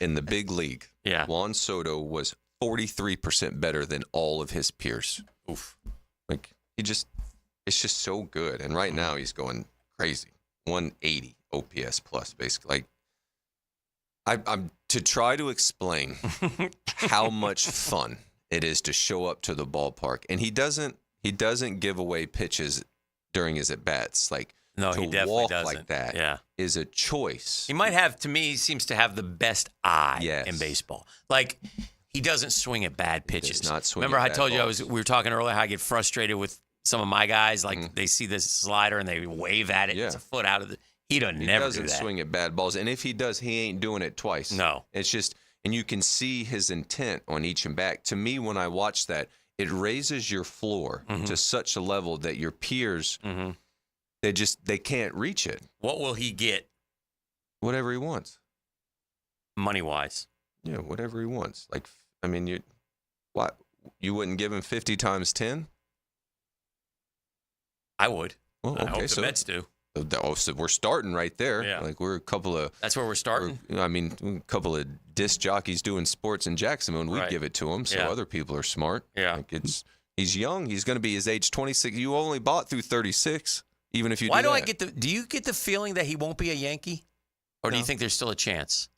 S13: in the big league, Juan Soto was 43% better than all of his peers.
S3: Oof.
S13: Like it's just so good. And right now he's going crazy. 180 OPS plus, basically. Like I'm to try to explain how much fun it is to show up to the ballpark. And he doesn't give away pitches during his at bats. Like
S3: no,
S13: to
S3: he definitely
S13: walk
S3: doesn't.
S13: like that is a choice.
S3: He might have, to me, he seems to have the best eye in baseball. Like he doesn't swing at bad pitches.
S13: He does not swing.
S3: Remember,
S13: at
S3: I
S13: bad
S3: told
S13: balls.
S3: you we were talking earlier how I get frustrated with some of my guys. Like they see this slider and they wave at it. It's a foot out of the. He doesn't do that.
S13: Swing at bad balls, and if he does, he ain't doing it twice.
S3: No,
S13: it's just, and you can see his intent on each and back. To me, when I watch that, it raises your floor to such a level that your peers, they can't reach it.
S3: What will he get?
S13: Whatever he wants,
S3: money wise.
S13: Yeah, whatever he wants. Like, I mean, you wouldn't give him 50 times 10?
S3: I would.
S13: Well,
S3: I hope the Mets do.
S13: So we're starting right there.
S3: Yeah.
S13: Like we're a couple of.
S3: That's where we're starting.
S13: A couple of disc jockeys doing sports in Jacksonville, and we give it to him. So other people are smart.
S3: Yeah.
S13: Like he's young. He's going to be his age 26. You only bought through 36, even if you.
S3: Why do I get do you get the feeling that he won't be a Yankee, or do you think there's still a chance?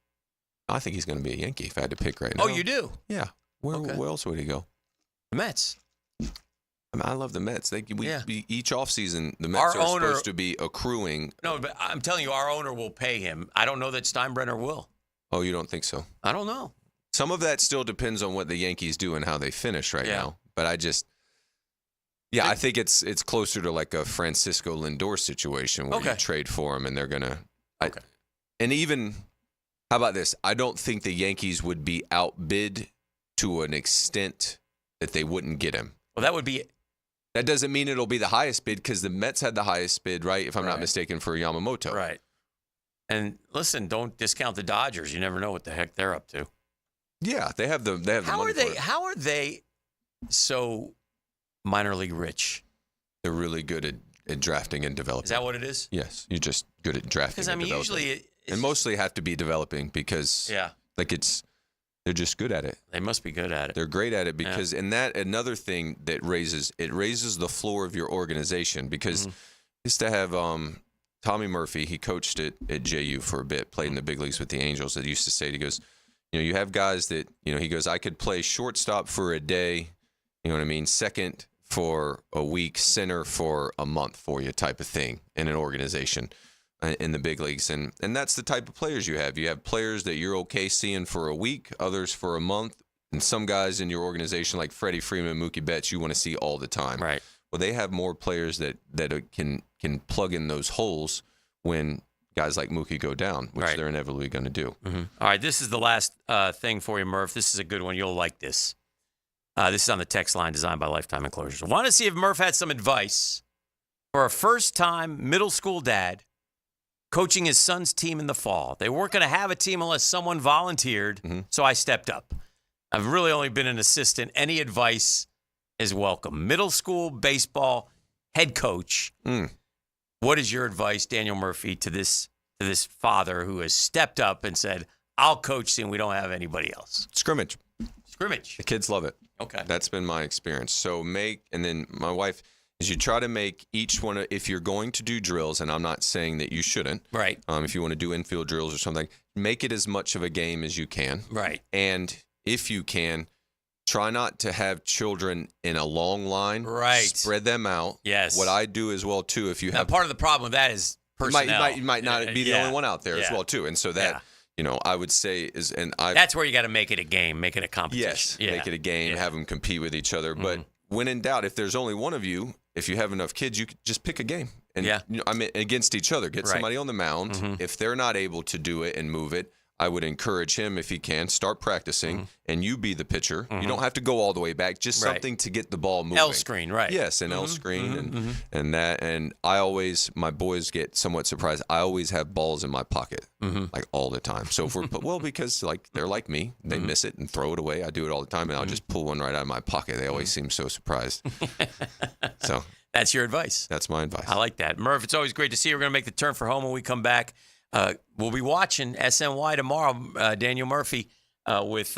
S13: I think he's going to be a Yankee if I had to pick right now.
S3: Oh, you do?
S13: Yeah. Where else would he go?
S3: The Mets.
S13: I mean, I love the Mets. Each offseason, the Mets are supposed to be accruing.
S3: No, but I'm telling you, our owner will pay him. I don't know that Steinbrenner will.
S13: Oh, you don't think so?
S3: I don't know.
S13: Some of that still depends on what the Yankees do and how they finish right now. But I think it's closer to like a Francisco Lindor situation where you trade for him and they're going to. And even, how about this? I don't think the Yankees would be outbid to an extent that they wouldn't get him.
S3: Well, that would be.
S13: That doesn't mean it'll be the highest bid because the Mets had the highest bid, right? If I'm not mistaken, for Yamamoto.
S3: Right. And listen, don't discount the Dodgers. You never know what the heck they're up to.
S13: Yeah, they have the.
S3: How are they so minor league rich?
S13: They're really good at drafting and developing.
S3: Is that what it is?
S13: Yes, you're just good at drafting.
S3: Because I mean, usually,
S13: and mostly have to be developing because they're just good at it.
S3: They must be good at it.
S13: They're great at it because, and that another thing that raises the floor of your organization because used to have Tommy Murphy. He coached at JU for a bit, played in the big leagues with the Angels. That used to say, he goes, you have guys that, he goes, I could play shortstop for a day, you know what I mean, second for a week, center for a month for you type of thing in an organization in the big leagues. And that's the type of players you have. You have players that you're okay seeing for a week, others for a month, and some guys in your organization like Freddie Freeman, Mookie Betts, you want to see all the time.
S3: Right.
S13: Well, they have more players that can plug in those holes when guys like Mookie go down, which they're inevitably going to do.
S3: Mm-hmm. All right, this is the last thing for you, Murph. This is a good one. You'll like this. This is on the text line designed by Lifetime Enclosures. I want to see if Murph had some advice for a first-time middle school dad coaching his son's team in the fall. They weren't going to have a team unless someone volunteered, so I stepped up. I've really only been an assistant. Any advice is welcome. Middle school baseball head coach. What is your advice, Daniel Murphy, to this father who has stepped up and said, I'll coach and we don't have anybody else?
S13: Scrimmage.
S3: Scrimmage.
S13: The kids love it.
S3: Okay.
S13: That's been my experience. So and then my wife, is you try to make each one, if you're going to do drills, and I'm not saying that you shouldn't.
S3: Right.
S13: If you want to do infield drills or something, make it as much of a game as you can.
S3: Right.
S13: And if you can, try not to have children in a long line.
S3: Right.
S13: Spread them out.
S3: Yes.
S13: What I do as well, too, if you have.
S3: Part of the problem with that is personnel.
S13: You might not be the only one out there as well, too. And so that, I would say is,
S3: that's where you got to make it a game, make it a competition.
S13: Yes. Make it a game, have them compete with each other. But when in doubt, if there's only one of you, if you have enough kids, you could just pick a game. And, against each other. Get somebody on the mound. If they're not able to do it and move it, I would encourage him, if he can, start practicing, and you be the pitcher. You don't have to go all the way back, just something to get the ball moving.
S3: L screen, right.
S13: Yes, an L screen and that. And my boys get somewhat surprised. I always have balls in my pocket, like all the time. So if because like they're like me, they miss it and throw it away. I do it all the time, and I'll just pull one right out of my pocket. They always seem so surprised. So
S3: that's your advice.
S13: That's my advice.
S3: I like that. Murph, it's always great to see you. We're going to make the turn for home when we come back. We'll be watching SNY tomorrow, Daniel Murphy, with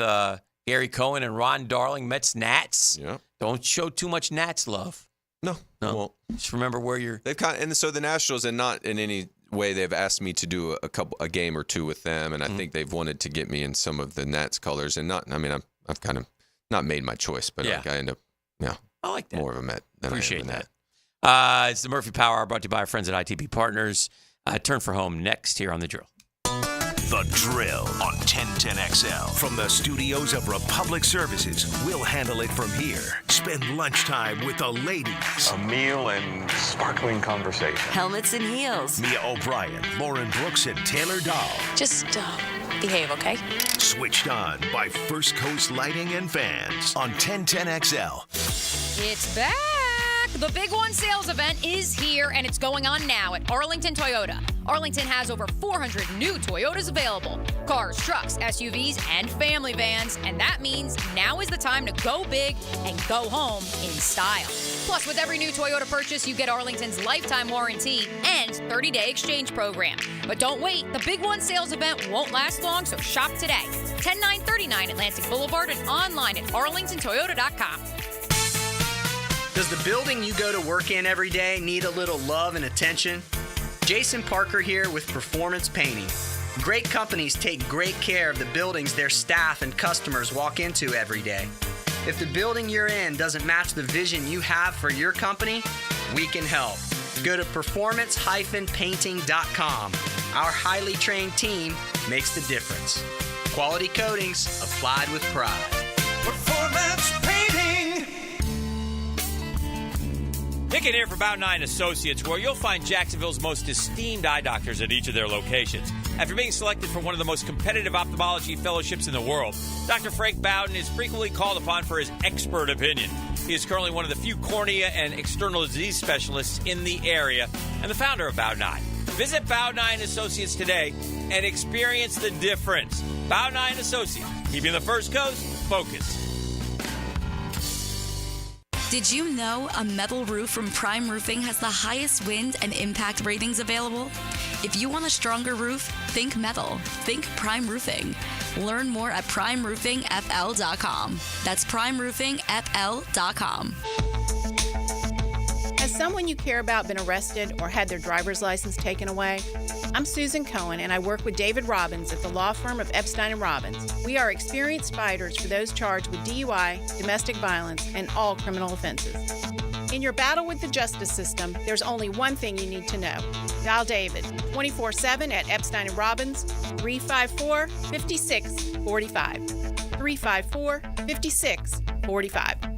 S3: Gary Cohen and Ron Darling, Mets Nats.
S13: Yeah.
S3: Don't show too much Nats love.
S13: No. I won't.
S3: Just remember where you're.
S13: And so the Nationals, and not in any way, they've asked me to do a game or two with them, and I think they've wanted to get me in some of the Nats colors, and I've kind of not made my choice, but I end up,
S3: I like that.
S13: More of a Met than
S3: Appreciate
S13: I am a
S3: that. It's the Murphy Power Hour brought to you by our friends at ITP Partners. Turn for home next here on The Drill.
S2: The Drill on 1010XL. From the studios of Republic Services, we'll handle it from here. Spend lunchtime with the ladies.
S5: A meal and sparkling conversation.
S4: Helmets and heels.
S2: Mia O'Brien, Lauren Brooks, and Taylor Dahl.
S6: Just behave, okay?
S2: Switched on by First Coast Lighting and Fans on 1010XL.
S8: It's back! The Big One sales event is here, and it's going on now at Arlington Toyota. Arlington has over 400 new Toyotas available. Cars, trucks, SUVs, and family vans. And that means now is the time to go big and go home in style. Plus, with every new Toyota purchase, you get Arlington's lifetime warranty and 30-day exchange program. But don't wait. The Big One sales event won't last long, so shop today. 10939 Atlantic Boulevard and online at arlingtontoyota.com.
S10: Does the building you go to work in every day need a little love and attention? Jason Parker here with Performance Painting. Great companies take great care of the buildings their staff and customers walk into every day. If the building you're in doesn't match the vision you have for your company, we can help. Go to performance-painting.com. Our highly trained team makes the difference. Quality coatings applied with pride.
S21: Performance Painting.
S22: Hicken here for About 9 Associates, where you'll find Jacksonville's most esteemed eye doctors at each of their locations. After being selected for one of the most competitive ophthalmology fellowships in the world, Dr. Frank Bowden is frequently called upon for his expert opinion. He is currently one of the few cornea and external disease specialists in the area and the founder of Bowden Eye. Visit Bowden Eye & Associates today and experience the difference. Bowden Eye & Associates, keeping the First Coast focused.
S7: Did you know a metal roof from Prime Roofing has the highest wind and impact ratings available? If you want a stronger roof, think metal. Think Prime Roofing. Learn more at primeroofingfl.com. That's primeroofingfl.com.
S9: Has someone you care about been arrested or had their driver's license taken away? I'm Susan Cohen, and I work with David Robbins at the law firm of Epstein & Robbins. We are experienced fighters for those charged with DUI, domestic violence, and all criminal offenses. In your battle with the justice system, there's only one thing you need to know. Dial David 24/7 at Epstein & Robbins, 354-5645. 354-5645.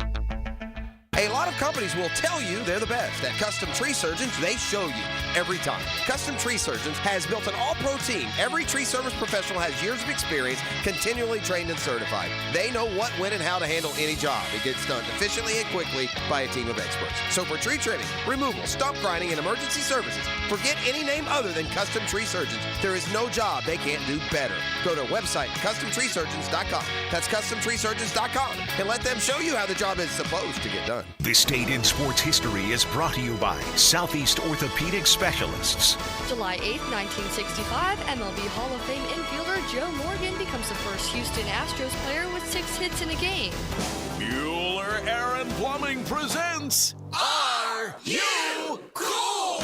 S14: A lot of companies will tell you they're the best. At Custom Tree Surgeons, they show you every time. Custom Tree Surgeons has built an all-pro team. Every tree service professional has years of experience, continually trained and certified. They know what, when, and how to handle any job. It gets done efficiently and quickly by a team of experts. So for tree trimming, removal, stump grinding, and emergency services, forget any name other than Custom Tree Surgeons. There is no job they can't do better. Go to website CustomTreeSurgeons.com. That's CustomTreeSurgeons.com, and let them show you how the job is supposed to get done.
S2: This date in sports history is brought to you by Southeast Orthopedic Specialists.
S11: July 8th, 1965, MLB Hall of Fame infielder Joe Morgan becomes the first Houston Astros player with 6 hits in a game.
S21: Bueller Air and Plumbing presents Are You Cool?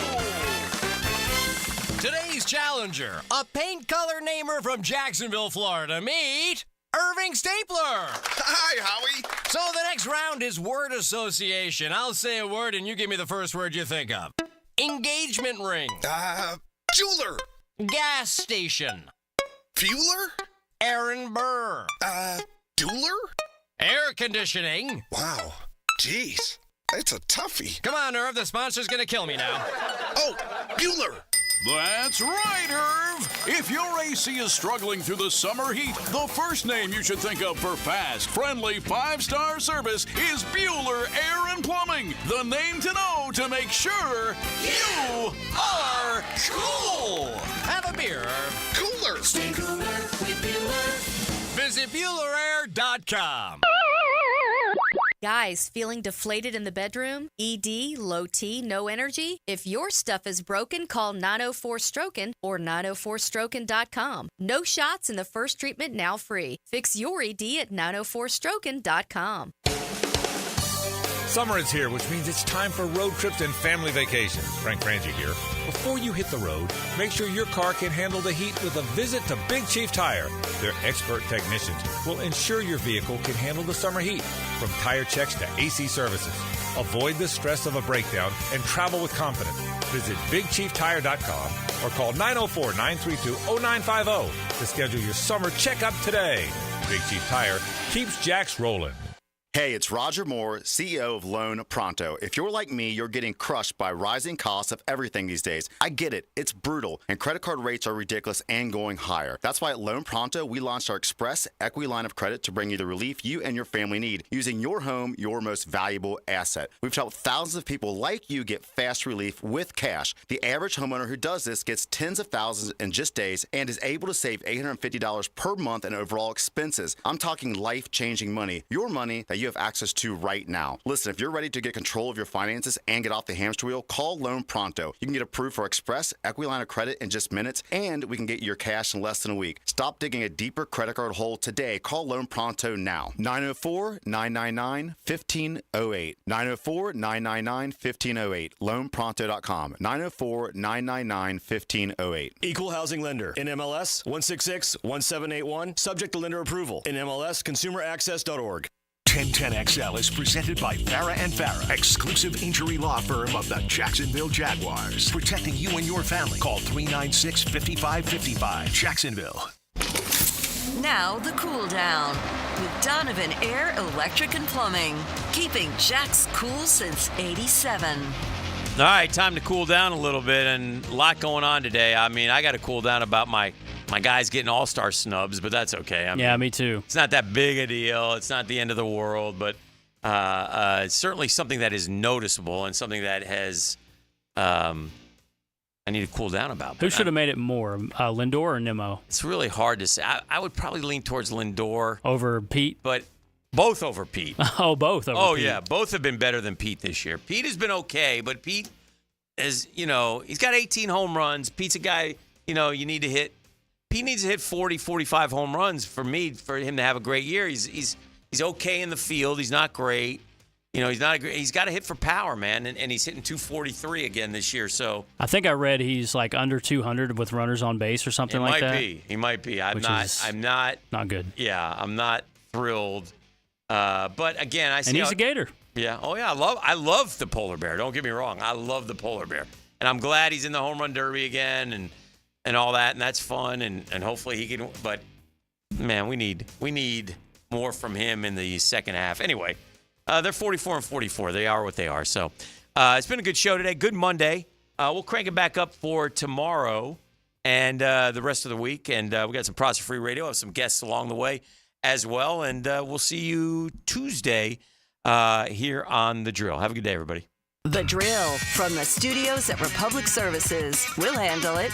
S12: Today's challenger, a paint color namer from Jacksonville, Florida. Meet Irving Stapler.
S15: Hi, Howie.
S12: So the next round is word association. I'll say a word and you give me the first word you think of. Engagement ring.
S15: Jeweler.
S12: Gas station.
S15: Fueler.
S12: Aaron Burr.
S15: Dueler.
S12: Air conditioning.
S15: Wow. Jeez. It's a toughie.
S12: Come on, Irv. The sponsor's gonna kill me now.
S15: Oh, Bueller.
S21: That's right, Irv. If your AC is struggling through the summer heat, the first name you should think of for fast, friendly, 5-star service is Bueller Air and Plumbing. The name to know to make sure you are cool.
S12: Have a beer, Irv.
S15: Cooler.
S21: Stay cooler with Bueller.
S12: Visit BuellerAir.com.
S8: Guys, feeling deflated in the bedroom? ED, low T, no energy? If your stuff is broken, call 904-STROKEN or 904stroken.com. No shots in the first treatment, now free. Fix your ED at 904stroken.com.
S16: Summer is here, which means it's time for road trips and family vacations. Frank Frangie here. Before you hit the road, make sure your car can handle the heat with a visit to Big Chief Tire. Their expert technicians will ensure your vehicle can handle the summer heat, from tire checks to AC services. Avoid the stress of a breakdown and travel with confidence. Visit BigChiefTire.com or call 904-932-0950 to schedule your summer checkup today. Big Chief Tire keeps jacks rolling.
S18: Hey, it's Roger Moore, CEO of Loan Pronto. If you're like me, you're getting crushed by rising costs of everything these days. I get it. It's brutal, and credit card rates are ridiculous and going higher. That's why at Loan Pronto, we launched our Express Equity Line of Credit to bring you the relief you and your family need, using your home, your most valuable asset. We've helped thousands of people like you get fast relief with cash. The average homeowner who does this gets tens of thousands in just days and is able to save $850 per month in overall expenses. I'm talking life-changing money. Your money that you have access to right now. Listen, if you're ready to get control of your finances and get off the hamster wheel, call Loan Pronto. You can get approved for Express Equity Line of Credit in just minutes, and we can get your cash in less than a week. Stop digging a deeper credit card hole today. Call Loan Pronto now. 904-999-1508. 904-999-1508. LoanPronto.com. 904-999-1508.
S25: Equal housing lender. NMLS 166-1781. Subject to lender approval. NMLS consumeraccess.org.
S2: 1010XL is presented by Farah & Farah, exclusive injury law firm of the Jacksonville Jaguars. Protecting you and your family. Call 396-5555. Jacksonville.
S4: Now the cool down with Donovan Air, Electric and Plumbing. Keeping Jack's cool since '87.
S22: All right, time to cool down a little bit, and a lot going on today. I mean, I got to cool down about my guys getting all-star snubs, but that's okay. I mean,
S1: me too.
S22: It's not that big a deal. It's not the end of the world, but it's certainly something that is noticeable and something that has I need to cool down about.
S1: Who should have made it more, Lindor or Nimmo?
S22: It's really hard to say. I would probably lean towards Lindor.
S1: Over Pete?
S22: But both over Pete.
S1: Oh, both over Pete.
S22: Yeah. Both have been better than Pete this year. Pete has been okay, but Pete is, he's got 18 home runs. Pete's a guy, you need to hit. Pete needs to hit 40, 45 home runs for him to have a great year. He's okay in the field. He's not great. He's got to hit for power, man, and he's hitting 243 again this year. So
S1: I think I read he's like under 200 with runners on base or something like that.
S22: He might be. I'm
S1: not good.
S22: Yeah, I'm not thrilled. But again, I see.
S1: And he's a Gator.
S22: Yeah. Oh yeah. I love the polar bear. Don't get me wrong. I love the polar bear, and I'm glad he's in the home run derby again and all that, and that's fun, and hopefully he can. But man, we need more from him in the second half. Anyway. They're 44 and 44. They are what they are. So it's been a good show today. Good Monday. We'll crank it back up for tomorrow and the rest of the week. And we got some Process Free Radio. Have some guests along the way as well. And we'll see you Tuesday here on The Drill. Have a good day, everybody.
S4: The Drill from the studios at Republic Services. We'll handle it